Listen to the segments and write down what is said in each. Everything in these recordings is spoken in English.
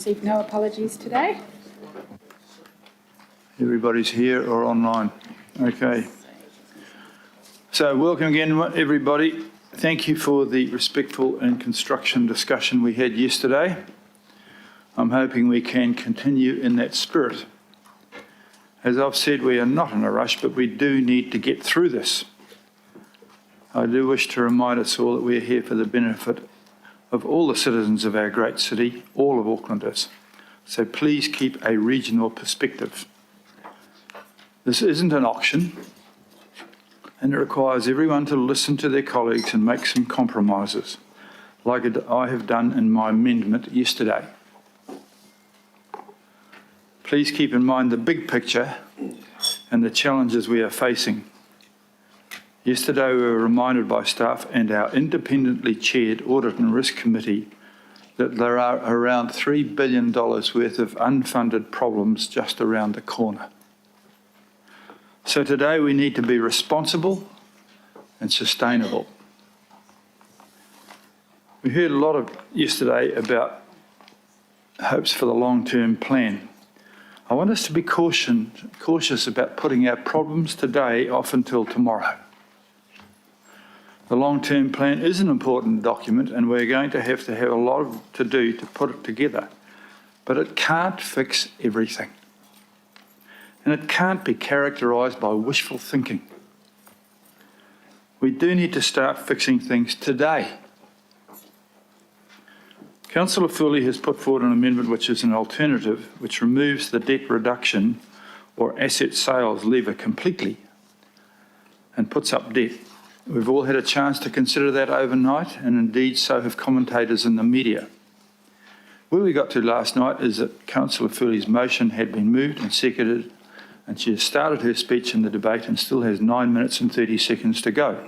Received no apologies today. Everybody's here or online. Okay. So welcome again, everybody. Thank you for the respectful and construction discussion we had yesterday. I'm hoping we can continue in that spirit. As I've said, we are not in a rush, but we do need to get through this. I do wish to remind us all that we're here for the benefit of all the citizens of our great city, all of Aucklanders. So please keep a regional perspective. This isn't an auction, and it requires everyone to listen to their colleagues and make some compromises, like I have done in my amendment yesterday. Please keep in mind the big picture and the challenges we are facing. Yesterday, we were reminded by staff and our independently chaired Audit and Risk Committee that there are around $3 billion worth of unfunded problems just around the corner. So today, we need to be responsible and sustainable. We heard a lot yesterday about hopes for the long-term plan. I want us to be cautious about putting our problems today off until tomorrow. The long-term plan is an important document and we're going to have a lot to do to put it together, but it can't fix everything. And it can't be characterised by wishful thinking. We do need to start fixing things today. Councillor Foley has put forward an amendment which is an alternative, which removes the debt reduction or asset sales lever completely and puts up debt. We've all had a chance to consider that overnight, and indeed so have commentators in the media. Where we got to last night is that Councillor Foley's motion had been moved and seconded, and she has started her speech in the debate and still has 9 minutes and 30 seconds to go.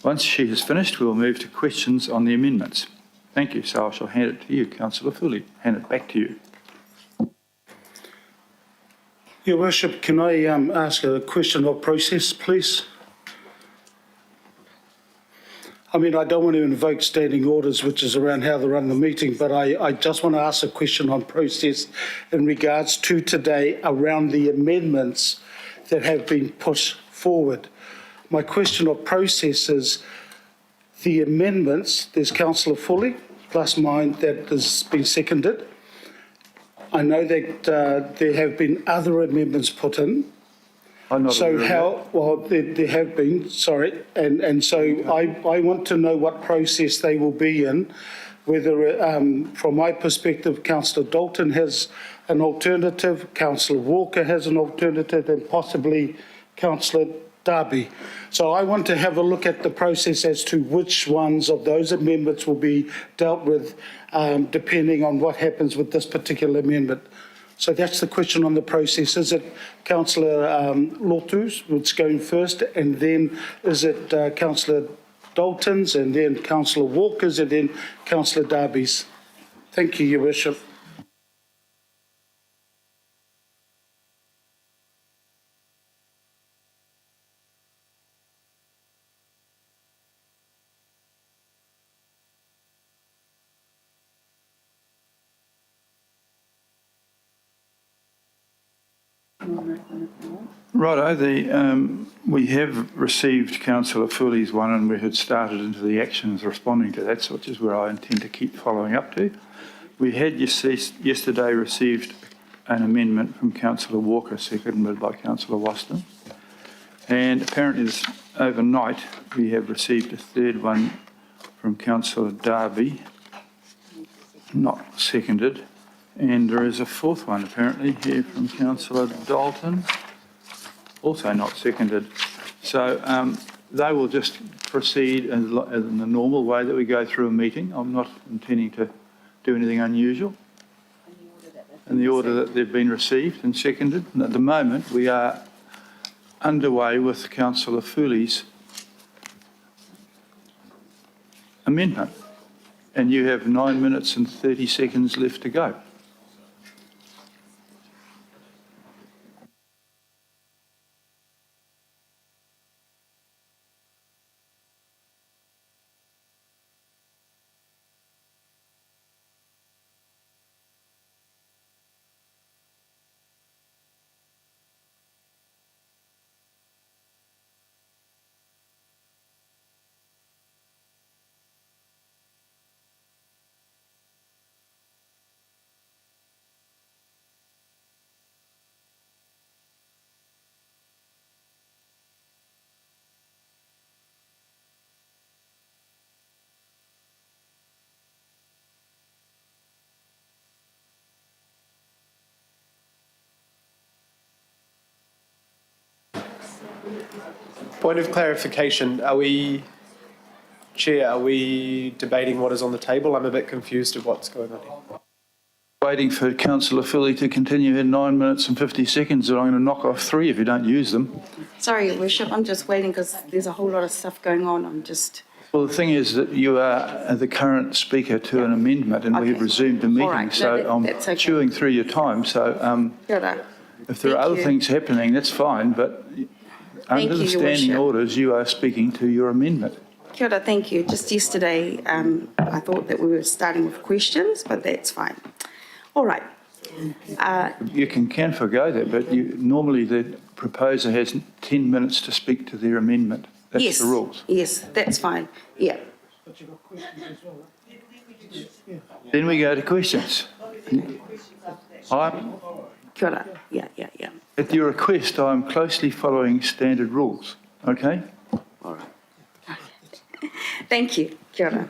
Once she has finished, we will move to questions on the amendments. Thank you. So I shall hand it to you, Councillor Foley. Hand it back to you. Your Worship, can I ask a question of process, please? I mean, I don't want to invoke standing orders, which is around how to run the meeting, but I just want to ask a question on process in regards to today around the amendments that have been put forward. My question of process is the amendments, there's Councillor Foley plus mine that has been seconded. I know that there have been other amendments put in. So how, well, there have been, sorry, and so I want to know what process they will be in, whether, from my perspective, Councillor Dalton has an alternative, Councillor Walker has an alternative, and possibly Councillor Darby. So I want to have a look at the process as to which ones of those amendments will be dealt with, depending on what happens with this particular amendment. So that's the question on the process. Is it Councillor Lotu's, which is going first, and then is it Councillor Dalton's, and then Councillor Walker's, and then Councillor Darby's? Thank you, Your Worship. Righto, we have received Councillor Foley's one and we had started into the actions responding to that, which is where I intend to keep following up to. We had yesterday received an amendment from Councillor Walker, seconded by Councillor Waston. And apparently overnight we have received a third one from Councillor Darby, not seconded. And there is a fourth one apparently here from Councillor Dalton, also not seconded. So they will just proceed in the normal way that we go through a meeting. I'm not intending to do anything unusual in the order that they've been received and seconded. And at the moment we are underway with Councillor Foley's amendment. And you have 9 minutes and 30 seconds left to go. Point of clarification, Chair, are we debating what is on the table? I'm a bit confused of what's going on here. Waiting for Councillor Philly to continue in 9 minutes and 50 seconds, and I'm going to knock off 3 if you don't use them. Sorry, Your Worship, I'm just waiting because there's a whole lot of stuff going on. Well, the thing is that you are the current speaker to an amendment, and we've resumed the meeting, right. so No, that's I'm okay. chewing through your time. So Kia ora. if there are Thank other you. things happening, that's fine, but under you, the Your standing Worship. orders, you are speaking to your amendment. Kia ora, thank you. Just yesterday, I thought that we were starting with questions, but that's fine. All right. You can forgo that, but normally the proposer has 10 minutes to speak to their amendment. That's Yes. the rules. Yes, that's fine. Yeah. Then we go to questions. Kia ora. Yeah. At your request, I'm closely following standard rules, okay? All right. Thank you. Kia ora.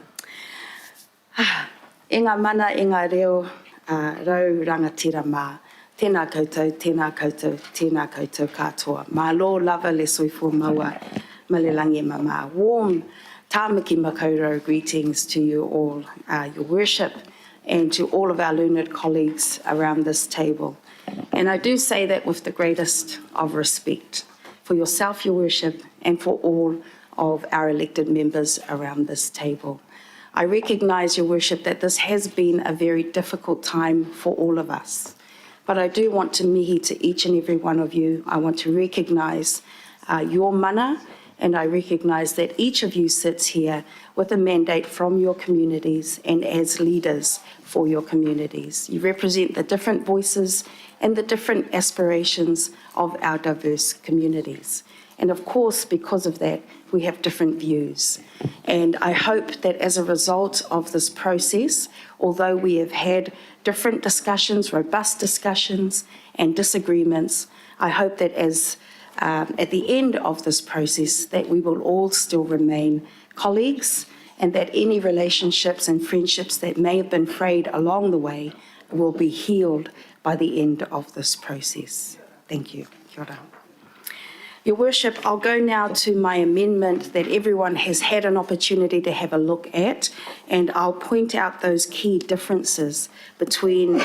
E ngā mana, e ngā reo, rau rangatira mā. Tēnā koutou, tēnā koutou, tēnā koutou katoa. Mā lo lava le soifua maua, ma le langi mama. Warm tāmaki makaurau greetings to you all, Your Worship, and to all of our learned colleagues around this table. And I do say that with the greatest of respect for yourself, Your Worship, and for all of our elected members around this table. I recognise, Your Worship, that this has been a very difficult time for all of us. But I do want to mihi to each and every one of you. I want to recognise your mana, and I recognise that each of you sits here with a mandate from your communities and as leaders for your communities. You represent the different voices and the different aspirations of our diverse communities. And of course, because of that, we have different views. And I hope that as a result of this process, although we have had different discussions, robust discussions and disagreements, I hope that at the end of this process that we will all still remain colleagues, and that any relationships and friendships that may have been frayed along the way will be healed by the end of this process. Thank you. Kia ora. Your Worship, I'll go now to my amendment that everyone has had an opportunity to have a look at, and I'll point out those key differences between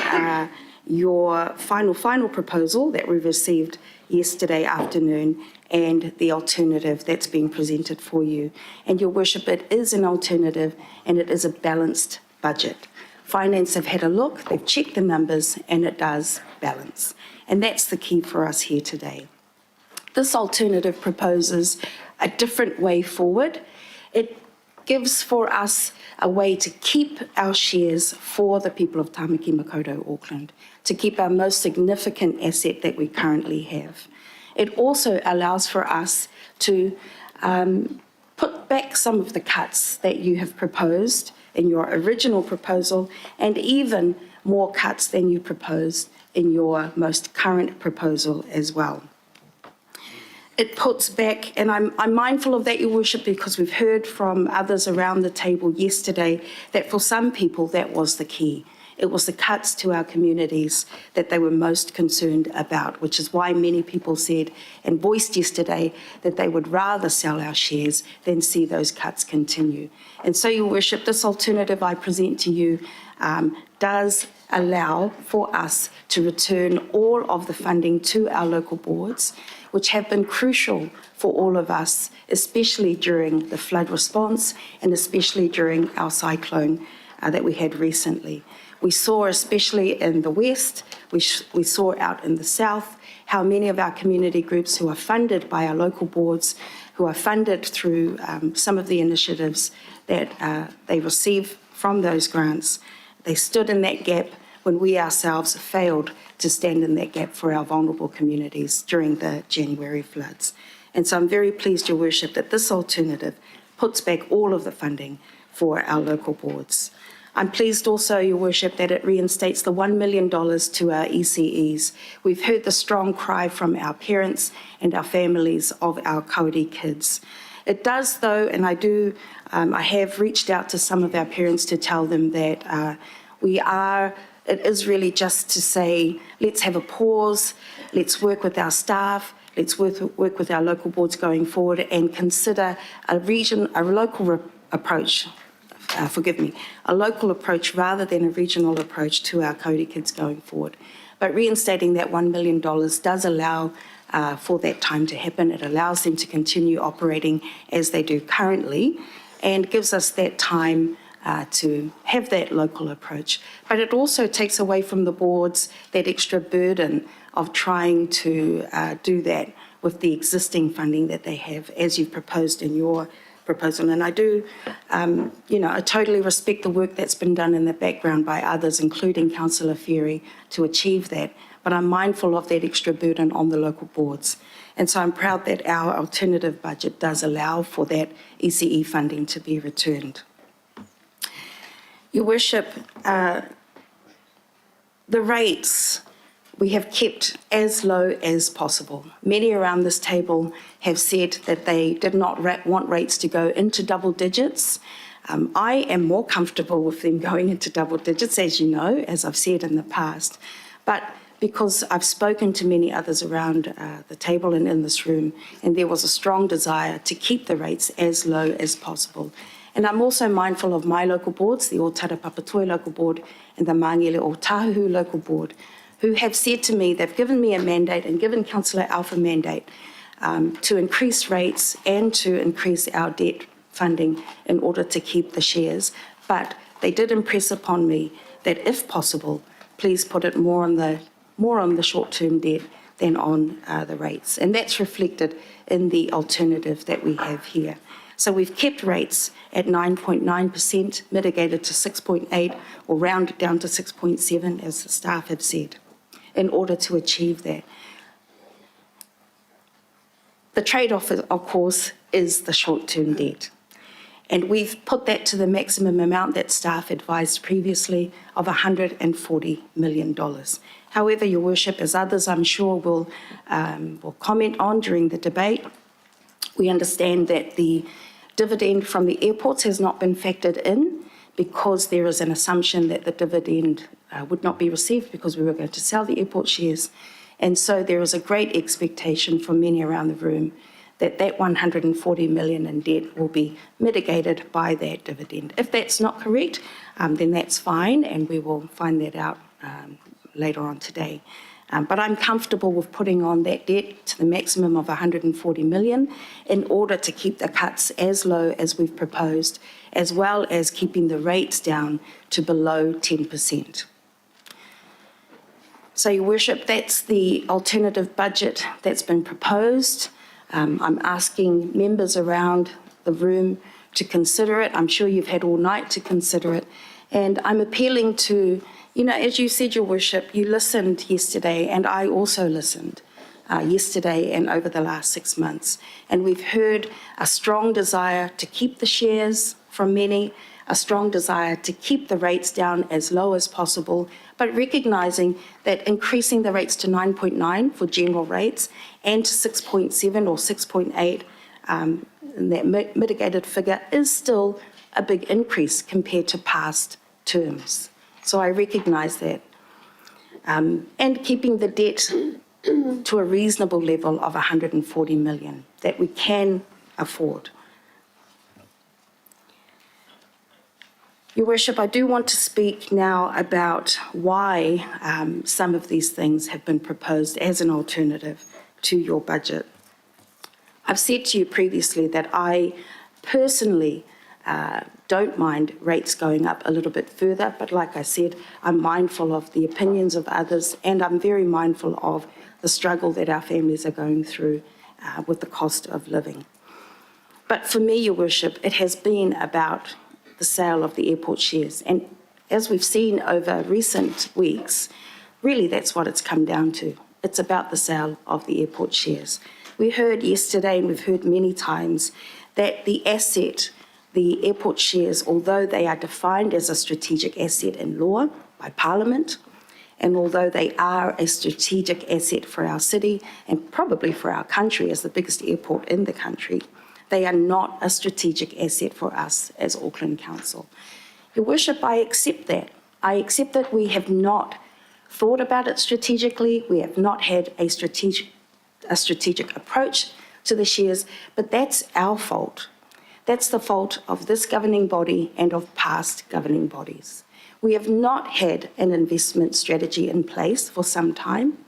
your final proposal that we received yesterday afternoon and the alternative that's being presented for you. And Your Worship, it is an alternative and it is a balanced budget. Finance have had a look, they've checked the numbers, and it does balance. And that's the key for us here today. This alternative proposes a different way forward. It gives for us a way to keep our shares for the people of Tāmaki Makaurau, Auckland, to keep our most significant asset that we currently have. It also allows for us to put back some of the cuts that you have proposed in your original proposal, and even more cuts than you proposed in your most current proposal as well. It puts back, and I'm mindful of that, Your Worship, because we've heard from others around the table yesterday that for some people that was the key. It was the cuts to our communities that they were most concerned about, which is why many people said and voiced yesterday that they would rather sell our shares than see those cuts continue. And so, Your Worship, this alternative I present to you does allow for us to return all of the funding to our local boards, which have been crucial for all of us, especially during the flood response and especially during our cyclone that we had recently. We saw, especially in the West, we saw out in the South, how many of our community groups who are funded by our local boards, who are funded through some of the initiatives that they receive from those grants, they stood in that gap when we ourselves failed to stand in that gap for our vulnerable communities during the January floods. And so I'm very pleased, Your Worship, that this alternative puts back all of the funding for our local boards. I'm pleased also, Your Worship, that it reinstates the $1 million to our ECEs. We've heard the strong cry from our parents and our families of our kauri kids. It does, though, and I have reached out to some of our parents to tell them that it is really just to say, let's have a pause, let's work with our staff, Let's work with our local boards going forward and consider a local approach rather than a regional approach to our Kauri kids going forward. But reinstating that $1 million does allow for that time to happen. It allows them to continue operating as they do currently and gives us that time to have that local approach. But it also takes away from the boards that extra burden of trying to do that with the existing funding that they have, as you've proposed in your proposal. And I do, I totally respect the work that's been done in the background by others, including Councillor Ferry, to achieve that. But I'm mindful of that extra burden on the local boards. And so I'm proud that our alternative budget does allow for that ECE funding to be returned. Your Worship, the rates we have kept as low as possible. Many around this table have said that they did not want rates to go into double digits. I am more comfortable with them going into double digits, as you know, as I've said in the past. But because I've spoken to many others around the table and in this room, and there was a strong desire to keep the rates as low as possible. And I'm also mindful of my local boards, the Otara Papatoe local board and the Mangele o Tahu local board, who have said to me, they've given me a mandate and given Councillor Alpha mandate to increase rates and to increase our debt funding in order to keep the shares. But they did impress upon me that if possible, please put it more on the short-term debt than on the rates. And that's reflected in the alternative that we have here. So we've kept rates at 9.9%, mitigated to 6.8, or rounded down to 6.7, as the staff have said, in order to achieve that. The trade-off, of course, is the short-term debt. And we've put that to the maximum amount that staff advised previously of $140 million. However, Your Worship, as others I'm sure will comment on during the debate, we understand that the dividend from the airports has not been factored in because there is an assumption that the dividend would not be received because we were going to sell the airport shares. And so there is a great expectation from many around the room that that $140 million in debt will be mitigated by that dividend. If that's not correct, then that's fine, and we will find that out later on today. But I'm comfortable with putting on that debt to the maximum of $140 million in order to keep the cuts as low as we've proposed, as well as keeping the rates down to below 10%. So, Your Worship, that's the alternative budget that's been proposed. I'm asking members around the room to consider it. I'm sure you've had all night to consider it. And I'm appealing to, as you said, Your Worship, you listened yesterday, and I also listened yesterday and over the last 6 months. And we've heard a strong desire to keep the shares from many, a strong desire to keep the rates down as low as possible, but recognising that increasing the rates to 9.9 for general rates and to 6.7 or 6.8, and that mitigated figure is still a big increase compared to past terms. So I recognise that. And keeping the debt to a reasonable level of $140 million that we can afford. Your Worship, I do want to speak now about why some of these things have been proposed as an alternative to your budget. I've said to you previously that I personally don't mind rates going up a little bit further, but like I said, I'm mindful of the opinions of others, and I'm very mindful of the struggle that our families are going through with the cost of living. But for me, Your Worship, it has been about the sale of the airport shares. And as we've seen over recent weeks, really that's what it's come down to. It's about the sale of the airport shares. We heard yesterday, and we've heard many times, that the asset, the airport shares, although they are defined as a strategic asset in law by Parliament, and although they are a strategic asset for our city and probably for our country as the biggest airport in the country, they are not a strategic asset for us as Auckland Council. Your Worship, I accept that. I accept that we have not thought about it strategically. We have not had a strategic a strategic approach to the shares, but that's our fault. That's the fault of this governing body and of past governing bodies. We have not had an investment strategy in place for some time,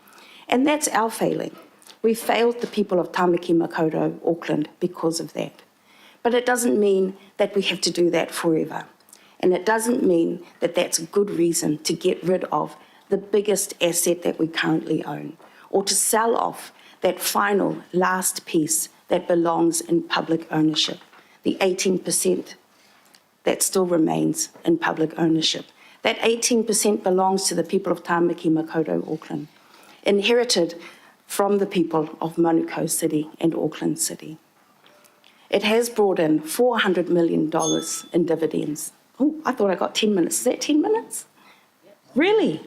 and that's our failing. We failed the people of Tāmaki Makaurau, Auckland, because of that. But it doesn't mean that we have to do that forever. And it doesn't mean that that's a good reason to get rid of the biggest asset that we currently own, or to sell off that final last piece that belongs in public ownership, the 18% that still remains in public ownership. That 18% belongs to the people of Tāmaki Makaurau, Auckland, inherited from the people of Manukau City and Auckland City. It has brought in $400 million in dividends. Oh, I thought I got 10 minutes. Is that 10 minutes? Really?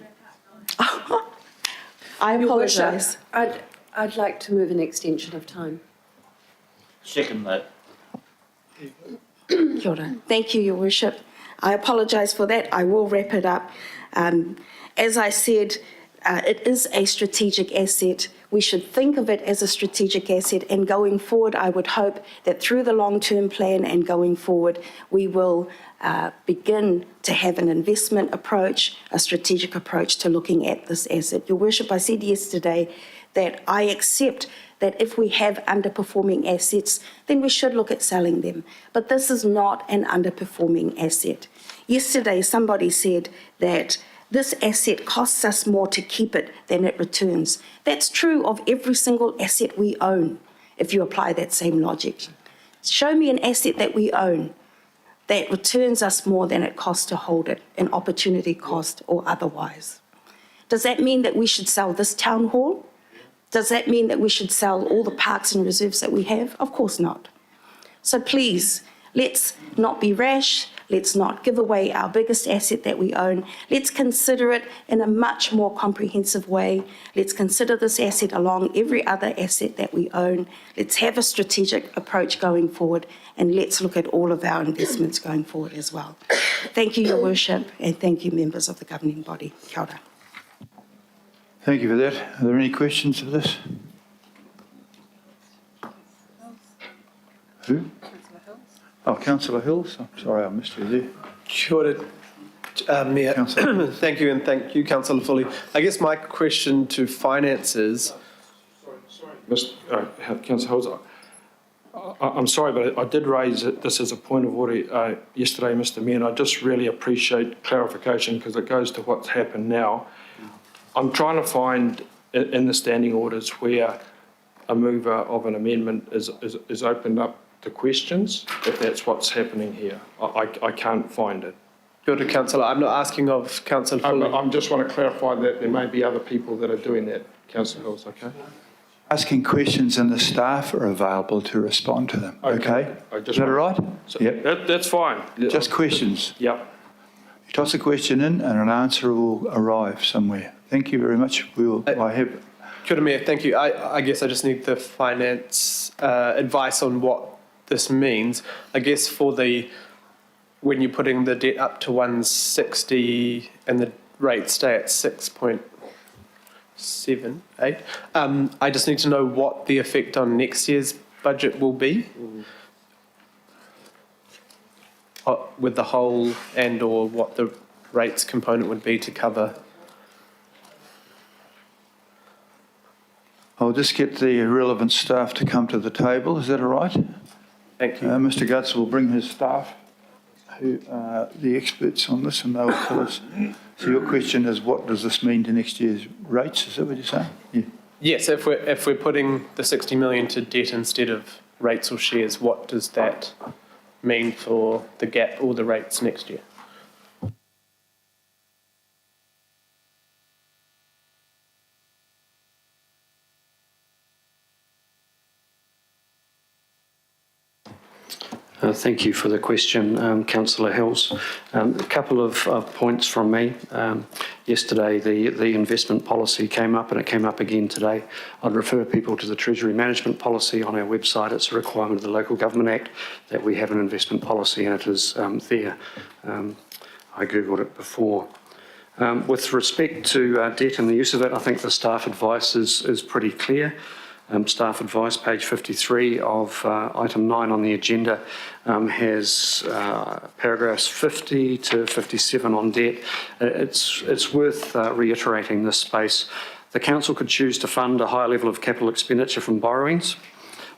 I Your Worship, apologise. I'd like to move an extension of time. Second that. Kia ora. Thank you, Your Worship. I apologise for that. I will wrap it up. As I said, it is a strategic asset. We should think of it as a strategic asset, and going forward, I would hope that through the long-term plan and going forward, we will begin to have an investment approach, a strategic approach to looking at this asset. Your Worship, I said yesterday that I accept that if we have underperforming assets, then we should look at selling them. But this is not an underperforming asset. Yesterday, somebody said that this asset costs us more to keep it than it returns. That's true of every single asset we own, if you apply that same logic. Show me an asset that we own that returns us more than it costs to hold it, an opportunity cost or otherwise. Does that mean that we should sell this town hall? Does that mean that we should sell all the parks and reserves that we have? Of course not. So please, let's not be rash. Let's not give away our biggest asset that we own. Let's consider it in a much more comprehensive way. Let's consider this asset along every other asset that we own. Let's have a strategic approach going forward, and let's look at all of our investments going forward as well. Thank you, Your Worship, and thank you, members of the governing body. Kia ora. Thank you for that. Are there any questions of this? Who? Oh, Councillor Hills. I'm sorry, I missed you there. Kia ora, Mayor. Councillor. Thank you, and thank you, Councillor Foley. I guess my question to finance is, Councillor Hills, I'm sorry, but I did raise this as a point of order yesterday, Mr. Mayor, and I just really appreciate clarification because it goes to what's happened now. I'm trying to find in the standing orders where a mover of an amendment is opened up to questions, if that's what's happening here. I can't find it. Kia ora, Councillor. I'm not asking of Councillor Foley. I just want to clarify that there may be other people that are doing that, Councillor Hills, okay? Asking questions and the staff are available to respond to them, okay? Is that all right? So Yep. that's fine. Just questions. Yep. You toss a question in and an answer will arrive somewhere. Thank you very much. I have... Kia ora, Mayor. Thank you. I guess I just need the finance advice on what this means. I guess when you're putting the debt up to 160 and the rates stay at 6.78, I just need to know what the effect on next year's budget will be with the whole, and or what the rates component would be to cover. I'll just get the relevant staff to come to the table. Is that all right? Thank you. Mr. Guts will bring his staff, who are the experts on this, and they'll tell us. So your question is, what does this mean to next year's rates? Is that what you're saying? Yeah. Yes, if we're putting the 60 million to debt instead of rates or shares, what does that mean for the gap or the rates next year? Thank you for the question, Councillor Hills. A couple of points from me. Yesterday, the investment policy came up, and it came up again today. I'd refer people to the Treasury Management Policy on our website. It's a requirement of the Local Government Act that we have an investment policy, and it is there. I googled it before. With respect to debt and the use of it, I think the staff advice is pretty clear. Staff advice, page 53 of item 9 on the agenda, has paragraphs 50 to 57 on debt. It's worth reiterating this space. The council could choose to fund a higher level of capital expenditure from borrowings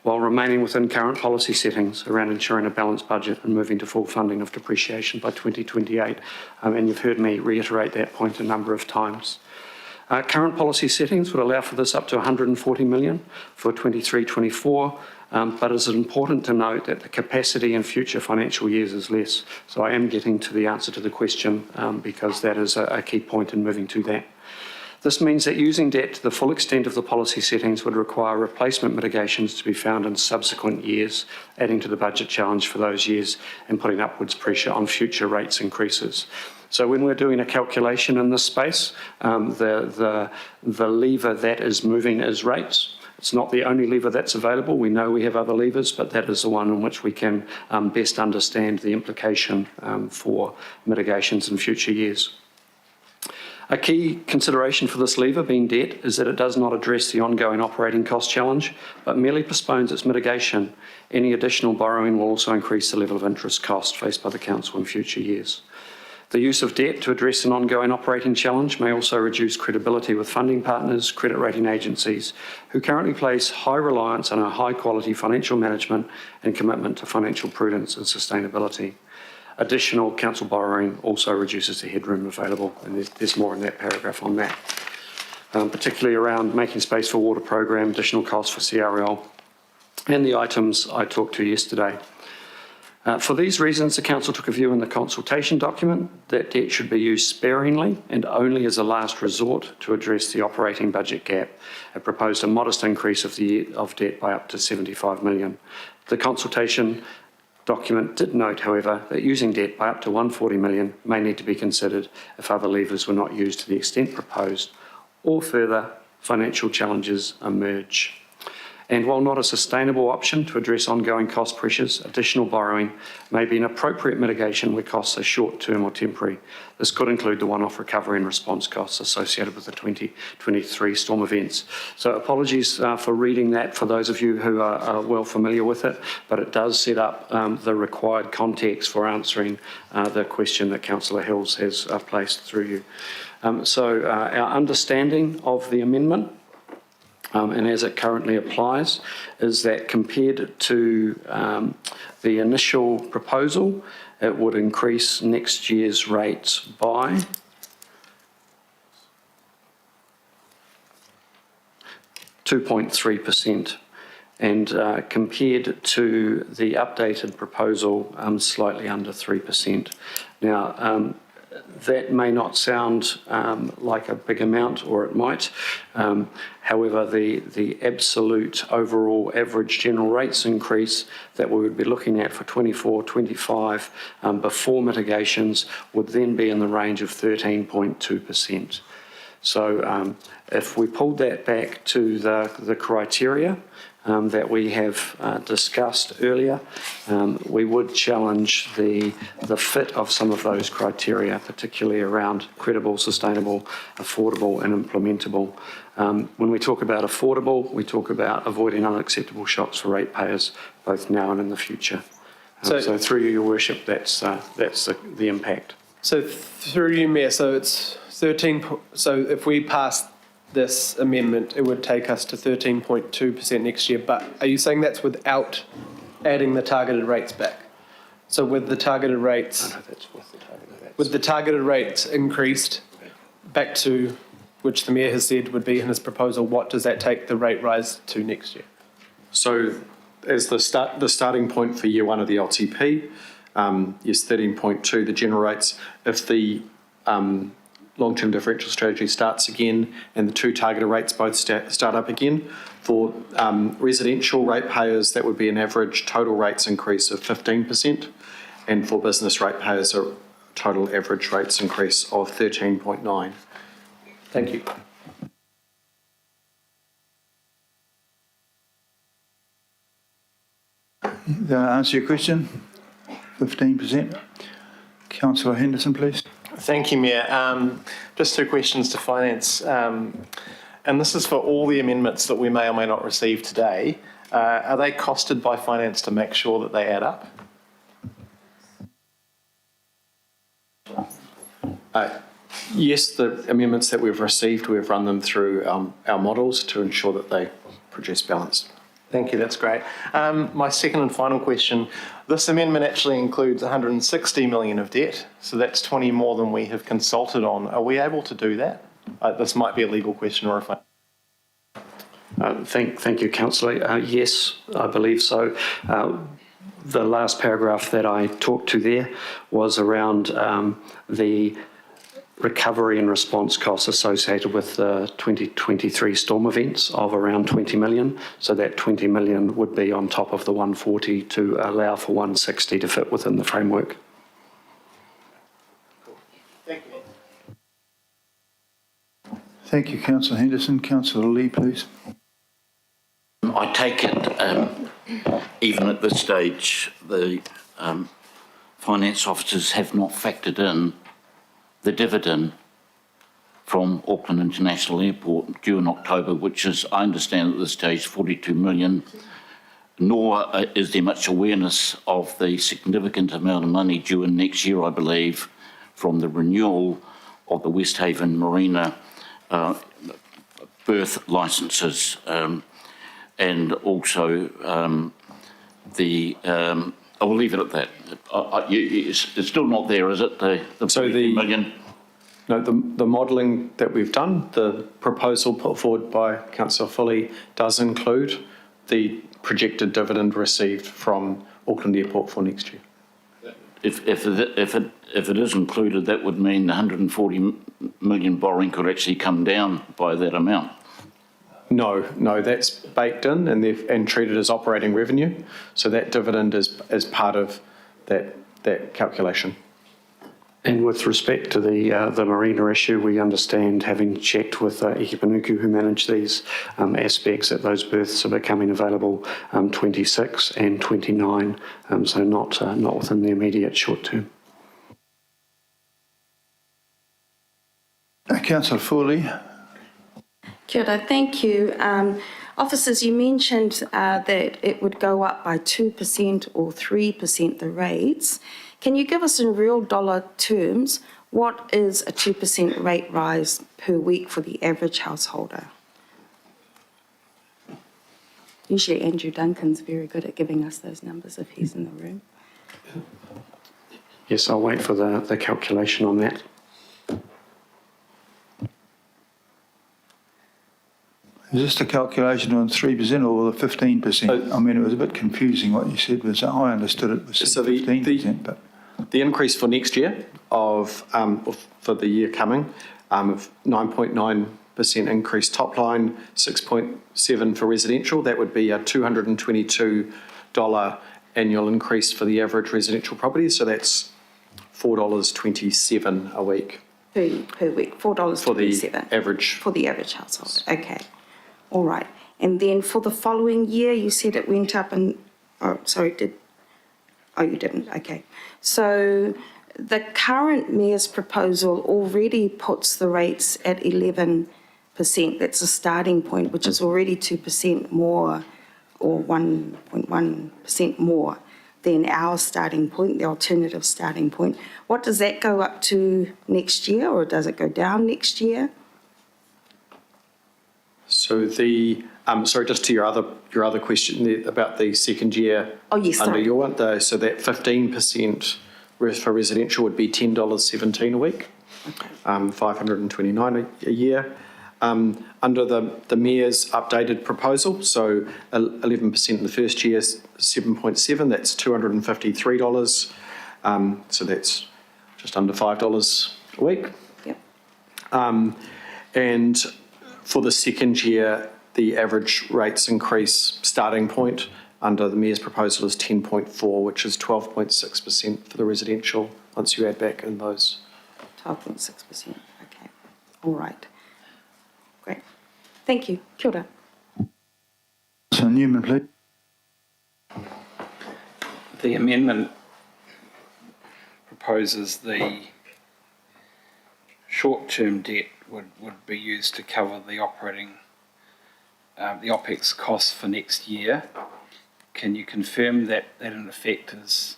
while remaining within current policy settings around ensuring a balanced budget and moving to full funding of depreciation by 2028. And you've heard me reiterate that point a number of times. Current policy settings would allow for this up to 140 million for 23-24, but it's important to note that the capacity in future financial years is less. So I am getting to the answer to the question because that is a key point in moving to that. This means that using debt to the full extent of the policy settings would require replacement mitigations to be found in subsequent years, adding to the budget challenge for those years and putting upwards pressure on future rates increases. So when we're doing a calculation in this space, the lever that is moving is rates. It's not the only lever that's available. We know we have other levers, but that is the one in which we can best understand the implication for mitigations in future years. A key consideration for this lever, being debt, is that it does not address the ongoing operating cost challenge, but merely postpones its mitigation. Any additional borrowing will also increase the level of interest cost faced by the council in future years. The use of debt to address an ongoing operating challenge may also reduce credibility with funding partners, credit rating agencies, who currently place high reliance on a high-quality financial management and commitment to financial prudence and sustainability. Additional council borrowing also reduces the headroom available, and there's more in that paragraph on that, particularly around making space for water program, additional costs for CRL, and the items I talked to yesterday. For these reasons, the council took a view in the consultation document that debt should be used sparingly and only as a last resort to address the operating budget gap. It proposed a modest increase of debt by up to 75 million. The consultation document did note, however, that using debt by up to 140 million may need to be considered if other levers were not used to the extent proposed or further financial challenges emerge. And while not a sustainable option to address ongoing cost pressures, additional borrowing may be an appropriate mitigation where costs are short-term or temporary. This could include the one-off recovery and response costs associated with the 2023 storm events. So apologies for reading that for those of you who are well familiar with it, but it does set up the required context for answering the question that Councillor Hills has placed through you. So our understanding of the amendment and as it currently applies, is that compared to the initial proposal, it would increase next year's rates by (2.3%), and compared to the updated proposal, slightly under 3%. Now, that may not sound like a big amount, or it might. However, the absolute overall average general rates increase that we would be looking at for 24-25 before mitigations would then be in the range of 13.2%. So if we pulled that back to the criteria that we have discussed earlier, we would challenge the fit of some of those criteria, particularly around credible, sustainable, affordable and implementable. When we talk about affordable, we talk about avoiding unacceptable shocks for ratepayers, both now and in the future. So through you, Your Worship, that's the impact. So through you, Mayor, so it's 13, so if we pass this amendment, it would take us to 13.2% next year. But are you saying that's without adding the targeted rates back? So with the targeted rates, with the targeted rates increased back to, which the Mayor has said would be in his proposal, what does that take the rate rise to next year? So as the starting point for year one of the LTP, yes, 13.2, the general rates. If the long-term differential strategy starts again and the two targeted rates both start up again, for residential ratepayers, that would be an average total rates increase of 15%, and for business ratepayers, a total average rates increase of 13.9. Thank you. Did I answer your question? 15%. Councillor Henderson, please. Thank you, Mayor. Just two questions to Finance. and this is for all the amendments that we may or may not receive today, are they costed by finance to make sure that they add up? Yes, the amendments that we've received, we've run them through our models to ensure that they produce balance. Thank you, that's great. My second and final question, this amendment actually includes 160 million of debt, so that's 20 more than we have consulted on. Are we able to do that? This might be a legal question or if I... Thank you, Councillor. Yes, I believe so. The last paragraph that I talked to there was around the recovery and response costs associated with the 2023 storm events of around 20 million. So that 20 million would be on top of the 140 to allow for 160 to fit within the framework. Thank you. Thank you, Councillor Henderson. Councillor Lee, please. I take it, even at this stage, the finance officers have not factored in the dividend from Auckland International Airport due in October, which is, I understand at this stage, 42 million, nor is there much awareness of the significant amount of money due in next year, I believe, from the renewal of the West Haven Marina berth licences, and also I will leave it at that. It's still not there, is it? The 40 million? No, the modelling that we've done, the proposal put forward by Councillor Foley does include the projected dividend received from Auckland Airport for next year. If it is included, that would mean the 140 million borrowing could actually come down by that amount. No, that's baked in and treated as operating revenue. So that dividend is part of that calculation. And with respect to the marina issue, we understand, having checked with Ikipanuku who manage these aspects, that those berths are becoming available 26 and 29, so not within the immediate short term. Councillor Foley. Kia ora, thank you. Officers, you mentioned that it would go up by 2% or 3%, the rates. Can you give us in real dollar terms, what is a 2% rate rise per week for the average householder? Usually Andrew Duncan's very good at giving us those numbers if he's in the room. Yes, I'll wait for the calculation on that. Is this the calculation on 3% or the 15%? I mean, it was a bit confusing what you said. I understood it was 15%. But the increase for next year for the year coming of 9.9% increase top line, 6.7 for residential. That would be a $222 annual increase for the average residential property. So that's $4.27 a week. Per week, $4.27. For the average. For the average household, okay. All right. And then for the following year, you said it went up and, you didn't, okay. So the current Mayor's proposal already puts the rates at 11%. That's a starting point, which is already 2% more or 1.1% more than our starting point, the alternative starting point. What does that go up to next year, or does it go down next year? So just to your other question about the second year. Oh, yes, under sorry. your one, so that 15% for residential would be $10.17 a week, okay. $529 a year. Under the Mayor's updated proposal, so 11% in the first year, 7.7, that's $253. So that's just under $5 a week. Yep. And for the second year, the average rates increase starting point under the Mayor's proposal is 10.4, which is 12.6% for the residential once you add back in those. 12.6%, okay. All right. Great. Thank you. Kia ora. So Newman, please. The amendment proposes the short-term debt would be used to cover the operating, the OPEX costs for next year. Can you confirm that in effect is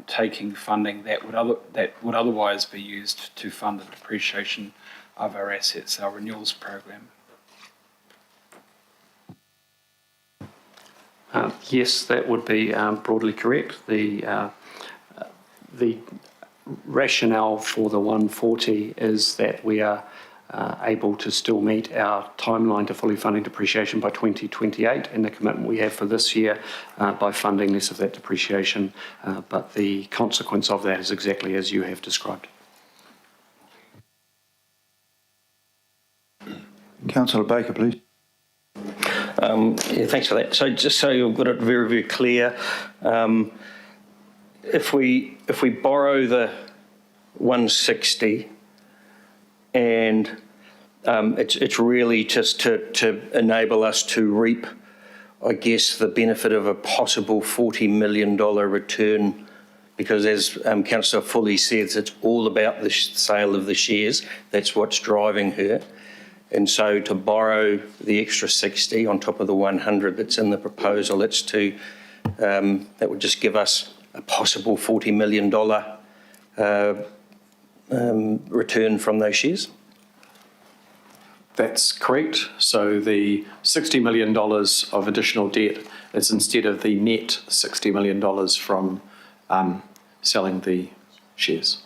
taking funding that would otherwise be used to fund the depreciation of our assets, our renewals program? Yes, that would be broadly correct. The rationale for the 140 is that we are able to still meet our timeline to fully funding depreciation by 2028 and the commitment we have for this year by funding less of that depreciation, but the consequence of that is exactly as you have described. Councillor Baker, please. Yeah, thanks for that. So just so you've got it very, very clear, if we borrow the 160 and it's really just to enable us to reap, I guess, the benefit of a possible $40 million return, because as Councillor Foley says, it's all about the sale of the shares. That's what's driving her. And so to borrow the extra 60 on top of the 100 that's in the proposal, it's that would just give us a possible $40 million return from those shares. That's correct. So the $60 million of additional debt is instead of the net $60 million from selling the shares.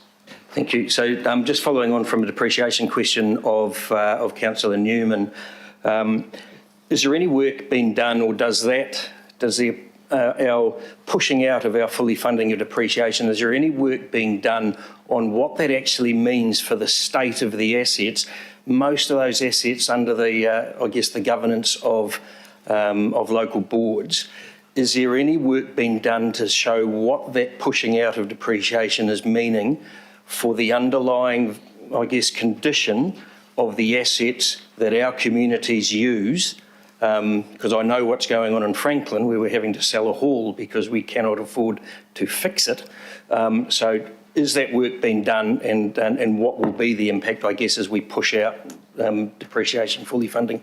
Thank you. So just following on from a depreciation question of Councillor Newman, is there any work being done, or does our pushing out of our fully funding of depreciation, is there any work being done on what that actually means for the state of the assets? Most of those assets under the, I guess, the governance of local boards. Is there any work being done to show what that pushing out of depreciation is meaning for the underlying, I guess, condition of the assets that our communities use? Because I know what's going on in Franklin, where we're having to sell a hall because we cannot afford to fix it. So is that work being done, and what will be the impact, I guess, as we push out depreciation fully funding?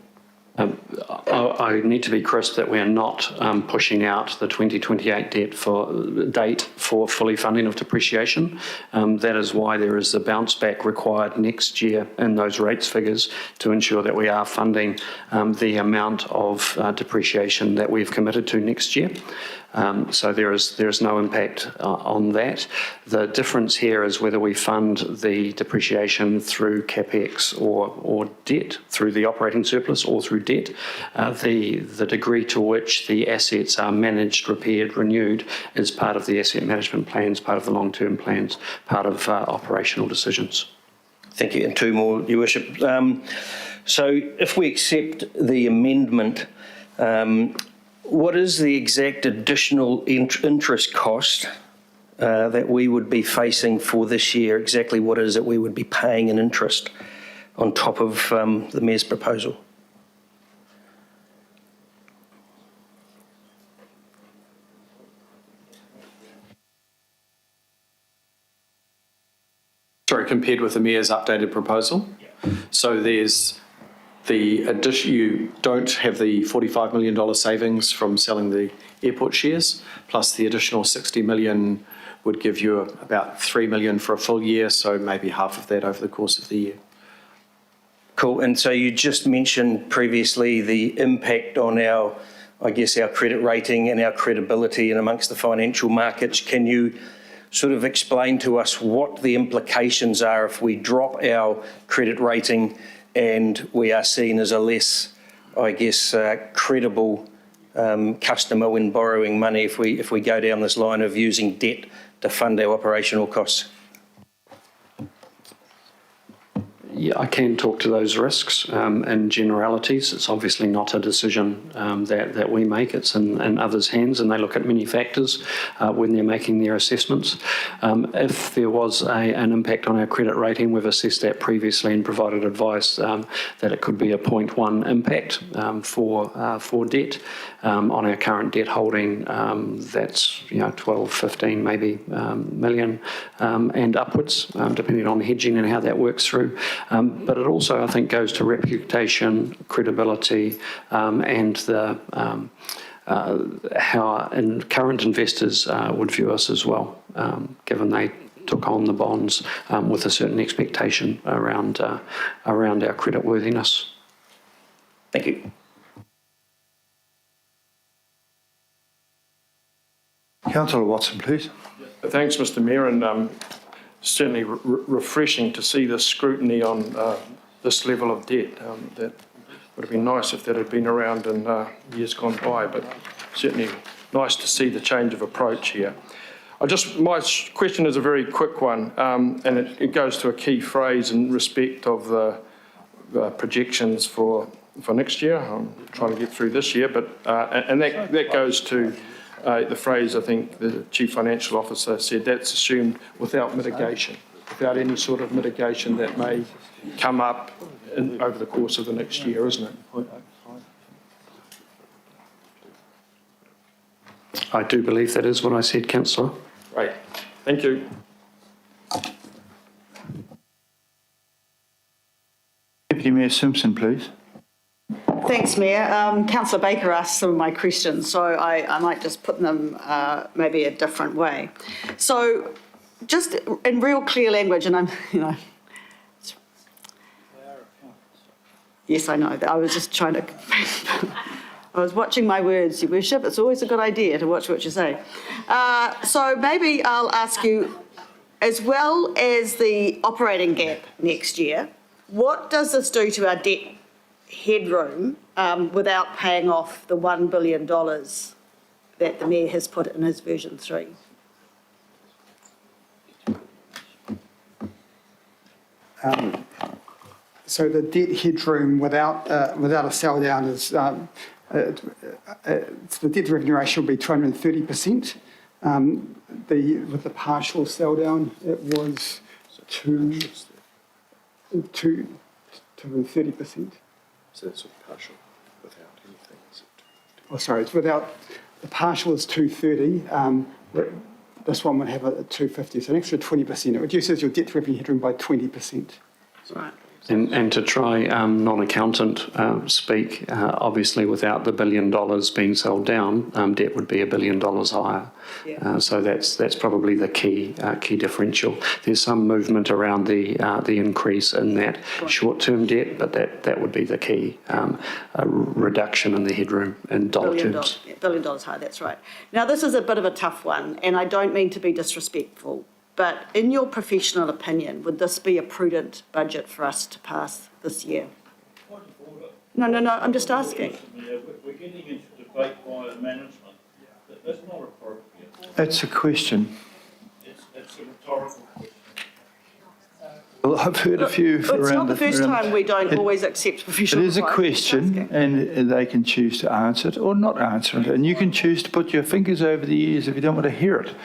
I need to be crisp that we are not pushing out the 2028 date for fully funding of depreciation. That is why there is a bounce back required next year in those rates figures to ensure that we are funding the amount of depreciation that we've committed to next year. So there is no impact on that. The difference here is whether we fund the depreciation through CapEx or debt, through the operating surplus or through debt. The degree to which the assets are managed, repaired, renewed is part of the asset management plans, part of the long-term plans, part of operational decisions. Thank you. And two more, Your Worship. So if we accept the amendment, what is the exact additional interest cost that we would be facing for this year? Exactly what is it we would be paying in interest on top of the Mayor's proposal? Sorry, compared with the Mayor's updated proposal? Yeah. So there's the addition, you don't have the $45 million savings from selling the airport shares, plus the additional $60 million would give you about $3 million for a full year, so maybe half of that over the course of the year. Cool. And so you just mentioned previously the impact on our, I guess, our credit rating and our credibility and amongst the financial markets. Can you sort of explain to us what the implications are if we drop our credit rating and we are seen as a less, I guess, credible customer when borrowing money if we go down this line of using debt to fund our operational costs? Yeah, I can talk to those risks in generalities. It's obviously not a decision that we make. It's in others' hands, and they look at many factors when they're making their assessments. If there was an impact on our credit rating, we've assessed that previously and provided advice that it could be a 0.1 impact for debt. On our current debt holding, that's 12, 15, maybe million and upwards, depending on hedging and how that works through. But it also, I think, goes to reputation, credibility, and the how current investors would view us as well, given they took on the bonds with a certain expectation around our creditworthiness. Thank you. Councillor Watson, please. Thanks, Mr Mayor, and certainly refreshing to see the scrutiny on this level of debt. That would have been nice if that had been around in years gone by, but certainly nice to see the change of approach here. My question is a very quick one, and it goes to a key phrase in respect of the projections for next year. I'm trying to get through this year, but and that goes to the phrase, I think the Chief Financial Officer said, that's assumed without mitigation, without any sort of mitigation that may come up over the course of the next year, isn't it? I do believe that is what I said, Councillor. Right. Thank you. Deputy Mayor Simpson, please. Thanks, Mayor. Councillor Baker asked some of my questions, so I might just put them maybe a different way. So just in real clear language, and I'm, yes, I know. I was just trying to, I was watching my words, Your Worship. It's always a good idea to watch what you say. So maybe I'll ask you, as well as the operating gap next year, what does this do to our debt headroom without paying off the $1 billion that the Mayor has put in his version 3? So the debt headroom without a sell down is the debt to revenue ratio will be 230%. With the partial sell down, it was 230%. So that's partial without anything. Oh, sorry, it's without, the partial is 230. This one would have a 250, so an extra 20%. It reduces your debt to revenue headroom by 20%. Right. And to try non-accountant speak, obviously without the $1 billion being sold down, debt would be $1 billion higher. Yeah. So that's probably the key differential. There's some movement around the increase in that short-term debt, but that would be the key reduction in the headroom in dollar terms. $1 billion higher, that's right. Now this is a bit of a tough one, and I don't mean to be disrespectful, but in your professional opinion, would this be a prudent budget for us to pass this year? No, I'm just asking. We're getting into debate by the management. That's not appropriate. It's a question. It's a rhetorical question. Well, I've heard a few It's not the first time we don't always accept professional advice. It is a question, and they can choose to answer it or not answer it. And you can choose to put your fingers over the ears if you don't want to hear it.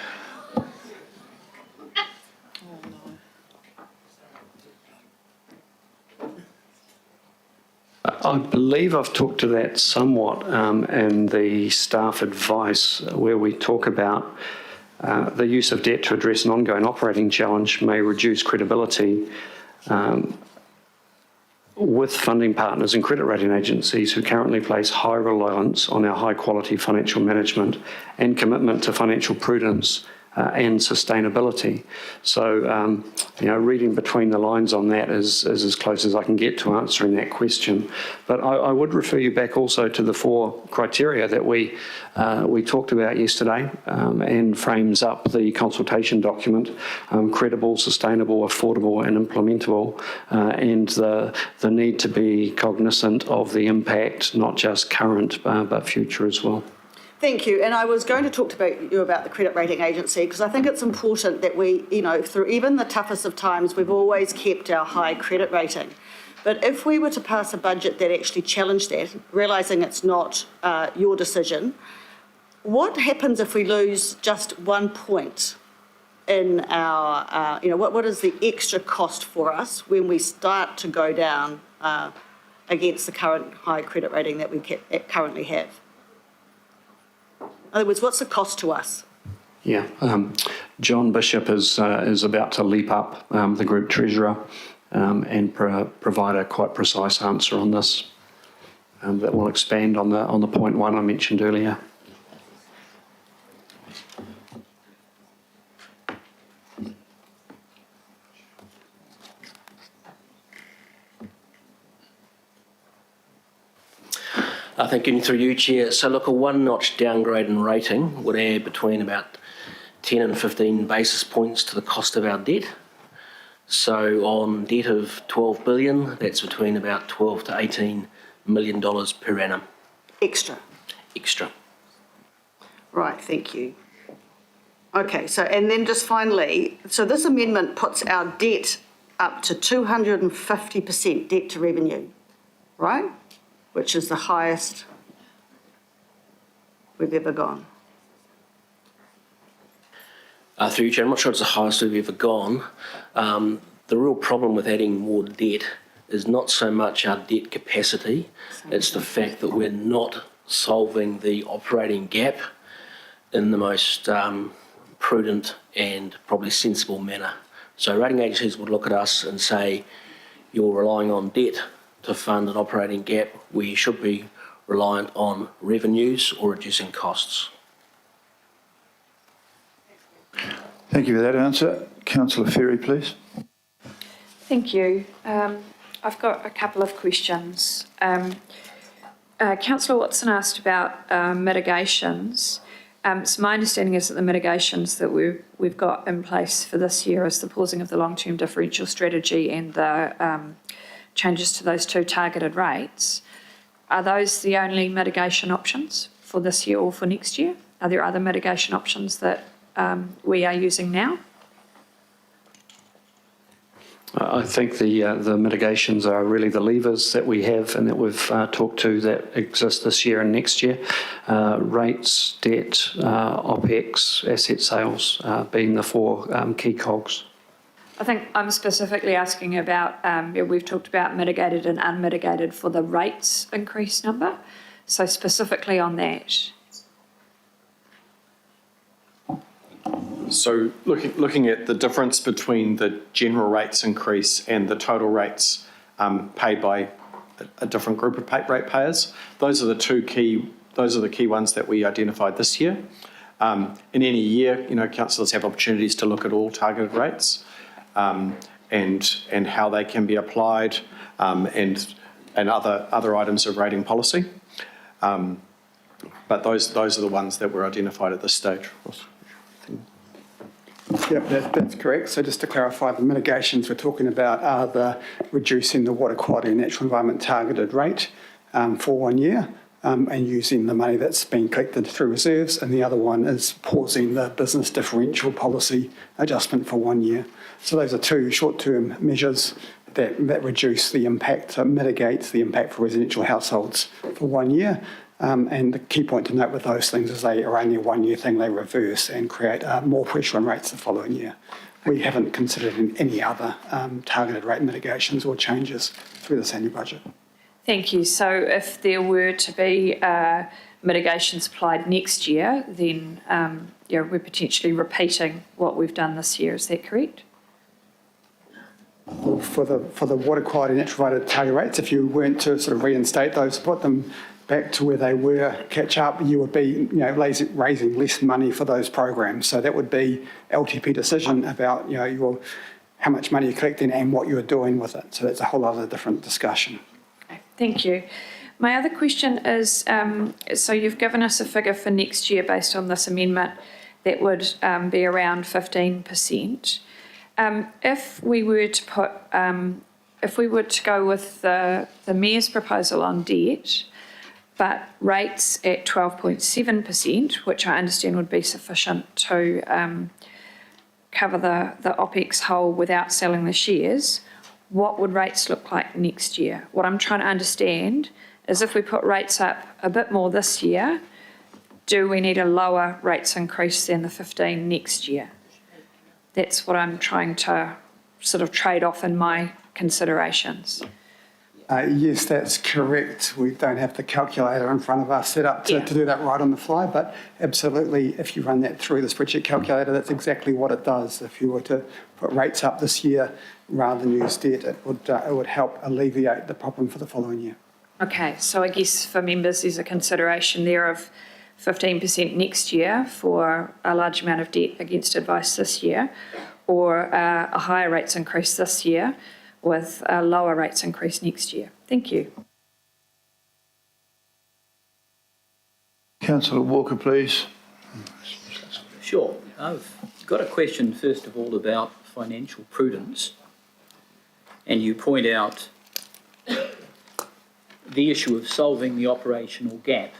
I believe I've talked to that somewhat in the staff advice where we talk about the use of debt to address an ongoing operating challenge may reduce credibility with funding partners and credit rating agencies who currently place high reliance on our high quality financial management and commitment to financial prudence and sustainability. So, reading between the lines on that is as close as I can get to answering that question. But I would refer you back also to the 4 criteria that we talked about yesterday and frames up the consultation document: credible, sustainable, affordable and implementable, and the need to be cognizant of the impact, not just current but future as well. Thank you. And I was going to talk to you about the credit rating agency, because I think it's important that we, through even the toughest of times, we've always kept our high credit rating. But if we were to pass a budget that actually challenged that, realising it's not your decision, what happens if we lose just 1 point in our, what is the extra cost for us when we start to go down against the current high credit rating that we currently have? In other words, what's the cost to us? Yeah, John Bishop is about to leap up, the Group Treasurer, and provide a quite precise answer on this that will expand on the point one I mentioned earlier. Thank you, through you, Chair. So look, a one-notch downgrade in rating would add between about 10 and 15 basis points to the cost of our debt. So on debt of 12 billion, that's between about 12 to 18 million dollars per annum. Extra. Right, thank you. Okay, so, and then just finally, so this amendment puts our debt up to 250% debt to revenue, right? Which is the highest we've ever gone. Through you, Chair, I'm not sure it's the highest we've ever gone. The real problem with adding more debt is not so much our debt capacity, it's the fact that we're not solving the operating gap in the most prudent and probably sensible manner. So rating agencies would look at us and say, you're relying on debt to fund an operating gap where you should be reliant on revenues or reducing costs. Thank you for that answer. Councillor Ferry, please. Thank you. I've got a couple of questions. Councillor Watson asked about mitigations. So my understanding is that the mitigations that we've got in place for this year is the pausing of the long-term differential strategy and the changes to those two targeted rates. Are those the only mitigation options for this year or for next year? Are there other mitigation options that we are using now? I think the mitigations are really the levers that we have and that we've talked to that exist this year and next year. Rates, debt, OPEX, asset sales being the four key cogs. I think I'm specifically asking about, we've talked about mitigated and unmitigated for the rates increase number. So specifically on that. So looking at the difference between the general rates increase and the total rates paid by a different group of ratepayers, those are the key ones that we identified this year. In any year, councillors have opportunities to look at all targeted rates and how they can be applied and other items of rating policy. But those are the ones that were identified at this stage. Yep, that's correct. So just to clarify, the mitigations we're talking about are the reducing the water quality and natural environment targeted rate for 1 year and using the money that's been collected through reserves, and the other one is pausing the business differential policy adjustment for 1 year. So those are two short-term measures that reduce the impact, mitigate the impact for residential households for 1 year. And the key point to note with those things is they are only a 1 year thing, they reverse and create more pressure on rates the following year. We haven't considered any other targeted rate mitigations or changes through this annual budget. Thank you. So if there were to be mitigations applied next year, then we're potentially repeating what we've done this year. Is that correct? Well, for the water quality and natural environment target rates, if you weren't to sort of reinstate those, put them back to where they were, catch up, you would be raising less money for those programs. So that would be LTP decision about how much money you're collecting and what you're doing with it. So that's a whole other different discussion. Okay, thank you. My other question is, so you've given us a figure for next year based on this amendment that would be around 15%. If we were to go with the Mayor's proposal on debt, but rates at 12.7%, which I understand would be sufficient to cover the OPEX hole without selling the shares, what would rates look like next year? What I'm trying to understand is if we put rates up a bit more this year, do we need a lower rates increase than the 15 next year? That's what I'm trying to sort of trade off in my considerations. Yes, that's correct. We don't have the calculator in front of us set up to do that right on the fly, but absolutely, if you run that through the spreadsheet calculator, that's exactly what it does. If you were to put rates up this year rather than use debt, it would help alleviate the problem for the following year. Okay, so I guess for members, there's a consideration there of 15% next year for a large amount of debt against advice this year, or a higher rates increase this year with a lower rates increase next year. Thank you. Councillor Walker, please. Sure. I've got a question, first of all, about financial prudence. And you point out the issue of solving the operational gap.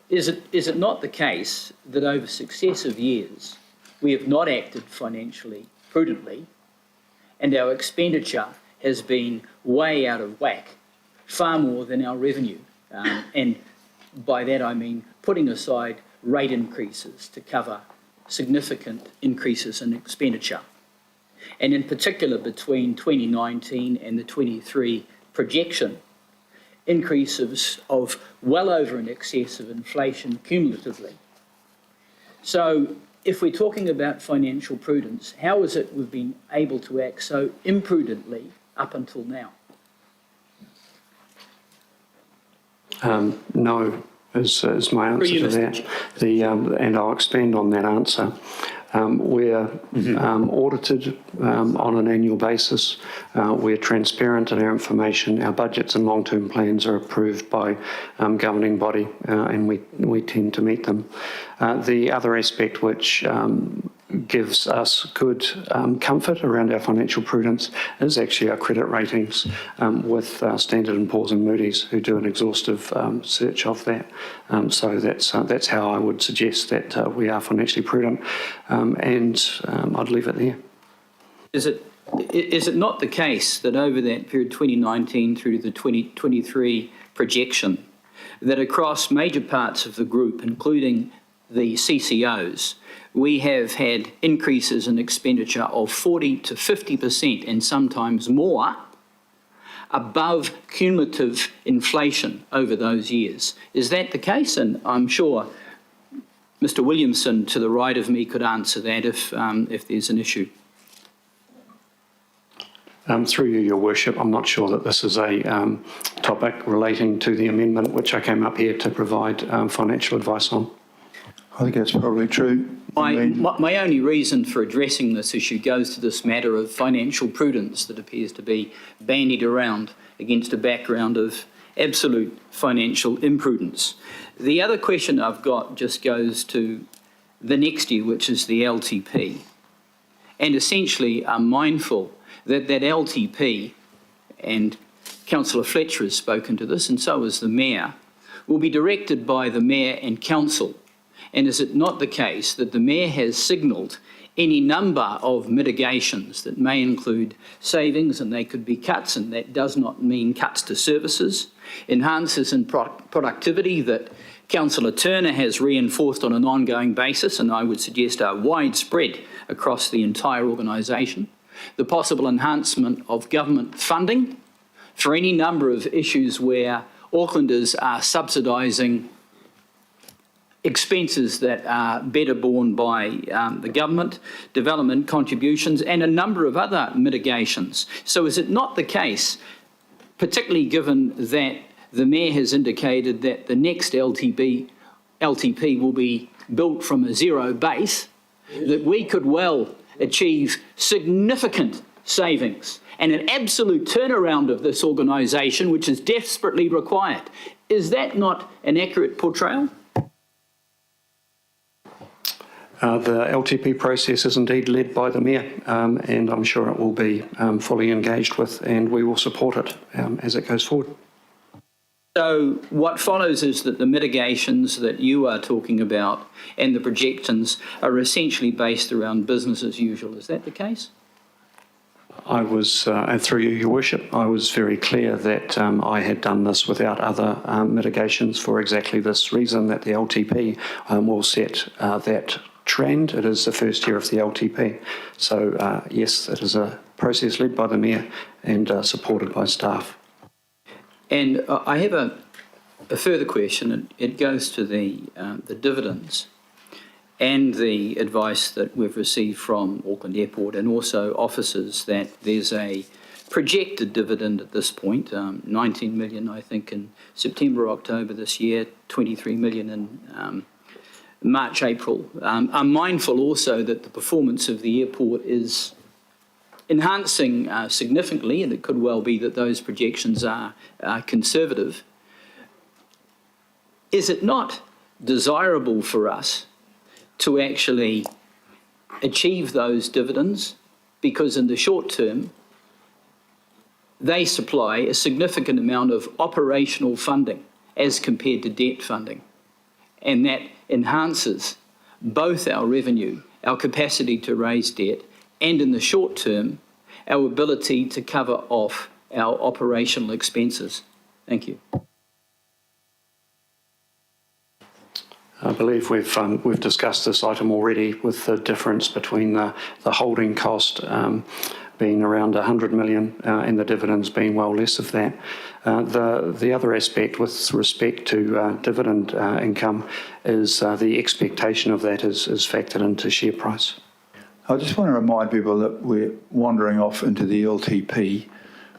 Is it not the case that over successive years we have not acted financially prudently and our expenditure has been way out of whack, far more than our revenue? And by that I mean putting aside rate increases to cover significant increases in expenditure. And in particular between 2019 and the 23 projection, increases of well over in excess of inflation cumulatively. So if we're talking about financial prudence, how is it we've been able to act so imprudently up until now? No, is my answer to that. And I'll expand on that answer. We're audited on an annual basis. We're transparent in our information. Our budgets and long-term plans are approved by governing body, and we tend to meet them. The other aspect which gives us good comfort around our financial prudence is actually our credit ratings with Standard & Poor's and Moody's, who do an exhaustive search of that. So that's how I would suggest that we are financially prudent, and I'd leave it there. Is it not the case that over that period 2019 through to the 2023 projection, that across major parts of the group, including the CCOs, we have had increases in expenditure of 40 to 50% and sometimes more above cumulative inflation over those years? Is that the case? And I'm sure Mr. Williamson to the right of me could answer that if there's an issue. Through you, Your Worship, I'm not sure that this is a topic relating to the amendment which I came up here to provide financial advice on. I think that's probably true. My only reason for addressing this issue goes to this matter of financial prudence that appears to be bandied around against a background of absolute financial imprudence. The other question I've got just goes to the next year, which is the LTP. And essentially I'm mindful that that LTP, and Councillor Fletcher has spoken to this and so has the Mayor, will be directed by the Mayor and Council. And is it not the case that the Mayor has signalled any number of mitigations that may include savings, and they could be cuts, and that does not mean cuts to services, enhances in productivity that Councillor Turner has reinforced on an ongoing basis, and I would suggest are widespread across the entire organisation, the possible enhancement of government funding for any number of issues where Aucklanders are subsidising expenses that are better borne by the government, development contributions, and a number of other mitigations. So is it not the case, particularly given that the Mayor has indicated that the next LTP will be built from a zero base, that we could well achieve significant savings and an absolute turnaround of this organisation, which is desperately required? Is that not an accurate portrayal? The LTP process is indeed led by the Mayor, and I'm sure it will be fully engaged with, and we will support it as it goes forward. So what follows is that the mitigations that you are talking about and the projections are essentially based around business as usual. Is that the case? I was, and through you, Your Worship, I was very clear that I had done this without other mitigations for exactly this reason, that the LTP will set that trend. It is the first year of the LTP. So yes, it is a process led by the Mayor and supported by staff. And I have a further question, and it goes to the dividends and the advice that we've received from Auckland Airport and also officers that there's a projected dividend at this point, 19 million, I think, in September, October this year, 23 million in March, April. I'm mindful also that the performance of the airport is enhancing significantly, and it could well be that those projections are conservative. Is it not desirable for us to actually achieve those dividends? Because in the short term, they supply a significant amount of operational funding as compared to debt funding. And that enhances both our revenue, our capacity to raise debt, and in the short term, our ability to cover off our operational expenses. Thank you. I believe we've discussed this item already, with the difference between the holding cost being around 100 million and the dividends being well less of that. The other aspect with respect to dividend income is the expectation of that is factored into share price. I just want to remind people that we're wandering off into the LTP,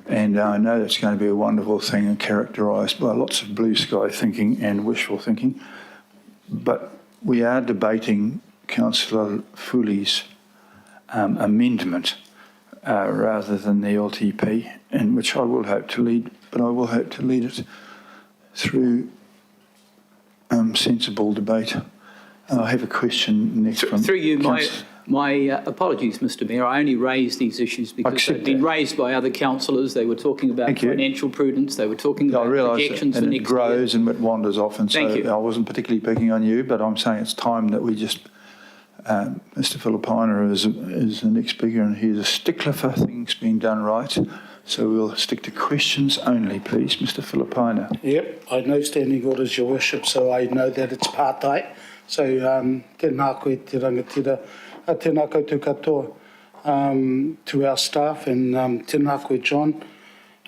and I know that's going to be a wonderful thing and characterised by lots of blue sky thinking and wishful thinking. But we are debating Councillor Foley's amendment rather than the LTP, in which I will hope to lead, but I will hope to lead it through sensible debate. I have a question next from... Through you, my apologies, Mr Mayor. I only raised these issues because they've been raised by other councillors. They were talking about financial prudence. They were talking about projections for next year. It grows and it wanders off, and so I wasn't particularly picking on you, but I'm saying it's time that we just... Mr Filipina is the next speaker, and he's a stickler for things being done right. So we'll stick to questions only, please, Mr Filipina. Yep, I know standing orders, Your Worship, so I know that it's part-time. So, tēnā koe te rangatira, tēnā koutou katoa to our staff, and tēnā koe, John.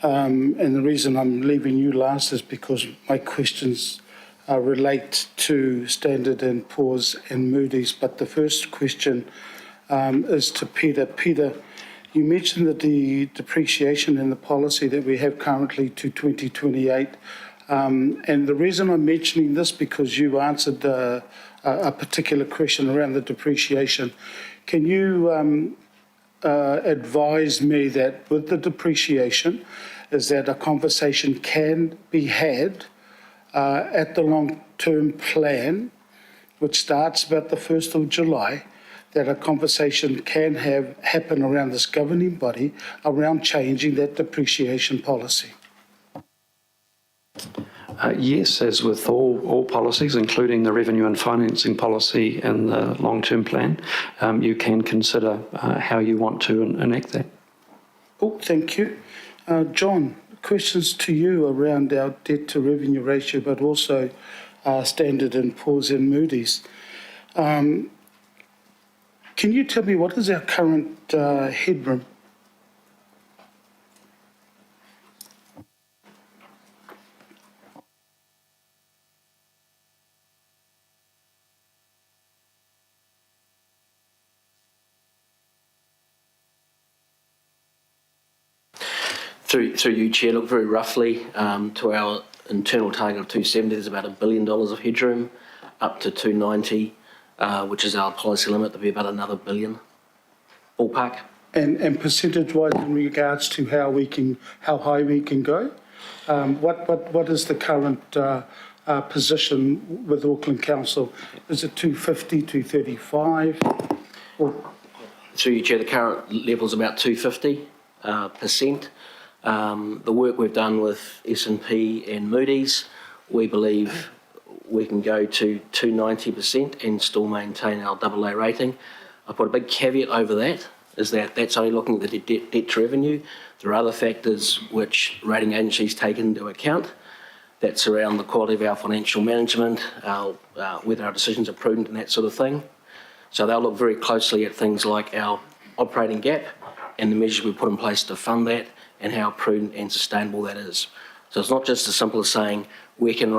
And the reason I'm leaving you last is because my questions relate to Standard & Poor's and Moody's. But the first question is to Peter. Peter, you mentioned that the depreciation in the policy that we have currently to 2028. And the reason I'm mentioning this, because you answered a particular question around the depreciation. Can you advise me that with the depreciation, is that a conversation can be had at the long-term plan, which starts about the 1st of July, that a conversation can happen around this governing body around changing that depreciation policy? Yes, as with all policies, including the revenue and financing policy and the long-term plan, you can consider how you want to enact that. Oh, thank you. John, questions to you around our debt to revenue ratio, but also Standard & Poor's and Moody's. Can you tell me what is our current headroom? Through you, Chair, look, very roughly to our internal target of 270, there's about $1 billion of headroom, up to 290, which is our policy limit, to be about another $1 billion, ballpark. And percentage-wise, in regards to how high we can go, what is the current position with Auckland Council? Is it 250, 235? Through you, Chair, the current level is about 250%. The work we've done with S&P and Moody's, we believe we can go to 290% and still maintain our AA rating. I put a big caveat over that, is that that's only looking at the debt to revenue. There are other factors which rating agencies take into account. That's around the quality of our financial management, whether our decisions are prudent and that sort of thing. So they'll look very closely at things like our operating gap and the measures we put in place to fund that, and how prudent and sustainable that is. So it's not just as simple as saying we can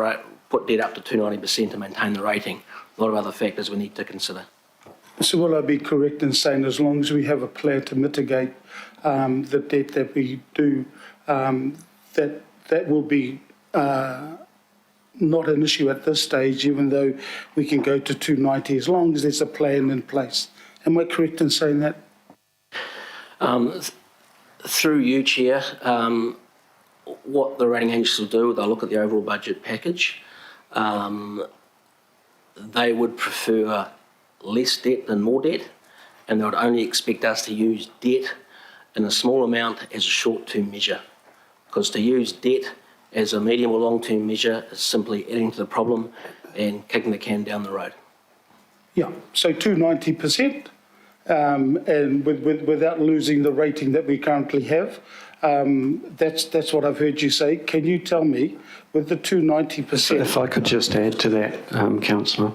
put debt up to 290% to maintain the rating. A lot of other factors we need to consider. So will I be correct in saying as long as we have a plan to mitigate the debt that we do, that will be not an issue at this stage, even though we can go to 290 as long as there's a plan in place? Am I correct in saying that? Through you, Chair, what the rating agencies will do, they'll look at the overall budget package. They would prefer less debt than more debt, and they would only expect us to use debt in a small amount as a short-term measure. Because to use debt as a medium or long-term measure is simply adding to the problem and kicking the can down the road. Yeah, so 290%, and without losing the rating that we currently have. That's what I've heard you say. Can you tell me, with the 290%? If I could just add to that, Councillor.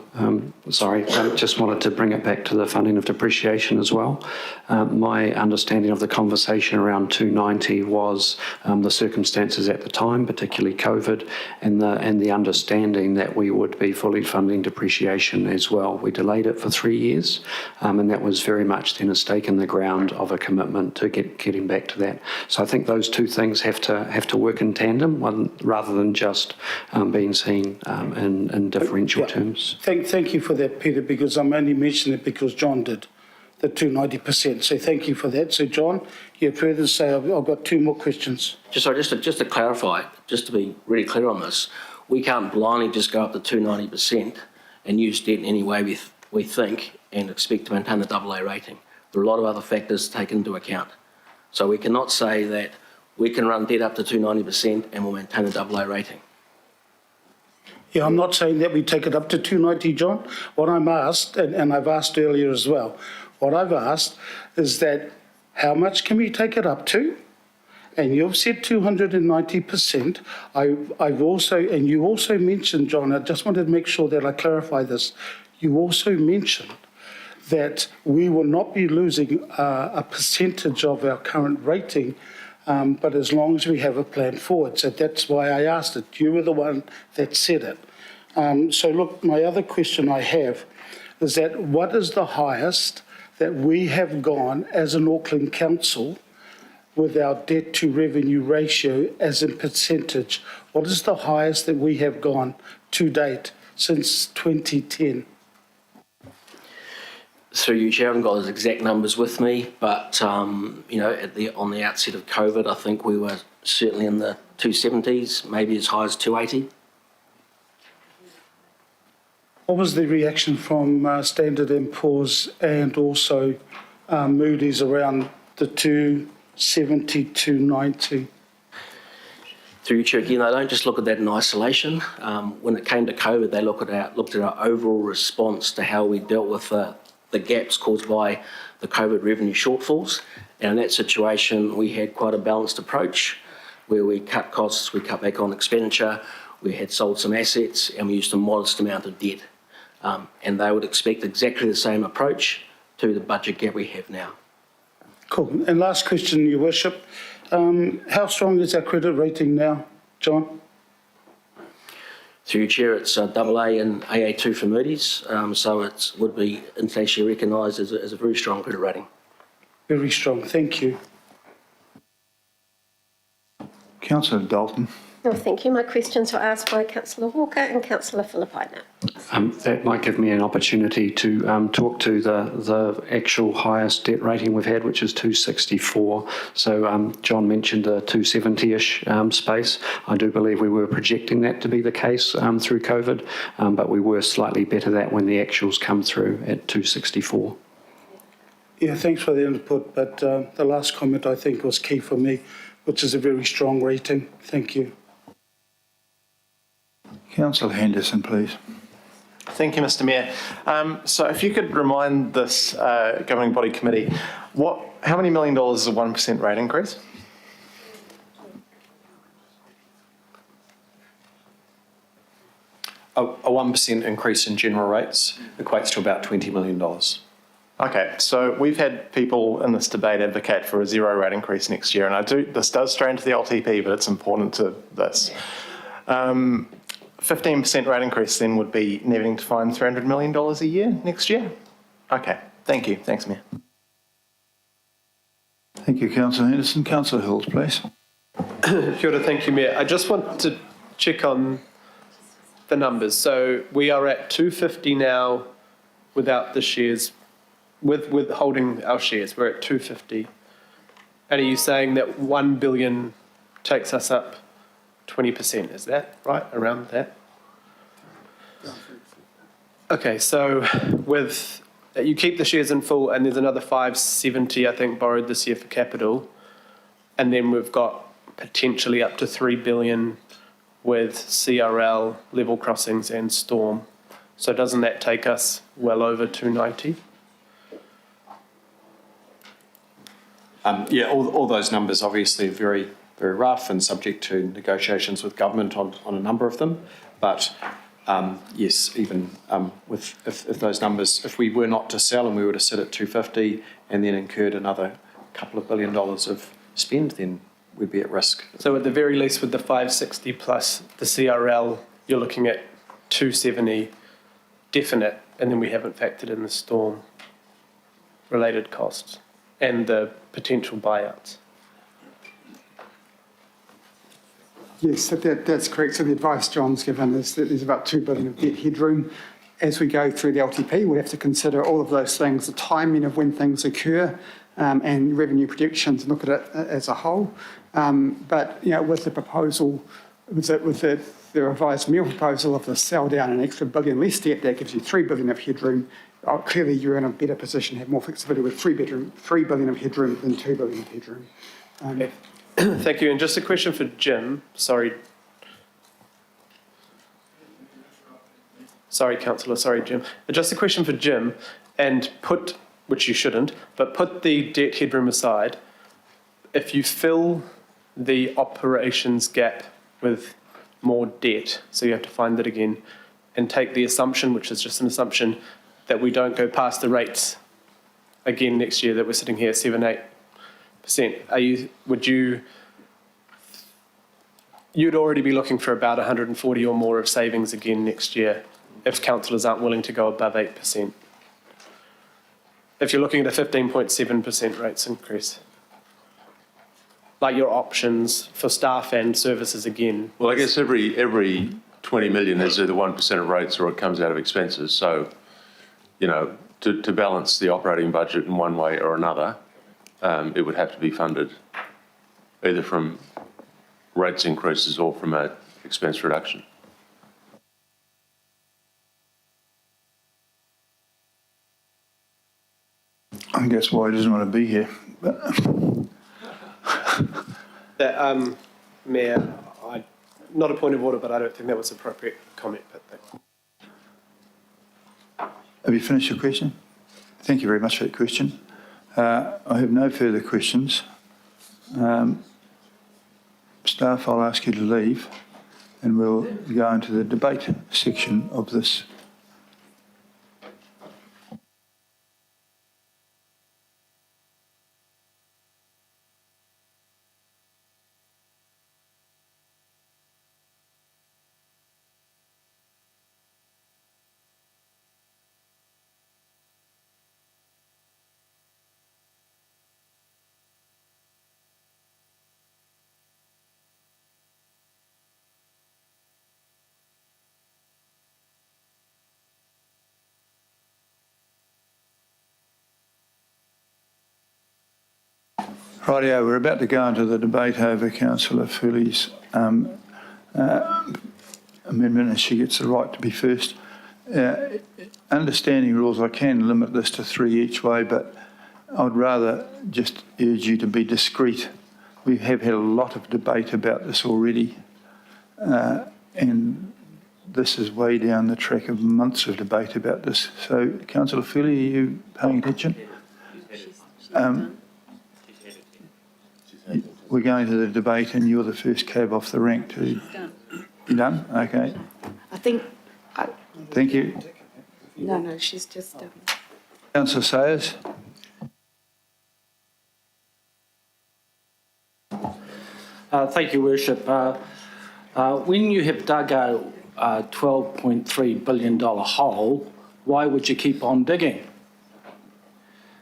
Sorry, I just wanted to bring it back to the funding of depreciation as well. My understanding of the conversation around 290 was the circumstances at the time, particularly COVID, and the understanding that we would be fully funding depreciation as well. We delayed it for 3 years, and that was very much then a stake in the ground of a commitment to getting back to that. So I think those two things have to work in tandem, rather than just being seen in differential terms. Thank you for that, Peter, because I'm only mentioning it because John did, the 290%. So thank you for that. So John, you have further to say. I've got two more questions. Just to clarify, just to be really clear on this, we can't blindly just go up to 290% and use debt in any way we think and expect to maintain the AA rating. There are a lot of other factors to take into account. So we cannot say that we can run debt up to 290% and we'll maintain the AA rating. Yeah, I'm not saying that we take it up to 290, John. What I'm asked, and I've asked earlier as well, what I've asked is that how much can we take it up to? And you've said 290%. I've also, and you also mentioned, John, I just wanted to make sure that I clarify this. You also mentioned that we will not be losing a percentage of our current rating, but as long as we have a plan forward. So that's why I asked it. You were the one that said it. So look, my other question I have is that what is the highest that we have gone as an Auckland Council with our debt to revenue ratio as a percentage? What is the highest that we have gone to date since 2010? Through you, Chair, I haven't got those exact numbers with me, but on the outset of COVID, I think we were certainly in the 270s, maybe as high as 280. What was the reaction from Standard & Poor's and also Moody's around the 270, 290? Through you, Chair, again, they don't just look at that in isolation. When it came to COVID, they looked at our overall response to how we dealt with the gaps caused by the COVID revenue shortfalls. And in that situation, we had quite a balanced approach where we cut costs, we cut back on expenditure, we had sold some assets, and we used a modest amount of debt. And they would expect exactly the same approach to the budget gap we have now. Cool. And last question, Your Worship. How strong is our credit rating now, John? Through your Chair, it's AA and AA2 for Moody's, so it would be internationally recognised as a very strong credit rating. Very strong, thank you. Councillor Dalton. No, thank you. My questions were asked by Councillor Walker and Councillor Philippine. That might give me an opportunity to talk to the actual highest debt rating we've had, which is 264. So John mentioned the 270-ish space. I do believe we were projecting that to be the case through COVID, but we were slightly better that when the actuals come through at 264. Yeah, thanks for the input, but the last comment I think was key for me, which is a very strong rating. Thank you. Councillor Henderson, please. Thank you, Mr. Mayor. So if you could remind this governing body committee, how many $1 million is a 1% rate increase? A 1% increase in general rates equates to about $20 million. Okay, so we've had people in this debate advocate for a zero rate increase next year, and this does stray into the LTP, but it's important to this. 15% rate increase then would be needing to find $300 million a year next year? Okay, thank you. Thanks, Mayor. Thank you, Councillor Henderson. Councillor Hills, please. Kia ora, thank you, Mayor. I just want to check on the numbers. So we are at 250 now without the shares, with holding our shares. We're at 250. And are you saying that 1 billion takes us up 20%? Is that right? Around that? Okay, so with you keep the shares in full, and there's another 570, I think, borrowed this year for capital, and then we've got potentially up to 3 billion with CRL, level crossings, and storm. So doesn't that take us well over 290? Yeah, all those numbers obviously are very, very rough and subject to negotiations with government on a number of them. But yes, even if those numbers, if we were not to sell and we were to sit at 250 and then incurred another couple of $1 billion of spend, then we'd be at risk. So at the very least, with the 560 plus the CRL, you're looking at 270 definite, and then we haven't factored in the storm-related costs and the potential buyouts. Yes, that's correct. So the advice John's given is that there's about 2 billion of debt headroom. As we go through the LTP, we have to consider all of those things, the timing of when things occur, and revenue projections, and look at it as a whole. But with the proposal, with the revised meal proposal of the sell down an extra $1 billion less debt, that gives you 3 billion of headroom. Clearly, you're in a better position, have more flexibility with 3 billion of headroom than 2 billion of headroom. Okay. Thank you. And just a question for Jim. Sorry, Councillor. Sorry, Jim. Just a question for Jim, and which you shouldn't, but put the debt headroom aside. If you fill the operations gap with more debt, so you have to find it again, and take the assumption, which is just an assumption, that we don't go past the rates again next year, that we're sitting here 7-8%. You'd already be looking for about 140 or more of savings again next year if councillors aren't willing to go above 8%. If you're looking at a 15.7% rates increase, like your options for staff and services again. Well, I guess every 20 million is either 1% of rates or it comes out of expenses. So, to balance the operating budget in one way or another, it would have to be funded either from rates increases or from an expense reduction. I think that's why he doesn't want to be here. Mayor, not a point of order, but I don't think that was an appropriate comment. But have you finished your question? Thank you very much for that question. I have no further questions. Staff, I'll ask you to leave and we'll go into the debate section of this. Rightio, we're about to go into the debate over Councillor Foley's amendment, and she gets the right to be first. Understanding rules, I can limit this to 3 each way, but I'd rather just urge you to be discreet. We have had a lot of debate about this already, and this is way down the track of months of debate about this. So, Councillor Foley, are you paying attention? We're going to the debate and you're the first cab off the rank too. You done? Okay. I think... Thank you. No, she's just... Councillor Sayers. Thank you, Worship. When you have dug a $12.3 billion hole, why would you keep on digging?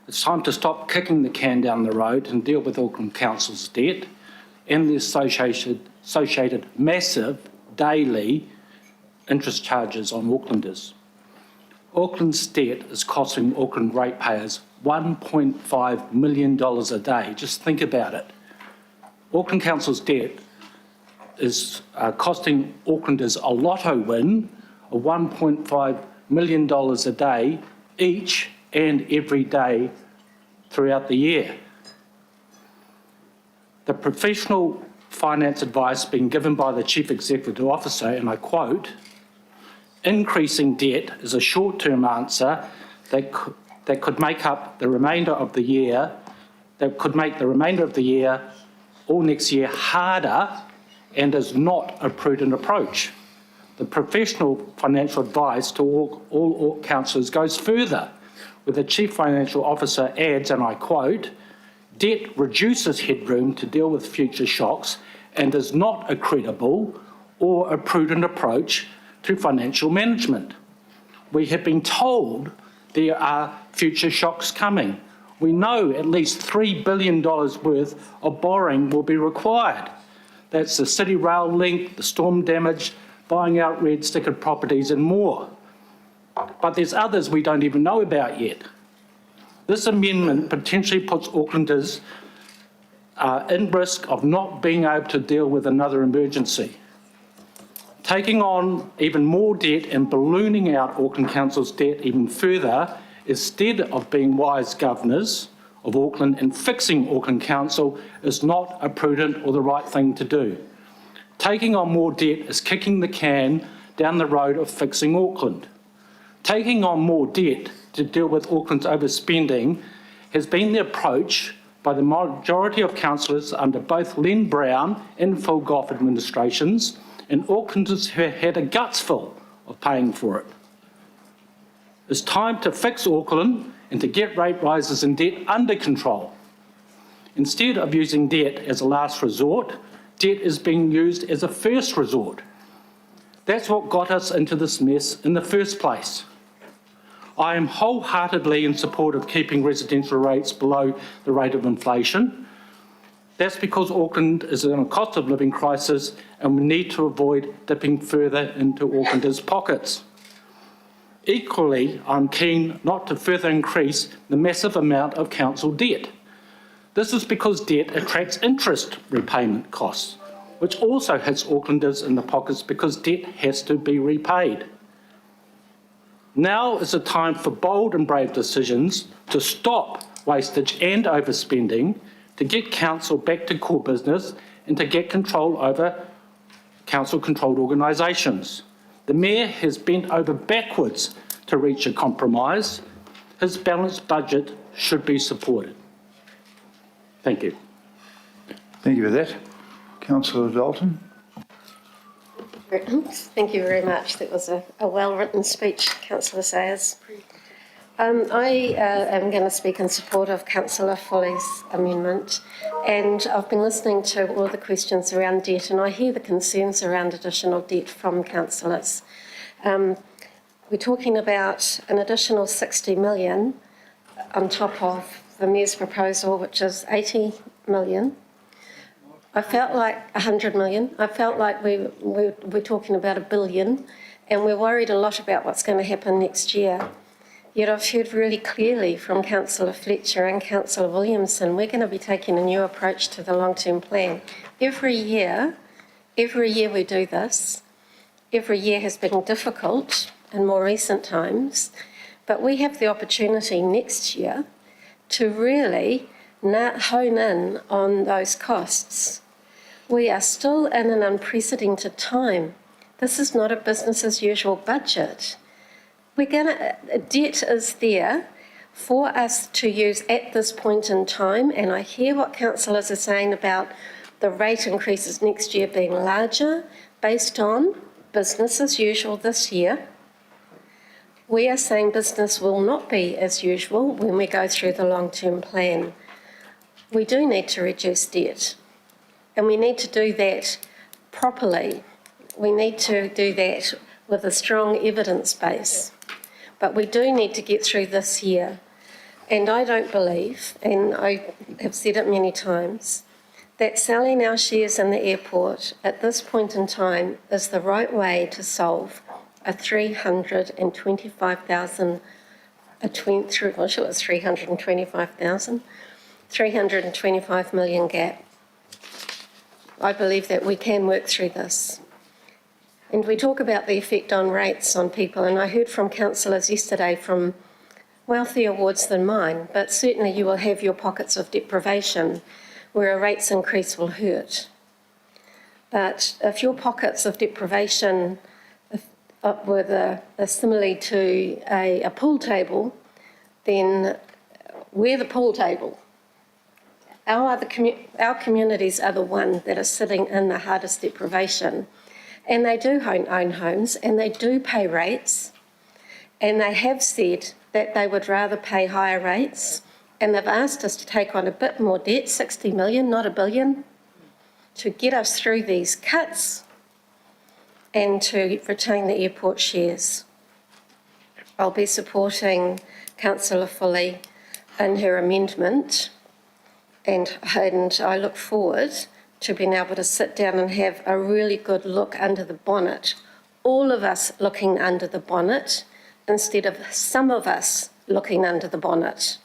It's time to stop kicking the can down the road and deal with Auckland Council's debt and the associated massive daily interest charges on Aucklanders. Auckland's debt is costing Auckland ratepayers $1.5 million a day. Just think about it. Auckland Council's debt is costing Aucklanders a lotto win of $1.5 million a day each and every day throughout the year. The professional finance advice being given by the Chief Executive Officer, and I quote, increasing debt is a short-term answer that could make up the remainder of the year, or next year harder, and is not a prudent approach. The professional financial advice to all councillors goes further, where the Chief Financial Officer adds, and I quote, debt reduces headroom to deal with future shocks and is not a credible or a prudent approach to financial management. We have been told there are future shocks coming. We know at least $3 billion worth of borrowing will be required. That's the City Rail link, the storm damage, buying out red stickered properties and more. But there's others we don't even know about yet. This amendment potentially puts Aucklanders in risk of not being able to deal with another emergency. Taking on even more debt and ballooning out Auckland Council's debt even further, instead of being wise governors of Auckland and fixing Auckland Council, is not a prudent or the right thing to do. Taking on more debt is kicking the can down the road of fixing Auckland. Taking on more debt to deal with Auckland's overspending has been the approach by the majority of councillors under both Len Brown and Phil Goff administrations, and Aucklanders have had a gutsful of paying for it. It's time to fix Auckland and to get rate rises and debt under control. Instead of using debt as a last resort, debt is being used as a first resort. That's what got us into this mess in the first place. I am wholeheartedly in support of keeping residential rates below the rate of inflation. That's because Auckland is in a cost of living crisis and we need to avoid dipping further into Aucklanders' pockets. Equally, I'm keen not to further increase the massive amount of council debt. This is because debt attracts interest repayment costs, which also hits Aucklanders in the pockets because debt has to be repaid. Now is the time for bold and brave decisions to stop wastage and overspending, to get council back to core business and to get control over council-controlled organisations. The Mayor has bent over backwards to reach a compromise. His balanced budget should be supported. Thank you. Thank you for that. Councillor Dalton. Thank you very much. That was a well-written speech, Councillor Sayers. I am going to speak in support of Councillor Foley's amendment, and I've been listening to all the questions around debt, and I hear the concerns around additional debt from councillors. We're talking about an additional 60 million on top of the Mayor's proposal, which is 80 million. I felt like 100 million. I felt like we're talking about $1 billion, and we're worried a lot about what's going to happen next year. Yet I've heard really clearly from Councillor Fletcher and Councillor Williamson, we're going to be taking a new approach to the long-term plan. Every year we do this. Every year has been difficult in more recent times, but we have the opportunity next year to really hone in on those costs. We are still in an unprecedented time. This is not a business as usual budget. Debt is there for us to use at this point in time, and I hear what councillors are saying about the rate increases next year being larger based on business as usual this year. We are saying business will not be as usual when we go through the long-term plan. We do need to reduce debt, and we need to do that properly. We need to do that with a strong evidence base. But we do need to get through this year. And I don't believe, and I have said it many times, that selling our shares in the airport at this point in time is the right way to solve a 325,000, well, sure, it was 325,000, 325 million gap. I believe that we can work through this. And we talk about the effect on rates on people, and I heard from councillors yesterday from wealthier wards than mine, but certainly you will have your pockets of deprivation where a rates increase will hurt. But if your pockets of deprivation were a simile to a pool table, then we're the pool table. Our communities are the ones that are sitting in the hardest deprivation. And they do own homes, and they do pay rates, and they have said that they would rather pay higher rates, and they've asked us to take on a bit more debt, 60 million, not $1 billion, to get us through these cuts and to retain the airport shares. I'll be supporting Councillor Foley in her amendment, and I look forward to being able to sit down and have a really good look under the bonnet, all of us looking under the bonnet instead of some of us looking under the bonnet,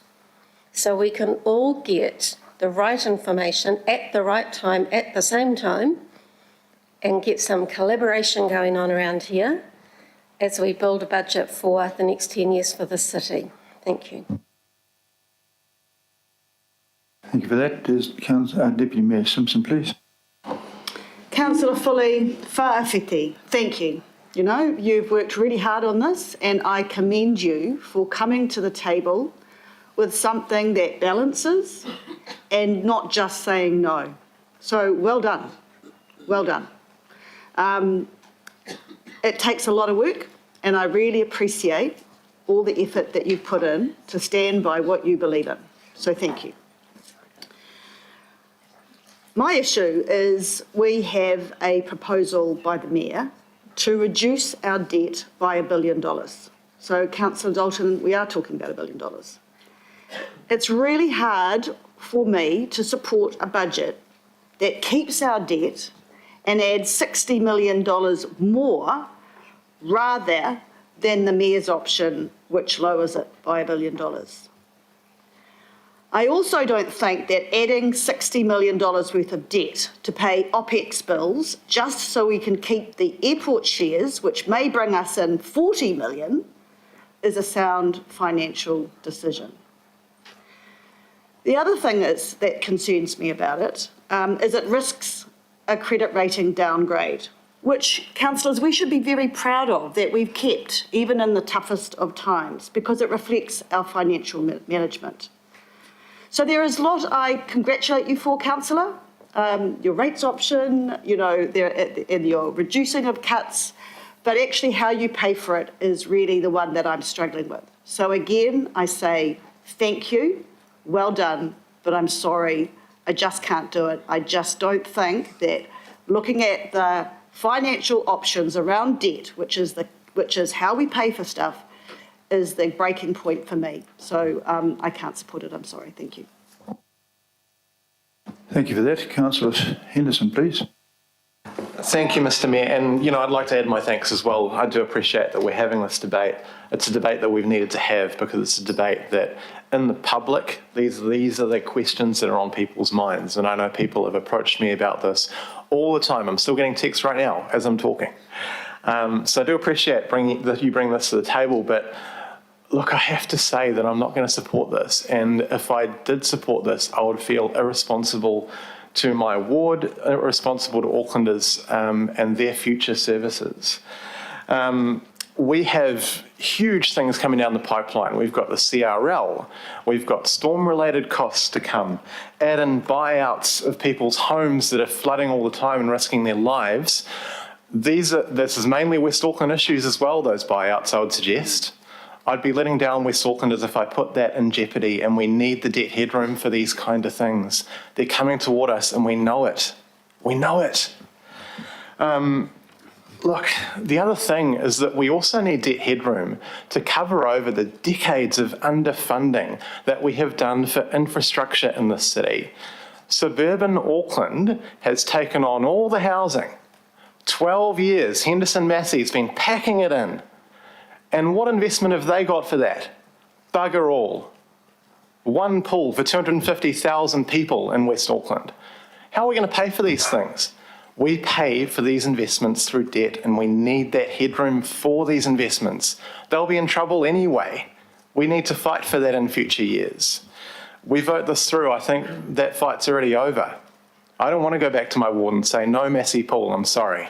so we can all get the right information at the right time at the same time and get some collaboration going on around here as we build a budget for the next 10 years for the city. Thank you. Thank you for that. Deputy Mayor Simpson, please. Councillor Foley, whaawhiti, thank you. You know, you've worked really hard on this, and I commend you for coming to the table with something that balances and not just saying no. So well done, well done. It takes a lot of work, and I really appreciate all the effort that you've put in to stand by what you believe in. So thank you. My issue is we have a proposal by the Mayor to reduce our debt by $1 billion. So, Councillor Dalton, we are talking about $1 billion. It's really hard for me to support a budget that keeps our debt and adds $60 million more rather than the Mayor's option, which lowers it by $1 billion. I also don't think that adding $60 million worth of debt to pay OPEX bills just so we can keep the airport shares, which may bring us in $40 million, is a sound financial decision. The other thing that concerns me about it is it risks a credit rating downgrade, which, councillors, we should be very proud of that we've kept, even in the toughest of times, because it reflects our financial management. So there is a lot I congratulate you for, councillor. Your rates option, you know, and your reducing of cuts, but actually how you pay for it is really the one that I'm struggling with. So again, I say thank you, well done, but I'm sorry, I just can't do it. I just don't think that looking at the financial options around debt, which is how we pay for stuff, is the breaking point for me. So I can't support it, I'm sorry, thank you. Thank you for that. Councillor Henderson, please. Thank you, Mr. Mayor. And, you know, I'd like to add my thanks as well. I do appreciate that we're having this debate. It's a debate that we've needed to have because it's a debate that in the public, these are the questions that are on people's minds. And I know people have approached me about this all the time. I'm still getting texts right now as I'm talking. So I do appreciate that you bring this to the table, but look, I have to say that I'm not going to support this. And if I did support this, I would feel irresponsible to my ward, irresponsible to Aucklanders and their future services. We have huge things coming down the pipeline. We've got the CRL, we've got storm-related costs to come, add in buyouts of people's homes that are flooding all the time and risking their lives. This is mainly West Auckland issues as well, those buyouts, I would suggest. I'd be letting down West Aucklanders if I put that in jeopardy, and we need the debt headroom for these kind of things. They're coming toward us and we know it. We know it. Look, the other thing is that we also need debt headroom to cover over the decades of underfunding that we have done for infrastructure in this city. Suburban Auckland has taken on all the housing. 12 years, Henderson Massey's been packing it in. And what investment have they got for that? Bugger all. One pool for 250,000 people in West Auckland. How are we going to pay for these things? We pay for these investments through debt, and we need that headroom for these investments. They'll be in trouble anyway. We need to fight for that in future years. We vote this through, I think that fight's already over. I don't want to go back to my ward and say, no Massey pool, I'm sorry.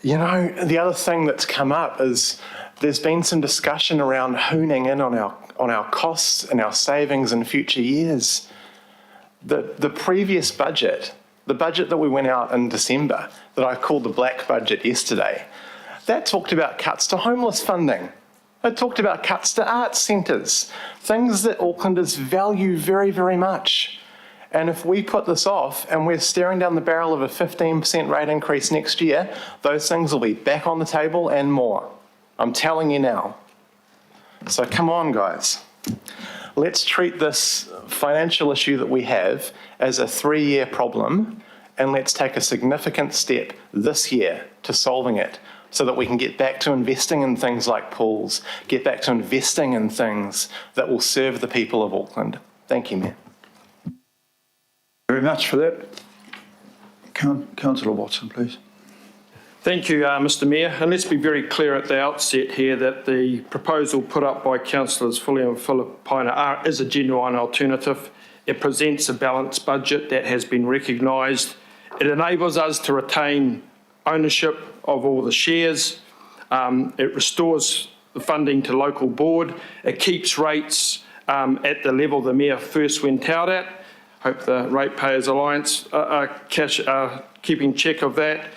You know, the other thing that's come up is there's been some discussion around hooning in on our costs and our savings in future years. The previous budget, the budget that we went out in December, that I called the black budget yesterday, that talked about cuts to homeless funding. It talked about cuts to arts centres, things that Aucklanders value very, very much. And if we put this off and we're staring down the barrel of a 15% rate increase next year, those things will be back on the table and more. I'm telling you now. So come on, guys. Let's treat this financial issue that we have as a 3-year problem, and let's take a significant step this year to solving it so that we can get back to investing in things like pools, get back to investing in things that will serve the people of Auckland. Thank you, Mayor. Very much for that. Councillor Watson, please. Thank you, Mr Mayor. And let's be very clear at the outset here that the proposal put up by Councillors Foley and Filipaina is a genuine alternative. It presents a balanced budget that has been recognised. It enables us to retain ownership of all the shares. It restores the funding to local board. It keeps rates at the level the Mayor first went out at. Hope the Ratepayers Alliance are keeping check of that.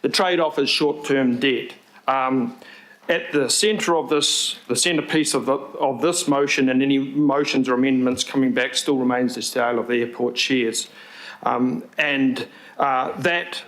The trade-off is short-term debt. At the centre of this, the centrepiece of this motion and any motions or amendments coming back still remains the sale of the airport shares. That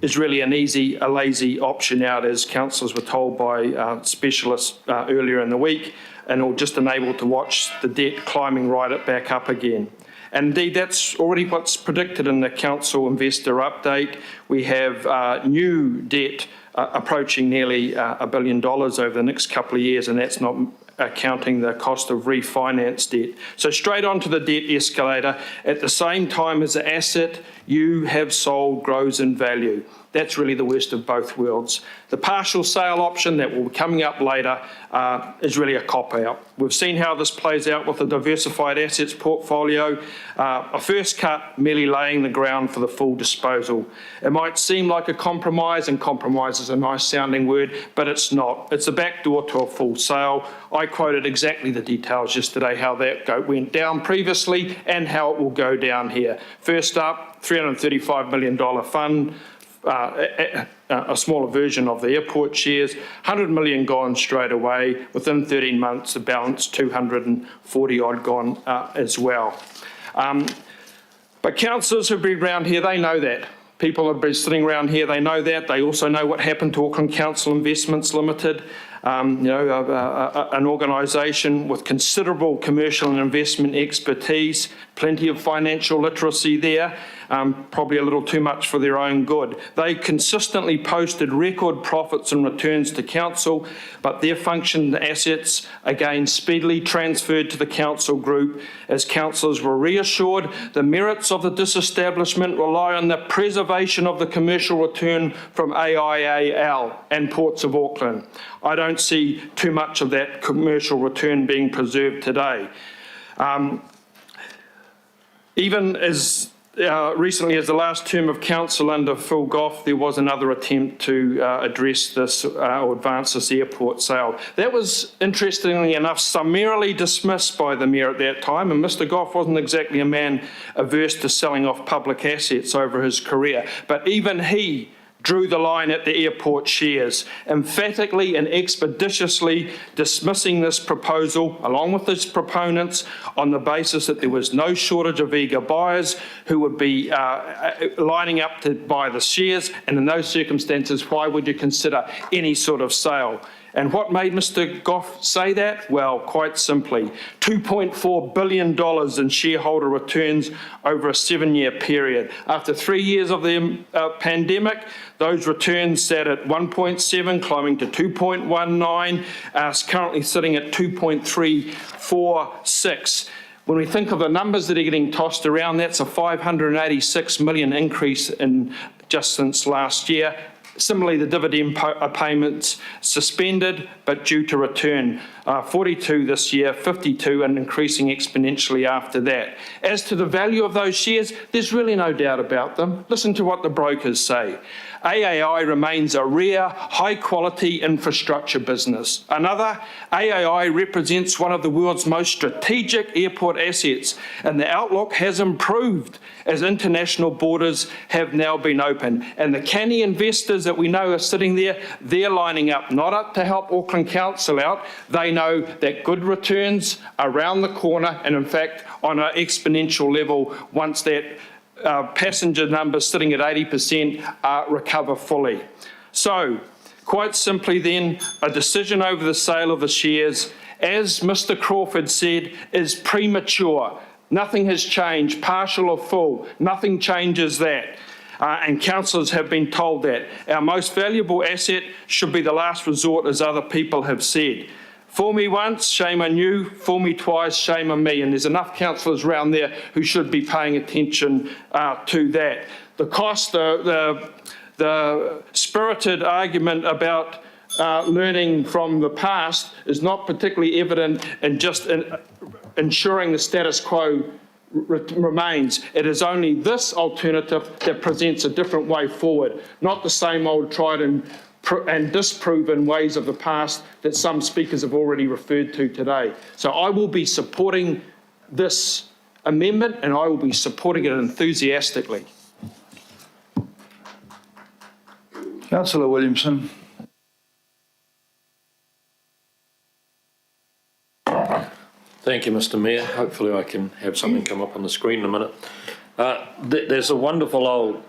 is really a lazy option out, as councillors were told by specialists earlier in the week, and will just enable to watch the debt climbing right back up again. And indeed, that's already what's predicted in the council investor update. We have new debt approaching nearly $1 billion over the next couple of years, and that's not accounting the cost of refinance debt. So straight onto the debt escalator, at the same time as the asset you have sold grows in value. That's really the worst of both worlds. The partial sale option that will be coming up later is really a cop-out. We've seen how this plays out with the diversified assets portfolio. A first cut merely laying the ground for the full disposal. It might seem like a compromise, and compromise is a nice sounding word, but it's not. It's a backdoor to a full sale. I quoted exactly the details yesterday, how that went down previously and how it will go down here. First up, $335 million fund, a smaller version of the airport shares, 100 million gone straight away. Within 13 months, the balance 240 odd gone as well. But councillors who've been around here, they know that. People have been sitting around here, they know that. They also know what happened to Auckland Council Investments Limited, an organisation with considerable commercial and investment expertise, plenty of financial literacy there, probably a little too much for their own good. They consistently posted record profits and returns to council, but their function assets again speedily transferred to the council group as councillors were reassured the merits of the disestablishment rely on the preservation of the commercial return from AIAL and Ports of Auckland. I don't see too much of that commercial return being preserved today. Even as recently as the last term of council under Phil Goff, there was another attempt to address this or advance this airport sale. That was, interestingly enough, summarily dismissed by the Mayor at that time, and Mr Goff wasn't exactly a man averse to selling off public assets over his career, but even he drew the line at the airport shares, emphatically and expeditiously dismissing this proposal, along with its proponents, on the basis that there was no shortage of eager buyers who would be lining up to buy the shares, and in those circumstances, why would you consider any sort of sale? And what made Mr. Goff say that? Well, quite simply, $2.4 billion in shareholder returns over a 7-year period. After 3 years of the pandemic, those returns sat at 1.7, climbing to 2.19, currently sitting at 2.346. When we think of the numbers that are getting tossed around, that's a 586 million increase in just since last year. Similarly, the dividend payments suspended, but due to return. 42 this year, 52, and increasing exponentially after that. As to the value of those shares, there's really no doubt about them. Listen to what the brokers say. AAI remains a rare, high-quality infrastructure business. Another, AAI represents one of the world's most strategic airport assets, and the outlook has improved as international borders have now been opened. And the canny investors that we know are sitting there, they're lining up, not up to help Auckland Council out. They know that good returns are around the corner, and in fact, on an exponential level, once that passenger numbers sitting at 80% recover fully. So, quite simply then, a decision over the sale of the shares, as Mr. Crawford said, is premature. Nothing has changed, partial or full. Nothing changes that. And councillors have been told that. Our most valuable asset should be the last resort, as other people have said. Fool me once, shame on you. Fool me twice, shame on me. And there's enough councillors around there who should be paying attention to that. The cost, the spirited argument about learning from the past is not particularly evident in just ensuring the status quo remains. It is only this alternative that presents a different way forward, not the same old tried and disproven ways of the past that some speakers have already referred to today. So I will be supporting this amendment, and I will be supporting it enthusiastically. Councillor Williamson. Thank you, Mr. Mayor. Hopefully I can have something come up on the screen in a minute. There's a wonderful old...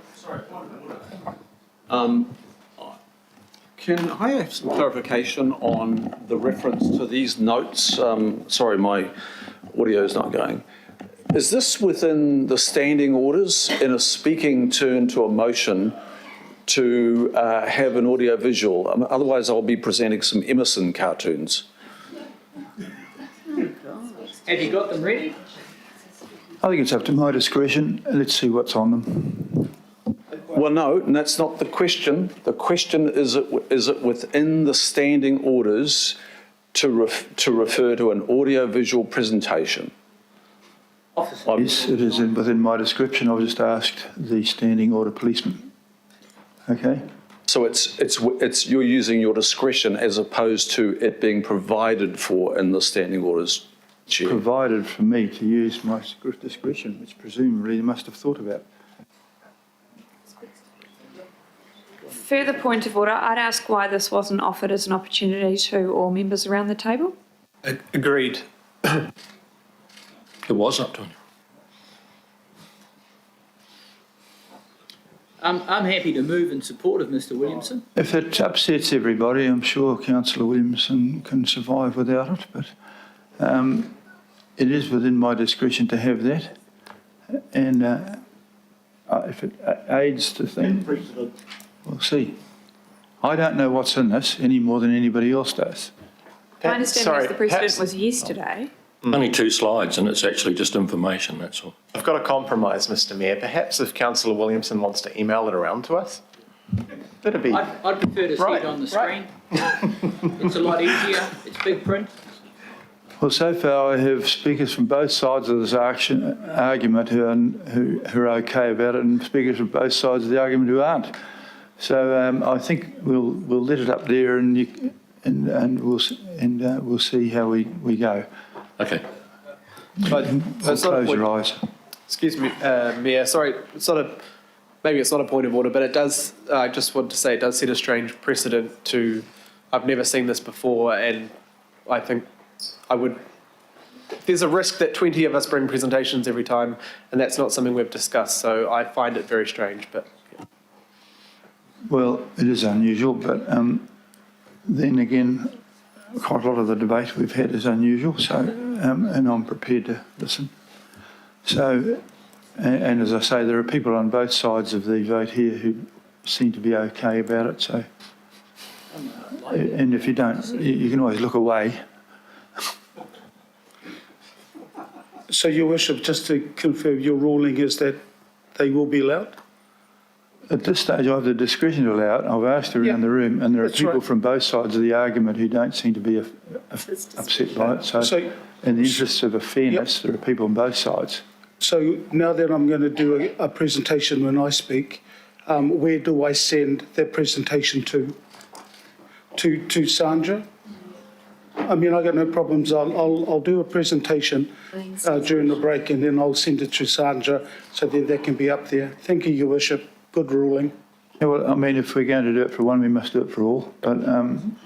Can I have some clarification on the reference to these notes? Sorry, my audio is not going. Is this within the standing orders in a speaking turn to a motion to have an audio visual? Otherwise, I'll be presenting some Emerson cartoons. Have you got them ready? I think it's up to my discretion. Let's see what's on them. Well, no, and that's not the question. The question is it within the standing orders to refer to an audio-visual presentation? Yes, it is within my description. I've just asked the standing order policeman. Okay. So it's you're using your discretion as opposed to it being provided for in the standing orders, Chair. Provided for me to use my discretion, which presumably you must have thought about. Further point of order, I'd ask why this wasn't offered as an opportunity to all members around the table. Agreed. It was up to him. I'm happy to move in support of Mr. Williamson. If it upsets everybody, I'm sure Councillor Williamson can survive without it, but it is within my discretion to have that. And if it aids the thing, we'll see. I don't know what's in this any more than anybody else does. My understanding is the precedent was yesterday. Only 2 slides, and it's actually just information, that's all. I've got a compromise, Mr. Mayor. Perhaps if Councillor Williamson wants to email it around to us, that'd be... I'd prefer to see it on the screen. It's a lot easier. It's big print. Well, so far I have speakers from both sides of this argument who are okay about it, and speakers from both sides of the argument who aren't. So I think we'll let it up there, and we'll see how we go. Okay. Close your eyes. Excuse me, Mayor. Sorry, sort of maybe it's not a point of order, but it does, I just want to say it does set a strange precedent to, I've never seen this before, and I think there's a risk that 20 of us bring presentations every time, and that's not something we've discussed, so I find it very strange, but. Well, it is unusual, but then again, quite a lot of the debate we've had is unusual, so, and I'm prepared to listen. So, and as I say, there are people on both sides of the vote here who seem to be okay about it, so, and if you don't, you can always look away. So, Your Worship, just to confirm, your ruling is that they will be allowed? At this stage, I have the discretion to allow it. I've asked around the room, and there are people from both sides of the argument who don't seem to be upset by it. So, in the interests of a fairness, there are people on both sides. So now that I'm going to do a presentation when I speak, where do I send that presentation to? To Sandra? I mean, I got no problems. I'll do a presentation during the break, and then I'll send it to Sandra so then that can be up there. Thank you, Your Worship. Good ruling. Yeah, well, I mean, if we're going to do it for one, we must do it for all. But and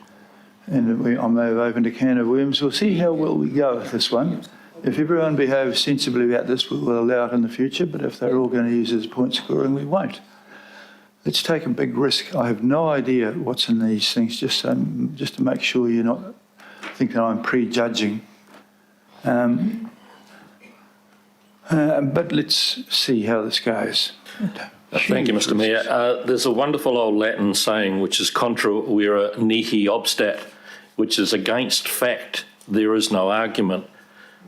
I may have opened a can of worms. We'll see how well we go with this one. If everyone behaves sensibly about this, we'll allow it in the future. But if they're all going to use it as point scoring, we won't. Let's take a big risk. I have no idea what's in these things, just to make sure you're not thinking I'm prejudging. But let's see how this goes. Thank you, Mr. Mayor. There's a wonderful old Latin saying, which is contra vera nihil obstat, which is against fact, there is no argument.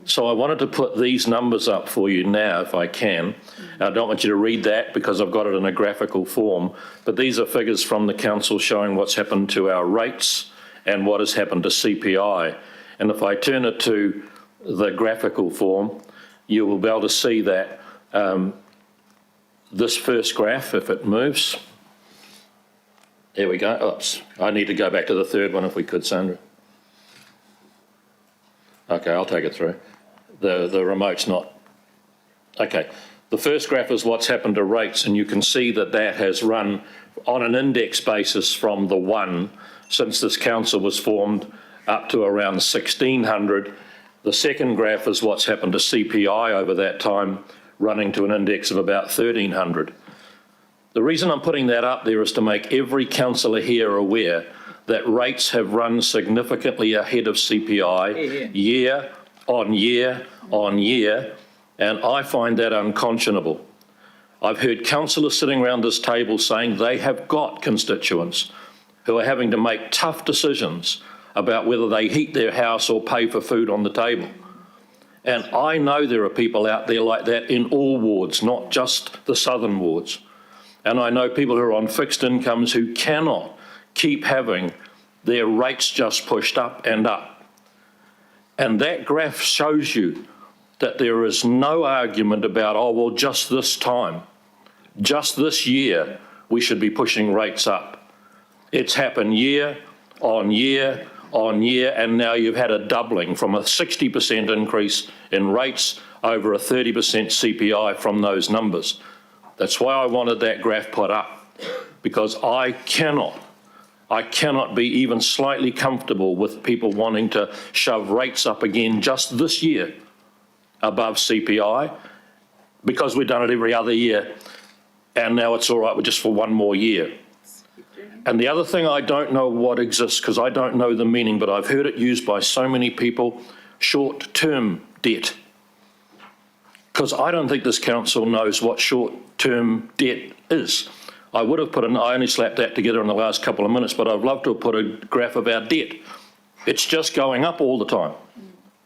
So I wanted to put these numbers up for you now, if I can. I don't want you to read that because I've got it in a graphical form, but these are figures from the council showing what's happened to our rates and what has happened to CPI. And if I turn it to the graphical form, you will be able to see that this first graph, if it moves, there we go. Oops, I need to go back to the third one if we could, Sandra. Okay, I'll take it through. The remote's not. Okay, the first graph is what's happened to rates, and you can see that that has run on an index basis from the 1 since this council was formed up to around 1600. The second graph is what's happened to CPI over that time, running to an index of about 1300. The reason I'm putting that up there is to make every councillor here aware that rates have run significantly ahead of CPI year on year on year, and I find that unconscionable. I've heard councillors sitting around this table saying they have got constituents who are having to make tough decisions about whether they heat their house or pay for food on the table. And I know there are people out there like that in all wards, not just the southern wards. And I know people who are on fixed incomes who cannot keep having their rates just pushed up and up. And that graph shows you that there is no argument about, oh, well, just this time, just this year, we should be pushing rates up. It's happened year on year on year, and now you've had a doubling from a 60% increase in rates over a 30% CPI from those numbers. That's why I wanted that graph put up, because I cannot be even slightly comfortable with people wanting to shove rates up again just this year above CPI, because we've done it every other year, and now it's all right just for one more year. And the other thing, I don't know what exists because I don't know the meaning, but I've heard it used by so many people, short-term debt. Because I don't think this council knows what short-term debt is. I would have I only slapped that together in the last couple of minutes, but I'd love to have put a graph of our debt. It's just going up all the time,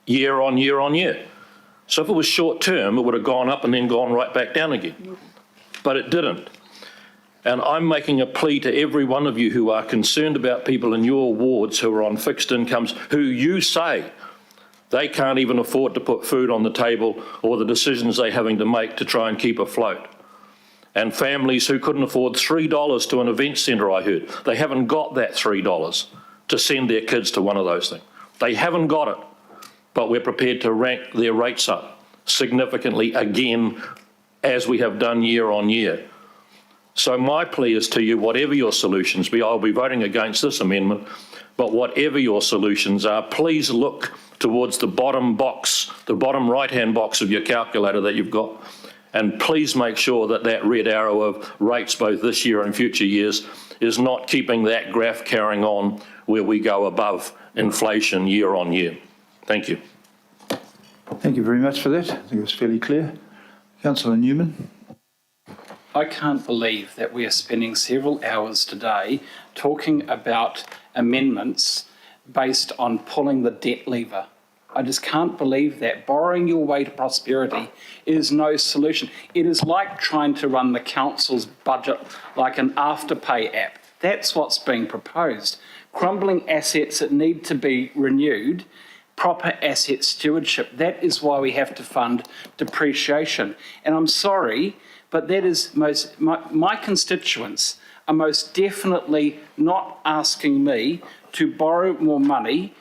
year on year on year. So if it was short-term, it would have gone up and then gone right back down again. But it didn't. And I'm making a plea to every one of you who are concerned about people in your wards who are on fixed incomes, who you say they can't even afford to put food on the table, or the decisions they're having to make to try and keep afloat. And families who couldn't afford $3 to an event centre, I heard. They haven't got that $3 to send their kids to one of those things. They haven't got it, but we're prepared to rank their rates up significantly again, as we have done year on year. So my plea is to you, whatever your solutions be, I'll be voting against this amendment, but whatever your solutions are, please look towards the bottom box, the bottom right-hand box of your calculator that you've got, and please make sure that that red arrow of rates both this year and future years is not keeping that graph carrying on where we go above inflation year on year. Thank you. Thank you very much for that. I think it was fairly clear. Councillor Newman. I can't believe that we are spending several hours today talking about amendments based on pulling the debt lever. I just can't believe that. Borrowing your way to prosperity is no solution. It is like trying to run the council's budget like an Afterpay app. That's what's being proposed. Crumbling assets that need to be renewed, proper asset stewardship. That is why we have to fund depreciation. And I'm sorry, but that is my constituents are most definitely not asking me to borrow more money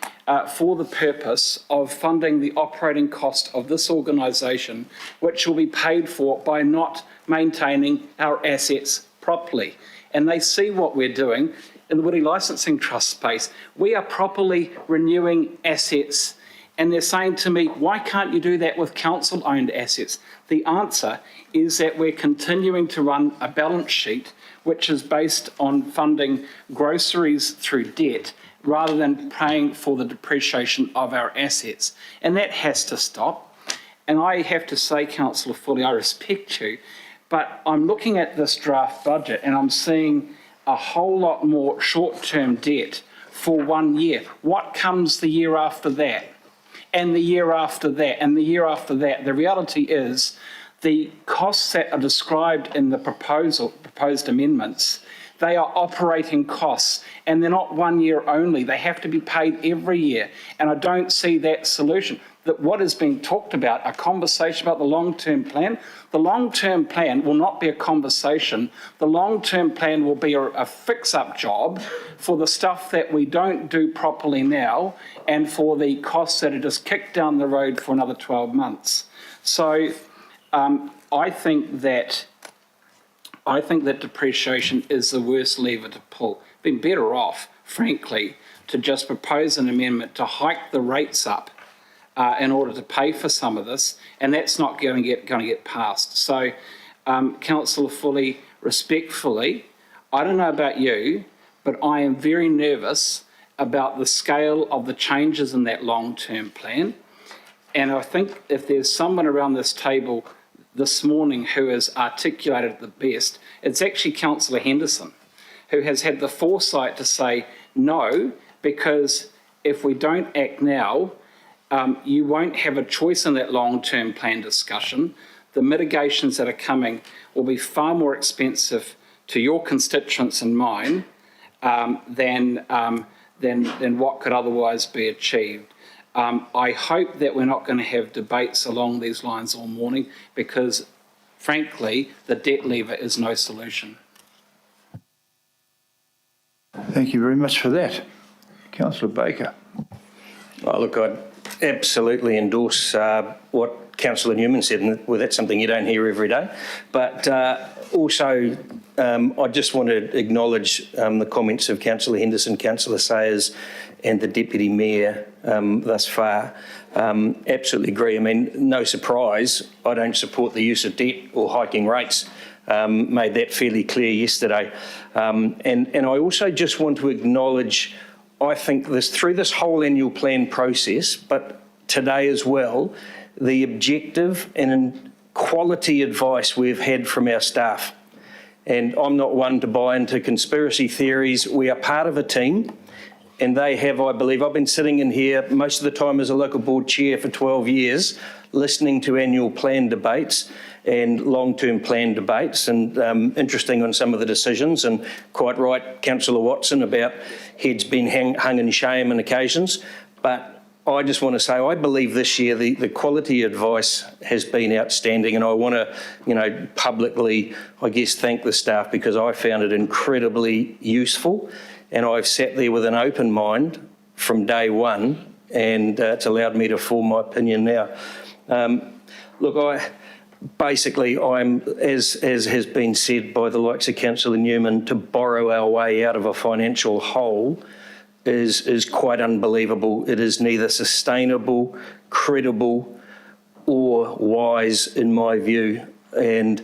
for the purpose of funding the operating cost of this organisation, which will be paid for by not maintaining our assets properly. And they see what we're doing in the Woody Licensing Trust space. We are properly renewing assets, and they're saying to me, why can't you do that with council-owned assets? The answer is that we're continuing to run a balance sheet which is based on funding groceries through debt rather than paying for the depreciation of our assets. And that has to stop. And I have to say, Councillor Foley, I respect you, but I'm looking at this draft budget and I'm seeing a whole lot more short-term debt for 1 year. What comes the year after that? And the year after that, and the year after that? The reality is the costs that are described in the proposed amendments, they are operating costs, and they're not 1 year only. They have to be paid every year, and I don't see that solution. That what is being talked about, a conversation about the long-term plan. The long-term plan will not be a conversation. The long-term plan will be a fix-up job for the stuff that we don't do properly now and for the costs that are just kicked down the road for another 12 months. So I think that depreciation is the worst lever to pull. Been better off, frankly, to just propose an amendment to hike the rates up in order to pay for some of this, and that's not going to get passed. So, Councillor Foley, respectfully, I don't know about you, but I am very nervous about the scale of the changes in that long-term plan. And I think if there's someone around this table this morning who has articulated it the best, it's actually Councillor Henderson, who has had the foresight to say no, because if we don't act now, you won't have a choice in that long-term plan discussion. The mitigations that are coming will be far more expensive to your constituents and mine than what could otherwise be achieved. I hope that we're not going to have debates along these lines all morning because, frankly, the debt lever is no solution. Thank you very much for that. Councillor Baker. Oh, look, I'd absolutely endorse what Councillor Newman said, and well, that's something you don't hear every day. But also, I just want to acknowledge the comments of Councillor Henderson, Councillor Sayers and the Deputy Mayor thus far. Absolutely agree. I mean, no surprise, I don't support the use of debt or hiking rates. Made that fairly clear yesterday. And I also just want to acknowledge, I think through this whole annual plan process, but today as well, the objective and quality advice we've had from our staff. And I'm not one to buy into conspiracy theories. We are part of a team, and they have, I believe, I've been sitting in here most of the time as a local board chair for 12 years, listening to annual plan debates and long-term plan debates, and interesting on some of the decisions, and quite right, Councillor Watson, about heads being hung in shame on occasions. But I just want to say, I believe this year the quality advice has been outstanding, and I want to, publicly, I guess, thank the staff because I found it incredibly useful, and I've sat there with an open mind from day one, and it's allowed me to form my opinion now. Look, basically, I'm, as has been said by the likes of Councillor Newman, to borrow our way out of a financial hole is quite unbelievable. It is neither sustainable, credible, or wise in my view. And,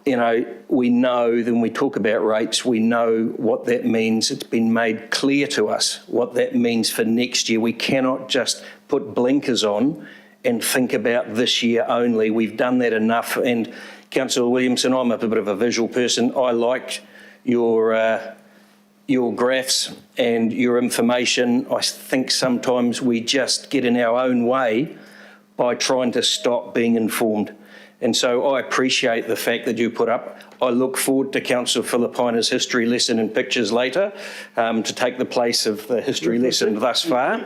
you know, we know, when we talk about rates, we know what that means. It's been made clear to us what that means for next year. We cannot just put blinkers on and think about this year only. We've done that enough. And Councillor Williamson, I'm a bit of a visual person. I liked your graphs and your information. I think sometimes we just get in our own way by trying to stop being informed. And so I appreciate the fact that you put up. I look forward to Councillor Filipaina's history lesson and pictures later to take the place of the history lesson thus far.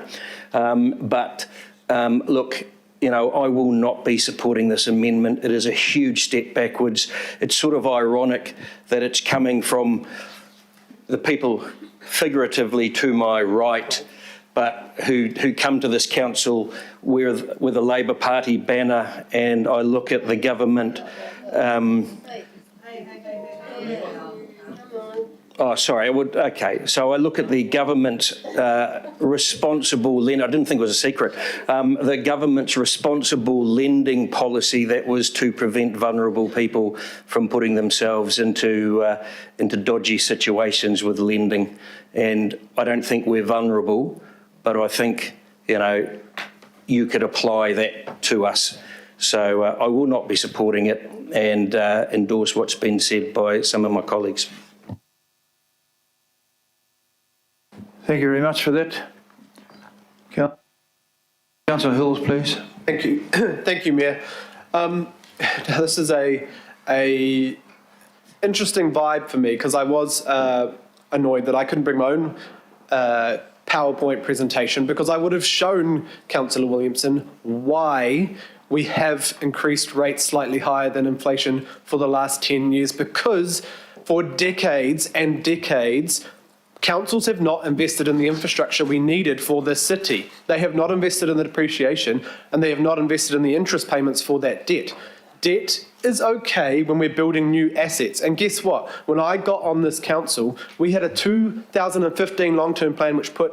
Look, you know, I will not be supporting this amendment. It is a huge step backwards. It's sort of ironic that it's coming from the people figuratively to my right, but who come to this council with a Labour Party banner, and I look at the government. So I look at the government responsible lending. I didn't think it was a secret. The government's responsible lending policy that was to prevent vulnerable people from putting themselves into dodgy situations with lending. And I don't think we're vulnerable, but I think, you know, you could apply that to us. So I will not be supporting it and endorse what's been said by some of my colleagues. Thank you very much for that. Councillor Hills, please. Thank you. Thank you, Mayor. This is a interesting vibe for me, because I was annoyed that I couldn't bring my own PowerPoint presentation, because I would have shown Councillor Williamson why we have increased rates slightly higher than inflation for the last 10 years, because for decades and decades, councils have not invested in the infrastructure we needed for this city. They have not invested in the depreciation, and they have not invested in the interest payments for that debt. Debt is okay when we're building new assets. And guess what? When I got on this council, we had a 2015 long-term plan which put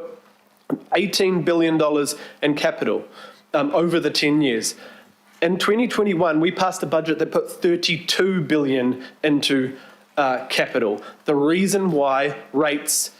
$18 billion in capital over the 10 years. In 2021, we passed a budget that put $32 billion into capital. The reason why rates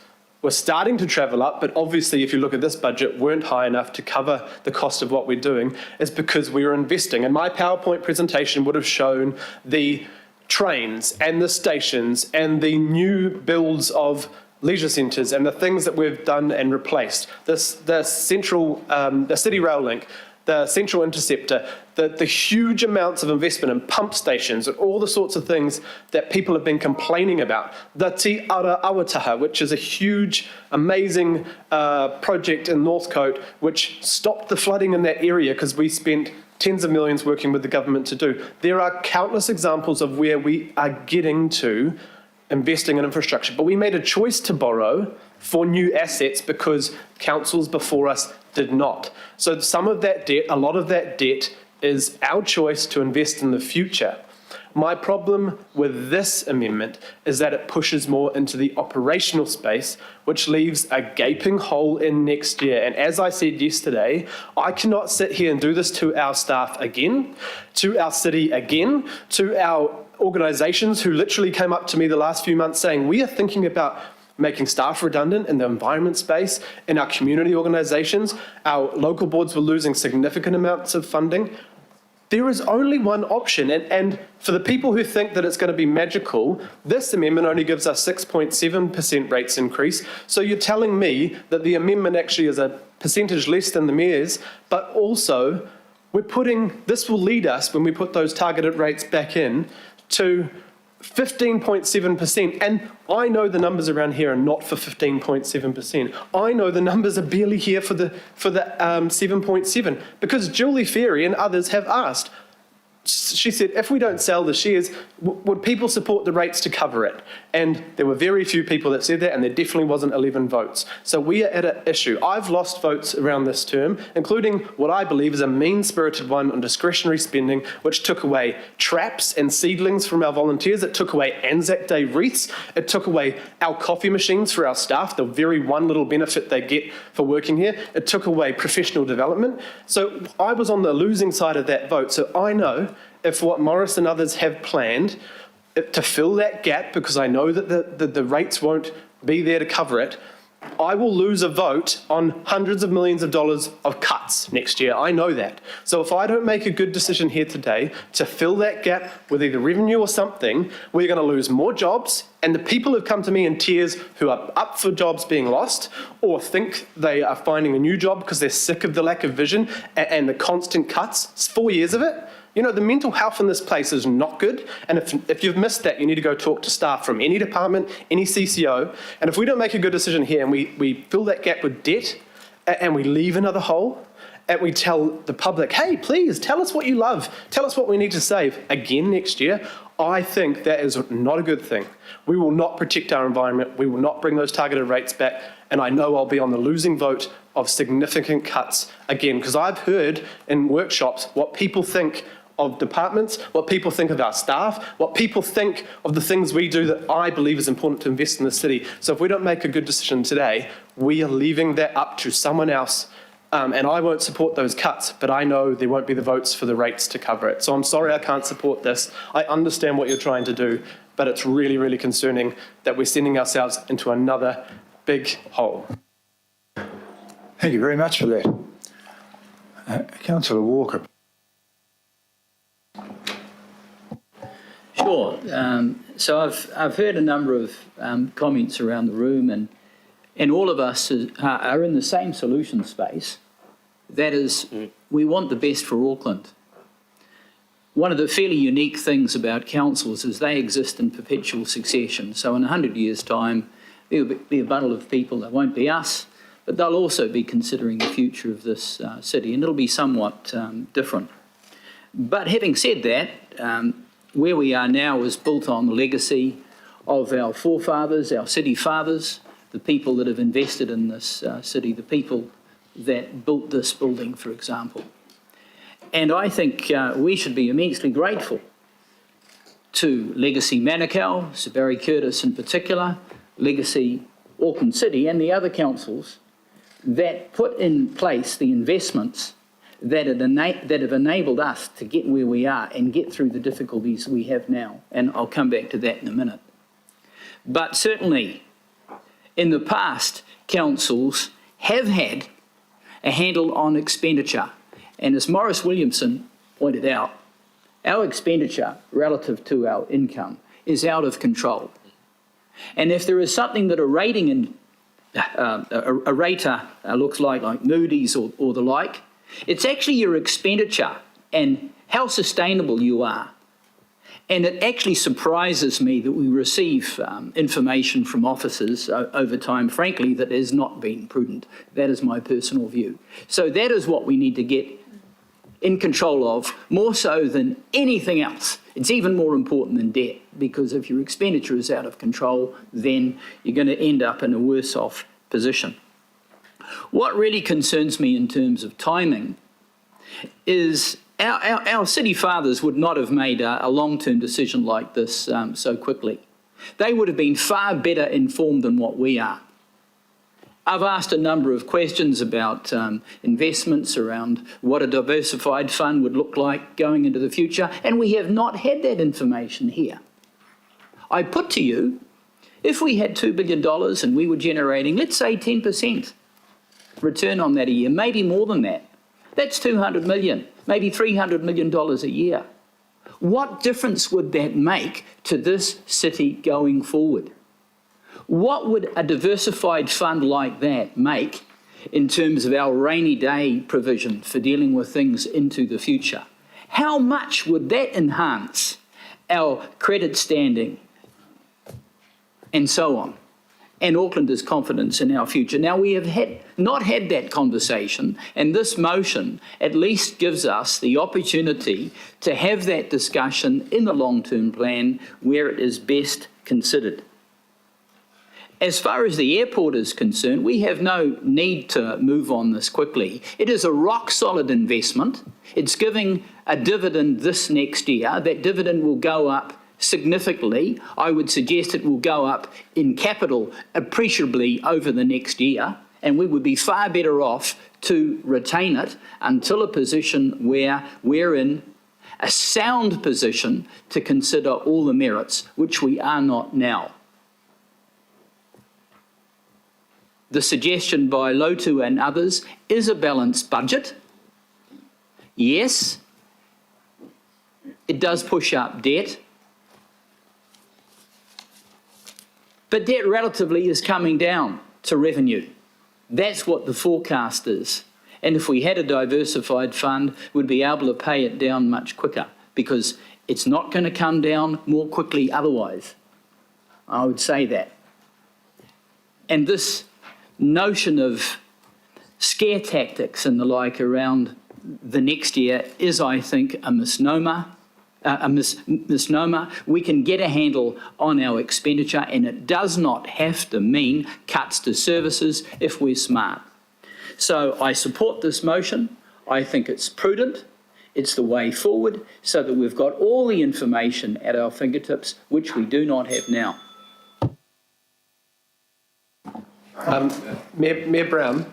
were starting to travel up, but obviously if you look at this budget, weren't high enough to cover the cost of what we're doing, is because we were investing. And my PowerPoint presentation would have shown the trains and the stations and the new builds of leisure centres and the things that we've done and replaced. The City Rail Link, the Central Interceptor, the huge amounts of investment in pump stations and all the sorts of things that people have been complaining about. The Te Ara Awataha, which is a huge, amazing project in Northcote, which stopped the flooding in that area because we spent tens of millions working with the government to do. There are countless examples of where we are getting to investing in infrastructure, but we made a choice to borrow for new assets because councils before us did not. So some of that debt, a lot of that debt, is our choice to invest in the future. My problem with this amendment is that it pushes more into the operational space, which leaves a gaping hole in next year. And as I said yesterday, I cannot sit here and do this to our staff again, to our city again, to our organisations who literally came up to me the last few months saying, we are thinking about making staff redundant in the environment space, in our community organisations. Our local boards were losing significant amounts of funding. There is only one option, and for the people who think that it's going to be magical, this amendment only gives us 6.7% rates increase. So you're telling me that the amendment actually is a percentage less than the mayor's, but also this will lead us, when we put those targeted rates back in, to 15.7%, and I know the numbers around here are not for 15.7%. I know the numbers are barely here for the 7.7, because Julie Ferry and others have asked, she said, if we don't sell the shares, would people support the rates to cover it? And there were very few people that said that, and there definitely wasn't 11 votes. So we are at an issue. I've lost votes around this term, including what I believe is a mean-spirited one on discretionary spending, which took away traps and seedlings from our volunteers. It took away Anzac Day wreaths. It took away our coffee machines for our staff, the very one little benefit they get for working here. It took away professional development. So I was on the losing side of that vote. So I know if what Morris and others have planned to fill that gap, because I know that the rates won't be there to cover it, I will lose a vote on hundreds of millions of dollars of cuts next year. I know that. So if I don't make a good decision here today to fill that gap with either revenue or something, we're going to lose more jobs, and the people who've come to me in tears who are up for jobs being lost or think they are finding a new job because they're sick of the lack of vision and the constant cuts, it's 4 years of it. You know, the mental health in this place is not good, and if you've missed that, you need to go talk to staff from any department, any CCO, and if we don't make a good decision here and we fill that gap with debt and we leave another hole, and we tell the public, hey, please, tell us what you love, tell us what we need to save again next year, I think that is not a good thing. We will not protect our environment, we will not bring those targeted rates back, and I know I'll be on the losing vote of significant cuts again, because I've heard in workshops what people think of departments, what people think of our staff, what people think of the things we do that I believe is important to invest in the city. So if we don't make a good decision today, we are leaving that up to someone else, and I won't support those cuts, but I know there won't be the votes for the rates to cover it. So I'm sorry I can't support this. I understand what you're trying to do, but it's really, really concerning that we're sending ourselves into another big hole. Thank you very much for that. Councillor Walker. Sure. So I've heard a number of comments around the room, and all of us are in the same solution space. That is, we want the best for Auckland. One of the fairly unique things about councils is they exist in perpetual succession. So in 100 years' time, there'll be a bundle of people that won't be us, but they'll also be considering the future of this city, and it'll be somewhat different. But having said that, where we are now is built on the legacy of our forefathers, our city fathers, the people that have invested in this city, the people that built this building, for example. And I think we should be immensely grateful to Legacy Manukau, Sir Barry Curtis in particular, Legacy Auckland City and the other councils that put in place the investments that have enabled us to get where we are and get through the difficulties we have now. And I'll come back to that in a minute. But certainly, in the past, councils have had a handle on expenditure. And as Maurice Williamson pointed out, our expenditure relative to our income is out of control. And if there is something that a rating a rater looks like Moody's or the like, it's actually your expenditure and how sustainable you are. And it actually surprises me that we receive information from officers over time, frankly, that has not been prudent. That is my personal view. So that is what we need to get in control of, more so than anything else. It's even more important than debt, because if your expenditure is out of control, then you're going to end up in a worse off position. What really concerns me in terms of timing is our city fathers would not have made a long-term decision like this so quickly. They would have been far better informed than what we are. I've asked a number of questions about investments around what a diversified fund would look like going into the future, and we have not had that information here. I put to you, if we had $2 billion and we were generating, let's say 10% return on that a year, maybe more than that, that's $200 million, maybe $300 million a year. What difference would that make to this city going forward? What would a diversified fund like that make in terms of our rainy day provision for dealing with things into the future? How much would that enhance our credit standing and so on? and Aucklanders' confidence in our future. Now, we have not had that conversation, and this motion at least gives us the opportunity to have that discussion in the long-term plan where it is best considered. As far as the airport is concerned, we have no need to move on this quickly. It is a rock-solid investment. It's giving a dividend this next year. That dividend will go up significantly. I would suggest it will go up in capital appreciably over the next year, and we would be far better off to retain it until a position where we're in a sound position to consider all the merits, which we are not now. The suggestion by Lotu and others is a balanced budget. Yes, it does push up debt, but debt relatively is coming down to revenue. That's what the forecast is. And if we had a diversified fund, we'd be able to pay it down much quicker, because it's not going to come down more quickly otherwise. I would say that. And this notion of scare tactics and the like around the next year is, I think, a misnomer. We can get a handle on our expenditure, and it does not have to mean cuts to services if we're smart. So I support this motion. I think it's prudent. It's the way forward, so that we've got all the information at our fingertips, which we do not have now. Mayor Brown,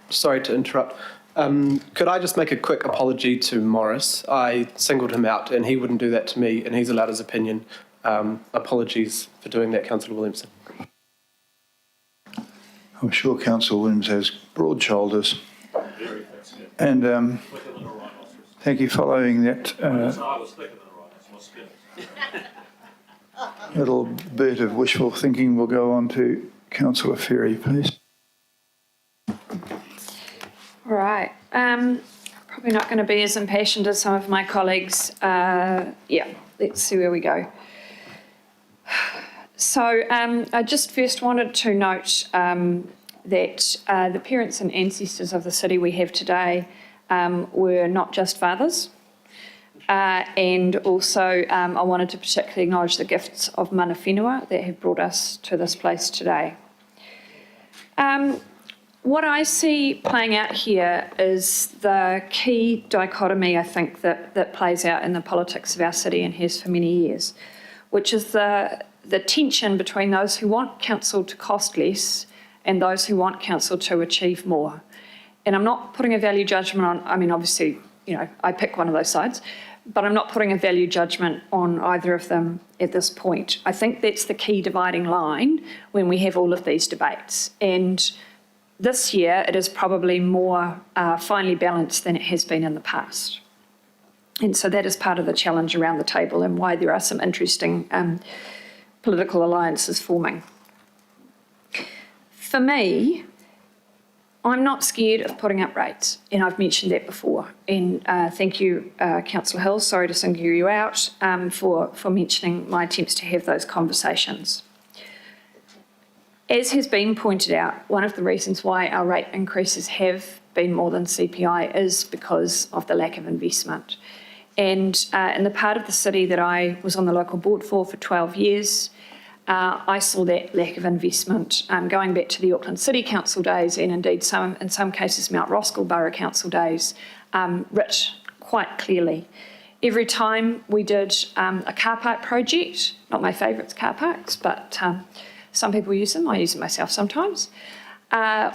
sorry to interrupt. Could I just make a quick apology to Morris? I singled him out and he wouldn't do that to me, and he's allowed his opinion. Apologies for doing that, Councillor Williamson. I'm sure Councillor Williams has broad shoulders. And thank you. Following that little bit of wishful thinking, we'll go on to Councillor Ferry, please. All right. Probably not going to be as impatient as some of my colleagues. Let's see where we go. So I just first wanted to note that the parents and ancestors of the city we have today were not just fathers. And also I wanted to particularly acknowledge the gifts of mana whenua that have brought us to this place today. What I see playing out here is the key dichotomy, I think, that plays out in the politics of our city and has for many years, which is the tension between those who want council to cost less and those who want council to achieve more. And I'm not putting a value judgment on, I mean, obviously, you know, I pick one of those sides, but I'm not putting a value judgment on either of them at this point. I think that's the key dividing line when we have all of these debates. And this year, it is probably more finely balanced than it has been in the past. And so that is part of the challenge around the table and why there are some interesting political alliances forming. For me, I'm not scared of putting up rates, and I've mentioned that before. And thank you, Councillor Hill, sorry to single you out for mentioning my attempts to have those conversations. As has been pointed out, one of the reasons why our rate increases have been more than CPI is because of the lack of investment. And in the part of the city that I was on the local board for 12 years, I saw that lack of investment going back to the Auckland City Council days, and indeed in some cases Mount Roskill Borough Council days, writ quite clearly. Every time we did a car park project, not my favourites car parks, but some people use them, I use them myself sometimes,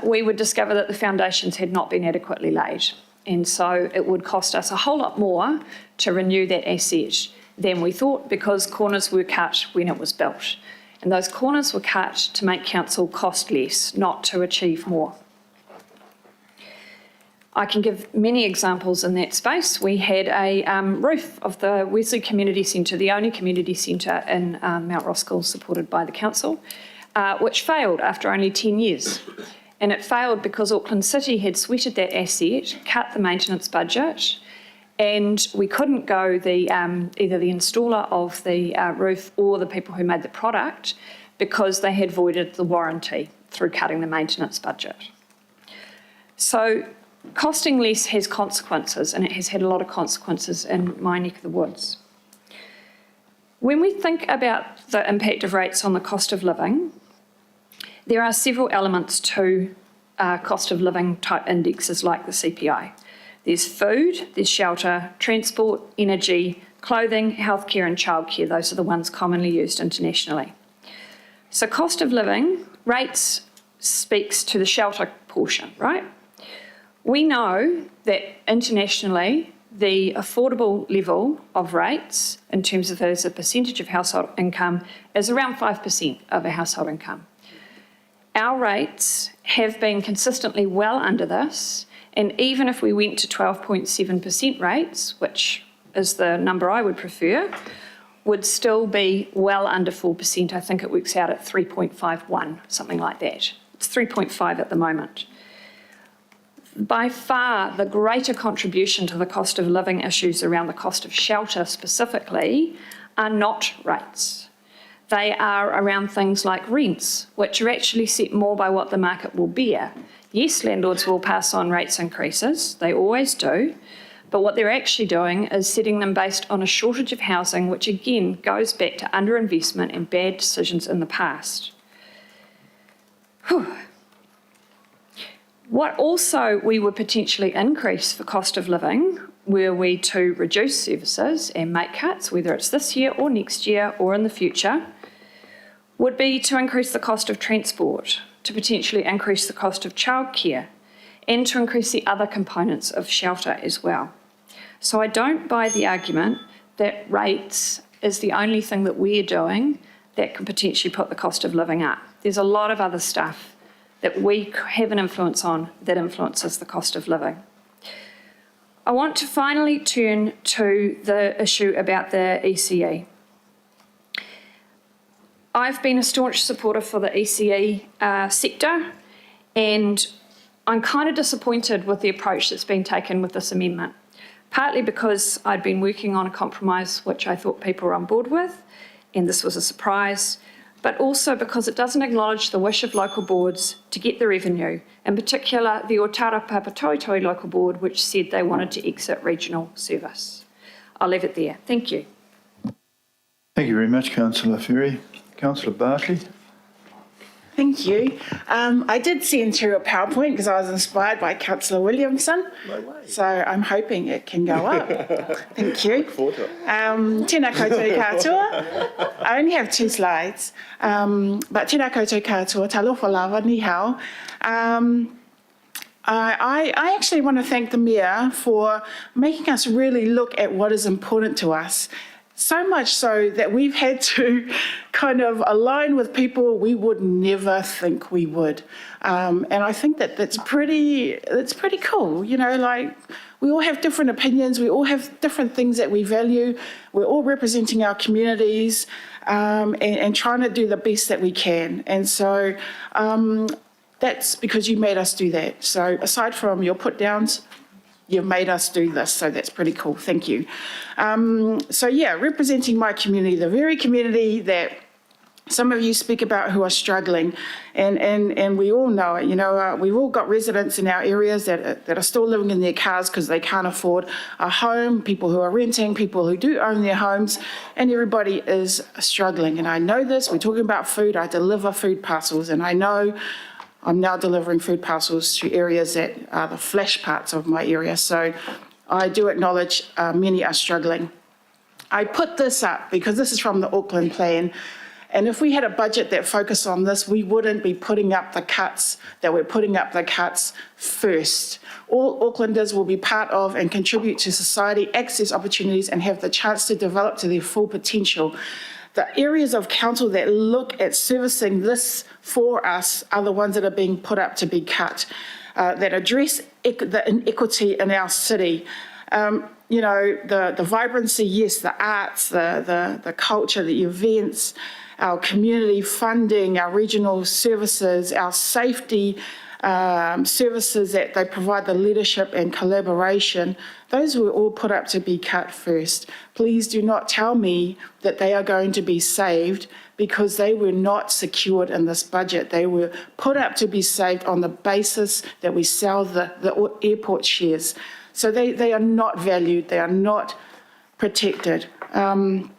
we would discover that the foundations had not been adequately laid. And so it would cost us a whole lot more to renew that asset than we thought, because corners were cut when it was built. And those corners were cut to make council cost less, not to achieve more. I can give many examples in that space. We had a roof of the Wesley Community Centre, the only community centre in Mount Roskill supported by the council, which failed after only 10 years. And it failed because Auckland City had sweated that asset, cut the maintenance budget, and we couldn't go either the installer of the roof or the people who made the product because they had voided the warranty through cutting the maintenance budget. So costing less has consequences, and it has had a lot of consequences in my neck of the woods. When we think about the impact of rates on the cost of living, there are several elements to cost of living type indexes like the CPI. There's food, there's shelter, transport, energy, clothing, healthcare and childcare. Those are the ones commonly used internationally. So cost of living, rates speaks to the shelter portion, right? We know that internationally, the affordable level of rates in terms of as a percentage of household income is around 5% of a household income. Our rates have been consistently well under this, and even if we went to 12.7% rates, which is the number I would prefer, would still be well under 4%. I think it works out at 3.51, something like that. It's 3.5 at the moment. By far, the greater contribution to the cost of living issues around the cost of shelter specifically are not rates. They are around things like rents, which are actually set more by what the market will bear. Yes, landlords will pass on rates increases, they always do, but what they're actually doing is setting them based on a shortage of housing, which again goes back to underinvestment and bad decisions in the past. Whew. What also we would potentially increase for cost of living were we to reduce services and make cuts, whether it's this year or next year or in the future, would be to increase the cost of transport, to potentially increase the cost of childcare, and to increase the other components of shelter as well. So I don't buy the argument that rates is the only thing that we're doing that can potentially put the cost of living up. There's a lot of other stuff that we have an influence on that influences the cost of living. I want to finally turn to the issue about the ECE. I've been a staunch supporter for the ECE sector, and I'm kind of disappointed with the approach that's been taken with this amendment, partly because I'd been working on a compromise which I thought people were on board with, and this was a surprise, but also because it doesn't acknowledge the wish of local boards to get the revenue, in particular the Otara Papatoetoe local board, which said they wanted to exit regional service. I'll leave it there. Thank you. Thank you very much, Councillor Ferry. Councillor Bartley. Thank you. I did send through a PowerPoint because I was inspired by Councillor Williamson. No way. So I'm hoping it can go up. Thank you. Look forward to it. Tēnā koutou katoa. I only have 2 slides, but tēnā koutou katoa, talofa lava, ni hao. I actually want to thank the Mayor for making us really look at what is important to us. So much so that we've had to kind of align with people we would never think we would. And I think that that's pretty cool. You know, like we all have different opinions. We all have different things that we value. We're all representing our communities and trying to do the best that we can. And so that's because you made us do that. So aside from your put downs, you've made us do this, so that's pretty cool. Thank you. So yeah, representing my community, the very community that some of you speak about who are struggling, and we all know it. You know, we've all got residents in our areas that are still living in their cars because they can't afford a home, people who are renting, people who do own their homes, and everybody is struggling. And I know this, we're talking about food, I deliver food parcels, and I know I'm now delivering food parcels to areas that are the flash parts of my area. So I do acknowledge many are struggling. I put this up because this is from the Auckland plan. And if we had a budget that focused on this, we wouldn't be putting up the cuts that we're putting up the cuts first. All Aucklanders will be part of and contribute to society, access opportunities, and have the chance to develop to their full potential. The areas of council that look at servicing this for us are the ones that are being put up to be cut, that address the inequity in our city. You know, the vibrancy, yes, the arts, the culture, the events, our community funding, our regional services, our safety, services that they provide, the leadership and collaboration, those were all put up to be cut first. Please do not tell me that they are going to be saved, because they were not secured in this budget. They were put up to be saved on the basis that we sell the airport shares. So they are not valued, they are not protected. And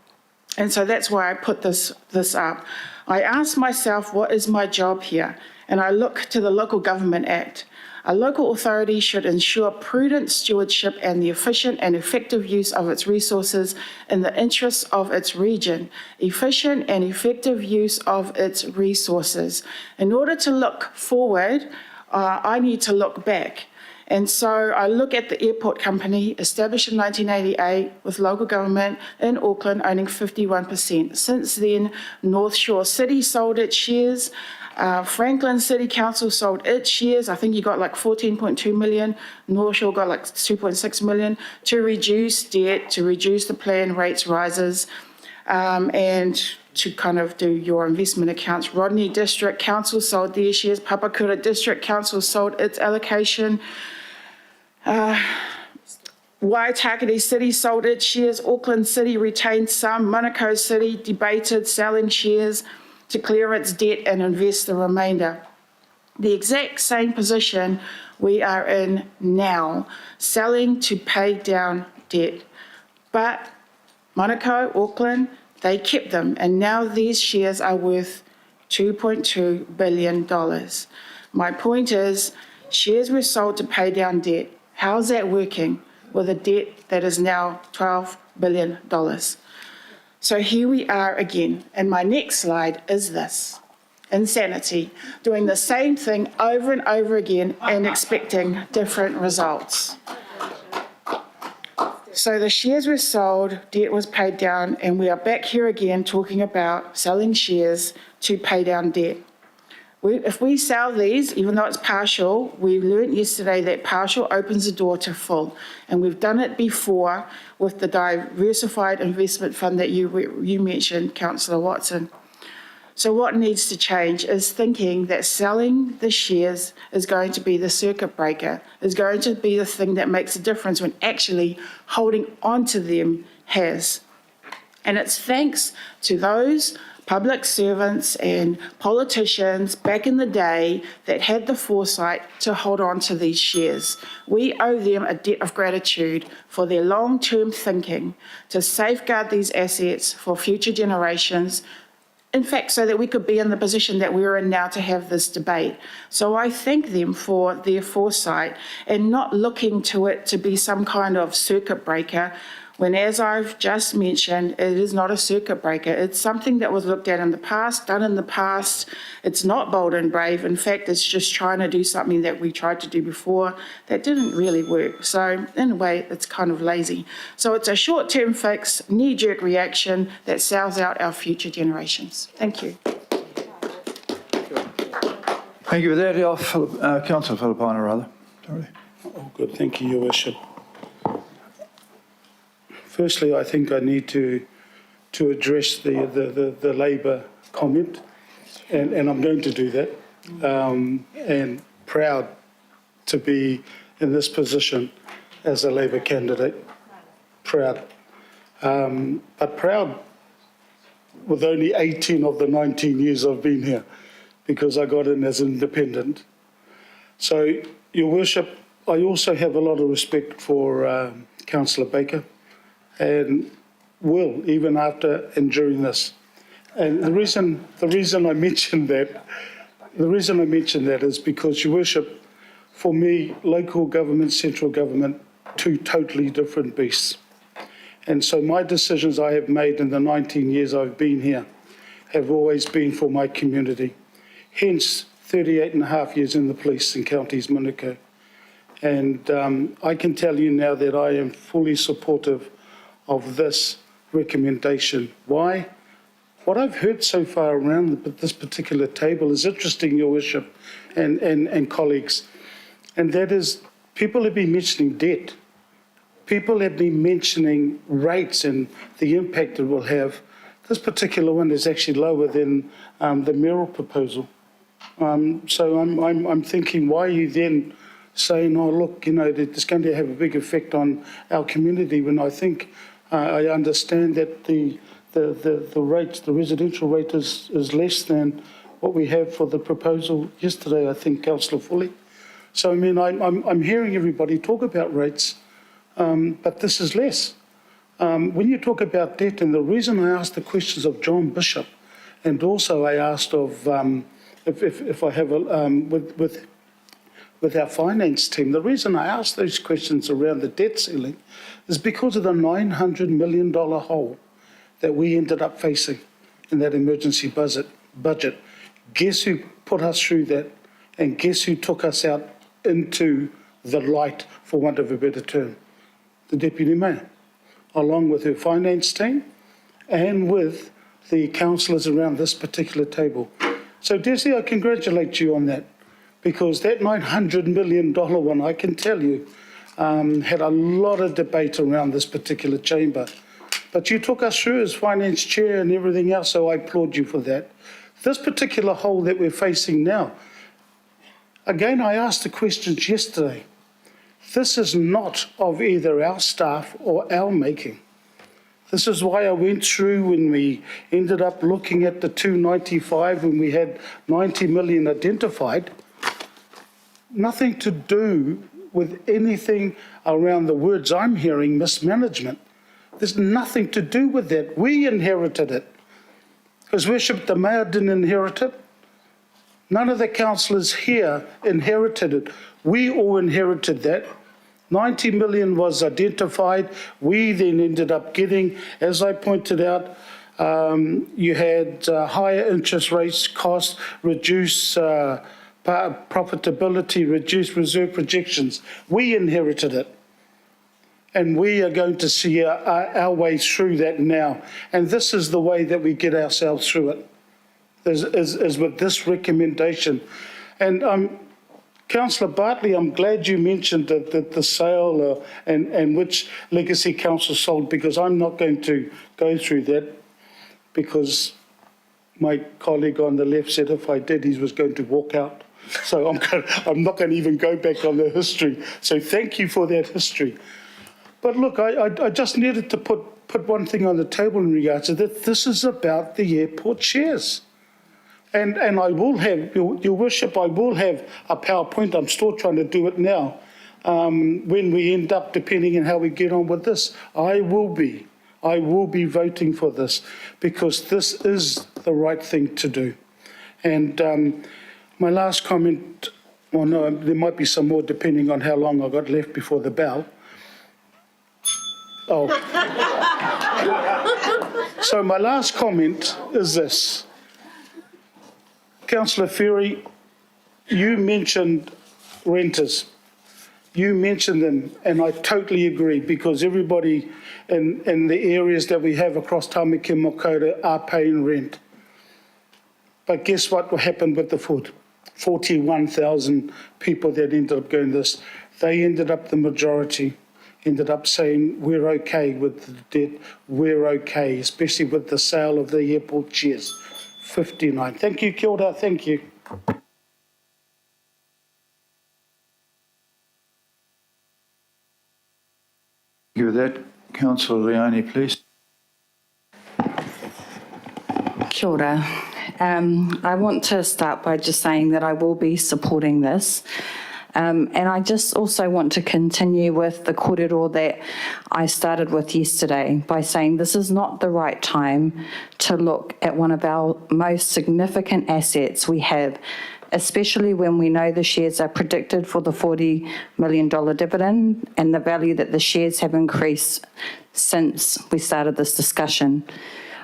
so that's why I put this up. I ask myself, what is my job here? And I look to the Local Government Act. A local authority should ensure prudent stewardship and the efficient and effective use of its resources in the interests of its region. Efficient and effective use of its resources. In order to look forward, I need to look back. And so I look at the airport company, established in 1988 with local government in Auckland owning 51%. Since then, North Shore City sold its shares. Franklin City Council sold its shares. I think you got like 14.2 million. North Shore got like 2.6 million to reduce debt, to reduce the plan rates rises, and to kind of do your investment accounts. Rodney District Council sold their shares. Papakura District Council sold its allocation. Waitakere City sold its shares. Auckland City retained some. Manukau City debated selling shares to clear its debt and invest the remainder. The exact same position we are in now, selling to pay down debt. But Manukau, Auckland, they kept them, and now these shares are worth $2.2 billion. My point is, shares were sold to pay down debt. How's that working with a debt that is now $12 billion? So here we are again, and my next slide is this. Insanity, doing the same thing over and over again and expecting different results. So the shares were sold, debt was paid down, and we are back here again talking about selling shares to pay down debt. If we sell these, even though it's partial, we learned yesterday that partial opens the door to full. And we've done it before with the diversified investment fund that you mentioned, Councillor Watson. So what needs to change is thinking that selling the shares is going to be the circuit breaker, is going to be the thing that makes a difference, when actually holding on to them has. And it's thanks to those public servants and politicians back in the day that had the foresight to hold on to these shares. We owe them a debt of gratitude for their long-term thinking to safeguard these assets for future generations. In fact, so that we could be in the position that we're in now to have this debate. So I thank them for their foresight and not looking to it to be some kind of circuit breaker, when, as I've just mentioned, it is not a circuit breaker. It's something that was looked at in the past, done in the past. It's not bold and brave. In fact, it's just trying to do something that we tried to do before that didn't really work. So in a way, it's kind of lazy. So it's a short-term fix, knee-jerk reaction that sells out our future generations. Thank you. Thank you for that. Councillor Filipino, rather. Sorry. Oh, good. Thank you, Your Worship. Firstly, I think I need to address the Labour comment, and I'm going to do that, and proud to be in this position as a Labour candidate. Proud. But proud with only 18 of the 19 years I've been here, because I got in as independent. So, Your Worship, I also have a lot of respect for Councillor Baker, and will, even after and during this. And the reason I mentioned that is because, Your Worship, for me, local government, central government, two totally different beasts. And so my decisions I have made in the 19 years I've been here have always been for my community. Hence, 38 and a half years in the police in Counties Manukau. And I can tell you now that I am fully supportive of this recommendation. Why? What I've heard so far around this particular table is interesting, Your Worship, and colleagues, and that is, people have been mentioning debt. People have been mentioning rates and the impact it will have. This particular one is actually lower than the mayoral proposal. So I'm thinking, why are you then saying, oh, look, you know, that it's going to have a big effect on our community, when I think I understand that the rate, the residential rate is less than what we have for the proposal yesterday, I think, Councillor Foley. So, I mean, I'm hearing everybody talk about rates, but this is less. When you talk about debt, and the reason I asked the questions of John Bishop, and also I asked of, if I have with our finance team, the reason I asked those questions around the debt ceiling is because of the $900 million hole that we ended up facing in that emergency budget. Guess who put us through that, and guess who took us out into the light, for want of a better term? The Deputy Mayor, along with her finance team and with the councillors around this particular table. So, Desi, I congratulate you on that, because that $900 million one, I can tell you, had a lot of debate around this particular chamber. But you took us through as finance chair and everything else, so I applaud you for that. This particular hole that we're facing now, again, I asked the questions yesterday. This is not of either our staff or our making. This is why I went through when we ended up looking at the 295, when we had 90 million identified. Nothing to do with anything around the words I'm hearing, mismanagement. There's nothing to do with that. We inherited it. His Worship, the Mayor didn't inherit it. None of the councillors here inherited it. We all inherited that. 90 million was identified. We then ended up getting, as I pointed out, you had higher interest rates, costs, reduced profitability, reduced reserve projections. We inherited it. And we are going to see our way through that now. And this is the way that we get ourselves through it, is with this recommendation. And Councillor Bartley, I'm glad you mentioned the sale and which Legacy Council sold, because I'm not going to go through that, because my colleague on the left said if I did, he was going to walk out. So I'm not going to even go back on the history. So thank you for that history. But look, I just needed to put one thing on the table in regards to that. This is about the airport shares. And I will have, Your Worship, I will have a PowerPoint. I'm still trying to do it now. When we end up, depending on how we get on with this, I will be voting for this, because this is the right thing to do. And my last comment, well, no, there might be some more depending on how long I've got left before the bell. Oh. So my last comment is this. Councillor Ferry, you mentioned renters. You mentioned them, and I totally agree, because everybody in the areas that we have across Tamaki and Makaurau are paying rent. But guess what happened with the food? 41,000 people that ended up going this. They ended up, the majority, ended up saying, we're okay with the debt, we're okay, especially with the sale of the airport shares. 59. Thank you, kia ora, thank you. Thank you with that. Councillor Leone, please. Kia ora. I want to start by just saying that I will be supporting this. And I just also want to continue with the kōrero that I started with yesterday by saying this is not the right time to look at one of our most significant assets we have, especially when we know the shares are predicted for the $40 million dividend and the value that the shares have increased since we started this discussion.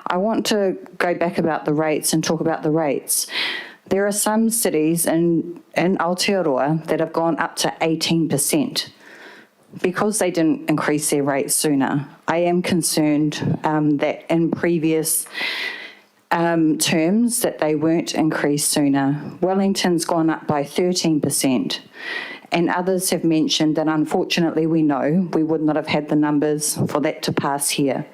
I want to go back about the rates and talk about the rates. There are some cities in Aotearoa that have gone up to 18% because they didn't increase their rates sooner. I am concerned that in previous terms that they weren't increased sooner. Wellington's gone up by 13%, and others have mentioned that unfortunately we know we would not have had the numbers for that to pass here.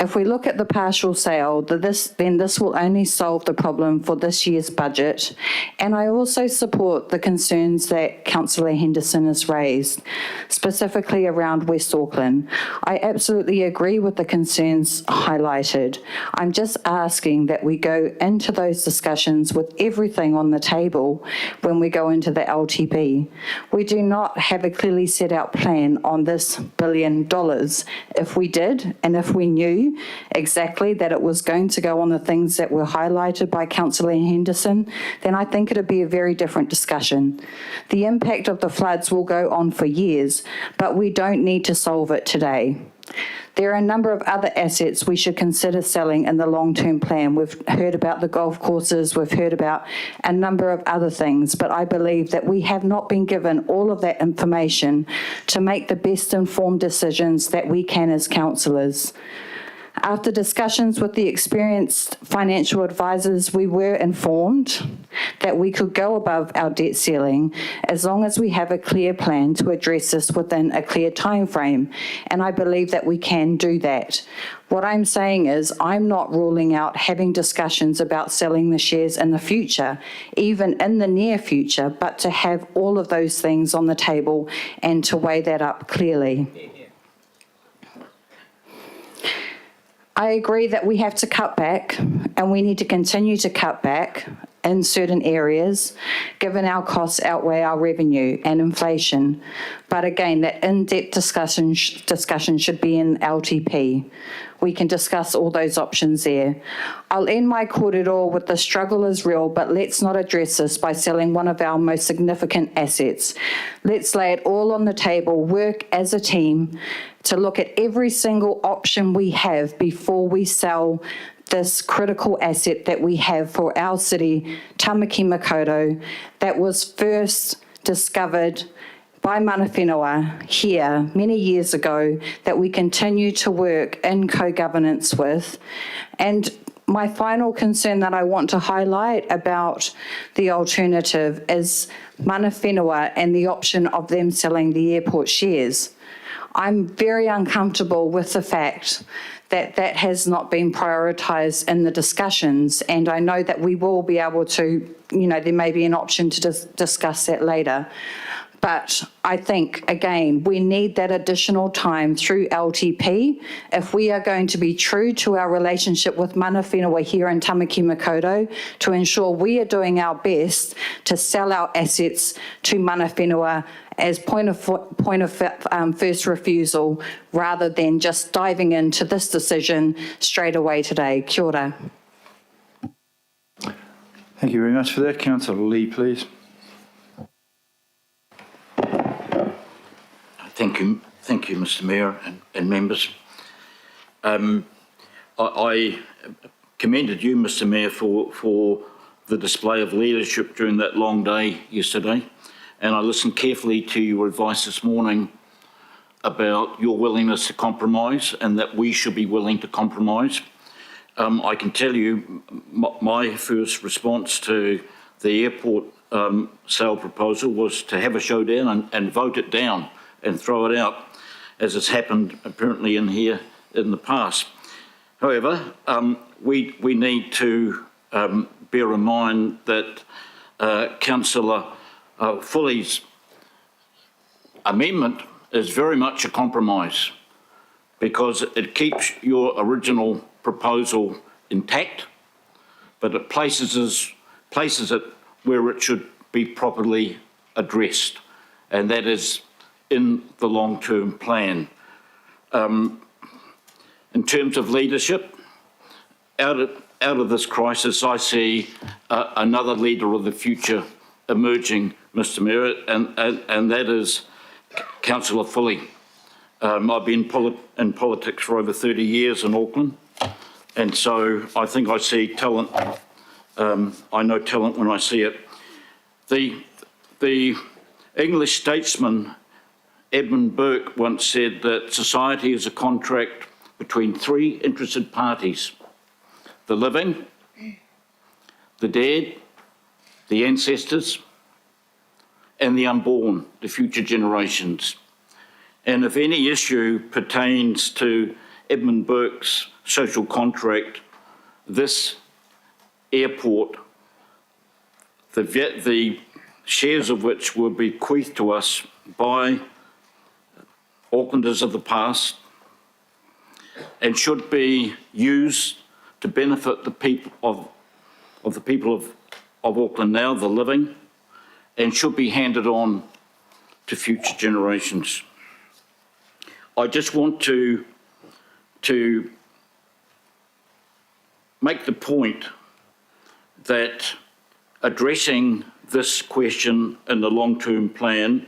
If we look at the partial sale, then this will only solve the problem for this year's budget. And I also support the concerns that Councillor Henderson has raised, specifically around West Auckland. I absolutely agree with the concerns highlighted. I'm just asking that we go into those discussions with everything on the table when we go into the LTP. We do not have a clearly set out plan on this $1 billion. If we did, and if we knew exactly that it was going to go on the things that were highlighted by Councillor Henderson, then I think it'd be a very different discussion. The impact of the floods will go on for years, but we don't need to solve it today. There are a number of other assets we should consider selling in the long-term plan. We've heard about the golf courses, we've heard about a number of other things, but I believe that we have not been given all of that information to make the best informed decisions that we can as councillors. After discussions with the experienced financial advisors, we were informed that we could go above our debt ceiling as long as we have a clear plan to address this within a clear time frame, and I believe that we can do that. What I'm saying is I'm not ruling out having discussions about selling the shares in the future, even in the near future, but to have all of those things on the table and to weigh that up clearly. I agree that we have to cut back, and we need to continue to cut back in certain areas, given our costs outweigh our revenue and inflation. But again, that in-depth discussion should be in LTP. We can discuss all those options there. I'll end my kōrero with the struggle is real, but let's not address this by selling one of our most significant assets. Let's lay it all on the table, work as a team to look at every single option we have before we sell this critical asset that we have for our city, Tamaki Makaurau, that was first discovered by mana whenua here many years ago, that we continue to work in co-governance with. And my final concern that I want to highlight about the alternative is mana whenua and the option of them selling the airport shares. I'm very uncomfortable with the fact that that has not been prioritised in the discussions, and I know that we will be able to, there may be an option to discuss that later. But I think, again, we need that additional time through LTP if we are going to be true to our relationship with mana whenua here in Tamaki Makaurau, to ensure we are doing our best to sell our assets to mana whenua as point of first refusal, rather than just diving into this decision straight away today. Kia ora. Thank you very much for that. Councillor Lee, please. Thank you, Mr. Mayor and members. I commended you, Mr. Mayor, for the display of leadership during that long day yesterday, and I listened carefully to your advice this morning about your willingness to compromise and that we should be willing to compromise. I can tell you my first response to the airport sale proposal was to have a showdown and vote it down and throw it out, as has happened apparently in here in the past. However, we need to bear in mind that Councillor Foley's amendment is very much a compromise, because it keeps your original proposal intact, but it places it where it should be properly addressed, and that is in the long-term plan. In terms of leadership, out of this crisis, I see another leader of the future emerging, Mr. Mayor, and that is Councillor Foley. I've been in politics for over 30 years in Auckland, and so I think I see talent. I know talent when I see it. The English statesman Edmund Burke once said that society is a contract between three interested parties: the living, the dead, the ancestors, and the unborn, the future generations. And if any issue pertains to Edmund Burke's social contract, this airport, the shares of which were bequeathed to us by Aucklanders of the past and should be used to benefit the people of the people of Auckland now, the living, and should be handed on to future generations. I just want to make the point that addressing this question in the long-term plan,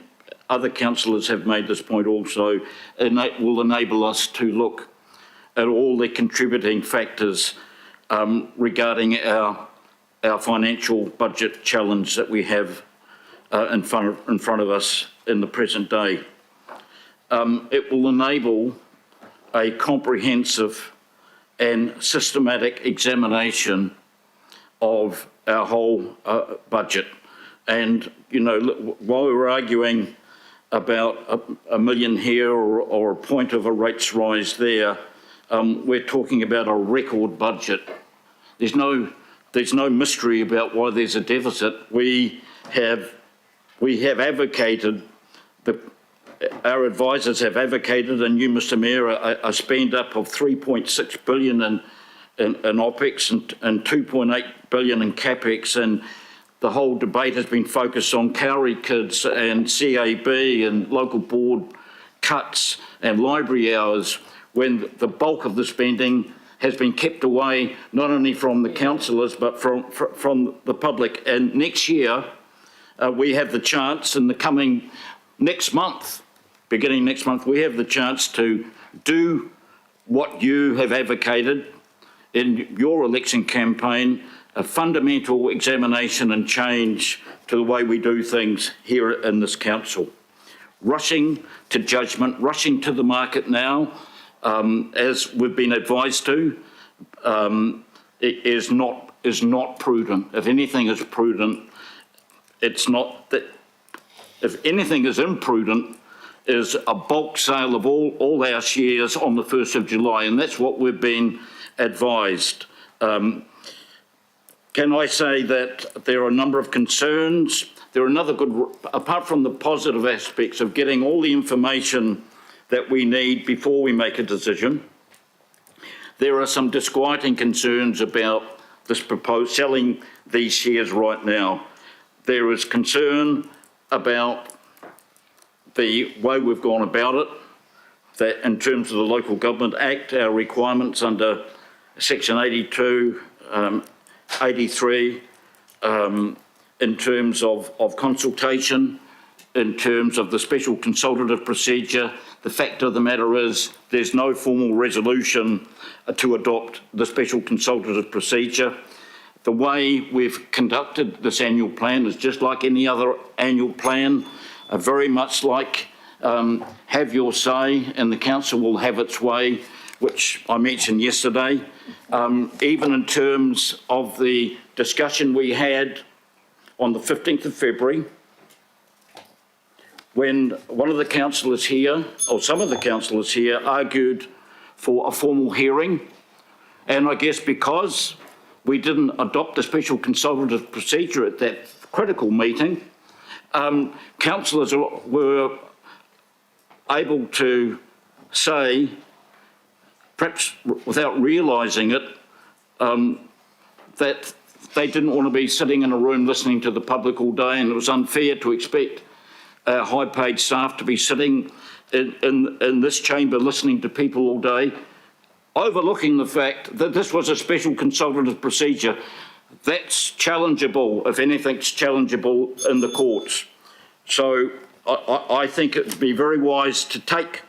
other councillors have made this point also, and that will enable us to look at all the contributing factors regarding our financial budget challenge that we have in front of us in the present day. It will enable a comprehensive and systematic examination of our whole budget. And, you know, while we're arguing about a million here or a point of a rates rise there, we're talking about a record budget. There's no mystery about why there's a deficit. We have advocated, our advisors have advocated, and you, Mr Mayor, a spend up of 3.6 billion in OPEX and 2.8 billion in CAPEX, and the whole debate has been focused on Kauri kids and CAB and local board cuts and library hours, when the bulk of the spending has been kept away not only from the councillors but from the public. And next year we have the chance, in the coming next month, beginning next month, we have the chance to do what you have advocated in your election campaign, a fundamental examination and change to the way we do things here in this council. Rushing to judgment, rushing to the market now, as we've been advised to, it is not prudent. If anything is prudent, it's not that. If anything is imprudent, is a bulk sale of all our shares on the 1st of July, and that's what we've been advised. Can I say that there are a number of concerns? There are another good, apart from the positive aspects of getting all the information that we need before we make a decision, there are some disquieting concerns about this proposed selling these shares right now. There is concern about the way we've gone about it, that in terms of the Local Government Act, our requirements under Section 82, 83, in terms of consultation, in terms of the special consultative procedure. The fact of the matter is there's no formal resolution to adopt the special consultative procedure. The way we've conducted this annual plan is just like any other annual plan, very much like have your say and the council will have its way, which I mentioned yesterday. Even in terms of the discussion we had on the 15th of February, when one of the councillors here, or some of the councillors here, argued for a formal hearing, and I guess because we didn't adopt a special consultative procedure at that critical meeting, councillors were able to say, perhaps without realising it, that they didn't want to be sitting in a room listening to the public all day, and it was unfair to expect high-paid staff to be sitting in this chamber listening to people all day, overlooking the fact that this was a special consultative procedure. That's challengeable, if anything's challengeable in the courts. So I think it would be very wise to take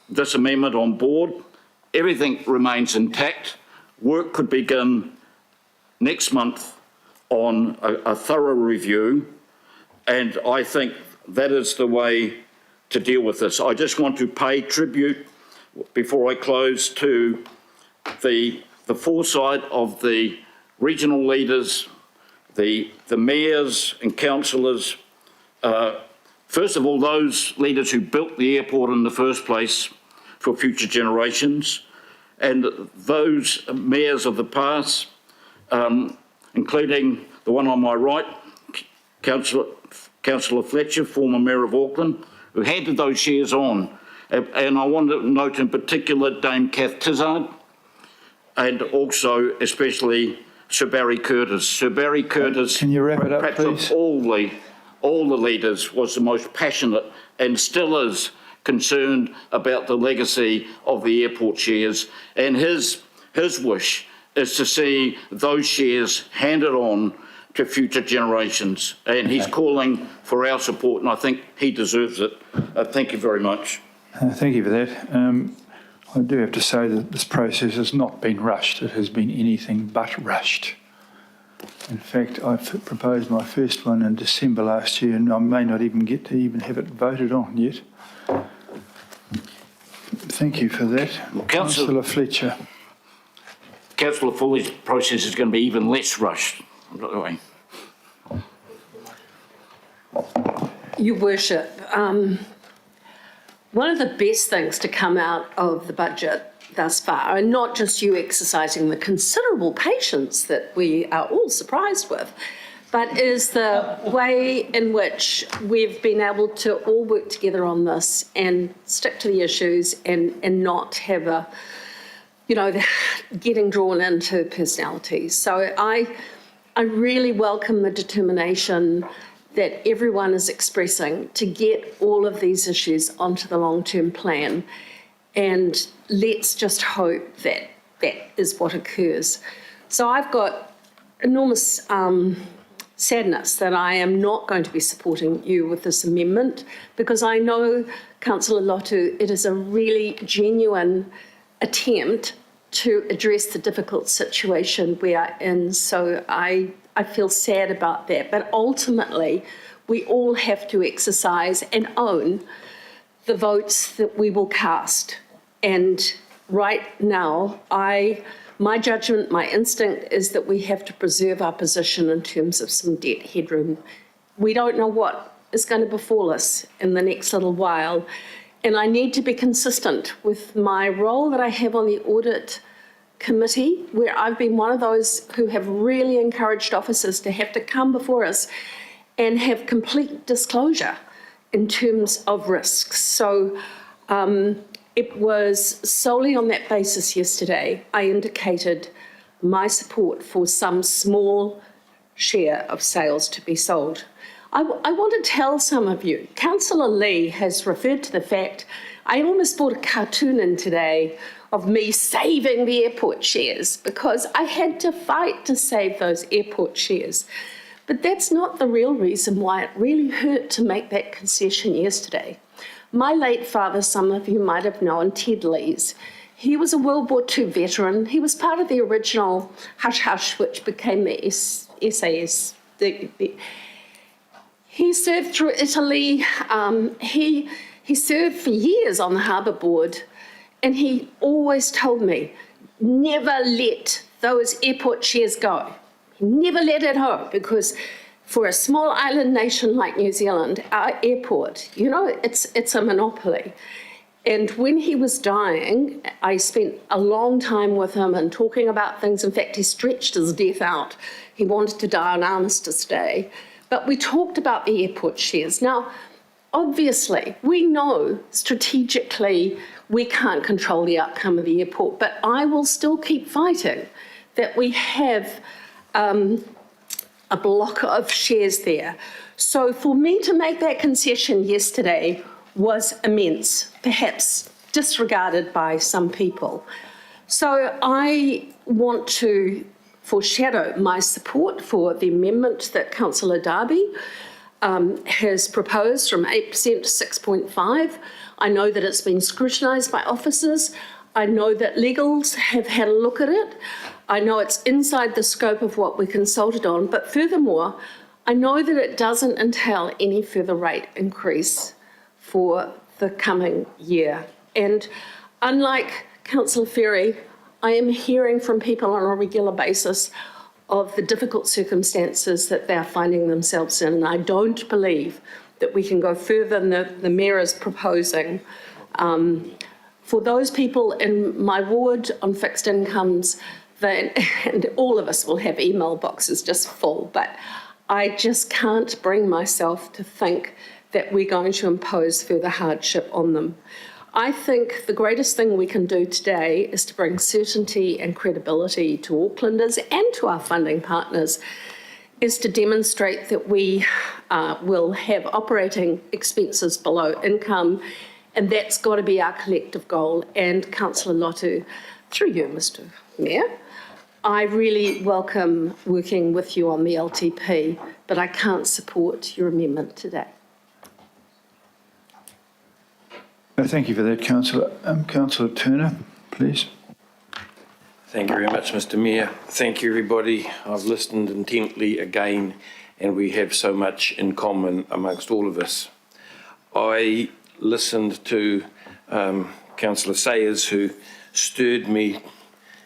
this amendment on board. Everything remains intact. Work could begin next month on a thorough review, and I think that is the way to deal with this. I just want to pay tribute, before I close, to the foresight of the regional leaders, the mayors and councillors, first of all those leaders who built the airport in the first place, for future generations. And those mayors of the past, including the one on my right, Councillor Fletcher, former Mayor of Auckland, who handed those shares on. And I want to note in particular Dame Kath Tizard, and also especially Sir Barry Curtis. Sir Barry Curtis, can you wrap it up, perhaps please? of all the leaders, was the most passionate and still is concerned about the legacy of the airport shares, and his wish is to see those shares handed on to future generations, and he's calling for our support, and I think he deserves it. Thank you very much. Thank you for that. I do have to say that this process has not been rushed. It has been anything but rushed. In fact, I proposed my first one in December last year, and I may not even get to even have it voted on yet. Thank you for that. Councillor Fletcher. Councillor Foley's process is going to be even less rushed. Your Worship, one of the best things to come out of the budget thus far, and not just you exercising the considerable patience that we are all surprised with, but is the way in which we've been able to all work together on this and stick to the issues and not have a, getting drawn into personalities. So I really welcome the determination that everyone is expressing to get all of these issues onto the long-term plan. And let's just hope that that is what occurs. So I've got enormous sadness that I am not going to be supporting you with this amendment, because I know, Councillor Lotu, it is a really genuine attempt to address the difficult situation we are in. So I feel sad about that. But ultimately, we all have to exercise and own the votes that we will cast. And right now, my judgment, my instinct is that we have to preserve our position in terms of some debt headroom. We don't know what is going to befall us in the next little while. And I need to be consistent with my role that I have on the audit committee, where I've been one of those who have really encouraged officers to have to come before us and have complete disclosure in terms of risks. So it was solely on that basis yesterday I indicated my support for some small share of sales to be sold. I want to tell some of you, Councillor Lee has referred to the fact, I almost brought a cartoon in today of me saving the airport shares because I had to fight to save those airport shares. But that's not the real reason why it really hurt to make that concession yesterday. My late father, some of you might have known, Ted Lees. He was a World War II veteran. He was part of the original Hush Hush, which became the SAS. He served through Italy. He served for years on the harbour board, and he always told me, never let those airport shares go. Never let it go, because for a small island nation like New Zealand, our airport, it's a monopoly. And when he was dying, I spent a long time with him and talking about things. In fact, he stretched his death out. He wanted to die on Armistice Day. But we talked about the airport shares. Now, obviously, we know strategically we can't control the outcome of the airport, but I will still keep fighting that we have a block of shares there. So for me to make that concession yesterday was immense, perhaps disregarded by some people. So I want to foreshadow my support for the amendment that Councillor Darby has proposed from 8% to 6.5. I know that it's been scrutinised by officers. I know that legals have had a look at it. I know it's inside the scope of what we consulted on, but furthermore, I know that it doesn't entail any further rate increase for the coming year. And unlike Councillor Ferry, I am hearing from people on a regular basis of the difficult circumstances that they're finding themselves in, and I don't believe that we can go further than the Mayor is proposing For those people in my ward on fixed incomes, and all of us will have email boxes just full, but I just can't bring myself to think that we're going to impose further hardship on them. I think the greatest thing we can do today is to bring certainty and credibility to Aucklanders and to our funding partners, is to demonstrate that we will have operating expenses below income, and that's got to be our collective goal. And Councillor Lotu, through you, Mr. Mayor, I really welcome working with you on the LTP, but I can't support your amendment today. Thank you for that, Councillor. Councillor Turner, please. Thank you very much, Mr. Mayor. Thank you, everybody. I've listened intently again, and we have so much in common amongst all of us. I listened to Councillor Sayers, who stirred me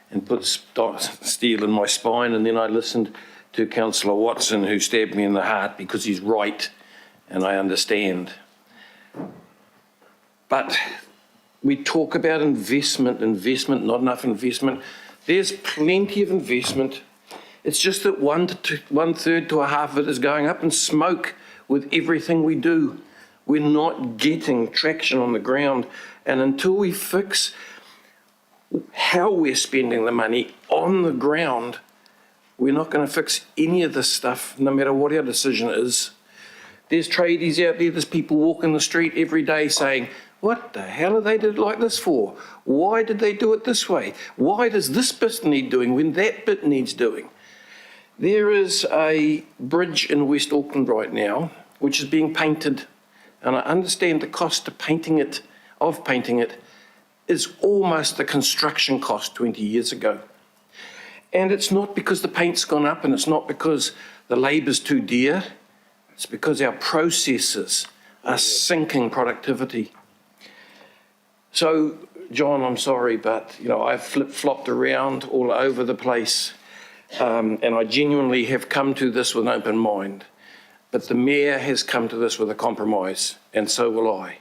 and put steel in my spine, and then I listened to Councillor Watson, who stabbed me in the heart because he's right, and I understand. But we talk about investment, not enough investment. There's plenty of investment. It's just that one third to a half of it is going up in smoke with everything we do. We're not getting traction on the ground, and until we fix how we're spending the money on the ground, we're not going to fix any of this stuff, no matter what our decision is. There's tradies out there, there's people walking the street every day saying, what the hell are they did like this for? Why did they do it this way? Why does this bit need doing when that bit needs doing? There is a bridge in West Auckland right now which is being painted, and I understand the cost of painting it is almost the construction cost 20 years ago. And it's not because the paint's gone up, and it's not because the labour's too dear, it's because our processes are sinking productivity. So, John, I'm sorry, but I've flip-flopped around all over the place, and I genuinely have come to this with an open mind. But the Mayor has come to this with a compromise, and so will I.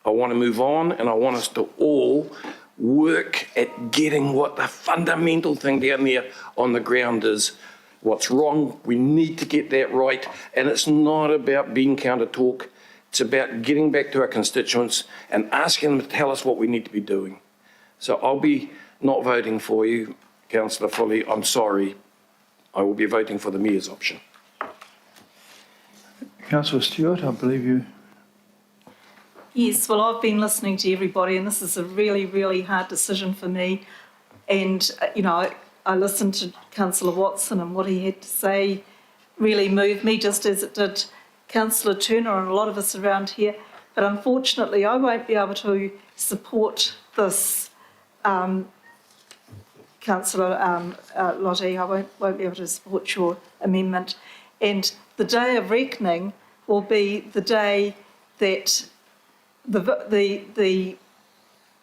I want to move on, and I want us to all work at getting what the fundamental thing down there on the ground is. What's wrong, we need to get that right, and it's not about bean counter talk. It's about getting back to our constituents and asking them to tell us what we need to be doing. So I'll be not voting for you, Councillor Foley. I'm sorry. I will be voting for the Mayor's option. Councillor Stewart, I believe you. Yes, well, I've been listening to everybody, and this is a really, really hard decision for me. And, I listened to Councillor Watson, and what he had to say really moved me, just as it did Councillor Turner and a lot of us around here. But unfortunately, I won't be able to support this, Councillor Lottie. I won't be able to support your amendment. And the day of reckoning will be the day that the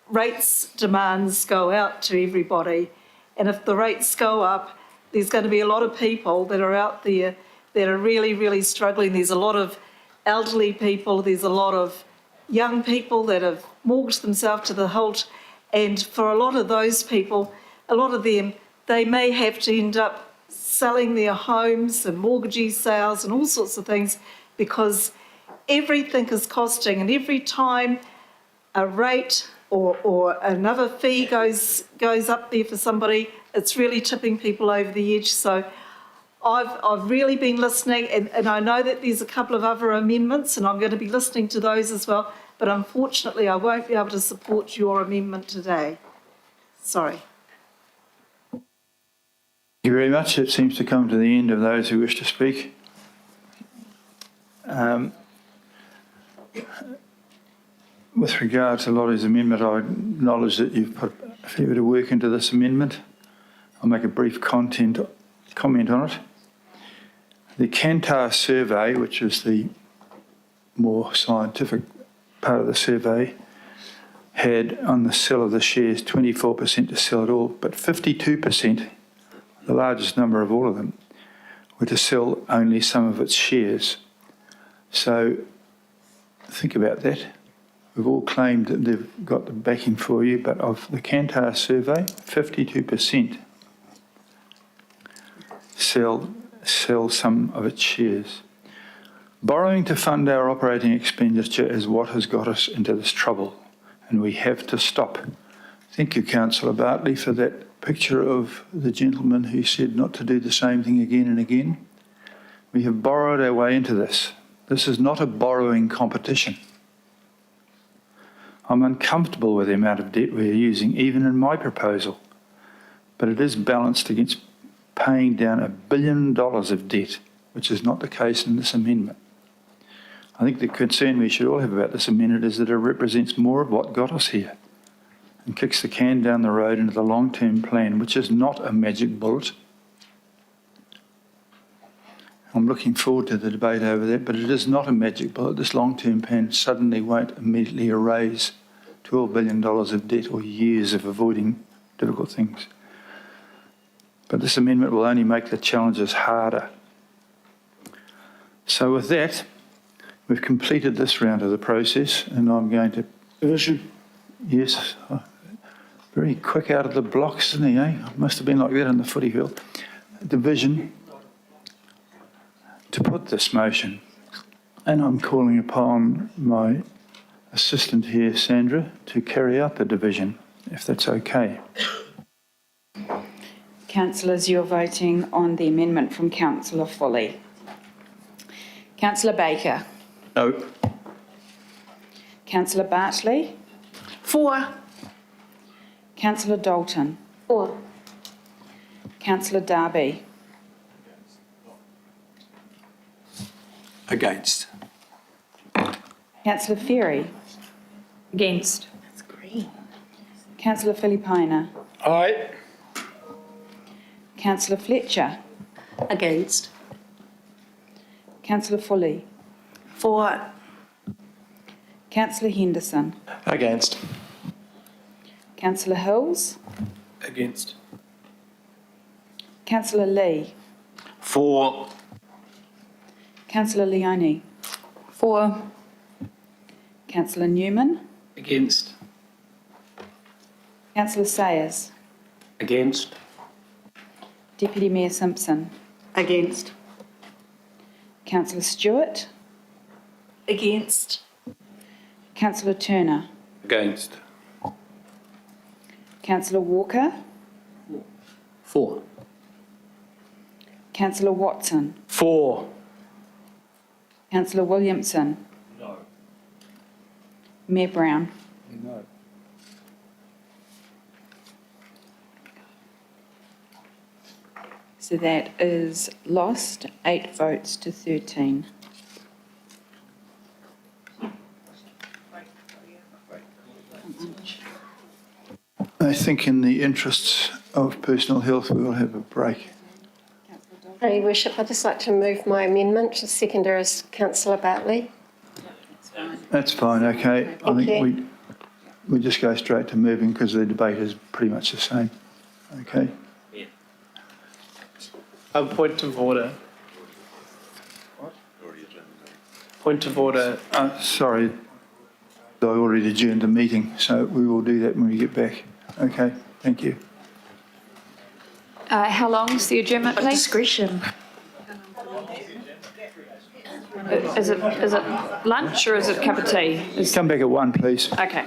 rates demands go out to everybody, and if the rates go up, there's going to be a lot of people that are out there that are really, really struggling. There's a lot of elderly people, there's a lot of young people that have mortgaged themselves to the hilt, and for a lot of those people, a lot of them, they may have to end up selling their homes and mortgagee sales and all sorts of things, because everything is costing, and every time a rate or another fee goes up there for somebody, it's really tipping people over the edge. So I've really been listening, and I know that there's a couple of other amendments, and I'm going to be listening to those as well, but unfortunately I won't be able to support your amendment today. Sorry. Thank you very much. It seems to come to the end of those who wish to speak. With regard to Lottie's amendment, I acknowledge that you've put a fair bit of work into this amendment. I'll make a brief comment on it. The Kantar survey, which is the more scientific part of the survey, had on the sell of the shares 24% to sell it all, but 52%, the largest number of all of them, were to sell only some of its shares. So think about that. we've all claimed that they've got the backing for you, but of the Kantar survey, 52% sell some of its shares. Borrowing to fund our operating expenditure is what has got us into this trouble, and we have to stop. Thank you, Councillor Bartley, for that picture of the gentleman who said not to do the same thing again and again. We have borrowed our way into this. This is not a borrowing competition. I'm uncomfortable with the amount of debt we are using, even in my proposal, but it is balanced against paying down $1 billion of debt, which is not the case in this amendment. I think the concern we should all have about this amendment is that it represents more of what got us here and kicks the can down the road into the long-term plan, which is not a magic bullet. I'm looking forward to the debate over that, but it is not a magic bullet. This long-term plan suddenly won't immediately erase $12 billion of debt or years of avoiding difficult things. But this amendment will only make the challenges harder. So with that, we've completed this round of the process, and I'm going to... Division. Yes. Very quick out of the blocks, isn't he, eh? Must have been like that in the footy field. Division. To put this motion, and I'm calling upon my assistant here, Sandra, to carry out the division, if that's okay. Councillors, you're voting on the amendment from Councillor Foley. Councillor Baker. No. Councillor Bartley. For. Councillor Dalton. For. Councillor Darby. Against. Councillor Ferry. Against. That's green. Councillor Filipina. Aye. Councillor Fletcher. Against. Councillor Foley. For. Councillor Henderson. Against. Councillor Hills. Against. Councillor Lee. For. Councillor Leone. For. Councillor Newman. Against. Councillor Sayers. Against. Deputy Mayor Simpson. Against. Councillor Stewart. Against. Councillor Turner. Against. Councillor Walker. For. Councillor Watson. For. Councillor Williamson. No. Mayor Brown. No. So that is lost, 8 votes to 13. I think in the interests of personal health, we will have a break. Your Worship, I'd just like to move my amendment. The seconder is Councillor Bartley. That's fine, okay. I Thank think you. we just go straight to moving because the debate is pretty much the same. Okay. Point of order. Point of order. Sorry, I already adjourned the meeting, so we will do that when we get back. Okay, thank you. How long's the adjournment, please? Discretion. Is it lunch or is it a cup of tea? Come back at 1, please. Okay.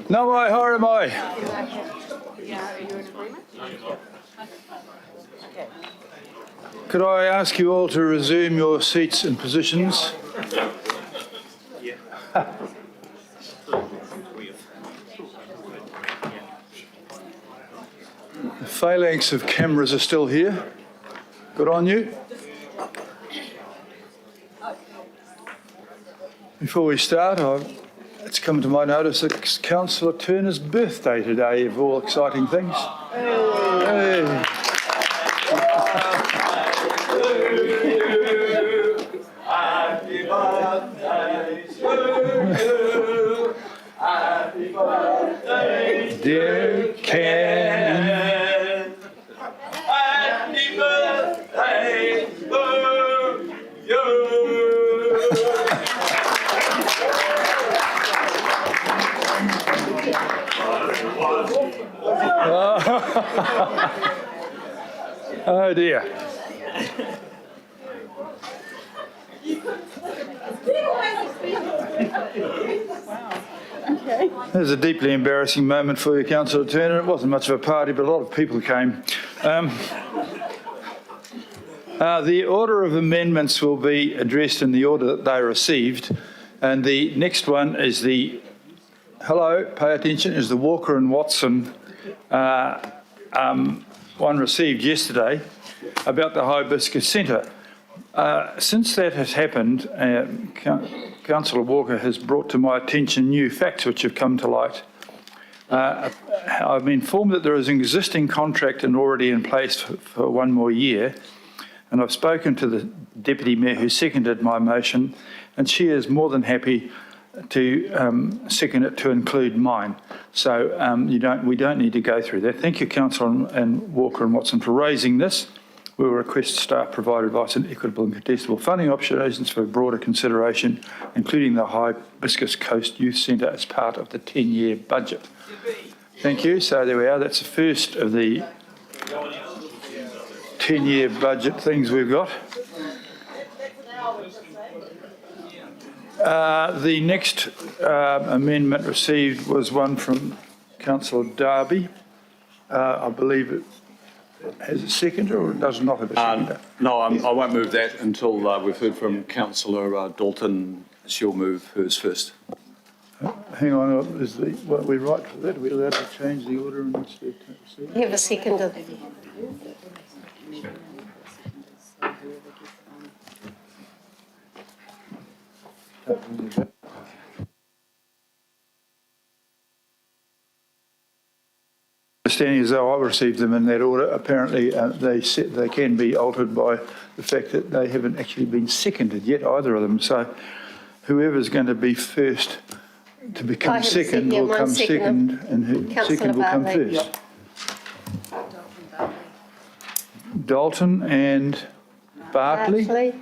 No mai haere mai. Could I ask you all to resume your seats and positions? The phalanx of cameras are still here. Good on you. Before we start, it's come to my notice that it's Councillor Turner's birthday today, of all exciting things. Hey. Happy birthday to you. Happy birthday, dear Ken. Happy birthday to you. Oh dear. There's a deeply embarrassing moment for you, Councillor Turner. It wasn't much of a party, but a lot of people came. The order of amendments will be addressed in the order that they received. And the next one is the, hello, pay attention, is the Walker and Watson one received yesterday about the Hibiscus Centre. Since that has happened, Councillor Walker has brought to my attention new facts which have come to light. I've been informed that there is an existing contract and already in place for one more year, and I've spoken to the Deputy Mayor who seconded my motion, and she is more than happy to second it to include mine. So we don't need to go through that. Thank you, Councillor and Walker and Watson, for raising this. We will request staff provide advice on equitable and contestable funding options for broader consideration, including the Hibiscus Coast Youth Centre as part of the 10-year budget. Thank you. So there we are. That's the first of the 10-year budget things we've got. The next amendment received was one from Councillor Darby. I believe it has a seconder, or it does not have a seconder? No, I won't move that until we've heard from Councillor Dalton. She'll move hers first. Hang on, are we right for that? Are we allowed to change the order in which they're received? You have a seconder. Understanding as though I received them in that order, apparently they can be altered by the fact that they haven't actually been seconded yet, either of them. So whoever's going to be first to become second will come second, and who second will come first. Dalton and Bartley.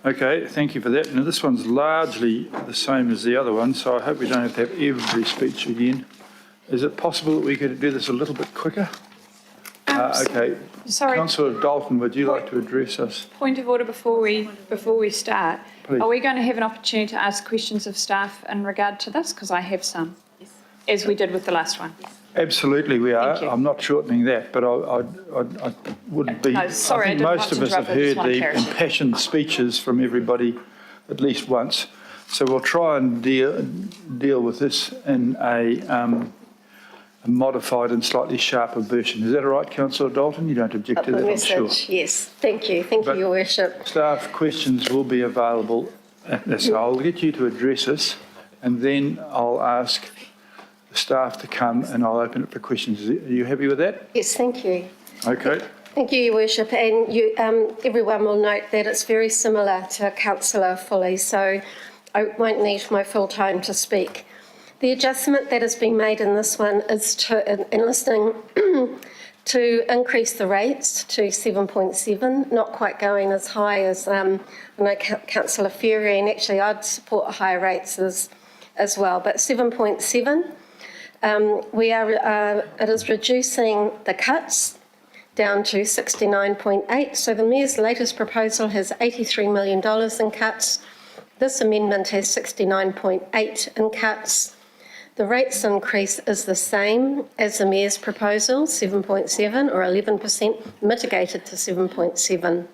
Okay, thank you for that. Now this one's largely the same as the other one, so I hope we don't have to have every speech again. Is it possible that we could do this a little bit quicker? Okay. Sorry. Councillor Dalton, would you like to address us? Point of order before we start. Please. Are we going to have an opportunity to ask questions of staff in regard to this? Because I have some, as we did with the last one. Absolutely, we are. Thank you. I'm not shortening that, but I would be. No, sorry, I think most of us have heard the impassioned speeches from everybody at least once. So we'll try and deal with this in a modified and slightly sharper version. Is that all right, Councillor Dalton? You don't object to that, I'm sure. Yes, thank you. Thank you, Your Worship. Staff questions will be available at this. I'll get you to address us, and then I'll ask the staff to come and I'll open it for questions. Are you happy with that? Yes, thank you. Okay. Thank you, Your Worship. And you, everyone will note that it's very similar to Councillor Foley, so I won't need my full time to speak. The adjustment that has been made in this one is in listening to increase the rates to 7.7, not quite going as high as I know Councillor Ferry, and actually I'd support higher rates as well, but 7.7. It is reducing the cuts down to 69.8. So the Mayor's latest proposal has $83 million in cuts. This amendment has 69.8 in cuts. The rates increase is the same as the Mayor's proposal, 7.7 or 11%, mitigated to 7.7.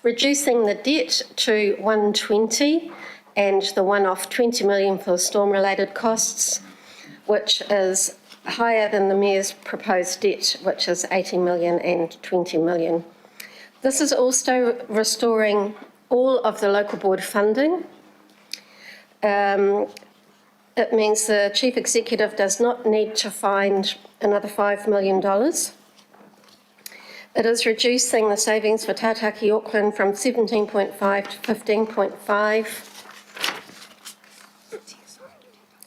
Reducing the debt to 120 and the one-off 20 million for storm-related costs, which is higher than the Mayor's proposed debt, which is 80 million and 20 million. This is also restoring all of the local board funding. It means the Chief Executive does not need to find another $5 million. It is reducing the savings for Tātaki Auckland from 17.5 to 15.5.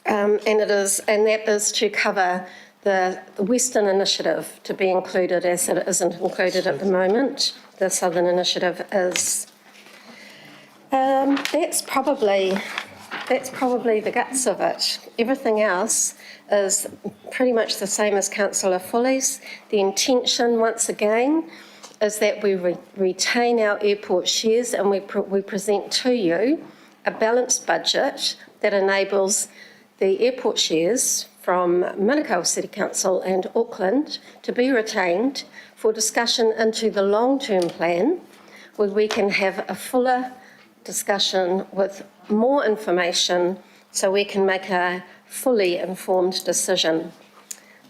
And that is to cover the Western Initiative to be included, as it isn't included at the moment. The Southern Initiative is. That's probably the guts of it. Everything else is pretty much the same as Councillor Foley's. The intention, once again, is that we retain our airport shares and we present to you a balanced budget that enables the airport shares from Manukau City Council and Auckland to be retained for discussion into the long-term plan, where we can have a fuller discussion with more information so we can make a fully informed decision.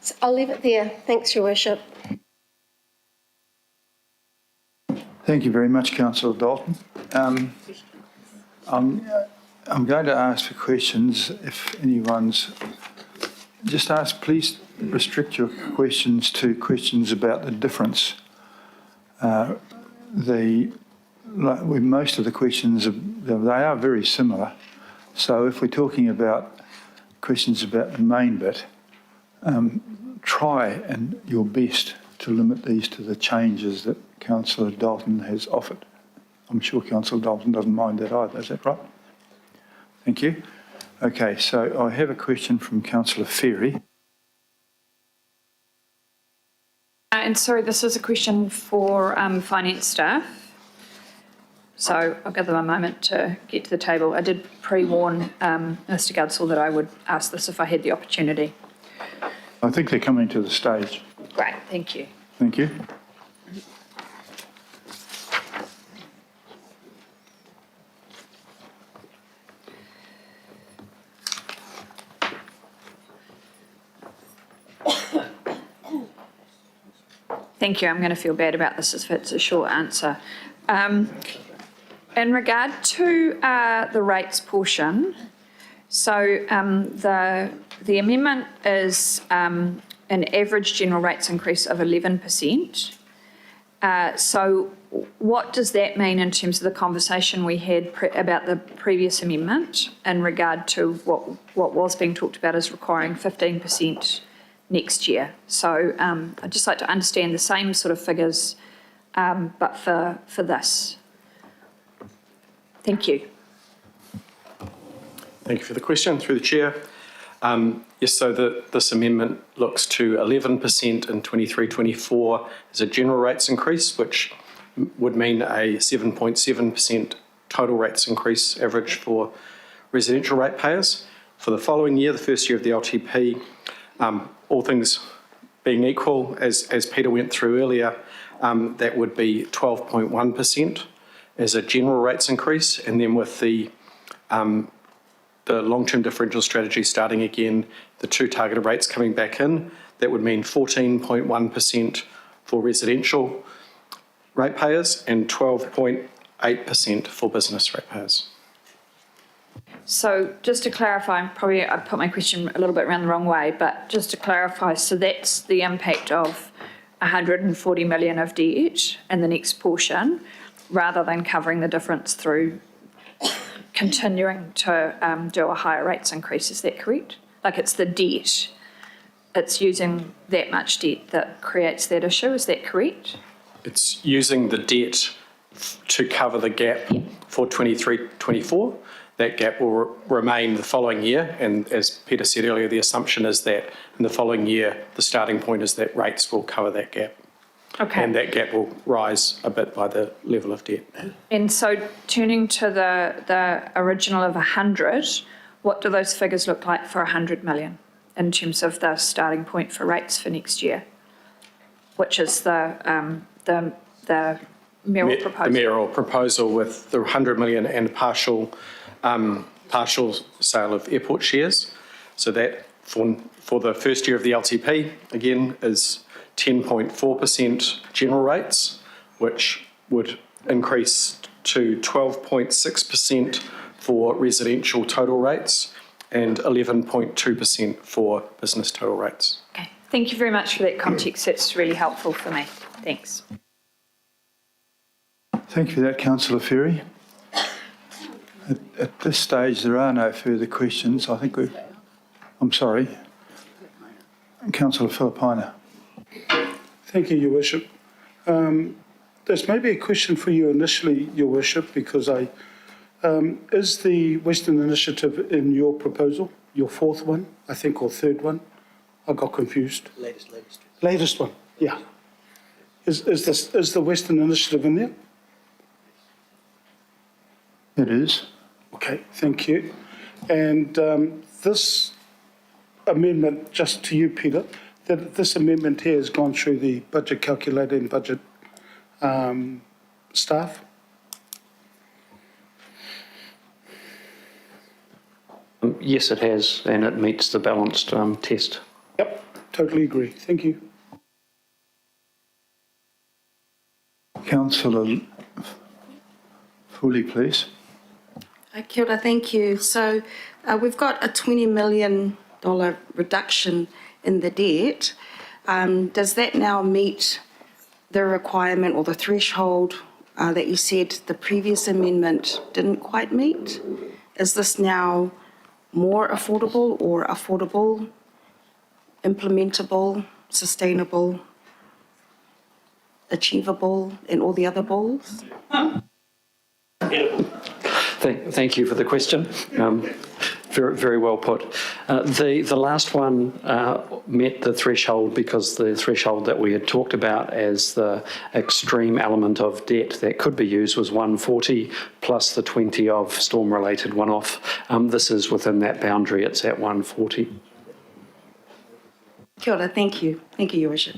So I'll leave it there. Thanks, Your Worship. Thank you very much, Councillor Dalton. I'm going to ask for questions if anyone's... Just ask, please restrict your questions to questions about the difference. With most of the questions, they are very similar. So if we're talking about questions about the main bit, try and your best to limit these to the changes that Councillor Dalton has offered. I'm sure Councillor Dalton doesn't mind that either, is that right? Thank you. Okay, so I have a question from Councillor Ferry. And sorry, this is a question for finance staff. So I'll give them a moment to get to the table. I did pre-warn Mr. Gudsall that I would ask this if I had the opportunity. I think they're coming to the stage. Great, thank you. Thank you. Thank you. I'm going to feel bad about this if it's a short answer. In regard to the rates portion, so the amendment is an average general rates increase of 11%. So what does that mean in terms of the conversation we had about the previous amendment in regard to what was being talked about as requiring 15% next year? So I'd just like to understand the same sort of figures, but for this. Thank you. Thank you for the question, through the chair. Yes, so this amendment looks to 11% in 23-24 as a general rates increase, which would mean a 7.7% total rates increase average for residential ratepayers. For the following year, the first year of the LTP, all things being equal, as Peter went through earlier, that would be 12.1% as a general rates increase, and then with the long-term differential strategy starting again, the two targeted rates coming back in, that would mean 14.1% for residential ratepayers and 12.8% for business ratepayers. So just to clarify, I put my question a little bit around the wrong way, but just to clarify, so that's the impact of 140 million of debt in the next portion, rather than covering the difference through continuing to do a higher rates increase, is that correct? Like it's the debt, it's using that much debt that creates that issue, is that correct? It's using the debt to cover the gap for 23-24. That gap will remain the following year, and as Peter said earlier, the assumption is that in the following year, the starting point is that rates will cover that gap. Okay. And that gap will rise a bit by the level of debt. And so turning to the original of 100, what do those figures look like for 100 million in terms of the starting point for rates for next year, which is the mayoral proposal? The mayoral proposal with the 100 million and partial sale of airport shares. So that for the first year of the LTP, again, is 10.4% general rates, which would increase to 12.6% for residential total rates and 11.2% for business total rates. Okay, thank you very much for that context. That's really helpful for me. Thanks. Thank you for that, Councillor Ferry. At this stage, there are no further questions. I think I'm sorry. Councillor Filipaina. Thank you, Your Worship. There's maybe a question for you initially, Your Worship, because is the Western Initiative in your proposal, your fourth one, I think, or third one? I got confused. Latest one, yeah. Is the Western Initiative in there? It is. Okay, thank you. And this amendment, just to you, Peter, that this amendment here has gone through the budget calculator and budget staff? Yes, it has, and it meets the balanced test. Yep, totally agree. Thank you. Councillor Foley, please. Kia ora, thank you. So we've got a $20 million reduction in the debt. Does that now meet the requirement or the threshold that you said the previous amendment didn't quite meet? Is this now more affordable or affordable, implementable, sustainable, achievable, and all the other balls? Thank you for the question. Very, very well put. The last one met the threshold because the threshold that we had talked about as the extreme element of debt that could be used was 140 plus the 20 of storm-related one-off. This is within that boundary. It's at 140. Kia ora, thank you. Thank you, Your Worship.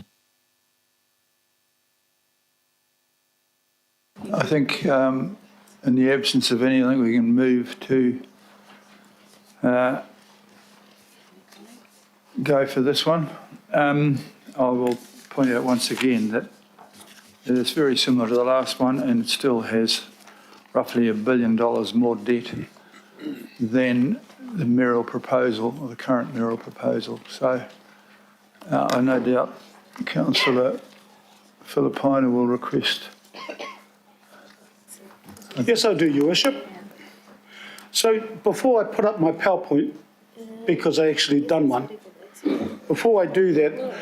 I think in the absence of anything, we can move to go for this one. I will point out once again that it is very similar to the last one and it still has roughly $1 billion more debt than the mayoral proposal or the current mayoral proposal. So I no doubt Councillor Filipaina will request. Yes, I do, Your Worship. So before I put up my PowerPoint, because I actually done one, before I do that,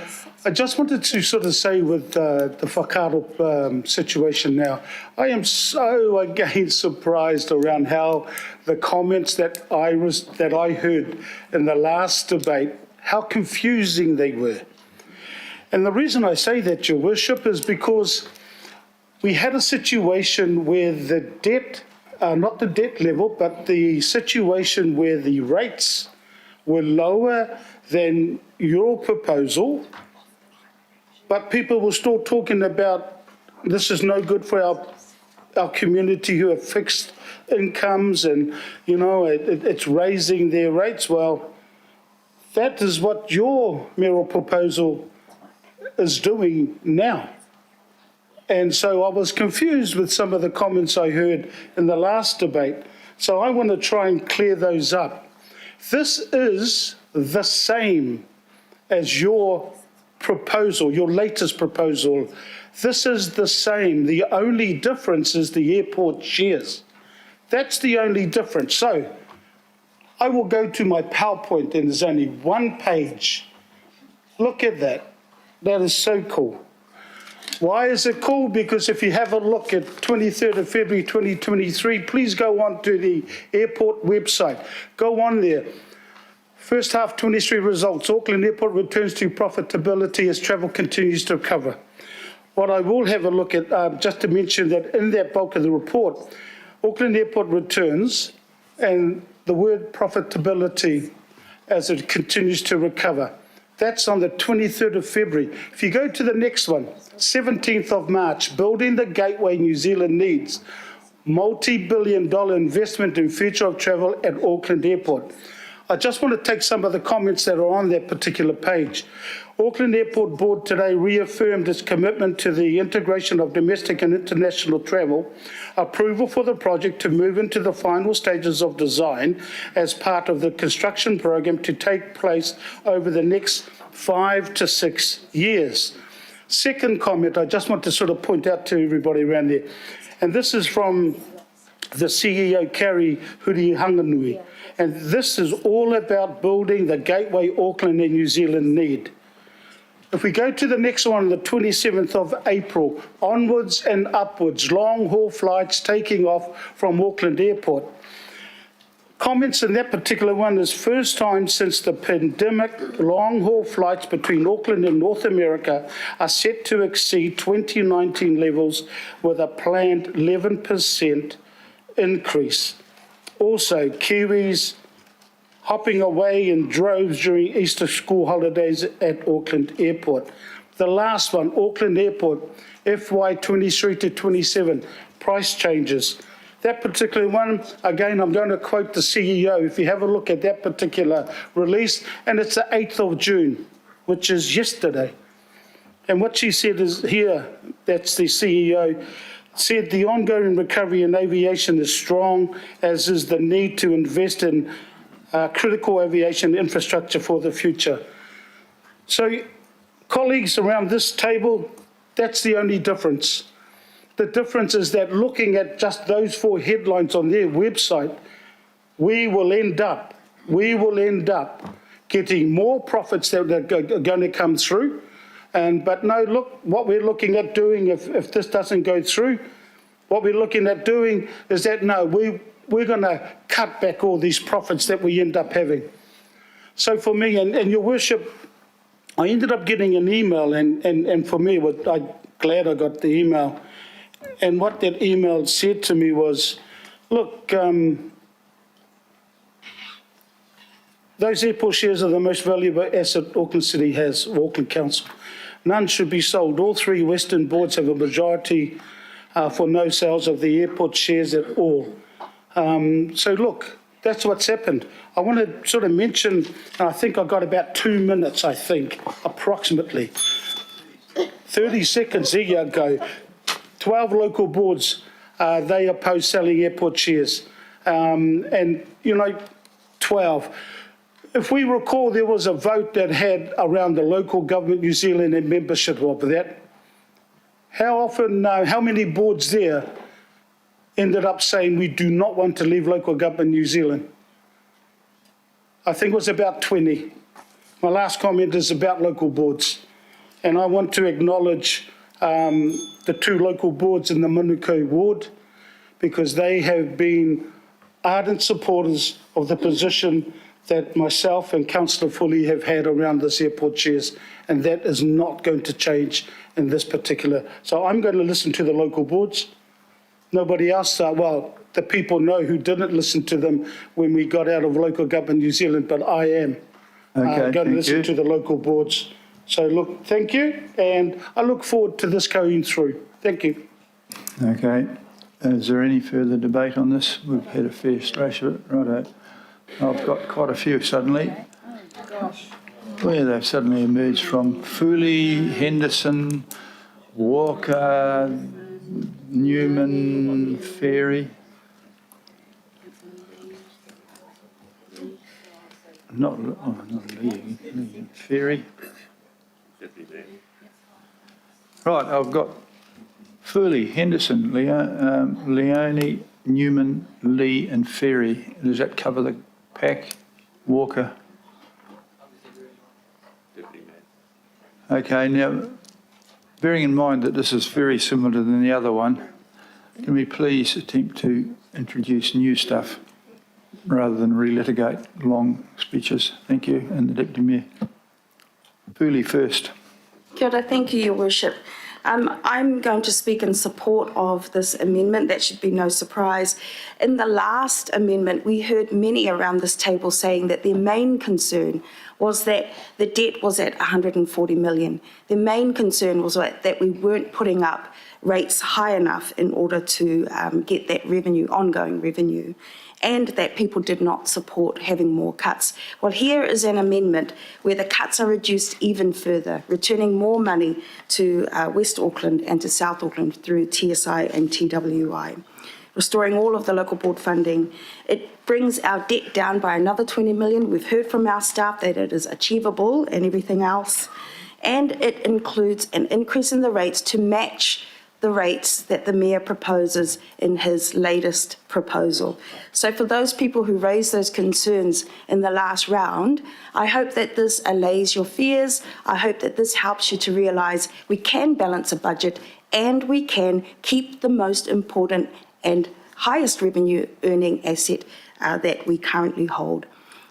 I just wanted to sort of say with the whakaaro situation now, I am so again surprised around how the comments that I heard in the last debate, how confusing they were. And the reason I say that, Your Worship, is because we had a situation where the debt, not the debt level, but the situation where the rates were lower than your proposal, but people were still talking about this is no good for our community who have fixed incomes and, you know, it's raising their rates. Well, that is what your mayoral proposal is doing now. And so I was confused with some of the comments I heard in the last debate. So I want to try and clear those up. This is the same as your proposal, your latest proposal. This is the same. The only difference is the airport shares. That's the only difference. So I will go to my PowerPoint and there's only one page. Look at that. That is so cool. Why is it cool? Because if you have a look at 23rd of February 2023, please go on to the airport website. Go on there. First half 23 results. Auckland Airport returns to profitability as travel continues to recover. What I will have a look at, just to mention that in that bulk of the report, Auckland Airport returns and the word profitability as it continues to recover. That's on the 23rd of February. If you go to the next one, 17th of March, building the gateway New Zealand needs, multi-billion-dollar investment in future of travel at Auckland Airport. I just want to take some of the comments that are on that particular page. Auckland Airport Board today reaffirmed its commitment to the integration of domestic and international travel, approval for the project to move into the final stages of design as part of the construction program to take place over the next 5 to 6 years. Second comment, I just want to sort of point out to everybody around there, and this is from the CEO, Kerry Huri-Hanganui, and this is all about building the gateway Auckland and New Zealand need. If we go to the next one, the 27th of April, onwards and upwards, long-haul flights taking off from Auckland Airport. Comments in that particular one is first time since the pandemic, long-haul flights between Auckland and North America are set to exceed 2019 levels with a planned 11% increase. Also, Kiwis hopping away in droves during Easter school holidays at Auckland Airport. The last one, Auckland Airport, FY 23 to 27, price changes. That particular one, again, I'm going to quote the CEO. If you have a look at that particular release, and it's the 8th of June, which is yesterday. And what she said is here, that's the CEO, said the ongoing recovery in aviation is strong, as is the need to invest in critical aviation infrastructure for the future. So, colleagues around this table, that's the only difference. The difference is that looking at just those 4 headlines on their website, we will end up getting more profits that are going to come through. But no, look, what we're looking at doing, if this doesn't go through, what we're looking at doing is that, no, we're going to cut back all these profits that we end up having. So for me, and Your Worship, I ended up getting an email, and for me, I'm glad I got the email. And what that email said to me was, look, those airport shares are the most valuable asset Auckland City has, or Auckland Council. None should be sold. All 3 Western boards have a majority for no sales of the airport shares at all. So look, that's what's happened. I want to sort of mention, and I think I got about 2 minutes, I think, approximately. 30 seconds here ago, 12 local boards, they oppose selling airport shares. And, 12. If we recall, there was a vote that had around the local government New Zealand and membership of that. How many boards there ended up saying we do not want to leave local government New Zealand? I think it was about 20. My last comment is about local boards. And I want to acknowledge the 2 local boards in the Manukau ward, because they have been ardent supporters of the position that myself and Councillor Foley have had around this airport shares, and that is not going to change in this particular. So I'm going to listen to the local boards. Nobody else, the people know who didn't listen to them when we got out of local government New Zealand, but I am going to listen to the local boards. So look, thank you, and I look forward to this going through. Thank you. Okay. Is there any further debate on this? We've had a fair stretch of it. Righto. I've got quite a few suddenly. Where they've suddenly emerged from. Foley, Henderson, Walker, Newman, Ferry. Not Lee, Ferry. Right, I've got Foley, Henderson, Leone, Newman, Lee and Ferry. Does that cover the pack? Walker? Okay, now, bearing in mind that this is very similar to the other one, can we please attempt to introduce new stuff rather than relitigate long speeches? Thank you, and the Deputy Mayor. Foley first. Kia ora, thank you, Your Worship. I'm going to speak in support of this amendment. That should be no surprise. In the last amendment, we heard many around this table saying that their main concern was that the debt was at 140 million. Their main concern was that we weren't putting up rates high enough in order to get that revenue, ongoing revenue, and that people did not support having more cuts. Well, here is an amendment where the cuts are reduced even further, returning more money to West Auckland and to South Auckland through TSI and TWI, restoring all of the local board funding. It brings our debt down by another 20 million. We've heard from our staff that it is achievable and everything else. And it includes an increase in the rates to match the rates that the Mayor proposes in his latest proposal. So for those people who raised those concerns in the last round, I hope that this allays your fears. I hope that this helps you to realise we can balance a budget and we can keep the most important and highest revenue earning asset that we currently hold.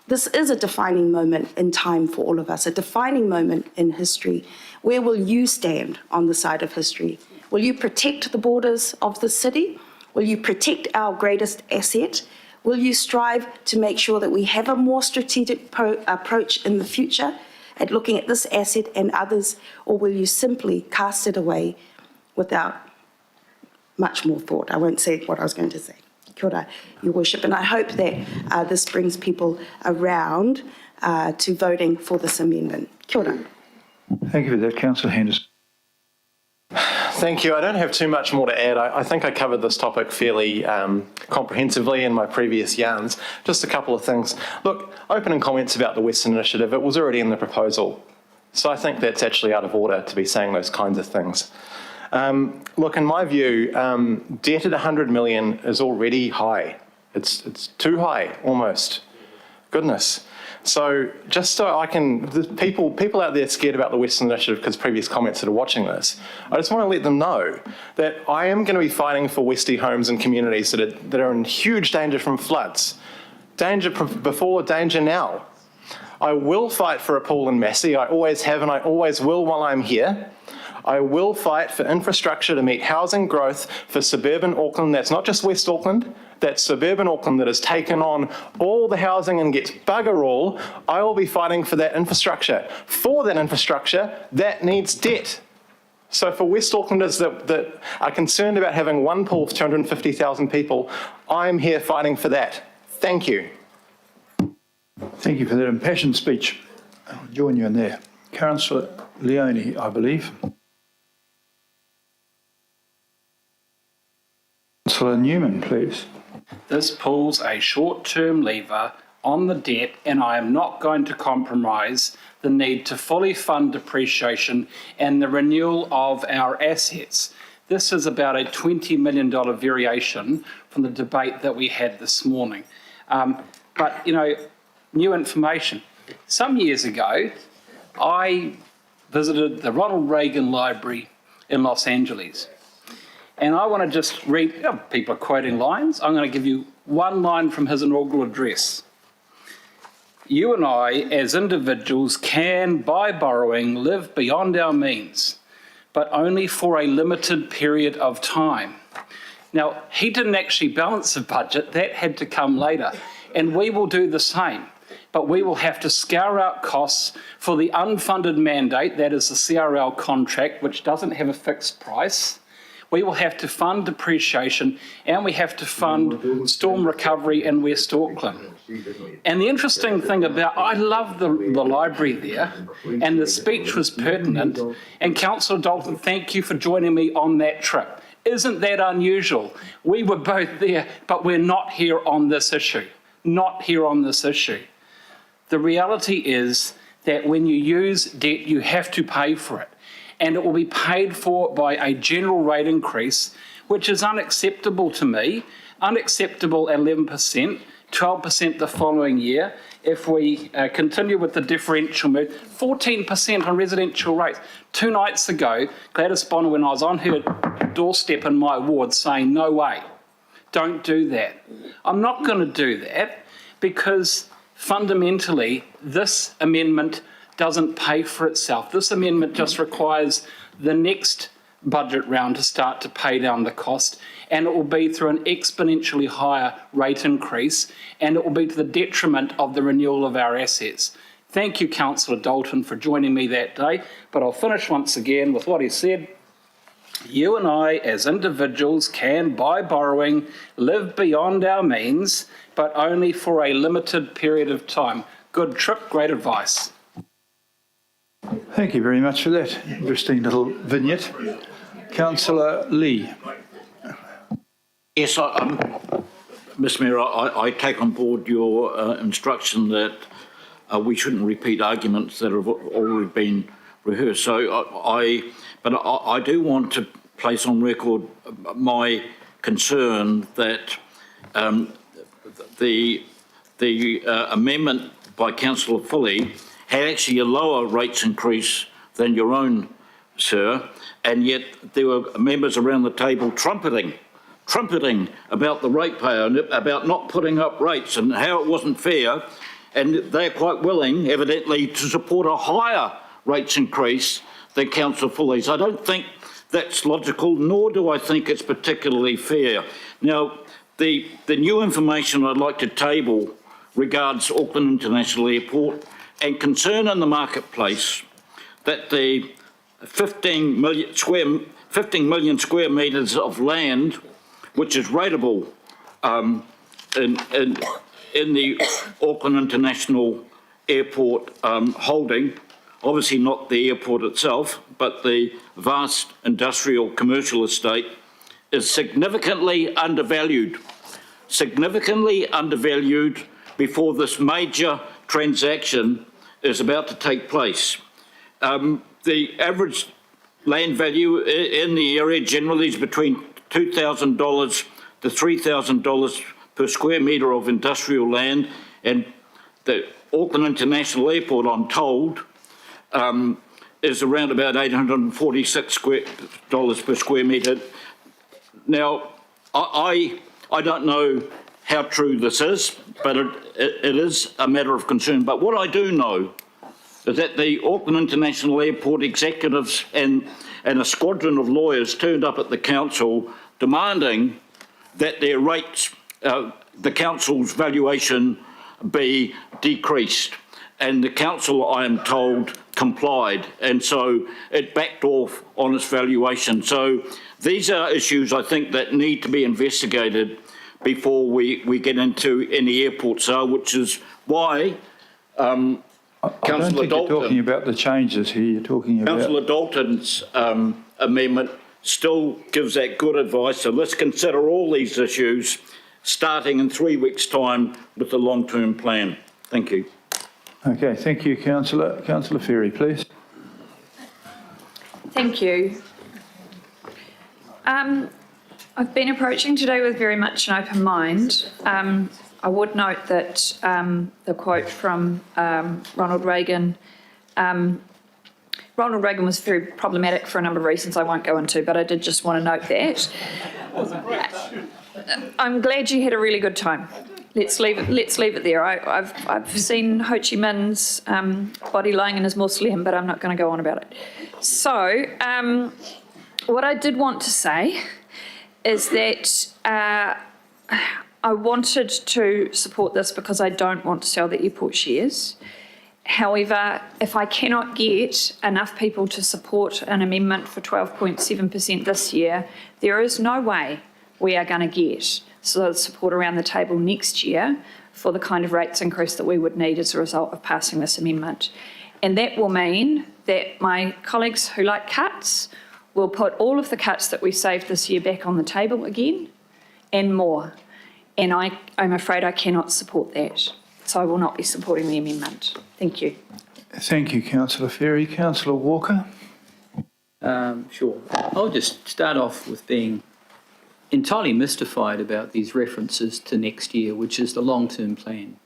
This is a defining moment in time for all of us, a defining moment in history. Where will you stand on the side of history? Will you protect the borders of the city? Will you protect our greatest asset? Will you strive to make sure that we have a more strategic approach in the future at looking at this asset and others, or will you simply cast it away without much more thought? I won't say what I was going to say. Kia ora, Your Worship, and I hope that this brings people around to voting for this amendment. Kia ora. Thank you for that, Councillor Henderson. Thank you. I don't have too much more to add. I think I covered this topic fairly comprehensively in my previous yarns. Just a couple of things. Look, opening comments about the Western Initiative, it was already in the proposal. So I think that's actually out of order to be saying those kinds of things. Look, in my view, debt at 100 million is already high. It's too high, almost. Goodness. So just so I can, people out there scared about the Western Initiative because previous comments that are watching this, I just want to let them know that I am going to be fighting for Westie homes and communities that are in huge danger from floods. Danger before, danger now. I will fight for a pool in Massey. I always have and I always will while I'm here. I will fight for infrastructure to meet housing growth for suburban Auckland. That's not just West Auckland. That's suburban Auckland that has taken on all the housing and gets bugger all. I will be fighting for that infrastructure. For that infrastructure, that needs debt. So for West Aucklanders that are concerned about having one pool for 250,000 people, I'm here fighting for that. Thank you. Thank you for that impassioned speech. I'll join you in there. Councillor Leone, I believe. Councillor Newman, please. This pulls a short-term lever on the debt, and I am not going to compromise the need to fully fund depreciation and the renewal of our assets. This is about a $20 million variation from the debate that we had this morning. But, you know, new information. Some years ago, I visited the Ronald Reagan Library in Los Angeles. And I want to just read, people are quoting lines. I'm going to give you one line from his inaugural address. You and I, as individuals, can, by borrowing, live beyond our means, but only for a limited period of time. Now, he didn't actually balance the budget. That had to come later. And we will do the same. But we will have to scour out costs for the unfunded mandate, that is the CRL contract, which doesn't have a fixed price. We will have to fund depreciation, and we have to fund storm recovery in West Auckland. And the interesting thing about, I love the library there, and the speech was pertinent, and Councillor Dalton, thank you for joining me on that trip. Isn't that unusual? We were both there, but we're not here on this issue. Not here on this issue. The reality is that when you use debt, you have to pay for it. And it will be paid for by a general rate increase, which is unacceptable to me, unacceptable at 11%, 12% the following year. If we continue with the differential move, 14% on residential rates. 2 nights ago, Gladys Bonner, when I was on her doorstep in my ward, saying, no way, don't do that. I'm not going to do that because fundamentally this amendment doesn't pay for itself. This amendment just requires the next budget round to start to pay down the cost, and it will be through an exponentially higher rate increase, and it will be to the detriment of the renewal of our assets. Thank you, Councillor Dalton, for joining me that day, but I'll finish once again with what he said. You and I, as individuals, can, by borrowing, live beyond our means, but only for a limited period of time. Good trip, great advice. Thank you very much for that interesting little vignette. Councillor Lee. Yes, Mr Mayor, I take on board your instruction that we shouldn't repeat arguments that have already been rehearsed. So I do want to place on record my concern that the amendment by Councillor Foley had actually a lower rates increase than your own, sir, and yet there were members around the table trumpeting about the ratepayer and about not putting up rates and how it wasn't fair, and they're quite willing, evidently, to support a higher rates increase than Councillor Foley's. I don't think that's logical, nor do I think it's particularly fair. Now, the new information I'd like to table regards Auckland International Airport and concern in the marketplace that the 15 million square metres of land, which is rateable in the Auckland International Airport holding, obviously not the airport itself, but the vast industrial commercial estate, is significantly undervalued before this major transaction is about to take place. The average land value in the area generally is between $2,000 to $3,000 per square metre of industrial land, and the Auckland International Airport, I'm told, is around about $846 per square metre. Now, I don't know how true this is, but it is a matter of concern. But what I do know is that the Auckland International Airport executives and a squadron of lawyers turned up at the council demanding that their rates, the council's valuation, be decreased. And the council, I am told, complied, and so it backed off on its valuation. So these are issues, I think, that need to be investigated before we get into any airport sale, which is why I don't think you're talking about the changes here, you're talking about... Councillor Dalton's amendment still gives that good advice, so let's consider all these issues starting in 3 weeks' time with the long-term plan. Thank you. Okay, thank you, Councillor. Councillor Ferry, please. Thank you. I've been approaching today with very much an open mind. I would note that the quote from Ronald Reagan was very problematic for a number of reasons I won't go into, but I did just want to note that. I'm glad you had a really good time. Let's leave it there. I've seen Ho Chi Minh's body lying in his mausoleum, but I'm not going to go on about it. So, what I did want to say is that I wanted to support this because I don't want to sell the airport shares. However, if I cannot get enough people to support an amendment for 12.7% this year, there is no way we are going to get support around the table next year for the kind of rates increase that we would need as a result of passing this amendment. And that will mean that my colleagues who like cuts will put all of the cuts that we saved this year back on the table again and more. And I'm afraid I cannot support that. So I will not be supporting the amendment. Thank you. Thank you, Councillor Ferry. Councillor Walker? Sure. I'll just start off with being entirely mystified about these references to next year, which is the long-term plan.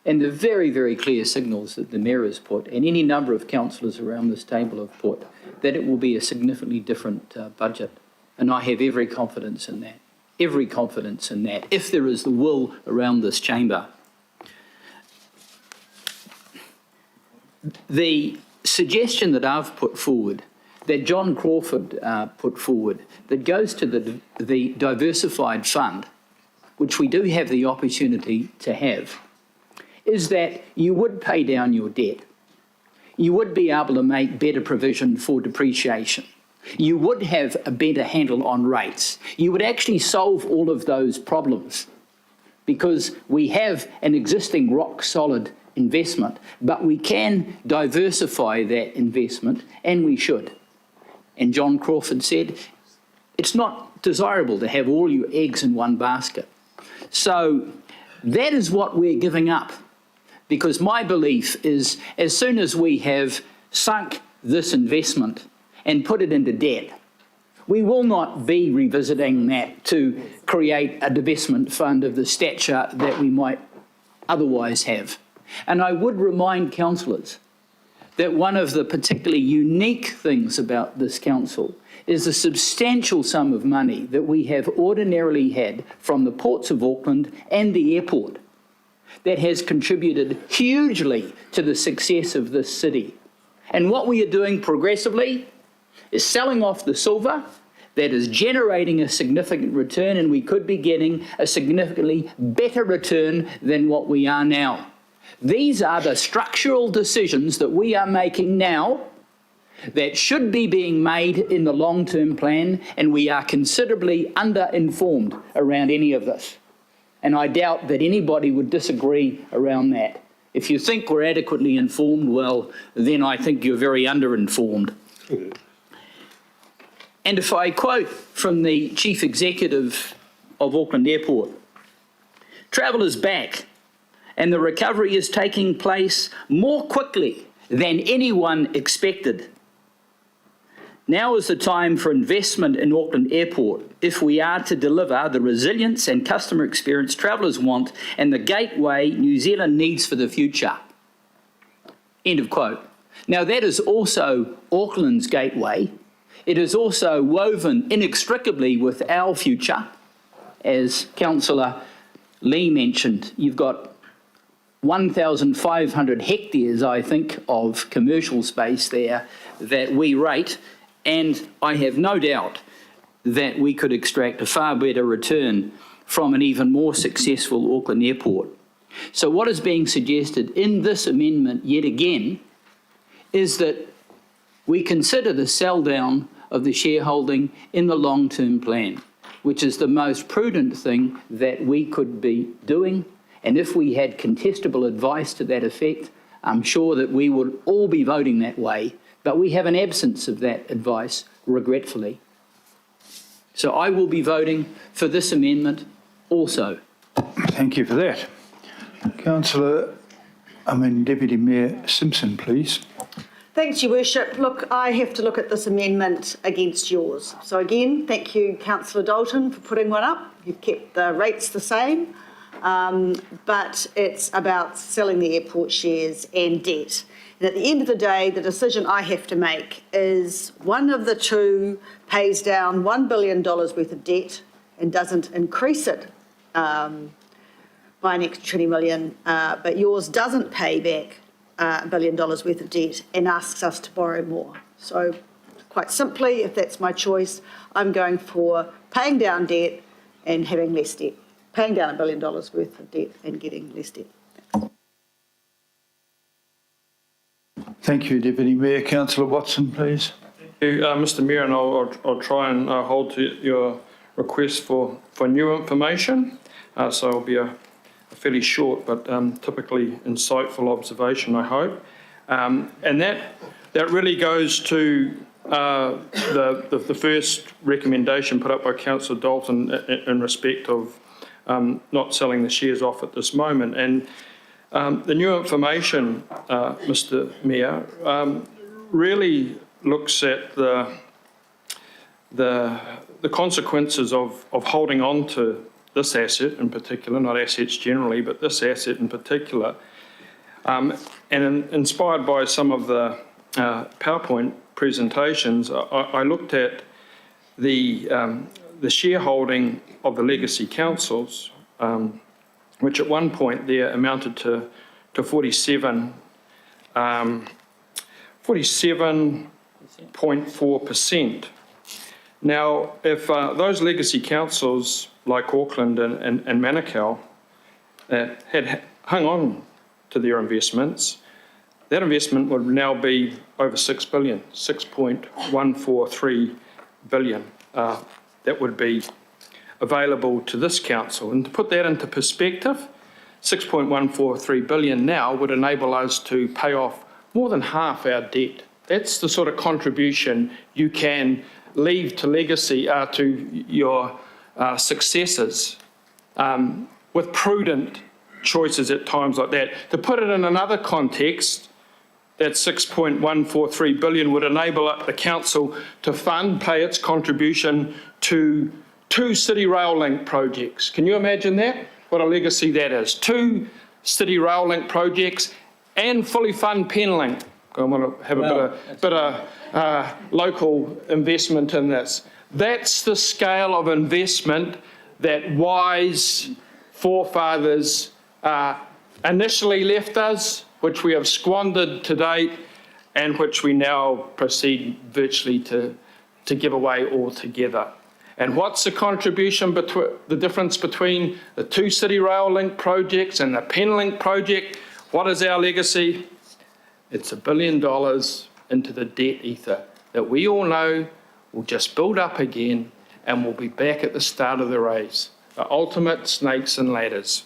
And the very, very clear signals that the Mayor has put, and any number of councillors around this table have put, that it will be a significantly different budget. And I have every confidence in that. Every confidence in that, if there is the will around this chamber. The suggestion that I've put forward that John Crawford put forward that goes to the diversified fund, which we do have the opportunity to have, is that you would pay down your debt. You would be able to make better provision for depreciation. You would have a better handle on rates. You would actually solve all of those problems because we have an existing rock-solid investment, but we can diversify that investment, and we should. And John Crawford said, it's not desirable to have all your eggs in one basket. So that is what we're giving up, because my belief is as soon as we have sunk this investment and put it into debt, we will not be revisiting that to create a divestment fund of the stature that we might otherwise have. And I would remind councillors that one of the particularly unique things about this council is the substantial sum of money that we have ordinarily had from the ports of Auckland and the airport that has contributed hugely to the success of this city. And what we are doing progressively is selling off the silver that is generating a significant return, and we could be getting a significantly better return than what we are now. These are the structural decisions that we are making now that should be being made in the long-term plan, and we are considerably under-informed around any of this. And I doubt that anybody would disagree around that. If you think we're adequately informed, well, then I think you're very under-informed. And if I quote from the Chief Executive of Auckland Airport, travel is back and the recovery is taking place more quickly than anyone expected. Now is the time for investment in Auckland Airport if we are to deliver the resilience and customer experience travellers want and the gateway New Zealand needs for the future. End of quote. Now that is also Auckland's gateway. It is also woven inextricably with our future. As Councillor Lee mentioned, you've got 1,500 hectares, I think, of commercial space there that we rate, and I have no doubt that we could extract a far better return from an even more successful Auckland Airport. So what is being suggested in this amendment, yet again, is that we consider the sell down of the shareholding in the long-term plan, which is the most prudent thing that we could be doing. And if we had contestable advice to that effect, I'm sure that we would all be voting that way, but we have an absence of that advice, regretfully. So I will be voting for this amendment also. Thank you for that. Deputy Mayor Simpson, please. Thanks, Your Worship. Look, I have to look at this amendment against yours. So again, thank you, Councillor Dalton, for putting one up. You've kept the rates the same, but it's about selling the airport shares and debt. And at the end of the day, the decision I have to make is one of the two pays down $1 billion worth of debt and doesn't increase it by an extra 20 million, but yours doesn't pay back $1 billion worth of debt and asks us to borrow more. So quite simply, if that's my choice, I'm going for paying down debt and having less debt. Paying down $1 billion worth of debt and getting less debt. Thank you, Deputy Mayor. Councillor Watson, please. Thank you, Mr Mayor, and I'll try and hold to your request for new information. So it'll be a fairly short but typically insightful observation, I hope. And that really goes to the first recommendation put up by Councillor Dalton in respect of not selling the shares off at this moment. And the new information, Mr Mayor, really looks at the consequences of holding on to this asset in particular, not assets generally, but this asset in particular. And inspired by some of the PowerPoint presentations, I looked at the shareholding of the legacy councils, which at one point there amounted to 47 0.4%. Now, if those legacy councils like Auckland and Manukau had hung on to their investments, that investment would now be over 6 billion, 6.143 billion. That would be available to this council. And to put that into perspective, 6.143 billion now would enable us to pay off more than half our debt. That's the sort of contribution you can leave to legacy, to your successors, with prudent choices at times like that. To put it in another context, that 6.143 billion would enable the council to pay its contribution to 2 City Rail Link projects. Can you imagine that? What a legacy that is. 2 City Rail Link projects and fully fund Penlink. I want to have a bit of local investment in this. That's the scale of investment that wise forefathers initially left us, which we have squandered to date, and which we now proceed virtually to give away altogether. And what's the contribution, the difference between the 2 City Rail Link projects and the Penlink project? What is our legacy? It's $1 billion into the debt ether that we all know will just build up again, and we'll be back at the start of the race. The ultimate snakes and ladders.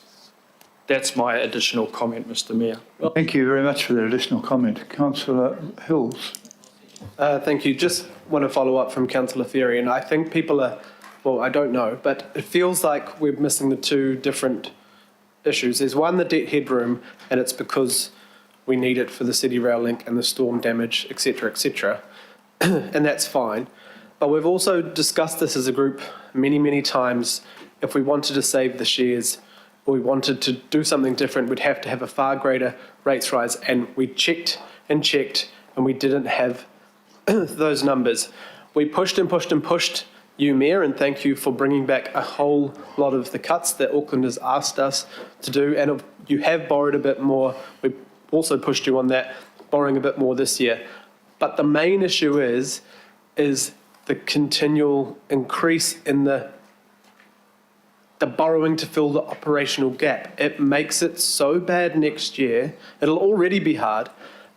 That's my additional comment, Mr. Mayor. Well, thank you very much for that additional comment. Councillor Hills. Thank you. Just want to follow up from Councillor Ferry, and I think people are, well, I don't know, but it feels like we're missing the 2 different issues. There's one, the debt headroom, and it's because we need it for the City Rail Link and the storm damage, etc., and that's fine. But we've also discussed this as a group many, many times. If we wanted to save the shares, or we wanted to do something different, we'd have to have a far greater rates rise. And we checked, and we didn't have those numbers. We pushed and pushed and pushed you, Mayor, and thank you for bringing back a whole lot of the cuts that Auckland has asked us to do. And you have borrowed a bit more. We also pushed you on that, borrowing a bit more this year. But the main issue is the continual increase in the borrowing to fill the operational gap. It makes it so bad next year. It'll already be hard,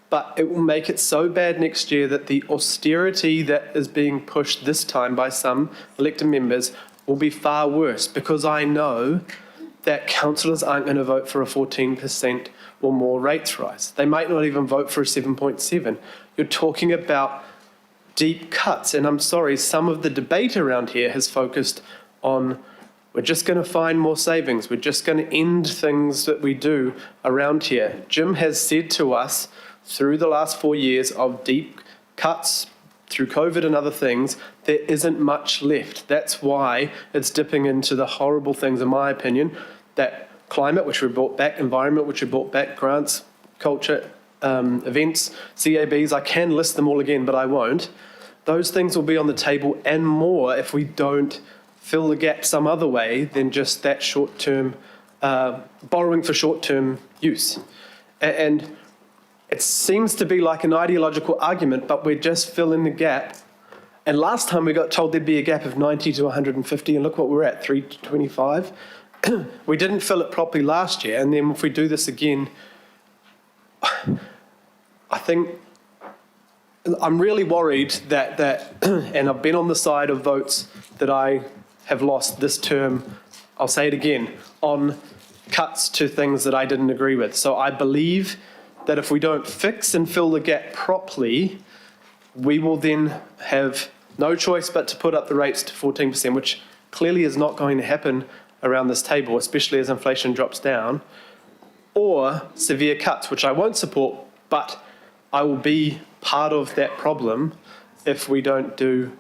but it will make it so bad next year that the austerity that is being pushed this time by some elected members will be far worse, because I know that councillors aren't going to vote for a 14% or more rates rise. They might not even vote for a 7.7. You're talking about deep cuts, and I'm sorry, some of the debate around here has focused on we're just going to find more savings. We're just going to end things that we do around here. Jim has said to us through the last 4 years of deep cuts through COVID and other things, there isn't much left. That's why it's dipping into the horrible things, in my opinion, that climate, which we brought back, environment, which we brought back, grants, culture, events, CABs. I can list them all again, but I won't. Those things will be on the table and more if we don't fill the gap some other way than just that short-term, borrowing for short-term use. And it seems to be like an ideological argument, but we're just filling the gap. And last time we got told there'd be a gap of 90 to 150, and look what we're at, 325. We didn't fill it properly last year, and then if we do this again, I think I'm really worried that and I've been on the side of votes that I have lost this term, I'll say it again, on cuts to things that I didn't agree with. So I believe that if we don't fix and fill the gap properly, we will then have no choice but to put up the rates to 14%, which clearly is not going to happen around this table, especially as inflation drops down, or severe cuts, which I won't support, but I will be part of that problem if we don't do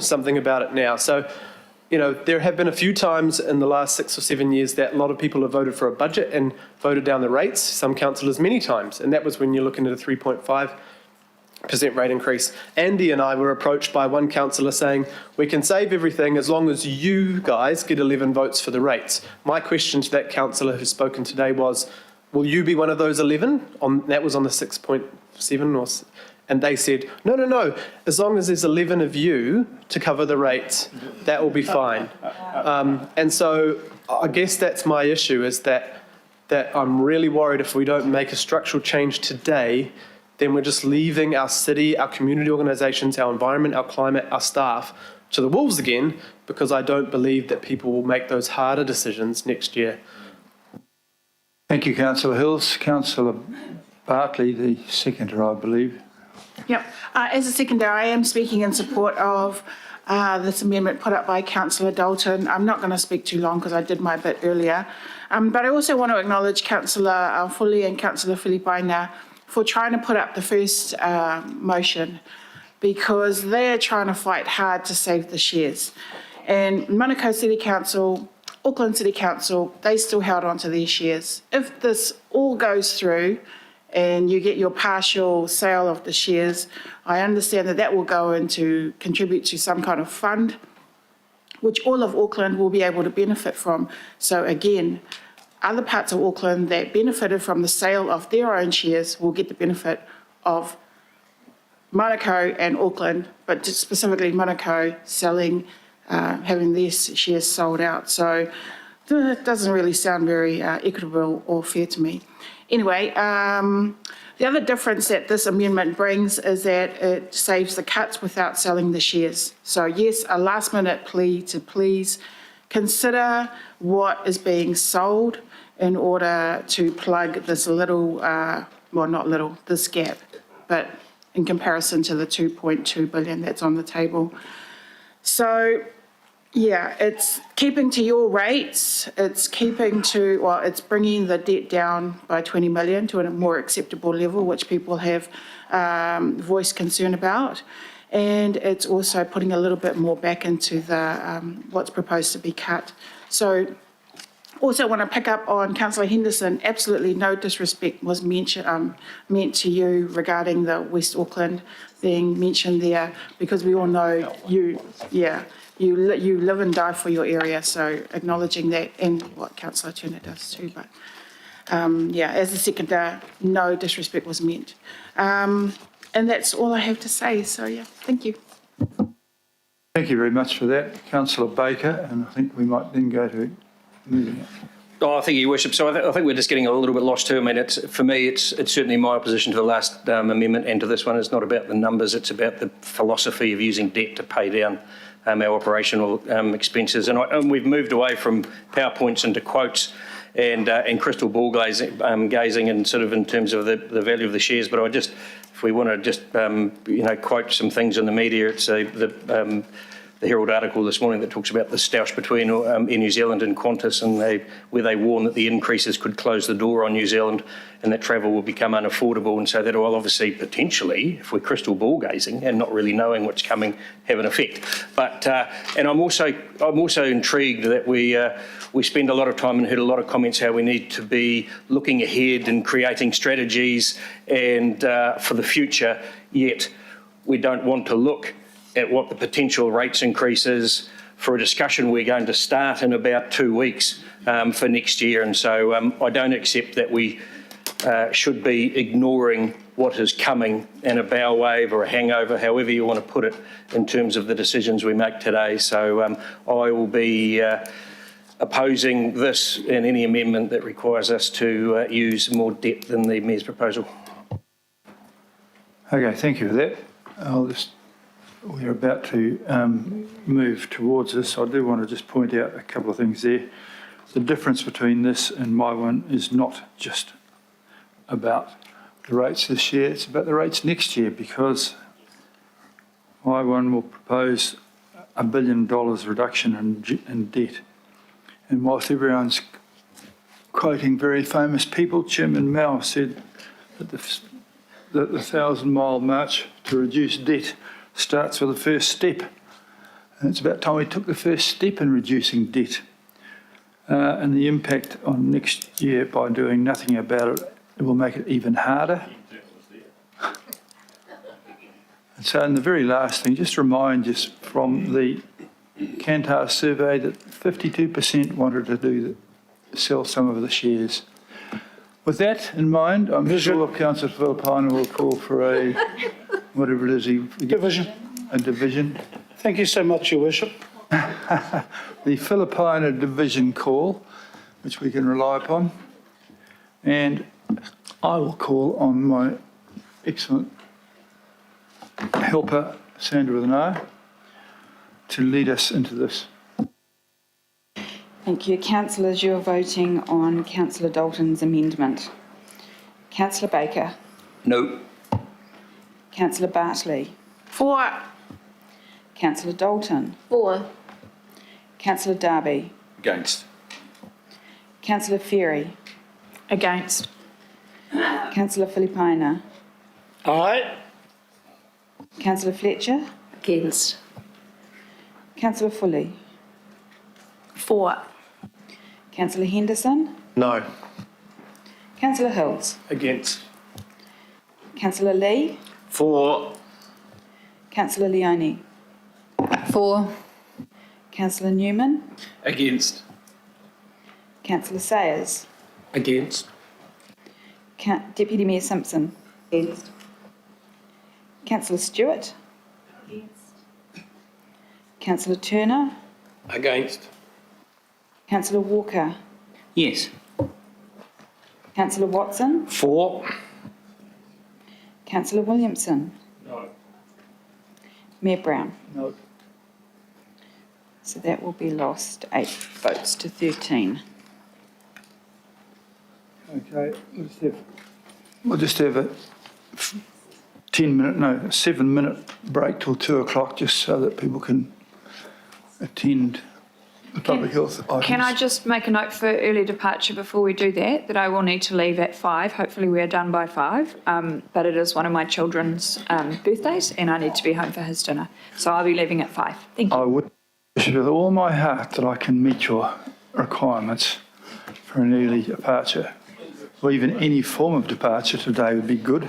something about it now. So, you know, there have been a few times in the last 6 or 7 years that a lot of people have voted for a budget and voted down the rates, some councillors many times, and that was when you're looking at a 3.5% rate increase. Andy and I were approached by one councillor saying, we can save everything as long as you guys get 11 votes for the rates. My question to that councillor who's spoken today was, will you be one of those 11? That was on the 6.7, And they said, no, as long as there's 11 of you to cover the rates, that will be fine. And so I guess that's my issue, is that I'm really worried if we don't make a structural change today, then we're just leaving our city, our community organisations, our environment, our climate, our staff to the wolves again, because I don't believe that people will make those harder decisions next year. Thank you, Councillor Hills. Councillor Bartley, the seconder, I believe. Yep. As a seconder, I am speaking in support of this amendment put up by Councillor Dalton. I'm not going to speak too long because I did my bit earlier. But I also want to acknowledge Councillor Foley and Councillor Filipaina for trying to put up the first motion, because they're trying to fight hard to save the shares. And Manukau City Council, Auckland City Council, they still held on to their shares. If this all goes through and you get your partial sale of the shares, I understand that will go into contribute to some kind of fund, which all of Auckland will be able to benefit from. So again, other parts of Auckland that benefited from the sale of their own shares will get the benefit of Manukau and Auckland, but just specifically Manukau selling, having their shares sold out. So it doesn't really sound very equitable or fair to me. Anyway, the other difference that this amendment brings is that it saves the cuts without selling the shares. So yes, a last minute plea to please consider what is being sold in order to plug this little, well, not little, this gap, but in comparison to the 2.2 billion that's on the table. So yeah, it's keeping to your rates, it's keeping to, well, it's bringing the debt down by 20 million to a more acceptable level, which people have voiced concern about. And it's also putting a little bit more back into the what's proposed to be cut. So also want to pick up on Councillor Henderson. Absolutely no disrespect was meant to you regarding the West Auckland being mentioned there, because we all know you live and die for your area. So acknowledging that, and what Councillor Turner does too. But yeah, as a seconder, no disrespect was meant. And that's all I have to say. So yeah, thank you. Thank you very much for that, Councillor Baker, and I think we might then go to moving on. Oh, thank you, Your Worship. So I think we're just getting a little bit lost too. I mean, for me, it's certainly my opposition to the last amendment and to this one. It's not about the numbers, it's about the philosophy of using debt to pay down our operational expenses. And we've moved away from PowerPoints into quotes and crystal ball gazing and sort of in terms of the value of the shares. But if we want to just, quote some things in the media, it's the Herald article this morning that talks about the stoush between Air New Zealand and Qantas, and where they warn that the increases could close the door on New Zealand and that travel will become unaffordable, and so that will obviously potentially, if we're crystal ball gazing and not really knowing what's coming, have an effect. But and I'm also intrigued that we spend a lot of time and heard a lot of comments how we need to be looking ahead and creating strategies and for the future, yet we don't want to look at what the potential rates increase is for a discussion we're going to start in about 2 weeks for next year. And so I don't accept that we should be ignoring what is coming in a bow wave or a hangover, however you want to put it, in terms of the decisions we make today. So I will be opposing this and any amendment that requires us to use more debt than the Mayor's proposal. Okay, thank you for that. We're about to move towards this. I do want to just point out a couple of things there. The difference between this and my one is not just about the rates this year, it's about the rates next year, because my one will propose $1 billion reduction in debt. And whilst everyone's quoting very famous people, Chairman Mao said that the 1,000-mile march to reduce debt starts with the first step. And it's about time we took the first step in reducing debt. And the impact on next year by doing nothing about it, it will make it even harder. And so in the very last thing, just remind us from the Kantar survey that 52% wanted to sell some of the shares. With that in mind, I'm sure Councillor Filipaina will call for a whatever it is. Division. A division. Thank you so much, Your Worship. The Filipina division call, which we can rely upon. And I will call on my excellent helper, Sandra with an O, to lead us into this. Thank you. Councillors, you're voting on Councillor Dalton's amendment. Councillor Baker. No. Councillor Bartley. For. Councillor Dalton. For. Councillor Darby. Against. Councillor Ferry. Against. Councillor Filipina. Aye. Councillor Fletcher. Against. Councillor Foley. For. Councillor Henderson. No. Councillor Hills. Against. Councillor Lee. For. Councillor Leone. For. Councillor Newman. Against. Councillor Sayers. Against. Deputy Mayor Simpson. Against. Councillor Stewart. Councillor Turner. Against. Councillor Walker. Yes. Councillor Watson. For. Councillor Williamson. No. Mayor Brown. No. So that will be lost 8 votes to 13. Okay, we'll just have a 7-minute break till 2 o'clock, just so that people can attend the public health items. Can I just make a note for early departure before we do that I will need to leave at 5. Hopefully we are done by 5. But it is one of my children's birthdays and I need to be home for his dinner. So I'll be leaving at 5. Thank you. I would wish with all my heart that I can meet your requirements for an early departure, or even any form of departure today would be good.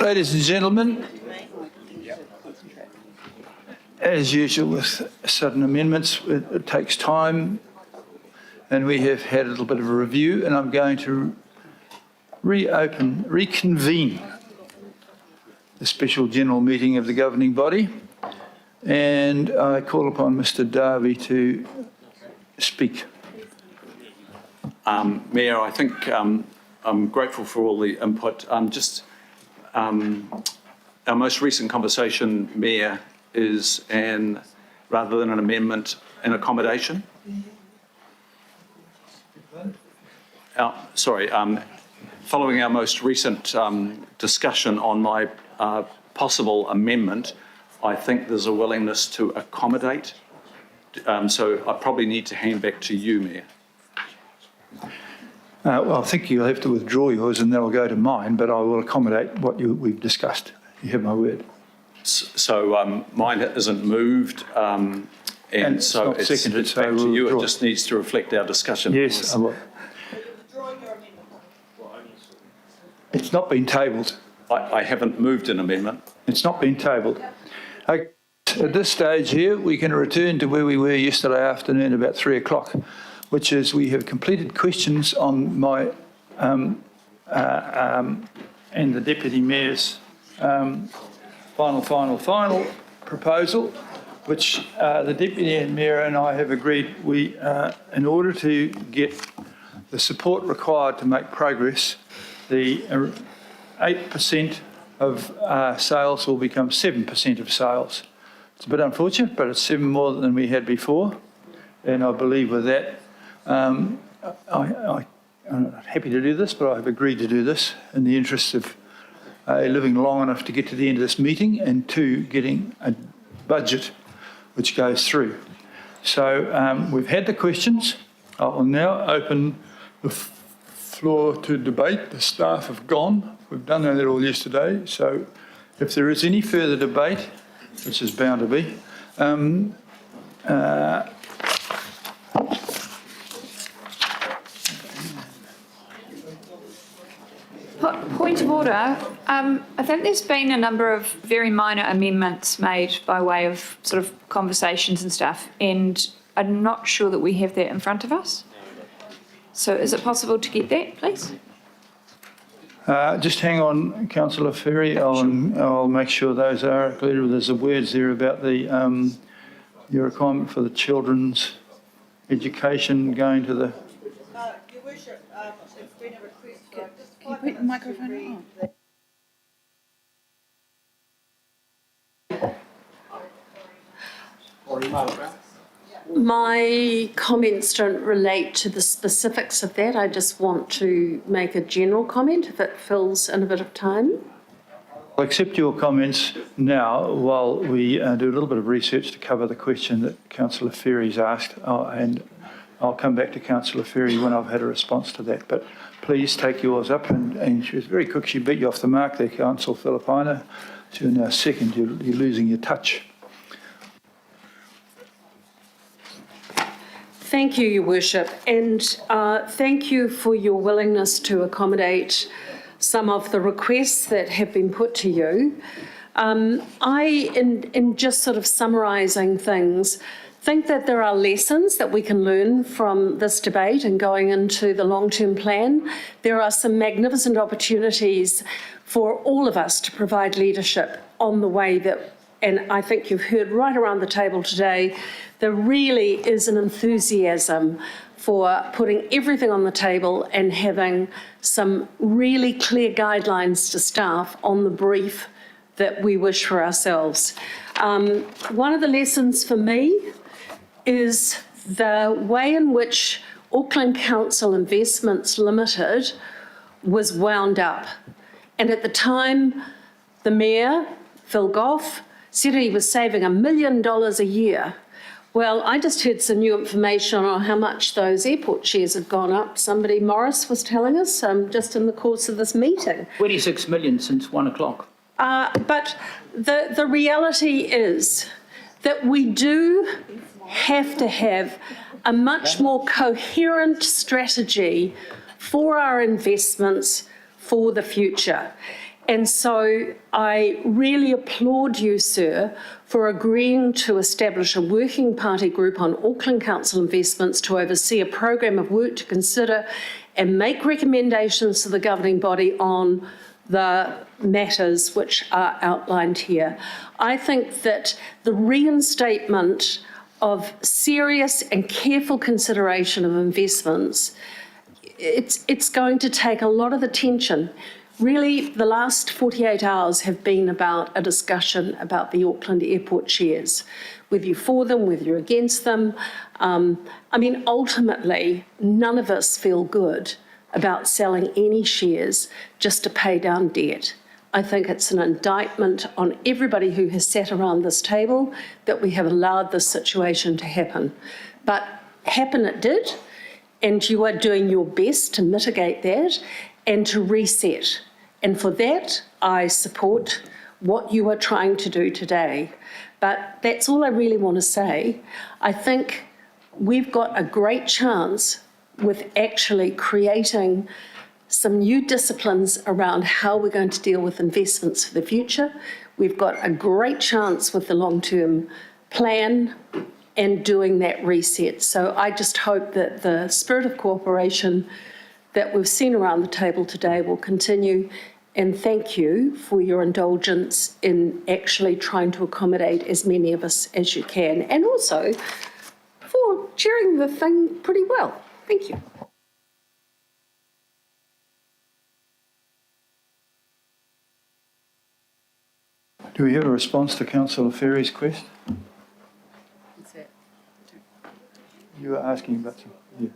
Ladies and gentlemen, as usual with sudden amendments, it takes time, and we have had a little bit of a review, and I'm going to reconvene the special general meeting of the governing body, and I call upon Mr. Darby to speak. Mayor, I think I'm grateful for all the input. Our most recent conversation, Mayor, is rather than an amendment, an accommodation. Following our most recent discussion on my possible amendment, I think there's a willingness to accommodate. So I probably need to hand back to you, Mayor. Well, I think you'll have to withdraw yours and that'll go to mine, but I will accommodate what we've discussed. You have my word. So mine isn't moved, and so it's back to you. It just needs to reflect our discussion. Yes, I will. It's not been tabled. I haven't moved an amendment. It's not been tabled. At this stage here, we can return to where we were yesterday afternoon about 3 o'clock, which is we have completed questions on my and the Deputy Mayor's final proposal, which the Deputy Mayor and I have agreed in order to get the support required to make progress, the 8% of sales will become 7% of sales. It's a bit unfortunate, but it's 7 more than we had before, and I believe with that, I'm not happy to do this, but I've agreed to do this in the interest of living long enough to get to the end of this meeting, and 2, getting a budget which goes through. So we've had the questions. I will now open the floor to debate. The staff have gone. We've done that all yesterday. So if there is any further debate, which is bound to be, Point of order. I think there's been a number of very minor amendments made by way of sort of conversations and stuff, and I'm not sure that we have that in front of us. So is it possible to get that, please? Just hang on, Councillor Ferry. I'll make sure those are clear. There's the words there about the your requirement for the children's education going to the. Your Worship, it's been a request for just Can you put the microphone on? My comments don't relate to the specifics of that. I just want to make a general comment if it fills in a bit of time. I'll accept your comments now while we do a little bit of research to cover the question that Councillor Ferry's asked, and I'll come back to Councillor Ferry when I've had a response to that. But please take yours up, and she was very quick. She beat you off the mark there, Councillor Filipina. So you're now second. You're losing your touch. Thank you, Your Worship, and thank you for your willingness to accommodate some of the requests that have been put to you. In just sort of summarising things, think that there are lessons that we can learn from this debate and going into the long-term plan. There are some magnificent opportunities for all of us to provide leadership on the way that, and I think you've heard right around the table today, there really is an enthusiasm for putting everything on the table and having some really clear guidelines to staff on the brief that we wish for ourselves. One of the lessons for me is the way in which Auckland Council Investments Limited was wound up. And at the time, the Mayor, Phil Goff, said he was saving $1 million a year. Well, I just heard some new information on how much those airport shares have gone up. Somebody, Morris, was telling us just in the course of this meeting. 26 million since 1 o'clock. But the reality is that we do have to have a much more coherent strategy for our investments for the future. And so I really applaud you, sir, for agreeing to establish a working party group on Auckland Council investments to oversee a program of work to consider and make recommendations to the governing body on the matters which are outlined here. I think that the reinstatement of serious and careful consideration of investments, it's going to take a lot of attention. Really, the last 48 hours have been about a discussion about the Auckland Airport shares, whether you're for them, whether you're against them. I mean, ultimately, none of us feel good about selling any shares just to pay down debt. I think it's an indictment on everybody who has sat around this table that we have allowed this situation to happen. But happen it did, and you are doing your best to mitigate that and to reset. And for that, I support what you are trying to do today. But that's all I really want to say. I think we've got a great chance with actually creating some new disciplines around how we're going to deal with investments for the future. We've got a great chance with the long-term plan and doing that reset. So I just hope that the spirit of cooperation that we've seen around the table today will continue, and thank you for your indulgence in actually trying to accommodate as many of us as you can, and also for chairing the thing pretty well. Thank you. Do we have a response to Councillor Ferry's question? You were asking about some. Yeah.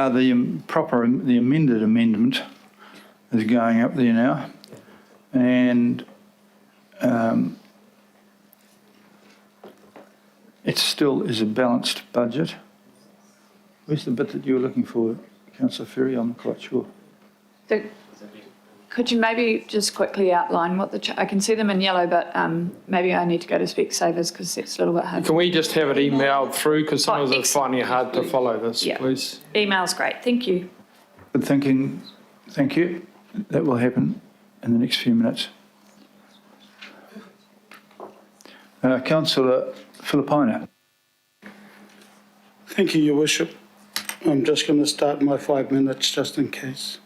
The amended amendment is going up there now, and it still is a balanced budget. Where's the bit that you were looking for, Councillor Ferry? I'm not quite sure. So, could you maybe just quickly outline what I can see them in yellow, but maybe I need to go to Specsavers because it's a little bit hard. Can we just have it emailed through, because some of us are finding it hard to follow this, please? Email's great, thank you. Good thinking, thank you. That will happen in the next few minutes. Councillor Filipaina. Thank you, Your Worship. I'm just going to start my 5 minutes just in case.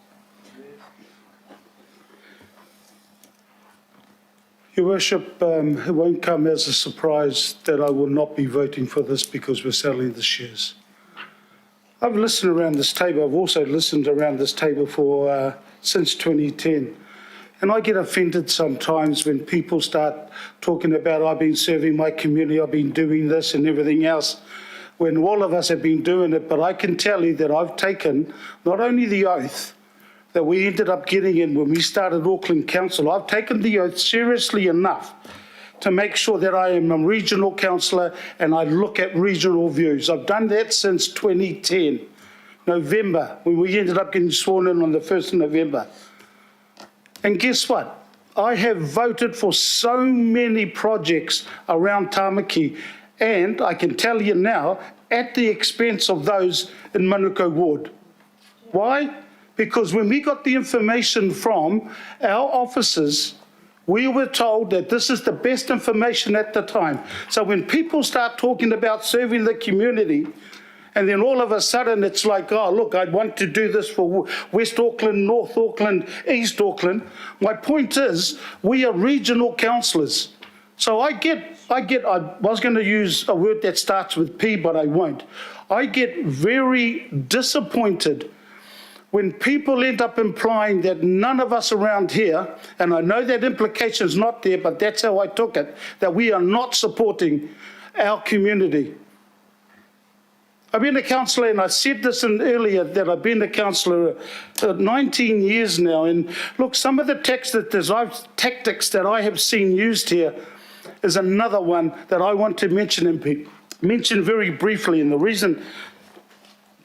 Your Worship, it won't come as a surprise that I will not be voting for this because we're selling the shares. I've listened around this table. I've also listened around this table for since 2010. And I get offended sometimes when people start talking about I've been serving my community, I've been doing this and everything else, when all of us have been doing it. But I can tell you that I've taken not only the oath that we ended up getting in when we started Auckland Council, I've taken the oath seriously enough to make sure that I am a regional councillor and I look at regional views. I've done that since 2010, November, when we ended up getting sworn in on the 1st of November. And guess what? I have voted for so many projects around Tamaki, and I can tell you now, at the expense of those in Manukau Ward. Why? Because when we got the information from our officers, we were told that this is the best information at the time. So when people start talking about serving the community, and then all of a sudden it's like, oh, look, I want to do this for West Auckland, North Auckland, East Auckland. My point is, we are regional councillors. So I was going to use a word that starts with P, but I won't. I get very disappointed when people end up implying that none of us around here, and I know that implication is not there, but that's how I took it, that we are not supporting our community. I've been a councillor, and I said this earlier, that I've been a councillor 19 years now, and look, some of the tactics that I have seen used here is another one that I want to mention very briefly, and the reason,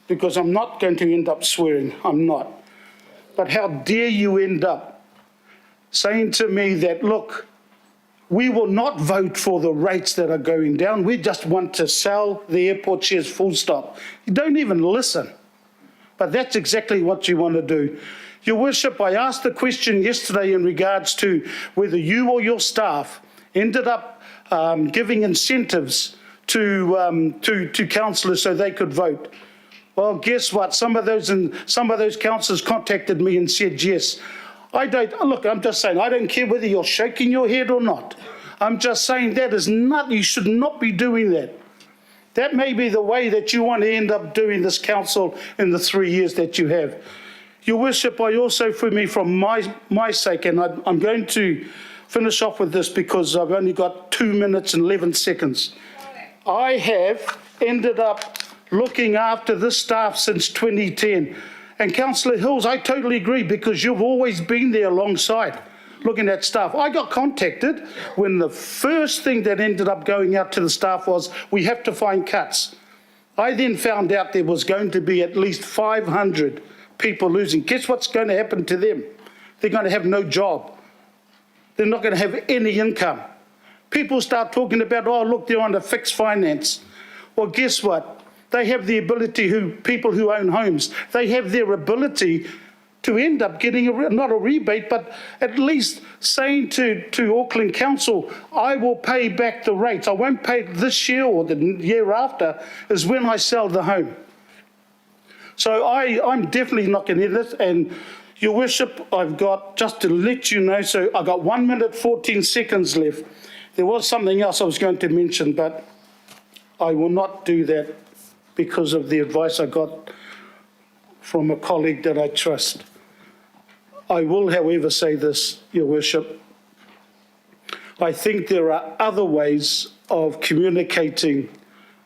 because I'm not going to end up swearing, I'm not. But how dare you end up saying to me that, look, we will not vote for the rates that are going down. We just want to sell the airport shares, full stop. You don't even listen. But that's exactly what you want to do. Your Worship, I asked the question yesterday in regards to whether you or your staff ended up giving incentives to councillors so they could vote. Well, guess what? Some of those councillors contacted me and said yes. Look, I'm just saying, I don't care whether you're shaking your head or not. I'm just saying that is not, you should not be doing that. That may be the way that you want to end up doing this council in the 3 years that you have. Your Worship, I also, from my sake, and I'm going to finish off with this because I've only got 2 minutes and 11 seconds. I have ended up looking after this staff since 2010. And Councillor Hills, I totally agree because you've always been there alongside looking at staff. I got contacted when the first thing that ended up going out to the staff was, we have to find cuts. I then found out there was going to be at least 500 people losing. Guess what's going to happen to them? They're going to have no job. They're not going to have any income. People start talking about, oh, look, they're on a fixed finance. Well, guess what? They have the ability, people who own homes, they have their ability to end up getting, not a rebate, but at least saying to Auckland Council, I will pay back the rates. I won't pay it this year or the year after, is when I sell the home. So I'm definitely not going to do this. And Your Worship, I've got, just to let you know, so I've got 1 minute, 14 seconds left. There was something else I was going to mention, but I will not do that because of the advice I got from a colleague that I trust. I will, however, say this, Your Worship. I think there are other ways of communicating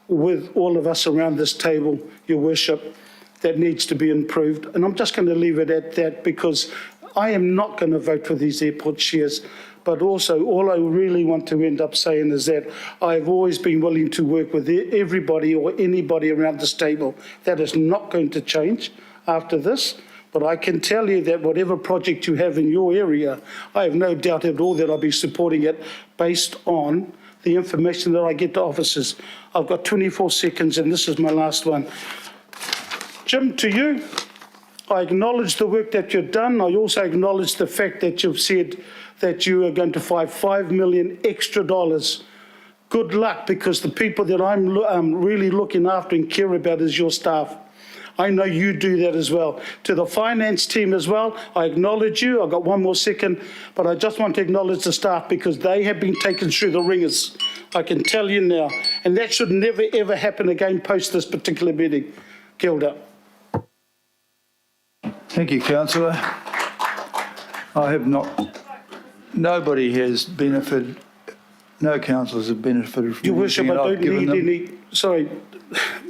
with all of us around this table, Your Worship, that needs to be improved. And I'm just going to leave it at that because I am not going to vote for these airport shares. But also, all I really want to end up saying is that I've always been willing to work with everybody or anybody around this table. That is not going to change after this. But I can tell you that whatever project you have in your area, I have no doubt at all that I'll be supporting it based on the information that I get to officers. I've got 24 seconds and this is my last one. Jim, to you, I acknowledge the work that you've done. I also acknowledge the fact that you've said that you are going to find $5 million extra dollars. Good luck, because the people that I'm really looking after and care about is your staff. I know you do that as well. To the finance team as well, I acknowledge you. I've got 1 more second, but I just want to acknowledge the staff because they have been taken through the ringers. I can tell you now, and that should never ever happen again post this particular meeting. Kia ora. Thank you, Councillor. Nobody has benefited, no councillors have benefited from Your Worship, I don't need them. any, sorry,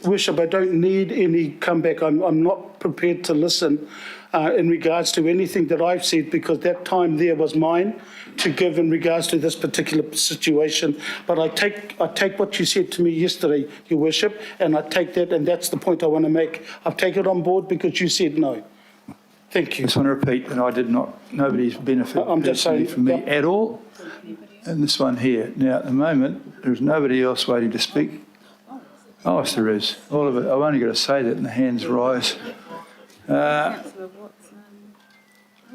Worship, I don't need any comeback. I'm not prepared to listen in regards to anything that I've said because that time there was mine to give in regards to this particular situation. But I take what you said to me yesterday, Your Worship, and I take that, and that's the point I want to make. I've taken it on board because you said no. Thank you. I just want to repeat that I did not, nobody's benefited personally from me at all. And this one here. Now, at the moment, there's nobody else waiting to speak. Oh, yes, there is. All of it. I've only got to say that and the hands rise.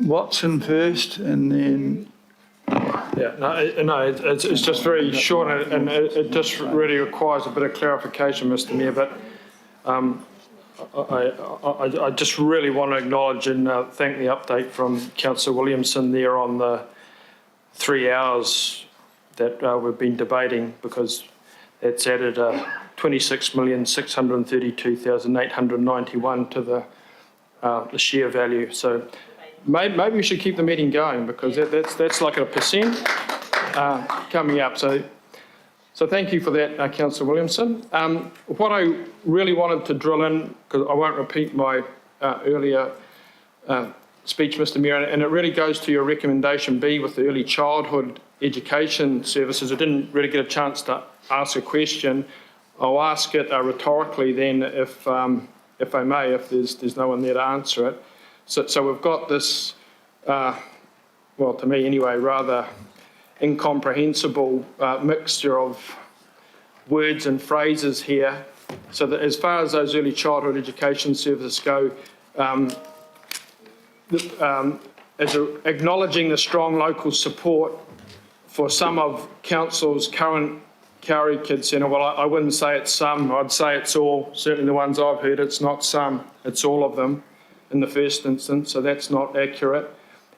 Watson first, and then... Yeah, no, it's just very short, and it just really requires a bit of clarification, Mr. Mayor, but I just really want to acknowledge and thank the update from Councillor Williamson there on the 3 hours that we've been debating, because it's added 26,632,891 to the share value. So maybe we should keep the meeting going because that's like a percent coming up. So thank you for that, Councillor Williamson. What I really wanted to drill in, because I won't repeat my earlier speech, Mr. Mayor, and it really goes to your recommendation B with the early childhood education services. I didn't really get a chance to ask a question. I'll ask it rhetorically then, if I may, if there's no one there to answer it. So we've got this, well, to me anyway, rather incomprehensible mixture of words and phrases here. So that as far as those early childhood education services go, acknowledging the strong local support for some of council's current Kauri Kids Centre. Well, I wouldn't say it's some, I'd say it's all. Certainly the ones I've heard, it's not some, it's all of them in the first instance, so that's not accurate.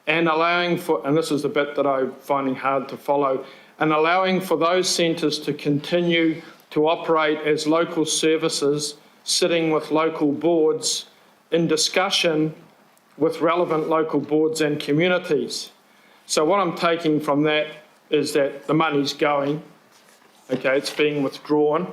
And allowing for, and this is the bit that I'm finding hard to follow, and allowing for those centres to continue to operate as local services, sitting with local boards in discussion with relevant local boards and communities. So what I'm taking from that is that the money's going, okay, it's being withdrawn,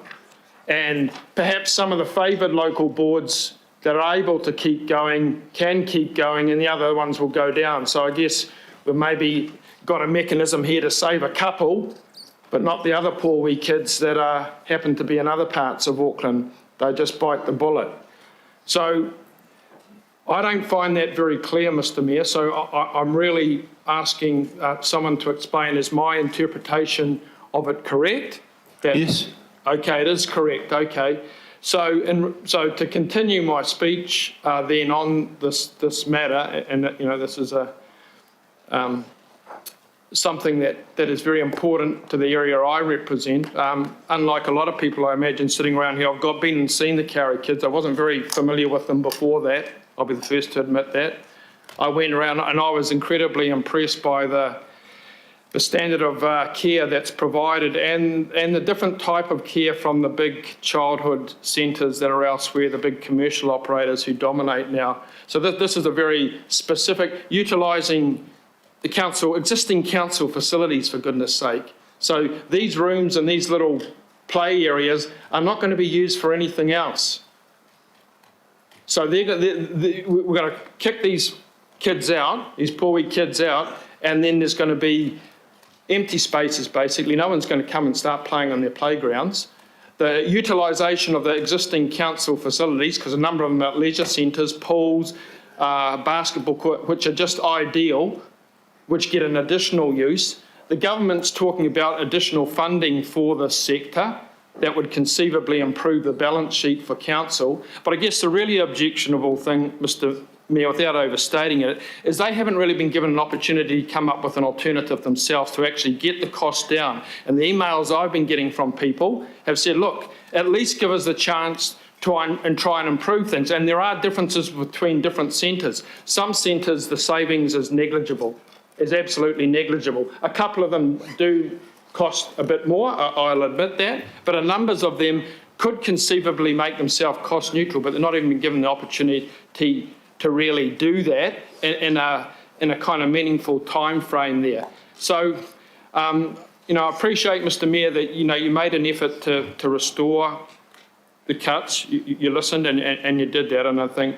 and perhaps some of the favoured local boards that are able to keep going can keep going, and the other ones will go down. So I guess we've maybe got a mechanism here to save a couple, but not the other poor wee kids that happen to be in other parts of Auckland. They just bite the bullet. So I don't find that very clear, Mr. Mayor, so I'm really asking someone to explain, is my interpretation of it correct? Yes. Okay, it is correct, okay. So to continue my speech then on this matter, and this is something that is very important to the area I represent. Unlike a lot of people I imagine sitting around here, I've been and seen the Kauri kids. I wasn't very familiar with them before that. I'll be the first to admit that. I went around and I was incredibly impressed by the standard of care that's provided and the different type of care from the big childhood centres that are elsewhere, the big commercial operators who dominate now. So this is a very specific, utilising the existing council facilities, for goodness sake. So these rooms and these little play areas are not going to be used for anything else. So we're going to kick these kids out, these poor wee kids out, and then there's going to be empty spaces, basically. No one's going to come and start playing on their playgrounds. The utilisation of the existing council facilities, because a number of them are leisure centres, pools, basketball court, which are just ideal, which get an additional use. The government's talking about additional funding for this sector that would conceivably improve the balance sheet for council. But I guess the really objectionable thing, Mr. Mayor, without overstating it, is they haven't really been given an opportunity to come up with an alternative themselves to actually get the cost down. And the emails I've been getting from people have said, look, at least give us the chance to try and improve things. And there are differences between different centres. Some centres, the savings is negligible, is absolutely negligible. A couple of them do cost a bit more, I'll admit that, but a numbers of them could conceivably make themselves cost neutral, but they're not even given the opportunity to really do that in a kind of meaningful time frame there. So, I appreciate, Mr. Mayor, that, you made an effort to restore the cuts. You listened and you did that, and I think,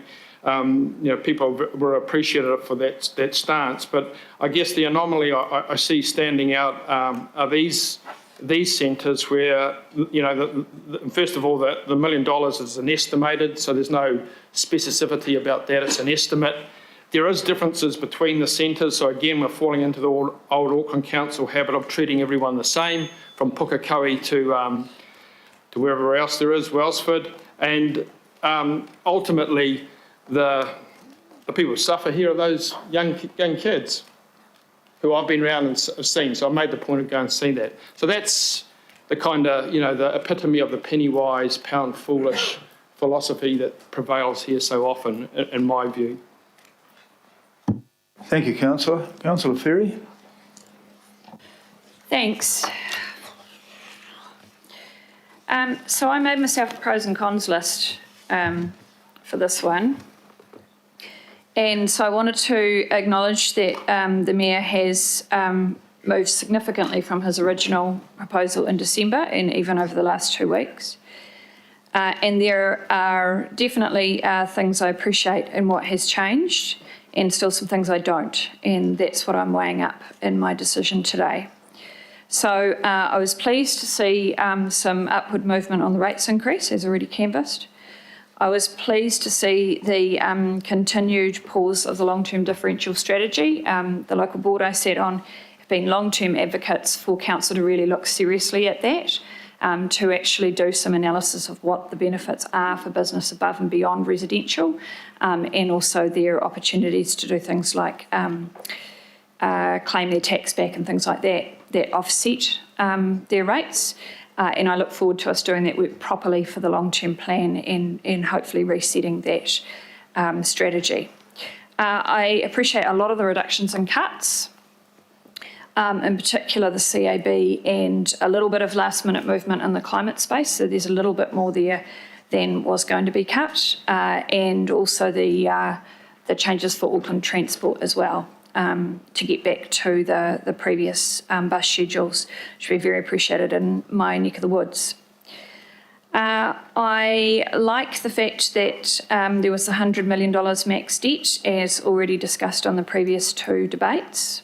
people were appreciative for that stance. But I guess the anomaly I see standing out are these centres where, first of all, the $1 million is an estimated, so there's no specificity about that, it's an estimate. There is differences between the centres, so again, we're falling into the old Auckland Council habit of treating everyone the same, from Pukekohe to wherever else there is, Wellsford, and ultimately the people who suffer here are those young kids who I've been around and have seen, so I made the point of going and see that. So that's the kind of, the epitome of the penny-wise, pound-foolish philosophy that prevails here so often, in my view. Thank you, Councillor. Councillor Ferry. Thanks. So I made myself a pros and cons list for this one. And so I wanted to acknowledge that the Mayor has moved significantly from his original proposal in December and even over the last 2 weeks. And there are definitely things I appreciate in what has changed and still some things I don't. And that's what I'm weighing up in my decision today. So I was pleased to see some upward movement on the rates increase, as already canvassed. I was pleased to see the continued pause of the long-term differential strategy. The local board I sat on have been long-term advocates for council to really look seriously at that. to actually do some analysis of what the benefits are for business above and beyond residential, and also their opportunities to do things like claim their tax back and things like that, that offset their rates. And I look forward to us doing that work properly for the long-term plan and hopefully resetting that strategy. I appreciate a lot of the reductions and cuts, in particular the CAB and a little bit of last-minute movement in the climate space. So there's a little bit more there than was going to be cut, and also the changes for Auckland Transport as well, to get back to the previous bus schedules, which would be very appreciated in my neck of the woods. I like the fact that there was $100 million max debt, as already discussed on the previous two debates.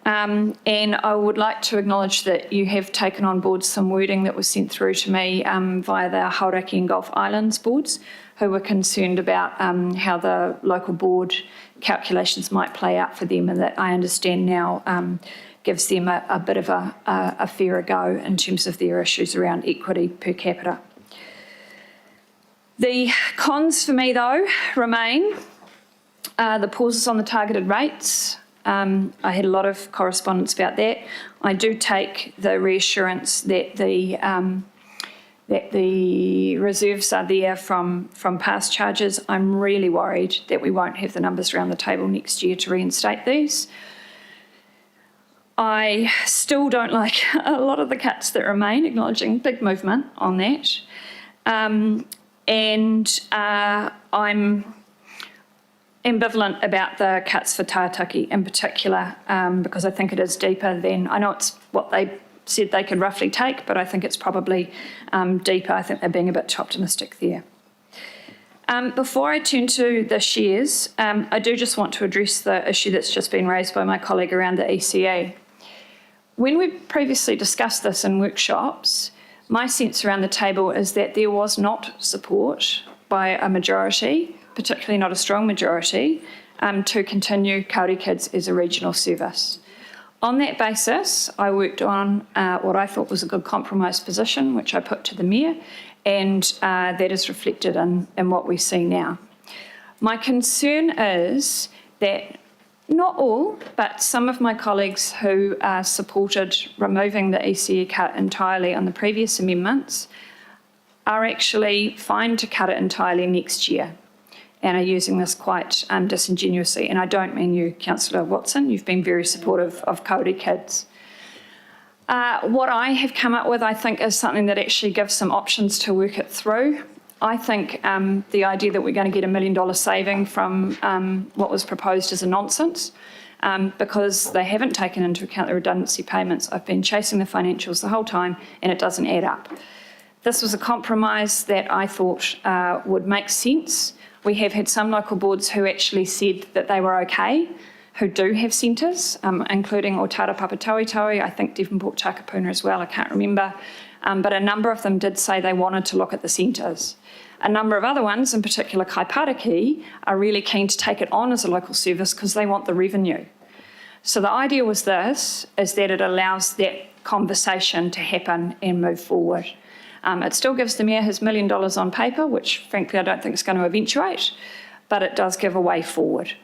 And I would like to acknowledge that you have taken on board some wording that was sent through to me via the Hauraki and Gulf Islands boards, who were concerned about how the local board calculations might play out for them, and that I understand now gives them a bit of a fairer go in terms of their issues around equity per capita. The cons for me, though, remain the pauses on the targeted rates. I had a lot of correspondence about that. I do take the reassurance that the reserves are there from past charges. I'm really worried that we won't have the numbers around the table next year to reinstate these. I still don't like a lot of the cuts that remain, acknowledging big movement on that. I'm ambivalent about the cuts for Tātaki in particular, because I think it is deeper than, I know it's what they said they could roughly take, but I think it's probably deeper. I think they're being a bit too optimistic there. Before I turn to the shares, I do just want to address the issue that's just been raised by my colleague around the ECA. When we previously discussed this in workshops, my sense around the table is that there was not support by a majority, particularly not a strong majority, to continue Kāori Kids as a regional service. On that basis, I worked on what I thought was a good compromise position, which I put to the Mayor, and that is reflected in what we see now. My concern is that not all, but some of my colleagues who supported removing the ECE cut entirely on the previous amendments are actually fine to cut it entirely next year, and are using this quite disingenuously. And I don't mean you, Councillor Watson. You've been very supportive of Kāori Kids. What I have come up with, I think, is something that actually gives some options to work it through. I think the idea that we're going to get $1 million saving from what was proposed is a nonsense, because they haven't taken into account the redundancy payments. I've been chasing the financials the whole time, and it doesn't add up. This was a compromise that I thought would make sense. We have had some local boards who actually said that they were okay, who do have centres, including Otara Papatauitaui, I think Devonport Takapuna as well, I can't remember. But a number of them did say they wanted to look at the centres. A number of other ones, in particular Kaipariki, are really keen to take it on as a local service because they want the revenue. So the idea was this, is that it allows that conversation to happen and move forward. It still gives the Mayor his $1 million on paper, which frankly I don't think is going to eventuate, but it does give a way forward,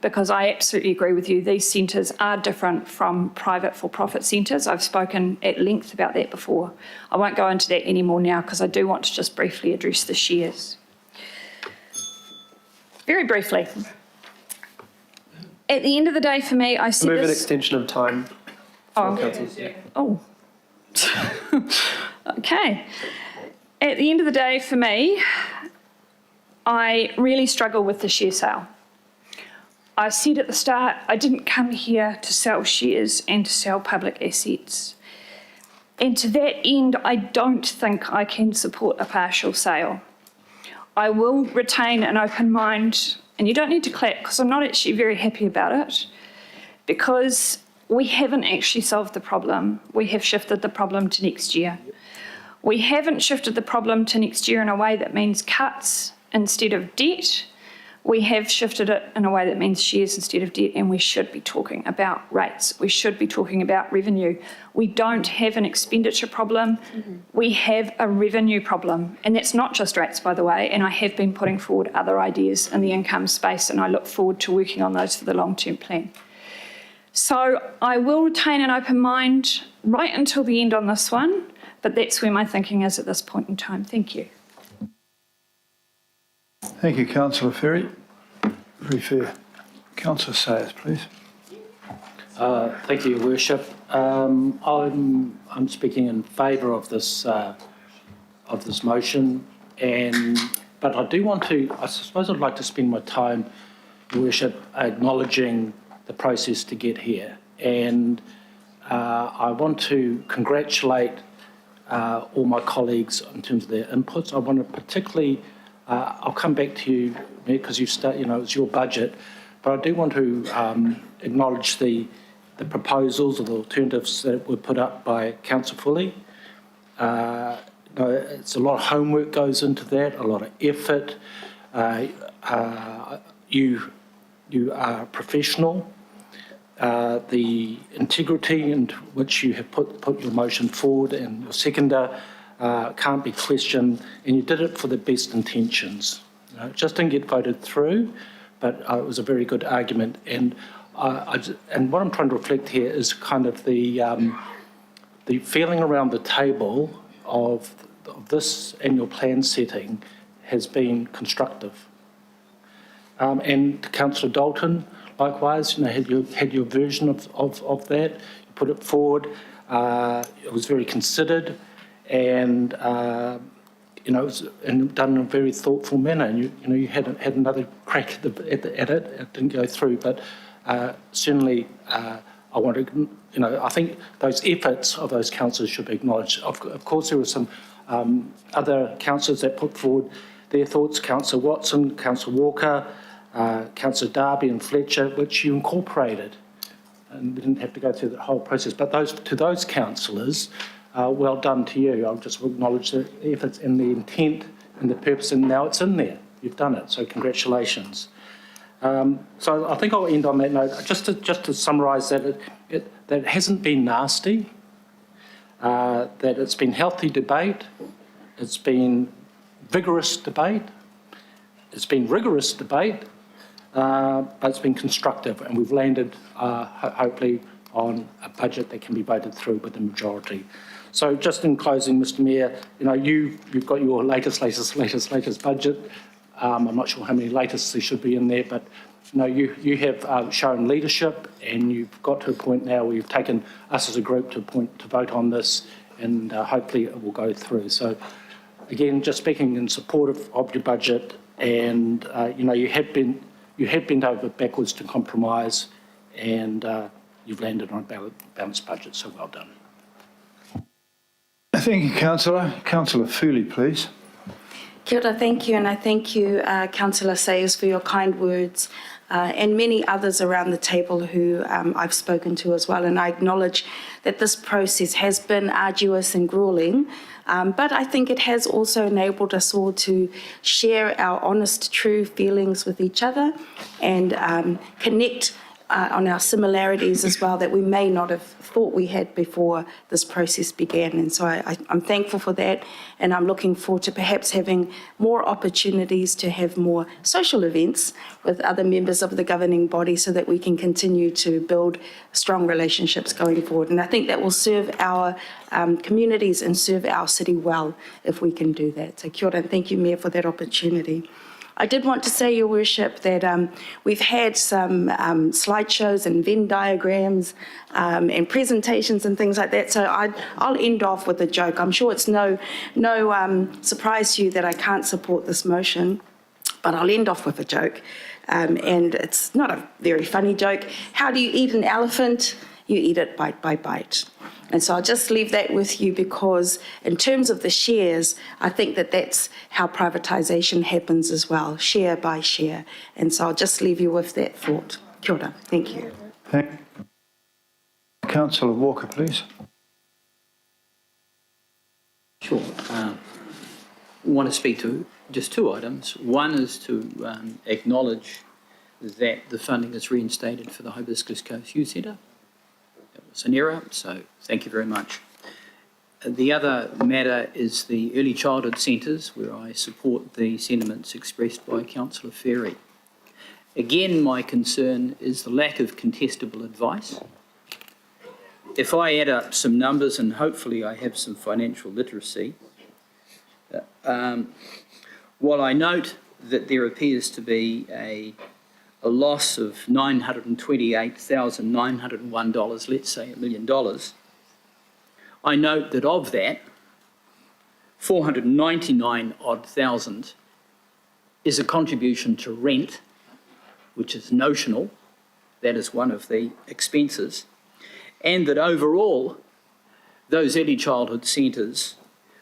because I absolutely agree with you. These centres are different from private for-profit centres. I've spoken at length about that before. I won't go into that anymore now because I do want to just briefly address the shares. Very briefly. At the end of the day for me, I see Move an this... extension of time. Oh. Okay. At the end of the day for me, I really struggle with the share sale. I said at the start, I didn't come here to sell shares and to sell public assets. And to that end, I don't think I can support a partial sale. I will retain an open mind, and you don't need to clap because I'm not actually very happy about it, because we haven't actually solved the problem. We have shifted the problem to next year. We haven't shifted the problem to next year in a way that means cuts instead of debt. We have shifted it in a way that means shares instead of debt, and we should be talking about rates. We should be talking about revenue. We don't have an expenditure problem. We have a revenue problem, and that's not just rates, by the way, and I have been putting forward other ideas in the income space, and I look forward to working on those for the long-term plan. So I will retain an open mind right until the end on this one, but that's where my thinking is at this point in time. Thank you. Thank you, Councillor Ferry. Very fair. Councillor Sayers, please. Thank you, Your Worship. I'm speaking in favour of this motion, but I do want to. I suppose I'd like to spend my time, Your Worship, acknowledging the process to get here, and I want to congratulate all my colleagues in terms of their inputs. I want to particularly. I'll come back to you, because it's your budget, but I do want to acknowledge the proposals or the alternatives that were put up by Councillor Foley. It's a lot of homework goes into that, a lot of effort. You are professional. The integrity in which you have put your motion forward and your seconder can't be questioned, and you did it for the best intentions. It just didn't get voted through, but it was a very good argument. And and what I'm trying to reflect here is kind of the feeling around the table of this annual plan setting has been constructive. And Councillor Dalton, likewise, had your version of that. You put it forward. It was very considered, and it was done in a very thoughtful manner. And you had another crack at it. It didn't go through, but certainly I want to. I think those efforts of those councillors should be acknowledged. Of course, there were some other councillors that put forward their thoughts. Councillor Watson, Councillor Walker, Councillor Darby and Fletcher, which you incorporated, and we didn't have to go through the whole process. But to those councillors, well done to you. I'll just acknowledge the efforts and the intent and the purpose, and now it's in there. You've done it, so congratulations. So I think I'll end on that note. Just to summarise that it hasn't been nasty, that it's been healthy debate, it's been vigorous debate, it's been rigorous debate, but it's been constructive, and we've landed hopefully on a budget that can be voted through with the majority. So just in closing, Mr Mayor, you've got your latest budget. I'm not sure how many latest there should be in there, but you have shown leadership, and you've got to a point now where you've taken us as a group to a point to vote on this, and hopefully it will go through. So again, just speaking in support of your budget, and you have bent over backwards to compromise, and you've landed on a balanced budget. So well done. Thank you, Councillor. Councillor Foley, please. Kia ora, thank you, and I thank you, Councillor Sayers, for your kind words, and many others around the table who I've spoken to as well. And I acknowledge that this process has been arduous and gruelling, but I think it has also enabled us all to share our honest, true feelings with each other, and connect on our similarities as well that we may not have thought we had before this process began. And so I'm thankful for that, and I'm looking forward to perhaps having more opportunities to have more social events with other members of the governing body, so that we can continue to build strong relationships going forward. And I think that will serve our communities and serve our city well if we can do that. So kia ora, and thank you, Mayor, for that opportunity. I did want to say, Your Worship, that we've had some slideshows and Venn diagrams and presentations and things like that. So I'll end off with a joke. I'm sure it's no surprise to you that I can't support this motion, but I'll end off with a joke. And it's not a very funny joke. How do you eat an elephant? You eat it bite by bite. And so I'll just leave that with you, because in terms of the shares, I think that that's how privatisation happens as well, share by share. And so I'll just leave you with that thought. Kia ora. Thank you. Thank you. Councillor Walker, please. Sure. want to speak to just two items. One is to acknowledge that the funding is reinstated for the Hibiscus Coast Youth Centre. That was an error, so thank you very much. The other matter is the early childhood centres, where I support the sentiments expressed by Councillor Ferry. Again, my concern is the lack of contestable advice. If I add up some numbers, and hopefully I have some financial literacy, while I note that there appears to be a loss of $928,901, let's say $1 million, I note that of that, 499 odd thousand is a contribution to rent, which is notional. That is one of the expenses. And that overall, those early childhood centres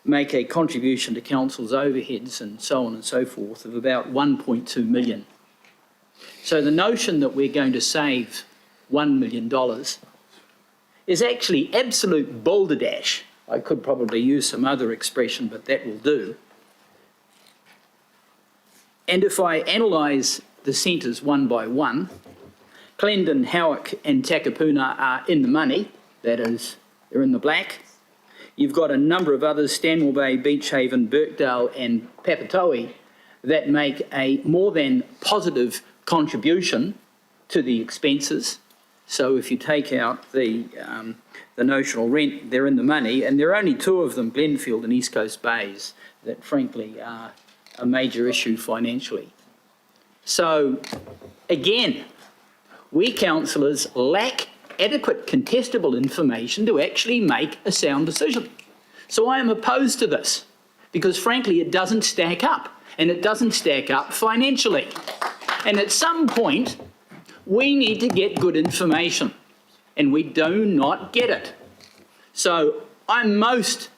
make a contribution to council's overheads and so on and so forth of about 1.2 million. So the notion that we're going to save $1 million is actually absolute balderdash. I could probably use some other expression, but that will do. And if I analyse the centres one by one, Clendon, Howick and Takapuna are in the money, that is, they're in the black. You've got a number of others, Stanwell Bay, Beach Haven, Birkdale and Papatoe, that make a more than positive contribution to the expenses. So if you take out the notional rent, they're in the money, and there are only two of them, Glenfield and East Coast Bays, that frankly are a major issue financially. So again, we councillors lack adequate contestable information to actually make a sound decision. So I am opposed to this because frankly it doesn't stack up, and it doesn't stack up financially. And at some point, we need to get good information, and we do not get it. So I'm most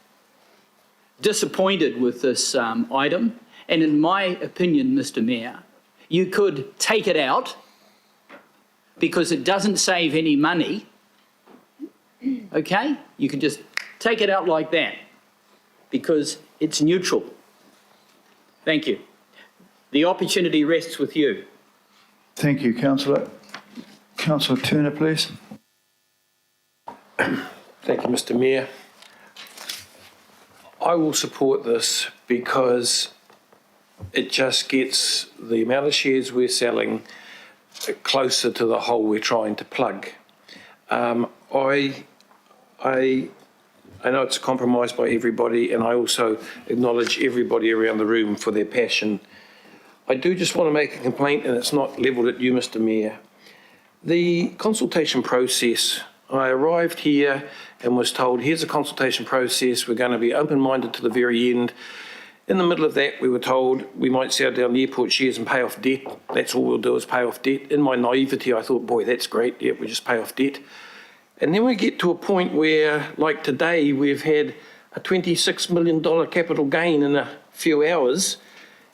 disappointed with this item, and in my opinion, Mr. Mayor, you could take it out because it doesn't save any money, okay? You could just take it out like that because it's neutral. Thank you. The opportunity rests with you. Thank you, Councillor. Councillor Turner, please. Thank you, Mr. Mayor. I will support this because it just gets the amount of shares we're selling closer to the hole we're trying to plug. I know it's a compromise by everybody, and I also acknowledge everybody around the room for their passion. I do just want to make a complaint, and it's not levelled at you, Mr. Mayor. The consultation process, I arrived here and was told, here's a consultation process, we're going to be open-minded to the very end. In the middle of that, we were told we might sell down the airport shares and pay off debt. That's all we'll do is pay off debt. In my naivety, I thought, boy, that's great. Yeah, we just pay off debt. And then we get to a point where, like today, we've had a $26 million capital gain in a few hours,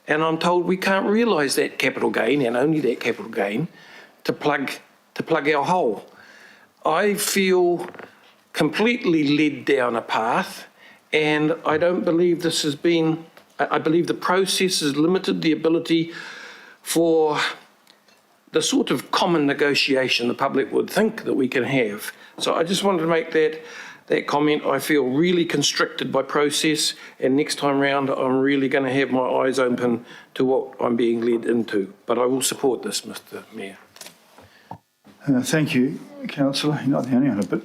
and I'm told we can't realise that capital gain, and only that capital gain, to plug our hole. I feel completely led down a path, and I don't believe this has been, I believe the process has limited the ability for the sort of common negotiation the public would think that we can have. So I just wanted to make that comment. I feel really constricted by process, and next time round I'm really going to have my eyes open to what I'm being led into. But I will support this, Mr. Mayor. Thank you, Councillor. You're not the only one a bit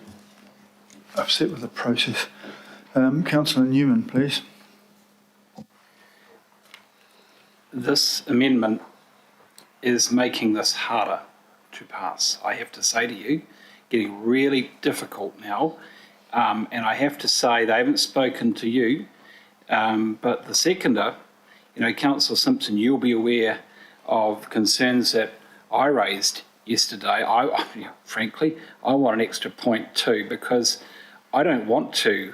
upset with the process. Councillor Newman, please. This amendment is making this harder to pass. I have to say to you, getting really difficult now. And I have to say, they haven't spoken to you, but the seconder, Councillor Simpson, you'll be aware of concerns that I raised yesterday. Frankly, I want an extra point too, because I don't want to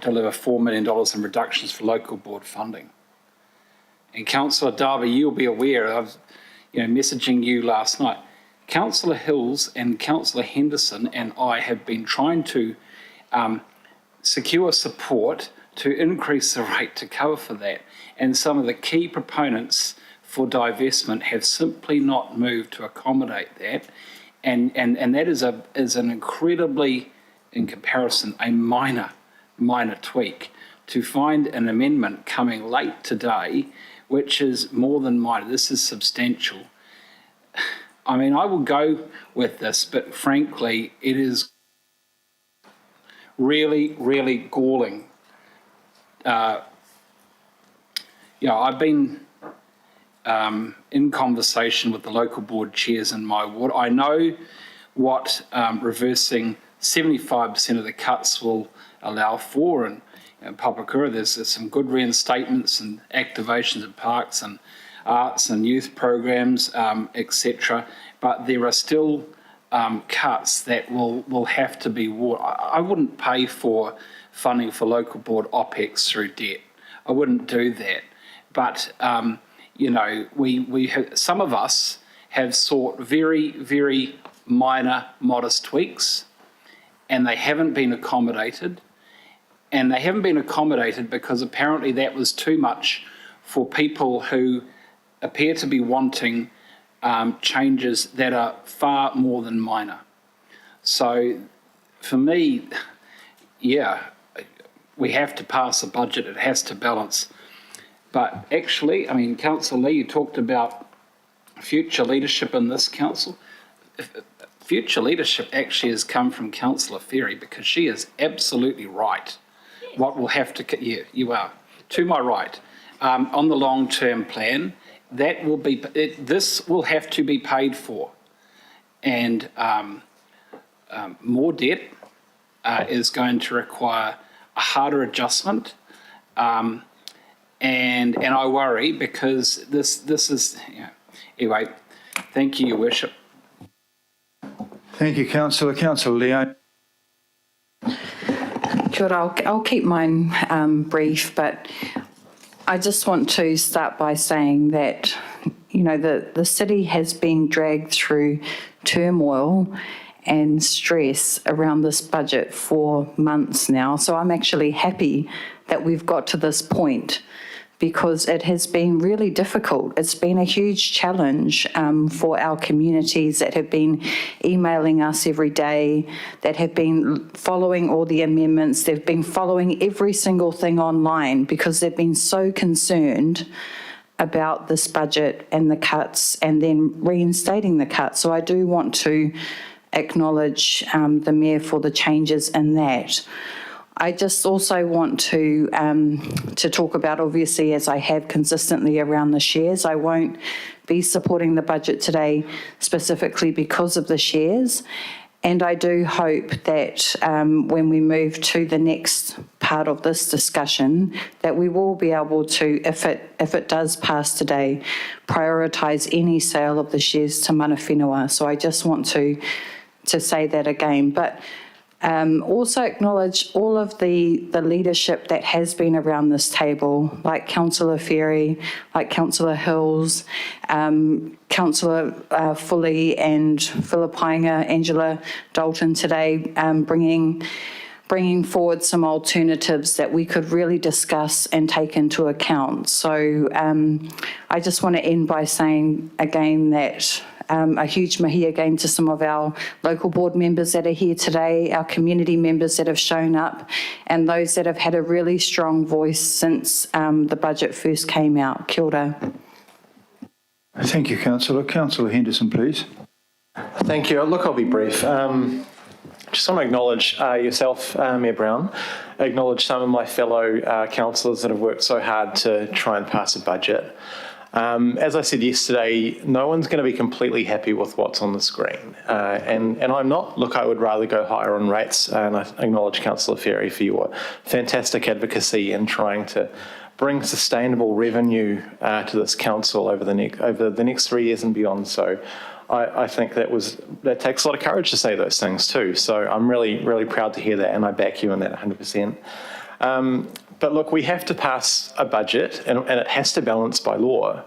deliver $4 million in reductions for local board funding. And Councillor Darby, you'll be aware of, messaging you last night. Councillor Hills and Councillor Henderson and I have been trying to secure support to increase the rate to cover for that. And some of the key proponents for divestment have simply not moved to accommodate that. And that is an incredibly, in comparison, a minor tweak. To find an amendment coming late today, which is more than minor, this is substantial. I mean, I will go with this, but frankly, it is really, really galling. I've been in conversation with the local board chairs in my ward. I know what reversing 75% of the cuts will allow for, and Papakura, there's some good reinstatements and activations of parks and arts and youth programs, etc. But there are still cuts that will have to be I wouldn't pay for funding for local board OPEX through debt. I wouldn't do that. But we have, some of us have sought very, very minor, modest tweaks, and they haven't been accommodated. And they haven't been accommodated because apparently that was too much for people who appear to be wanting changes that are far more than minor. So for me, we have to pass a budget. It has to balance. But actually, I mean, Councillor Lee, you talked about future leadership in this council. Future leadership actually has come from Councillor Ferry, because she is absolutely right. What will have to, you are, to my right, on the long-term plan, that will be, this will have to be paid for. And more debt is going to require a harder adjustment. And I worry because this is, anyway, thank you, Your Worship. Thank you, Councillor. Councillor Leon. Kia ora, I'll keep mine brief, but I just want to start by saying that, the city has been dragged through turmoil and stress around this budget for months now. So I'm actually happy that we've got to this point, because it has been really difficult. It's been a huge challenge for our communities that have been emailing us every day, that have been following all the amendments. They've been following every single thing online because they've been so concerned about this budget and the cuts and then reinstating the cuts. So I do want to acknowledge the Mayor for the changes in that. I just also want to talk about, obviously, as I have consistently around the shares, I won't be supporting the budget today specifically because of the shares. And I do hope that when we move to the next part of this discussion, that we will be able to, if it does pass today, prioritise any sale of the shares to mana whenua. So I just want to say that again. But also acknowledge all of the leadership that has been around this table, like Councillor Ferry, like Councillor Hills, Councillor Foley and Philippainga, Angela Dalton today, bringing forward some alternatives that we could really discuss and take into account. So I just want to end by saying again that a huge mahi again to some of our local board members that are here today, our community members that have shown up, and those that have had a really strong voice since the budget first came out. Kia ora. Thank you, Councillor. Councillor Henderson, please. Thank you. Look, I'll be brief. Just want to acknowledge yourself, Mayor Brown, acknowledge some of my fellow councillors that have worked so hard to try and pass a budget. As I said yesterday, no one's going to be completely happy with what's on the screen. And I'm not. Look, I would rather go higher on rates, and I acknowledge Councillor Ferry for your fantastic advocacy in trying to bring sustainable revenue to this council over the next 3 years and beyond. So I think that takes a lot of courage to say those things too. So I'm really, really proud to hear that, and I back you in that 100%. But look, we have to pass a budget, and it has to balance by law.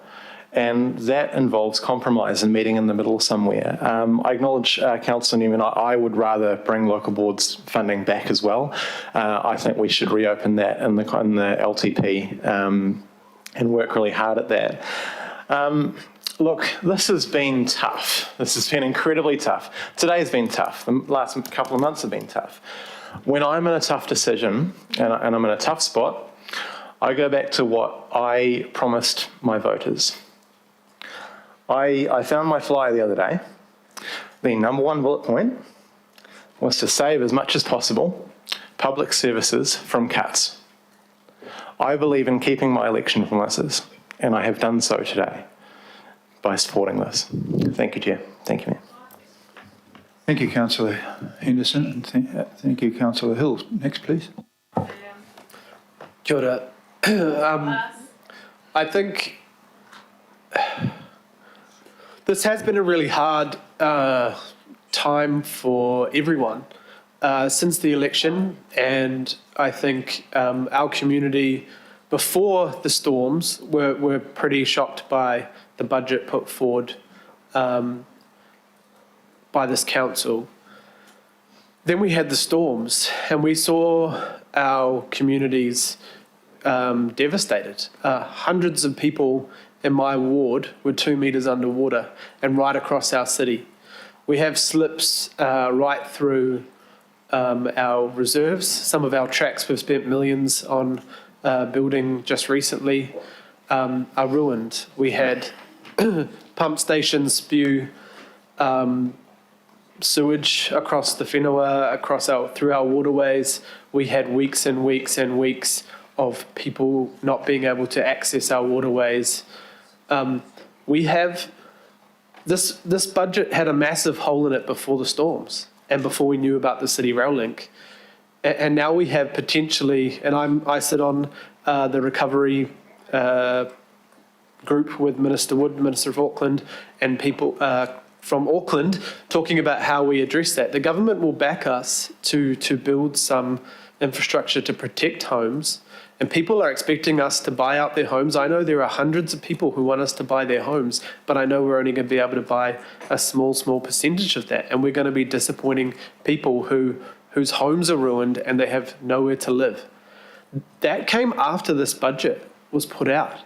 And that involves compromise and meeting in the middle somewhere. I acknowledge Councillor Newman, I would rather bring local boards funding back as well. I think we should reopen that in the LTP and work really hard at that. Look, this has been tough. This has been incredibly tough. Today has been tough. The last couple of months have been tough. When I'm in a tough decision and I'm in a tough spot, I go back to what I promised my voters. I found my flyer the other day. The number one bullet point was to save as much as possible public services from cuts. I believe in keeping my election promises, and I have done so today by supporting this. Thank you, Chair. Thank you, Mayor. Thank you, Councillor Henderson, and thank you, Councillor Hill. Next, please. Kia ora. I think this has been a really hard time for everyone since the election, and I think our community before the storms were pretty shocked by the budget put forward by this council. Then we had the storms, and we saw our communities devastated. Hundreds of people in my ward were 2 metres underwater and right across our city. We have slips right through our reserves. Some of our tracks we've spent millions on building just recently are ruined. We had pump stations spew sewage across the whenua, through our waterways. We had weeks and weeks and weeks of people not being able to access our waterways. We have this budget had a massive hole in it before the storms and before we knew about the City Rail Link, and now we have potentially. And I sit on the recovery group with Minister Wood, Minister of Auckland, and people from Auckland talking about how we address that. The government will back us to build some infrastructure to protect homes, and people are expecting us to buy out their homes. I know there are hundreds of people who want us to buy their homes, but I know we're only going to be able to buy a small percentage of that, and we're going to be disappointing people whose homes are ruined and they have nowhere to live. That came after this budget was put out.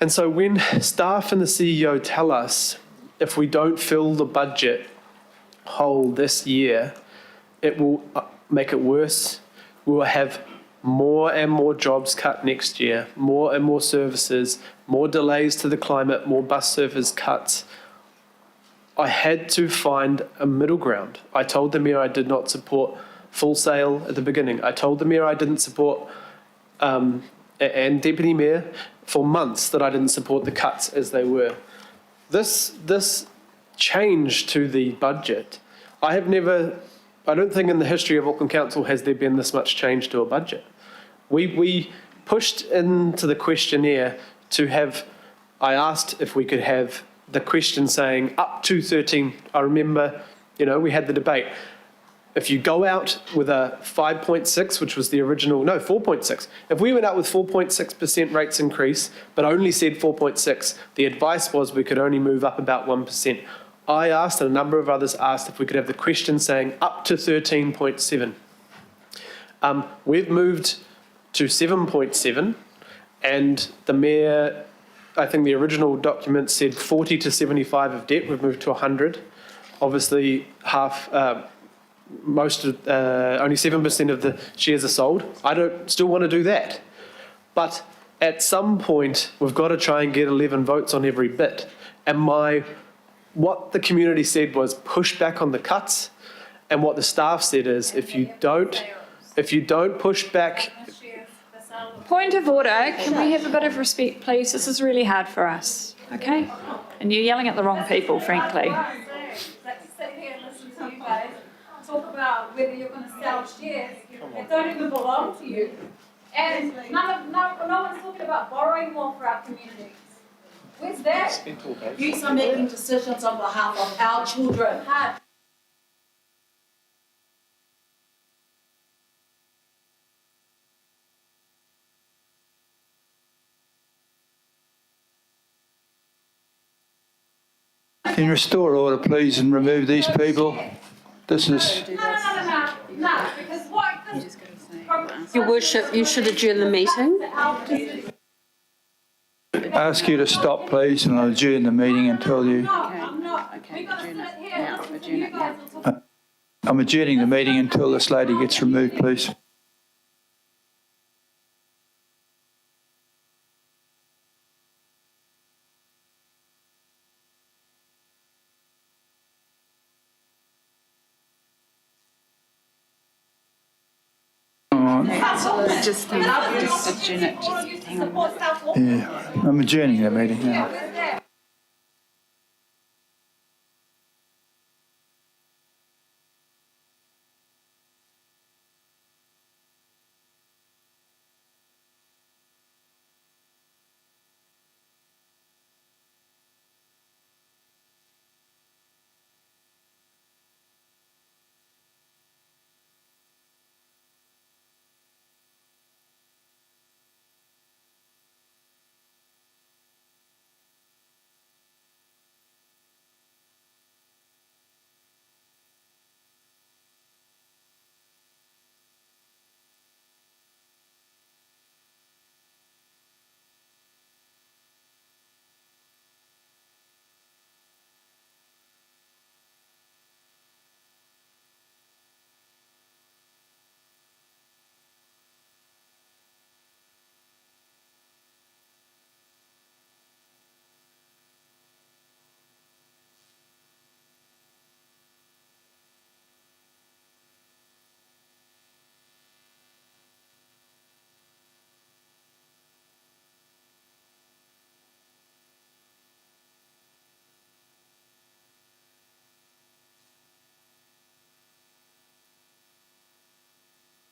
And so when staff and the CEO tell us if we don't fill the budget hole this year, it will make it worse. We will have more and more jobs cut next year, more and more services, more delays to the climate, more bus service cuts. I had to find a middle ground. I told the Mayor I did not support full sale at the beginning. I told the Mayor I didn't support, and Deputy Mayor, for months that I didn't support the cuts as they were. This change to the budget, I don't think in the history of Auckland Council has there been this much change to a budget. We pushed into the questionnaire to have, I asked if we could have the question saying up to 13. I remember, we had the debate. If you go out with a 5.6, which was the original, 4.6. If we went out with 4.6% rates increase, but only said 4.6, the advice was we could only move up about 1%. I asked, and a number of others asked, if we could have the question saying up to 13.7. We've moved to 7.7, and the Mayor, I think the original document said 40 to 75 of debt. We've moved to 100. Obviously, only 7% of the shares are sold. I don't still want to do that. But at some point, we've got to try and get 11 votes on every bit. And what the community said was push back on the cuts. And what the staff said is if you don't push back. Point of order. Can we have a bit of respect, please? This is really hard for us, okay? And you're yelling at the wrong people, frankly. Talk about whether you're going to sell shares that don't even belong to you. And no one's talking about borrowing more for our communities. Where's that? You are making decisions on behalf of our children. Can you restore order, please, and remove these people? This is... No, because what this. Your Worship, you should adjourn the meeting. Ask you to stop, please, and I'll adjourn the meeting until you... No, I'm not. We're gonna sit here and listen to you guys. I'm adjourning the meeting until this lady gets removed, please. Just adjourn it, just hang on. Yeah, I'm adjourning the meeting now.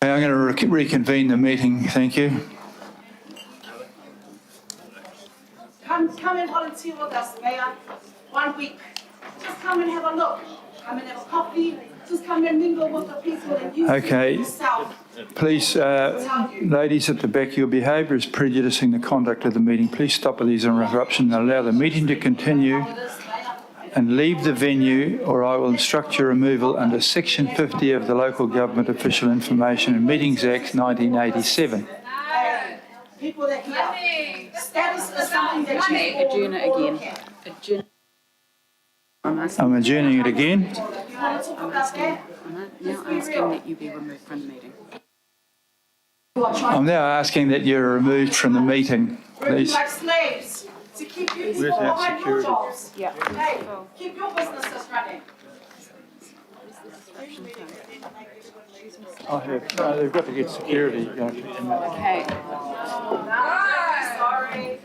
I'm going to reconvene the meeting, thank you. Come and volunteer with us, Mayor. 1 week. Just come and have a look. Come and have a coffee. Just come and mingle with the people and use Okay. it yourself. Please, ladies at the back, your behaviour is prejudicing the conduct of the meeting. Please stop with these interruptions and allow the meeting to continue and leave the venue, or I will instruct your removal under Section 50 of the Local Government Official Information and Meetings Act 1987. People that hear. Status is something that you all Adjourn it again. can. Adjourn. I'm adjourning it again. I'm asking that you be removed from the meeting. I'm now asking that you're removed from the meeting, please. Like slaves to keep you Where's people that behind your security? jobs. Hey, keep your businesses running. I have. No, they've got to get security. Okay. Sorry.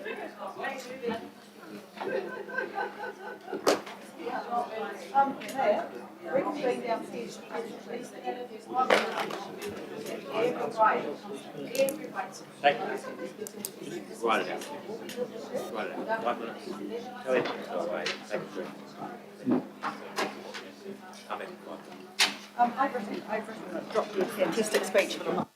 Mayor, we're going downstairs. Everybody. Write it out. Write it out. 5 minutes. Tell him to go away. Take a drink. Come in. I've written dropped you a fantastic speech, but I'm not.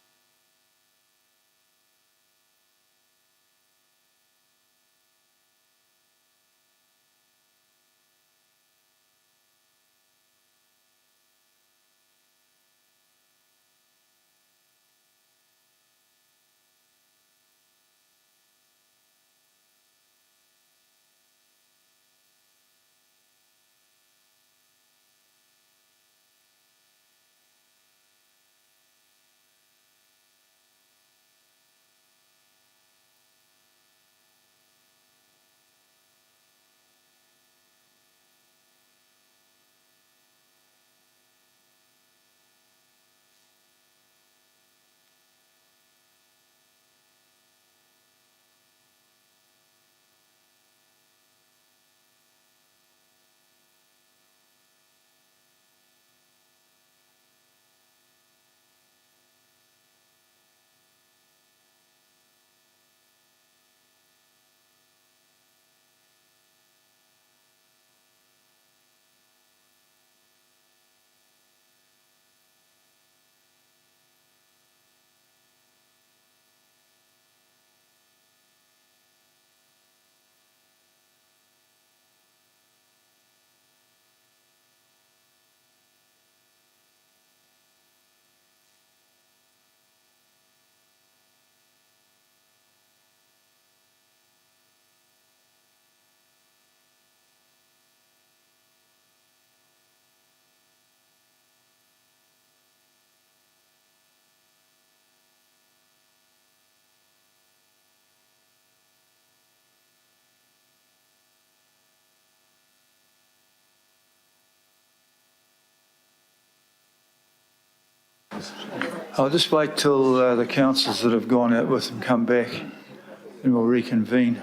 I'll just wait till the councillors that have gone out with them come back and we'll reconvene.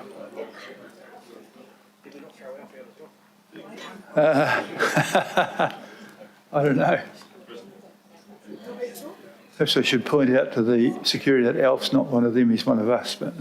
I don't know. Perhaps I should point out to the security that Alf's not one of them, he's one of us. But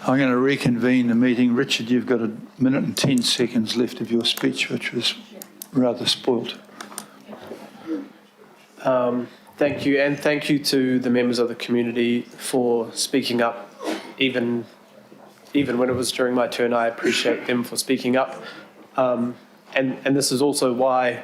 I'm going to reconvene the meeting. Richard, you've got 1 minute and 10 seconds left of your speech, which was rather spoilt. Thank you, and thank you to the members of the community for speaking up, even when it was during my turn. I appreciate them for speaking up, and this is also why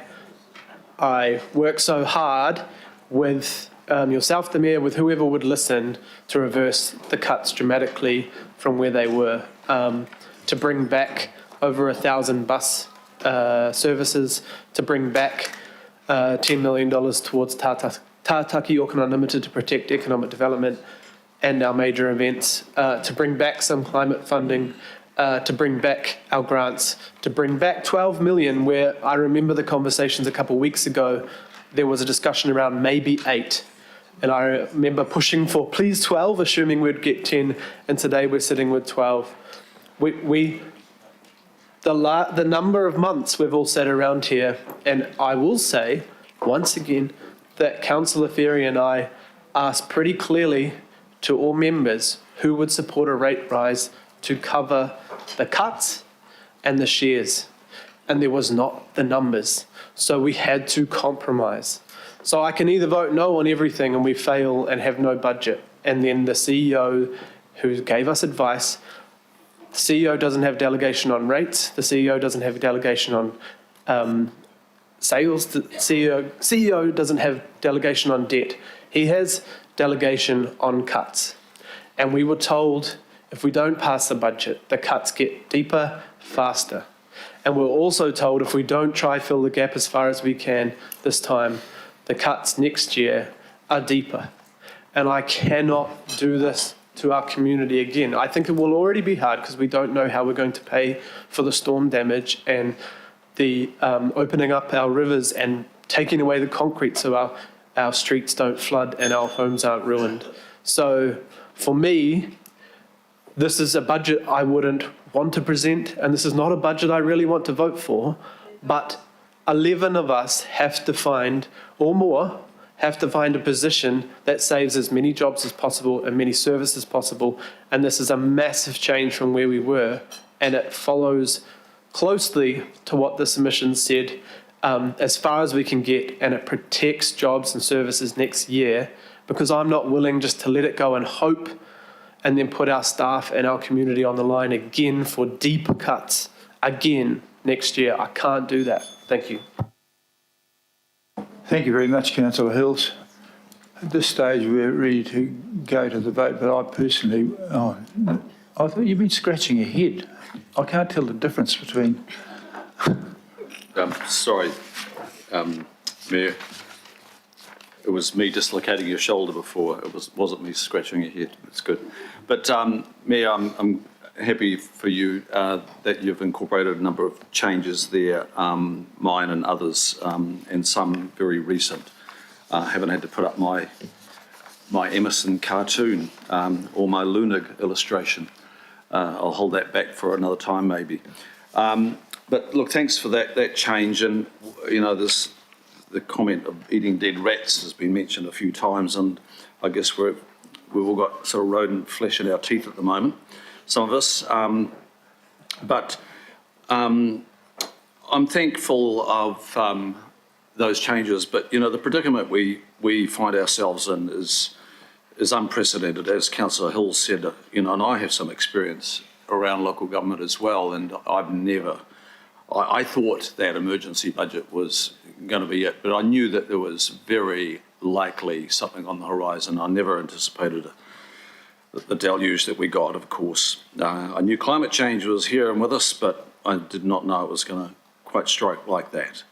I work so hard with yourself, the Mayor, with whoever would listen, to reverse the cuts dramatically from where they were, to bring back over 1,000 bus services, to bring back $10 million towards Tātaki Auckland Unlimited to protect economic development and our major events, to bring back some climate funding, to bring back our grants, to bring back 12 million, where I remember the conversations a couple of weeks ago, there was a discussion around maybe 8. And I remember pushing for please 12, assuming we'd get 10, and today we're sitting with 12. The number of months we've all sat around here, and I will say, once again, that Councillor Ferry and I asked pretty clearly to all members who would support a rate rise to cover the cuts and the shares. And there was not the numbers. So we had to compromise. So I can either vote no on everything and we fail and have no budget, and then the CEO who gave us advice, the CEO doesn't have delegation on rates, the CEO doesn't have delegation on sales, the CEO doesn't have delegation on debt. He has delegation on cuts. And we were told if we don't pass the budget, the cuts get deeper, faster. And we're also told if we don't try fill the gap as far as we can this time, the cuts next year are deeper. And I cannot do this to our community again. I think it will already be hard because we don't know how we're going to pay for the storm damage and the opening up our rivers and taking away the concrete so our streets don't flood and our homes aren't ruined. So for me, this is a budget I wouldn't want to present, and this is not a budget I really want to vote for, but 11 of us have to find, or more, have to find a position that saves as many jobs as possible and many services as possible. And this is a massive change from where we were, and it follows closely to what the submission said, as far as we can get, and it protects jobs and services next year, because I'm not willing just to let it go and hope and then put our staff and our community on the line again for deeper cuts again next year. I can't do that. Thank you. Thank you very much, Councillor Hills. At this stage, we're ready to go to the vote, but I personally, I thought you've been scratching your head. I can't tell the difference between... Sorry, Mayor. It was me dislocating your shoulder before. It wasn't me scratching your head. It's good. But Mayor, I'm happy for you that you've incorporated a number of changes there, mine and others, and some very recent. Haven't had to put up my Emerson cartoon or my Lunig illustration. I'll hold that back for another time, maybe. But look, thanks for that change. And you know, the comment of eating dead rats has been mentioned a few times, and I guess we've all got sort of rodent flesh in our teeth at the moment, some of us. But I'm thankful of those changes. But you know, the predicament we find ourselves in is unprecedented, as Councillor Hill said. You know, and I have some experience around local government as well, and I've never I thought that emergency budget was going to be it, but I knew that there was very likely something on the horizon. I never anticipated the deluge that we got, of course. I knew climate change was here and with us, but I did not know it was going to quite strike like that.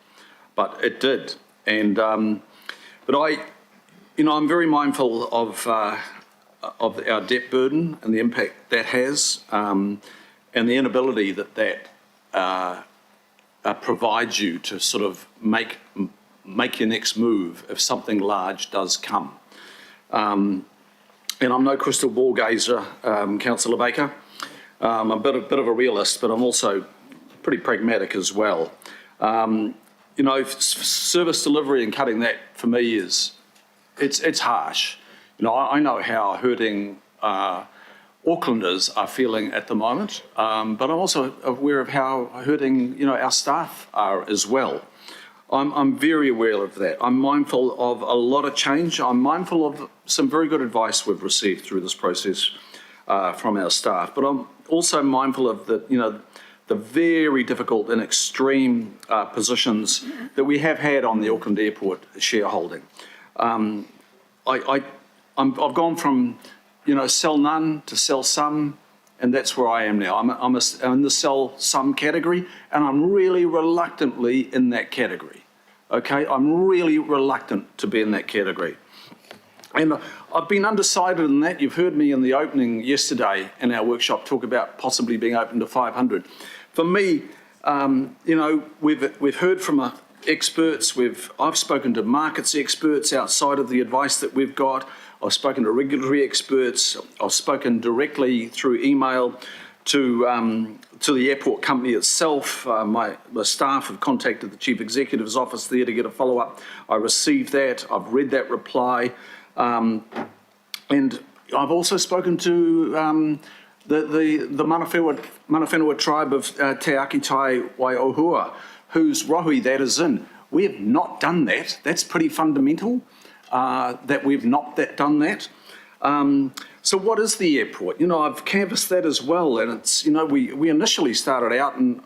But it did. And, but I'm very mindful of our debt burden and the impact that has, and the inability that provides you to sort of make your next move if something large does come. And I'm no crystal ball gazer, Councillor Baker. I'm a bit of a realist, but I'm also pretty pragmatic as well. Service delivery and cutting that for me it's harsh. I know how hurting Aucklanders are feeling at the moment, but I'm also aware of how hurting our staff are as well. I'm very aware of that. I'm mindful of a lot of change. I'm mindful of some very good advice we've received through this process from our staff, but I'm also mindful of the very difficult and extreme positions that we have had on the Auckland Airport shareholding. I've gone from sell none to sell some, and that's where I am now. I'm in the sell some category, and I'm really reluctantly in that category. Okay, I'm really reluctant to be in that category. And I've been undecided in that. You've heard me in the opening yesterday in our workshop talk about possibly being open to 500. For me, we've heard from experts. I've spoken to markets experts outside of the advice that we've got. I've spoken to regulatory experts. I've spoken directly through email to the airport company itself. My staff have contacted the Chief Executive's office there to get a follow-up. I received that. I've read that reply. And I've also spoken to the Mana Whenua tribe of Te Akitai Waiohua, whose rohui that is in. We have not done that. That's pretty fundamental, that we've not done that. So what is the airport? I've canvassed that as well, and it's, we initially started out and,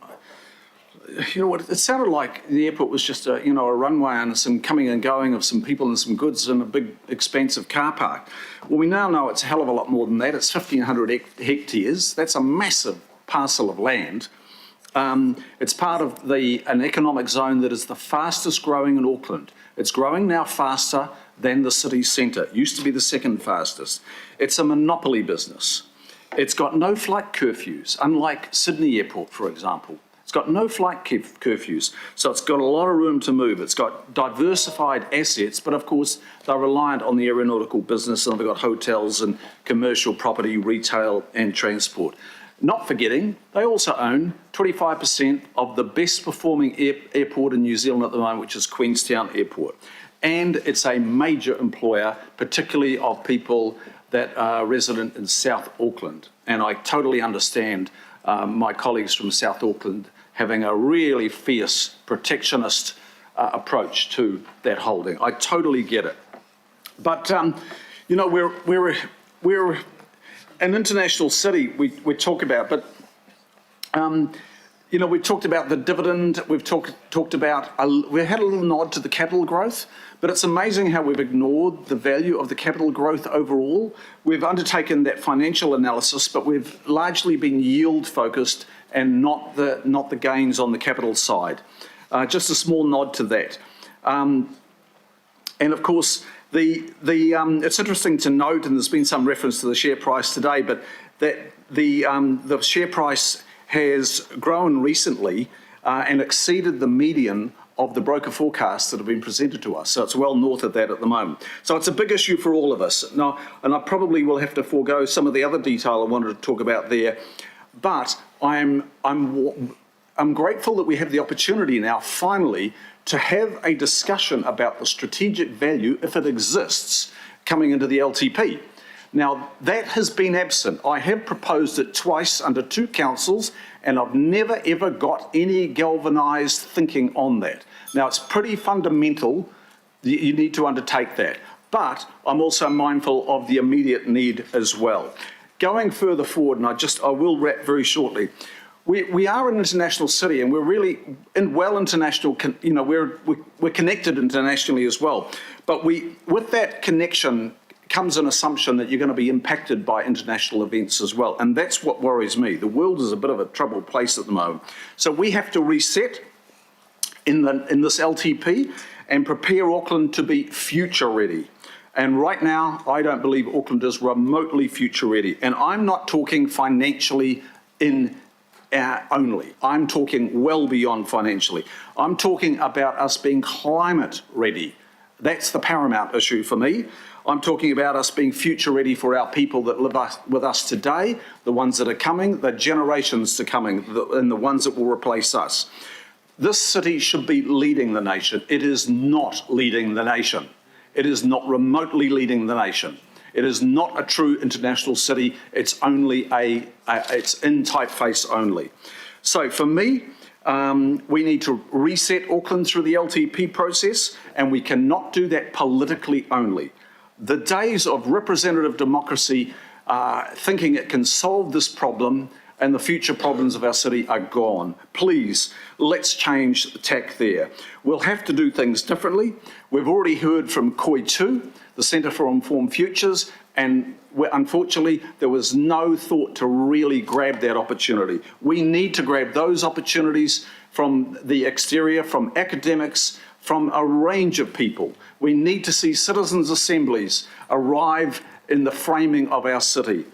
it sounded like the airport was just a runway and some coming and going of some people and some goods in a big, expansive car park. Well, we now know it's a hell of a lot more than that. It's 1,500 hectares. That's a massive parcel of land. It's part of an economic zone that is the fastest growing in Auckland. It's growing now faster than the city centre. It used to be the second fastest. It's a monopoly business. It's got no flight curfews, unlike Sydney Airport, for example. It's got no flight curfews, so it's got a lot of room to move. It's got diversified assets, but of course they're reliant on the aeronautical business, and they've got hotels and commercial property, retail and transport. Not forgetting, they also own 25% of the best performing airport in New Zealand at the moment, which is Queenstown Airport. And it's a major employer, particularly of people that are resident in South Auckland. And I totally understand my colleagues from South Auckland having a really fierce protectionist approach to that holding. I totally get it. But, we're an international city we talk about, but, we talked about the dividend, we've talked about, we had a little nod to the capital growth, but it's amazing how we've ignored the value of the capital growth overall. We've undertaken that financial analysis, but we've largely been yield focused and not the gains on the capital side. Just a small nod to that. And of course, it's interesting to note, and there's been some reference to the share price today, but that the share price has grown recently and exceeded the median of the broker forecasts that have been presented to us. So it's well north of that at the moment. So it's a big issue for all of us. Now, and I probably will have to forego some of the other detail I wanted to talk about there, but I'm grateful that we have the opportunity now, finally, to have a discussion about the strategic value, if it exists, coming into the LTP. Now, that has been absent. I have proposed it twice under two councils, and I've never ever got any galvanised thinking on that. Now, it's pretty fundamental. You need to undertake that. But I'm also mindful of the immediate need as well. Going further forward, and I will wrap very shortly, we are an international city, and we're really well international. We're connected internationally as well. But with that connection comes an assumption that you're going to be impacted by international events as well, and that's what worries me. The world is a bit of a troubled place at the moment, so we have to reset in this LTP and prepare Auckland to be future ready. And right now, I don't believe Auckland is remotely future ready. And I'm not talking financially only. I'm talking well beyond financially. I'm talking about us being climate ready. That's the paramount issue for me. I'm talking about us being future ready for our people that live with us today, the ones that are coming, the generations to coming, and the ones that will replace us. This city should be leading the nation. It is not leading the nation. It is not remotely leading the nation. It is not a true international city. It's only it's in typeface only. So for me, we need to reset Auckland through the LTP process, and we cannot do that politically only. The days of representative democracy thinking it can solve this problem and the future problems of our city are gone. Please, let's change the tack there. We'll have to do things differently. We've already heard from Koi2, the Centre for Informed Futures, and unfortunately, there was no thought to really grab that opportunity. We need to grab those opportunities from the exterior, from academics, from a range of people. We need to see citizens' assemblies arrive in the framing of our city.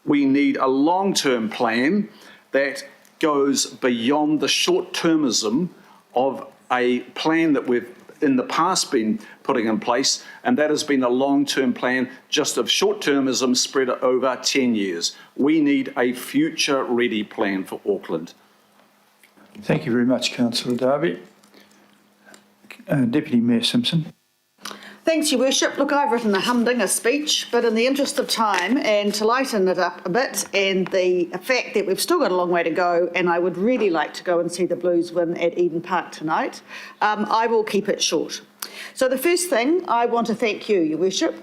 We need a long-term plan that goes beyond the short-termism of a plan that we've in the past been putting in place, and that has been a long-term plan just of short-termism spread over 10 years. We need a future-ready plan for Auckland. Thank you very much, Councillor Darby. Deputy Mayor Simpson. Thanks, Your Worship. Look, I've written a humdinger speech, but in the interest of time and to lighten it up a bit, and the fact that we've still got a long way to go, and I would really like to go and see the Blues win at Eden Park tonight, I will keep it short. So the first thing, I want to thank you, Your Worship.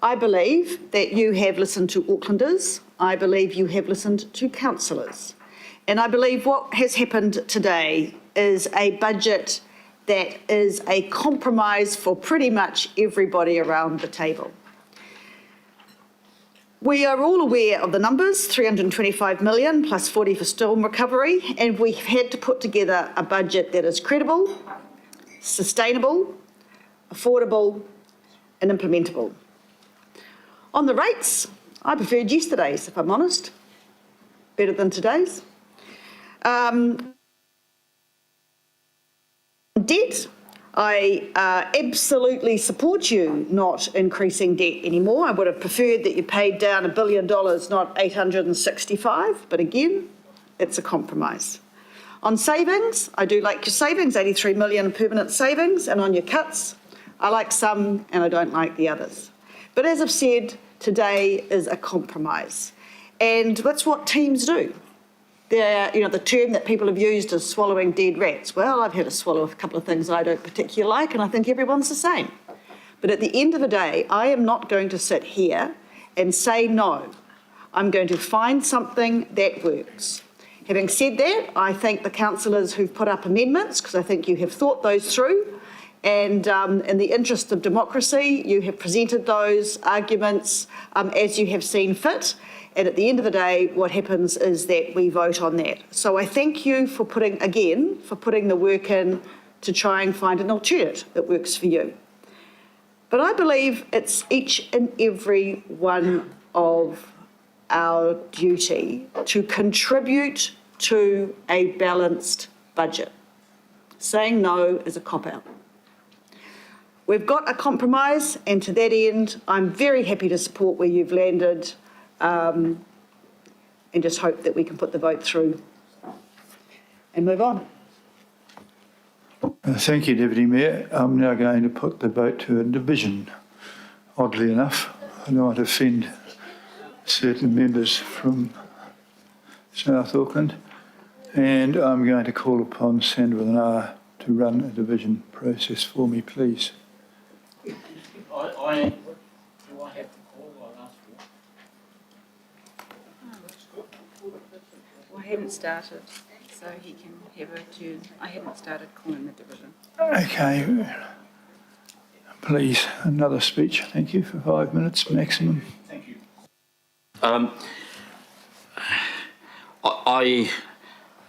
I believe that you have listened to Aucklanders. I believe you have listened to councillors. And I believe what has happened today is a budget that is a compromise for pretty much everybody around the table. We are all aware of the numbers, 325 million plus 40 for storm recovery, and we've had to put together a budget that is credible, sustainable, affordable, and implementable. On the rates, I preferred yesterday's, if I'm honest, better than today's. Debt, I absolutely support you not increasing debt anymore. I would have preferred that you paid down $1 billion, not 865, but again, it's a compromise. On savings, I do like your savings, 83 million permanent savings, and on your cuts, I like some and I don't like the others. But as I've said, today is a compromise. And that's what teams do. The term that people have used is swallowing dead rats. Well, I've had to swallow a couple of things I don't particularly like, and I think everyone's the same. But at the end of the day, I am not going to sit here and say no. I'm going to find something that works. Having said that, I thank the councillors who've put up amendments, because I think you have thought those through. And in the interest of democracy, you have presented those arguments as you have seen fit. And at the end of the day, what happens is that we vote on that. So I thank you for putting the work in to try and find an alternative that works for you. But I believe it's each and every one of our duty to contribute to a balanced budget. Saying no is a cop-out. We've got a compromise, and to that end, I'm very happy to support where you've landed, and just hope that we can put the vote through and move on. Thank you, Deputy Mayor. I'm now going to put the vote to a division. Oddly enough, I don't want to offend certain members from South Auckland, and I'm going to call upon Sandra with an R to run a division process for me, please. Do I have to call or ask for? I hadn't started. so he can have a turn. I haven't started calling the division. Okay. Please, another speech. Thank you, for 5 minutes maximum. Thank you. I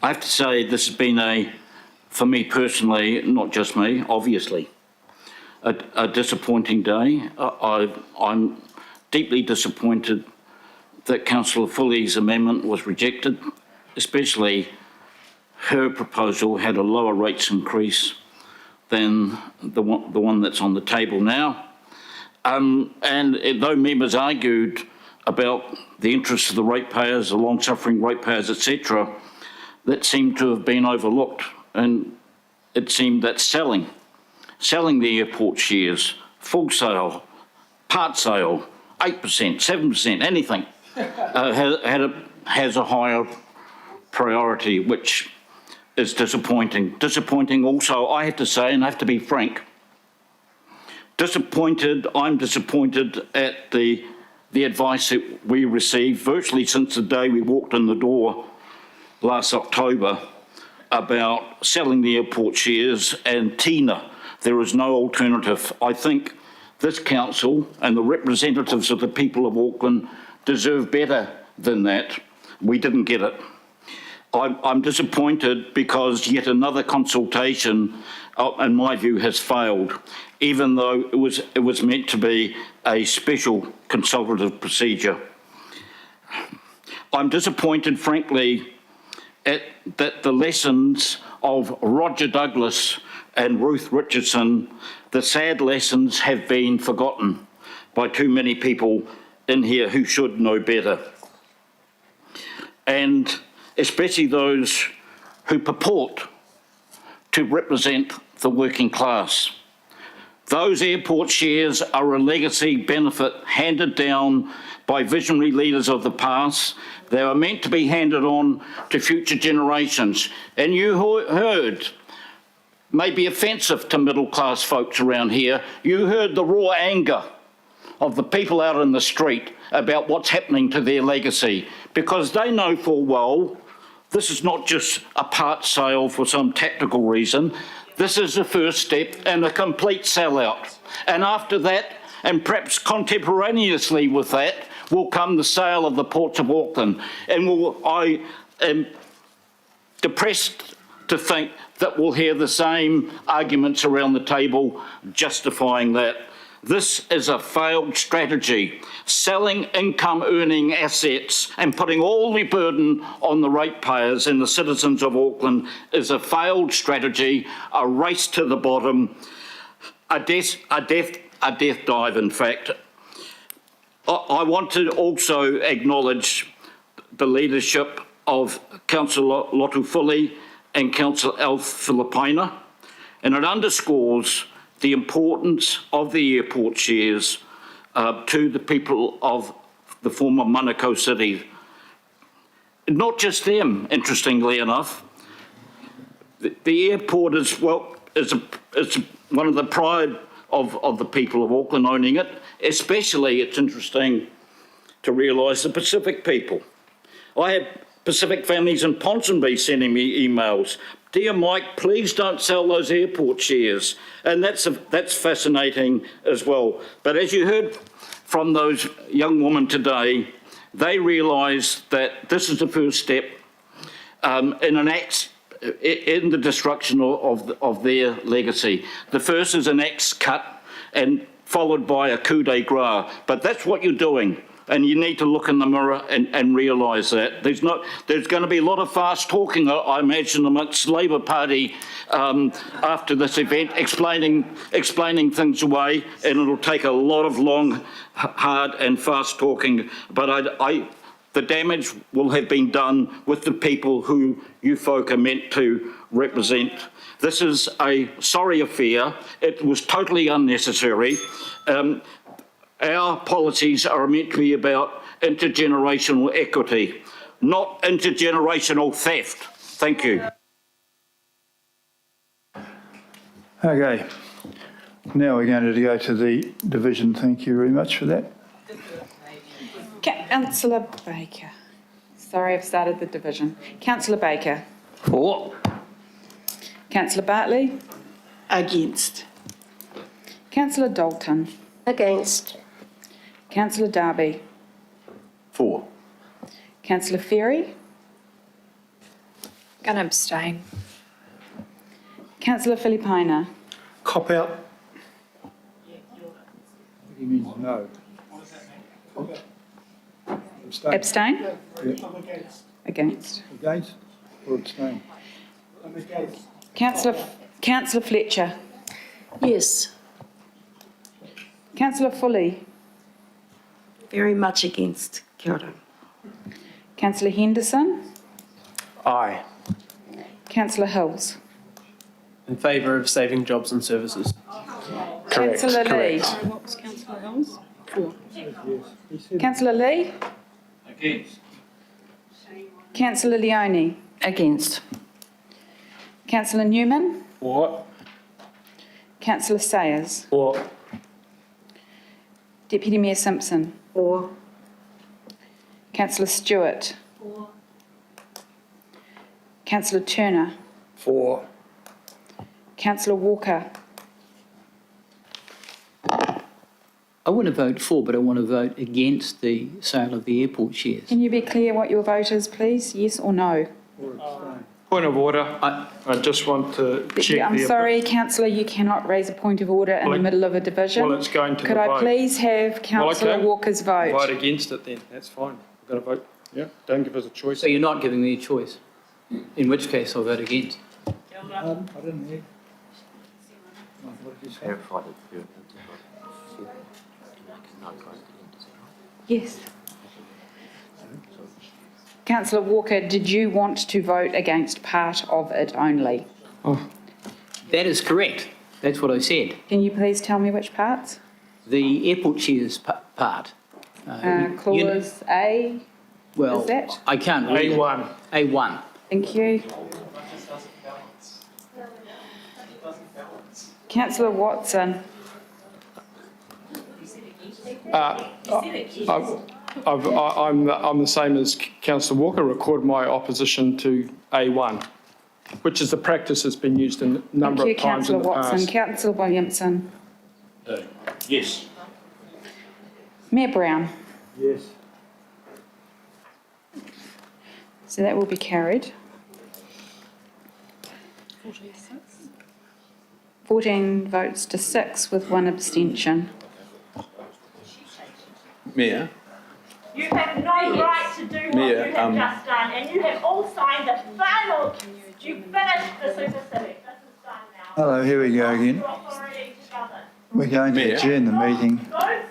have to say this has been for me personally, not just me, obviously, a disappointing day. I'm deeply disappointed that Councillor Foley's amendment was rejected, especially her proposal had a lower rates increase than the one that's on the table now. And though members argued about the interests of the ratepayers, the long-suffering ratepayers, etc., that seemed to have been overlooked. And it seemed that selling the airport shares, full sale, part sale, 8%, 7%, anything, has a higher priority, which is disappointing. Disappointing also, I have to say, and I have to be frank, I'm disappointed at the advice that we received virtually since the day we walked in the door last October about selling the airport shares and TINA. There is no alternative. I think this council and the representatives of the people of Auckland deserve better than that. We didn't get it. I'm disappointed because yet another consultation, in my view, has failed, even though it was meant to be a special consultative procedure. I'm disappointed, frankly, that the lessons of Roger Douglas and Ruth Richardson, the sad lessons, have been forgotten by too many people in here who should know better. And especially those who purport to represent the working class. Those airport shares are a legacy benefit handed down by visionary leaders of the past. They are meant to be handed on to future generations. And you heard, maybe offensive to middle class folks around here, you heard the raw anger of the people out in the street about what's happening to their legacy, because they know full well this is not just a part sale for some tactical reason. This is the first step in a complete sellout. And after that, and perhaps contemporaneously with that, will come the sale of the ports of Auckland. And I am depressed to think that we'll hear the same arguments around the table justifying that. This is a failed strategy. Selling income-earning assets and putting all the burden on the ratepayers and the citizens of Auckland is a failed strategy, a race to the bottom, a death dive, in fact. I want to also acknowledge the leadership of Councillor Lotu Foley and Councillor Alf Filipaina, and it underscores the importance of the airport shares to the people of the former Manukau city. Not just them, interestingly enough. The airport is one of the pride of the people of Auckland owning it. Especially, it's interesting to realise the Pacific people. I have Pacific families in Ponsonby sending me emails. Dear Mike, please don't sell those airport shares. And that's fascinating as well. But as you heard from those young women today, they realise that this is the first step in the destruction of their legacy. The first is an axe cut and followed by a coup de grace. But that's what you're doing. And you need to look in the mirror and realise that. There's going to be a lot of fast talking, I imagine, amongst the Labour Party after this event, explaining things away, and it'll take a lot of long, hard and fast talking. But the damage will have been done with the people who you folk are meant to represent. This is a sorry affair. It was totally unnecessary. Our policies are meant to be about intergenerational equity, not intergenerational theft. Thank you. Okay. Now we're going to go to the division. Thank you very much for that. Councillor Baker. Sorry, I've started the division. Councillor Baker. For. Councillor Bartley? Against. Councillor Dalton? Against. Councillor Darby? For. Councillor Ferry? Gonna abstain. Councillor Filipina? Cop out. He means no. Abstain. Abstain? Yeah. Against. Against or abstain? Councillor Fletcher? Yes. Councillor Foley? Very much against. Kia ora. Councillor Henderson? Aye. Councillor Hills? In favour of saving jobs and services. Councillor Lee? What was Councillor Hills? For. Councillor Lee? Against. Councillor Leone? Against. Councillor Newman? What? Councillor Sayers? What? Deputy Mayor Simpson? Or. Councillor Stewart? Councillor Turner? For. Councillor Walker? I want to vote for, but I want to vote against the sale of the airport shares. Can you be clear what your vote is, please? Yes or no? Point of order. I just want to check. I'm sorry, councillor, you cannot raise a point of order in the middle of a division. Well, it's going to Could the I vote. please have councillor okay. Walker's vote? Vote against it then. That's fine. We've got to vote. Yeah. Don't give us a choice. So you're not giving me a choice, in which case I'll vote against. I didn't hear. What did you say? Yes. Councillor Walker, did you want to vote against part of it only? That is correct. That's what I said. Can you please tell me which parts? The airport shares part. Clause A? Well, is that? I can't read A1. It. A1. Thank you. Councillor Watson? I'm the same as Councillor Walker, record my opposition to A1, which is the practice that's been used in a number Thank of you, times in Councillor the Watson. past. Councillor Williamson? Yes. Mayor Brown? Yes. So that will be carried. 14 votes to 6 with 1 abstention. Mayor? You have no right to do what Mayor, you have just done, and you have all signed the final, you finished the Super Civic. This is done now. Hello, here we go again. Your authority to govern. We're going to Mayor. adjourn the meeting. Those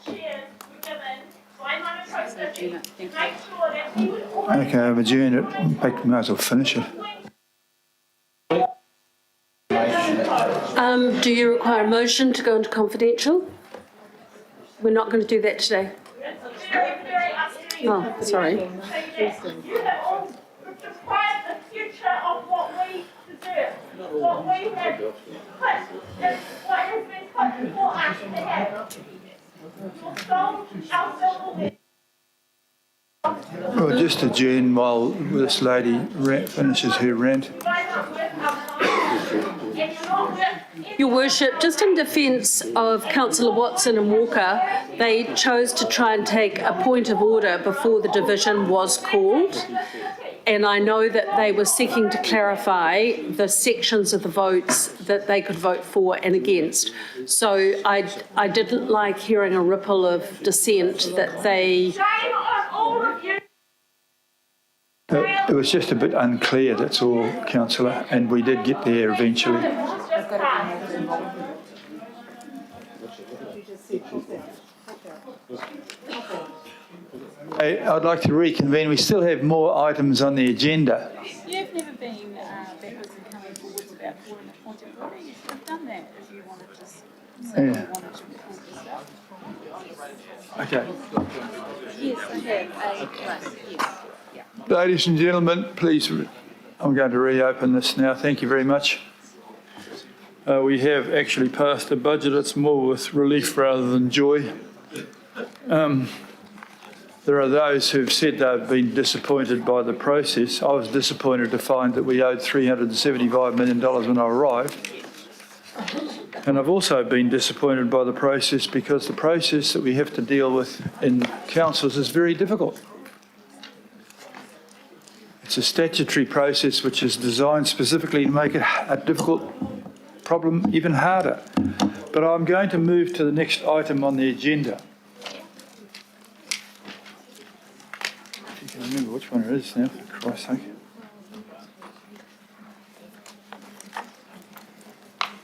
chairs were given by Monaco City to make sure that we would always. Okay, I've adjourned it. In fact, we might as well finish it. Do you require a motion to go into confidential? We're not going to do that today. It's very, very up to you. Oh, sorry. So you have all deprived the future of what we deserve, what we have put, what has been put before us to have. You've sold our civil We'll just adjourn while this lady finishes her rant. Your Worship, just in defence of Councillor Watson and Walker, they chose to try and take a point of order before the division was called. And I know that they were seeking to clarify the sections of the votes that they could vote for and against. So I didn't like hearing a ripple of dissent that they... Shame on all of you. It was just a bit unclear, that's all, councillor, and we did get there eventually. I'd like to reconvene. We still have more items on the agenda. You've never been backwards and coming forwards about calling a point of order. You should have done that if you wanted to say you wanted to report yourself. Okay. Yes, I have. Yes. Yeah. Ladies and gentlemen, please, I'm going to reopen this now. Thank you very much. We have actually passed a budget. It's more with relief rather than joy. There are those who've said they've been disappointed by the process. I was disappointed to find that we owed $375 million when I arrived. And I've also been disappointed by the process because the process that we have to deal with in councils is very difficult. It's a statutory process which is designed specifically to make a difficult problem even harder. But I'm going to move to the next item on the agenda. If you can remember which one it is now, for Christ's sake.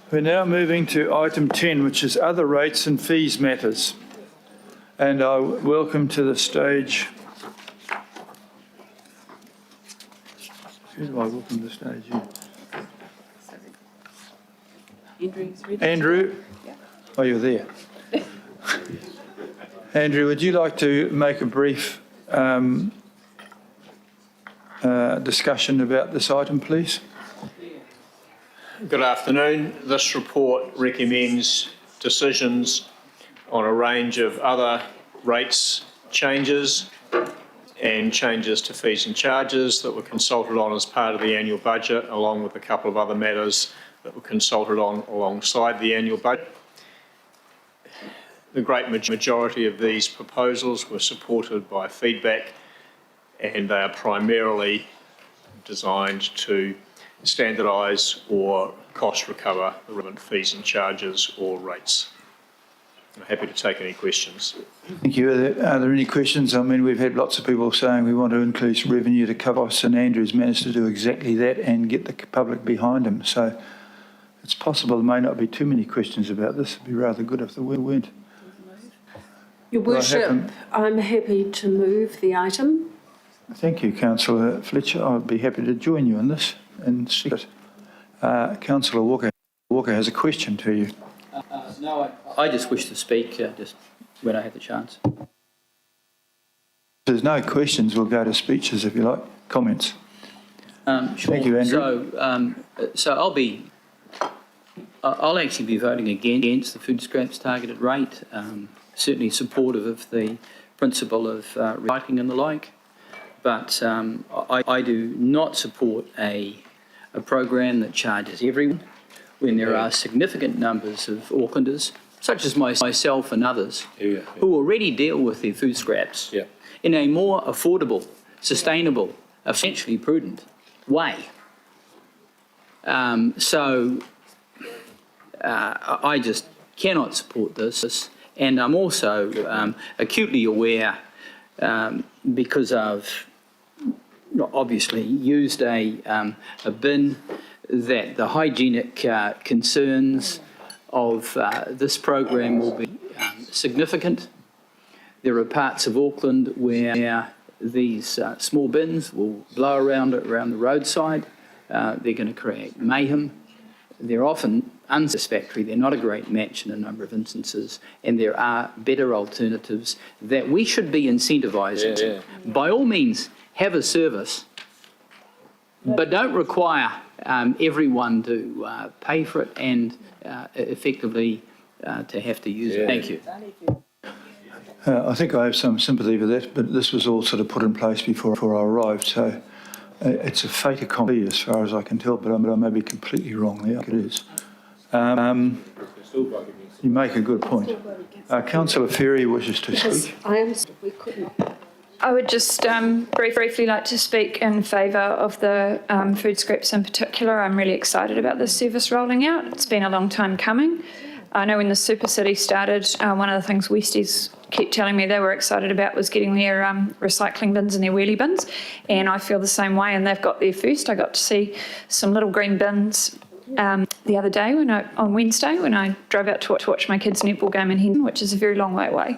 We're now moving to item 10, which is other rates and fees matters. And I welcome to the stage. Who do I welcome to the stage here? Andrew? Oh, you're there. Andrew, would you like to make a brief discussion about this item, please? Good afternoon. This report recommends decisions on a range of other rates changes and changes to fees and charges that were consulted on as part of the annual budget, along with a couple of other matters that were consulted on alongside the annual budget. The great majority of these proposals were supported by feedback, and they are primarily designed to standardise or cost recover the relevant fees and charges or rates. I'm happy to take any questions. Thank you. Are there any questions? I mean, we've had lots of people saying we want to increase revenue to cover costs, and Andrew's managed to do exactly that and get the public behind him. So it's possible there may not be too many questions about this. It'd be rather good if there weren't. Your Worship, I'm happy to move the item. Thank you, Councillor Fletcher. I'd be happy to join you on this and see it. Councillor Walker has a question to you. No, I just wish to speak just when I have the chance. If there's no questions, we'll go to speeches if you like. Comments. Sure. Thank you, Andrew. So I'll actually be voting against the food scraps targeted rate. Certainly supportive of the principle of recycling and the like, but I do not support a program that charges everyone when there are significant numbers of Aucklanders, such as myself and others, who already deal with their food scraps in a more affordable, sustainable, essentially prudent way. I just cannot support this, and I'm also acutely aware, because I've obviously used a bin, that the hygienic concerns of this program will be significant. There are parts of Auckland where these small bins will blow around the roadside. They're going to create mayhem. They're often unsatisfactory. They're not a great match in a number of instances, and there are better alternatives that we should be incentivising. By all means, have a service, but don't require everyone to pay for it and effectively to have to use it. Thank you. I think I have some sympathy for that, but this was all sort of put in place before I arrived, so it's a fait accompli as far as I can tell, but I may be completely wrong there. It is. You make a good point. Councillor Ferry wishes to speak. I would just briefly like to speak in favour of the food scraps in particular. I'm really excited about this service rolling out. It's been a long time coming. I know when the Super City started, one of the things Westies kept telling me they were excited about was getting their recycling bins and their wheelie bins, and I feel the same way, and they've got there first. I got to see some little green bins the other day on Wednesday when I drove out to watch my kids' netball game in Hendon, which is a very long way away.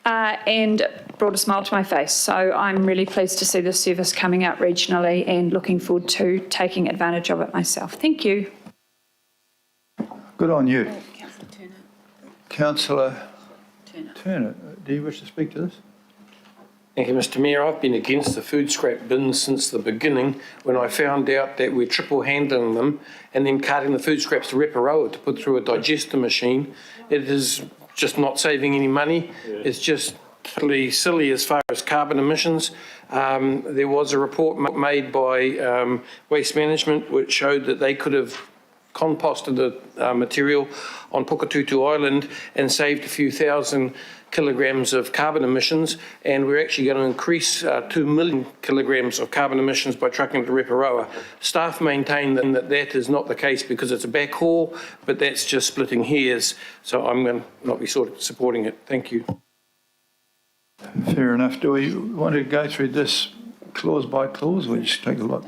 And it brought a smile to my face. So I'm really pleased to see this service coming out regionally and looking forward to taking advantage of it myself. Thank you. Good on you. Councillor Turner, do you wish to speak to this? Thank you, Mr Mayor. I've been against the food scrap bins since the beginning when I found out that we're triple handling them and then carting the food scraps to Reparoa to put through a digester machine. It is just not saving any money. It's just particularly silly as far as carbon emissions. There was a report made by Waste Management which showed that they could have composted the material on Pukatutu Island and saved a few thousand kilograms of carbon emissions, and we're actually going to increase 2 million kilograms of carbon emissions by trucking it to Reparoa. Staff maintain that that is not the case because it's a backhaul, but that's just splitting hairs, so I'm going to not be supporting it. Thank you. Fair enough. Do we want to go through this clause by clause? We'll just take a look.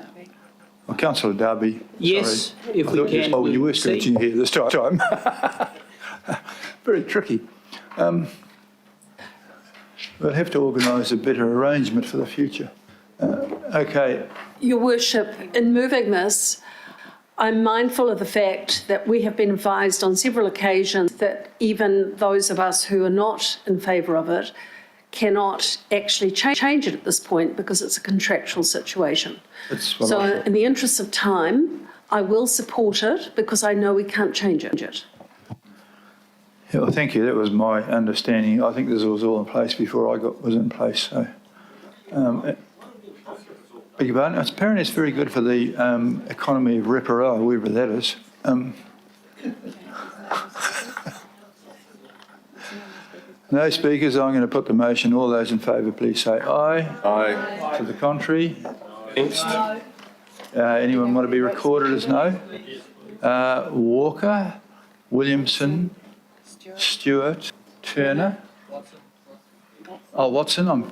Well, Councillor Darby. Yes, sorry. if we can. Oh, you were we'll scratching here this time. Very tricky. We'll have to organise a better arrangement for the future. Okay. Your Worship, in moving this, I'm mindful of the fact that we have been advised on several occasions that even those of us who are not in favour of it cannot actually change it at this point because it's a contractual situation. So in the interest of time, I will support it because I know we can't change it. Yeah, well, thank you. That was my understanding. I think this was all in place before I was in place. So, beg your pardon. Apparently, it's very good for the economy of Reparoa, wherever that is. No speakers. I'm going to put the motion. All those in favour, please say aye. Aye. To the contrary? Against? Anyone want to be recorded as no? Walker, Williamson, Stewart, Turner. Oh, Watson. I'm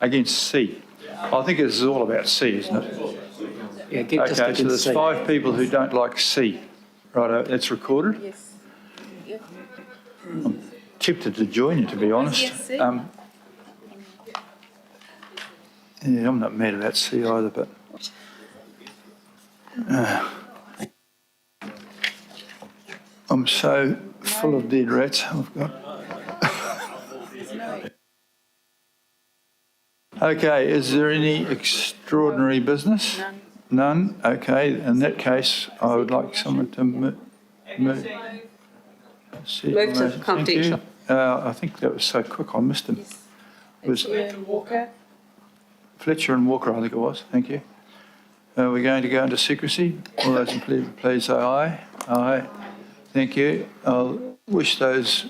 against C. I think this is all about C, isn't it? Yeah, okay, so there's 5 people who don't like C. Right, that's recorded. Yes. I'm tempted to join you, to be honest. Yeah, I'm not mad about C either, but I'm so full of dead rats. I've got. Okay, is there any extraordinary business? None. Okay, in that case, I would like someone to move. Move to confidential. I think that was so quick, I missed him. It was Walker. Fletcher and Walker, I think it was. Thank you. We're going to go into secrecy. All those in favour, please say aye. Aye. Thank you. I'll wish those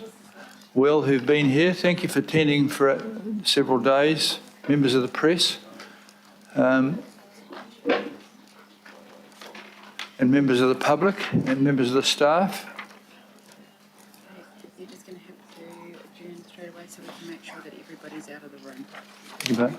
well who've been here. Thank you for attending for several days. Members of the press. And members of the public and members of the staff. You're just going to have to adjourn straight away so we can make sure that everybody's out of the room. Okay.